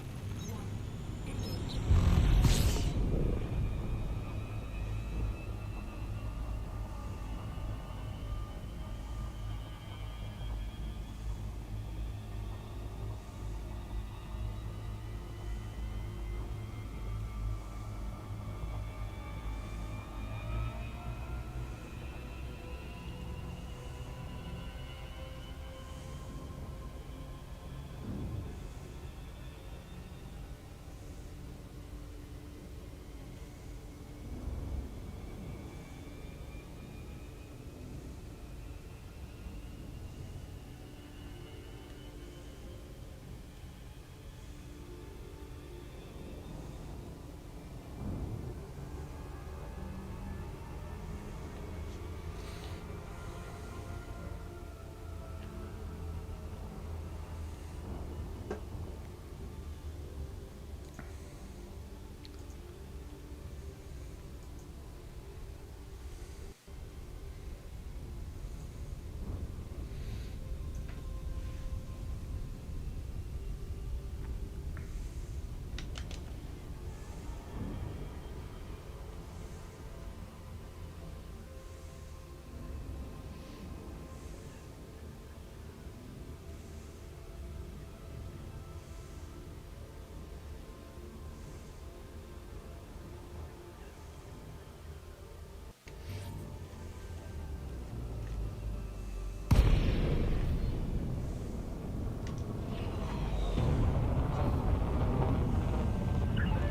Engage.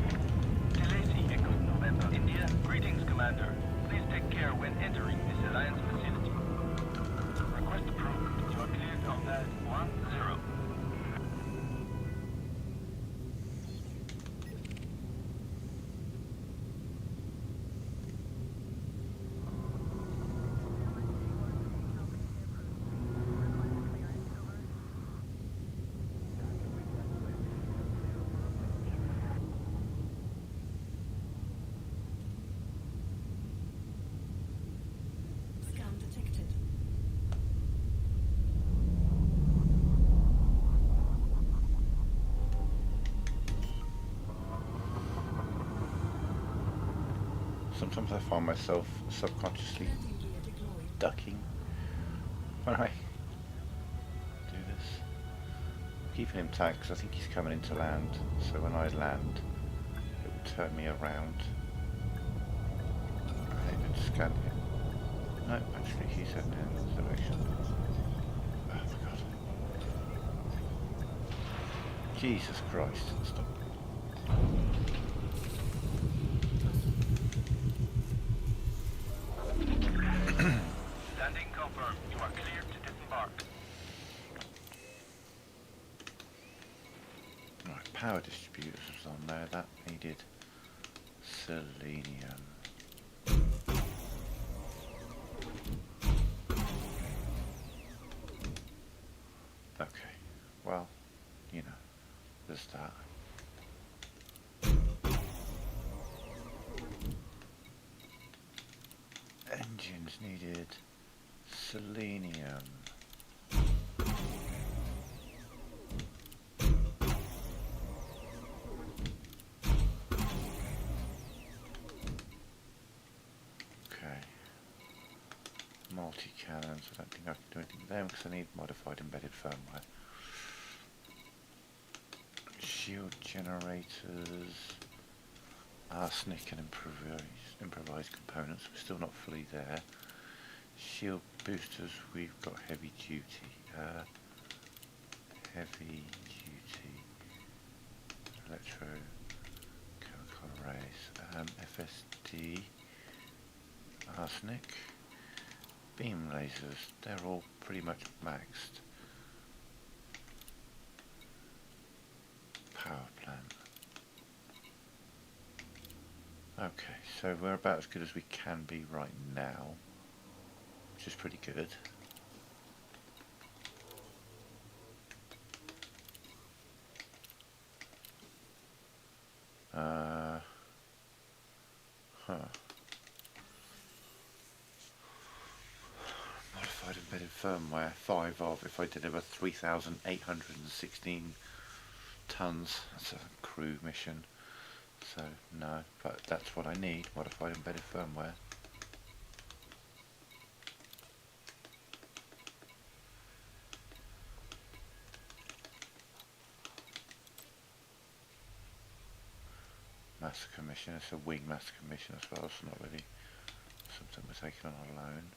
Delacey, Echo November, India. Greetings, Commander. Please take care when entering this Alliance facility. Request approved. You are cleared of that 10. Scan detected. Sometimes I find myself subconsciously Landing gear deployed. ducking when I do this. I'm keeping him tagged because I think he's coming into land, so when I land it will turn me around and it would scan him. No, actually he's heading in this direction. Oh my god. Jesus Christ, stop. Landing confirmed. You are cleared to disembark. Right, power distributors was on there, that needed selenium. Okay, well, you know, there's that. Engines needed selenium. Okay. Multi-cannons, I don't think I can do anything with them because I need modified embedded firmware. shield generators, arsenic and improvised components. We're still not fully there. Shield boosters, we've got heavy duty. Heavy duty electro chemical arrays. FSD, arsenic, beam lasers, they're all pretty much maxed. Power plant. Okay, so we're about as good as we can be right now, which is pretty good. Modified embedded firmware, 5 of, if I deliver 3,816 tons, that's a crew mission, so no, but that's what I need, modified embedded firmware. Massacre mission, it's a wing massacre mission as well, so not really something we're taking on alone.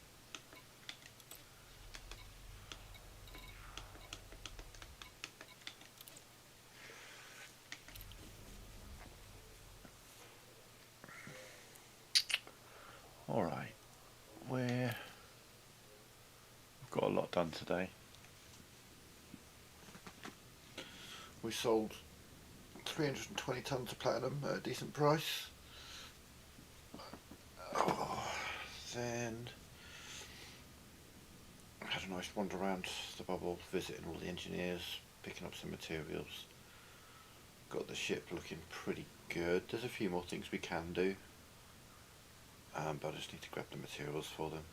Alright, we've got a lot done today. We sold 320 tons of platinum at a decent price. Then had a nice wander around the bubble, visiting all the engineers, picking up some materials. Got the ship looking pretty good. There's a few more things we can do, but I just need to grab the materials for them.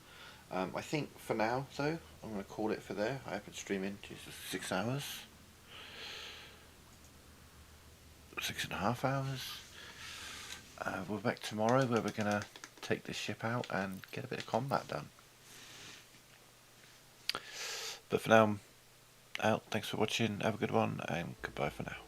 I think for now though, I'm going to call it for there. I have been streaming, Jesus, 6 hours. 6.5 hours. We're back tomorrow where we're going to take the ship out and get a bit of combat done. But for now, I'm out. Thanks for watching. Have a good one and goodbye for now.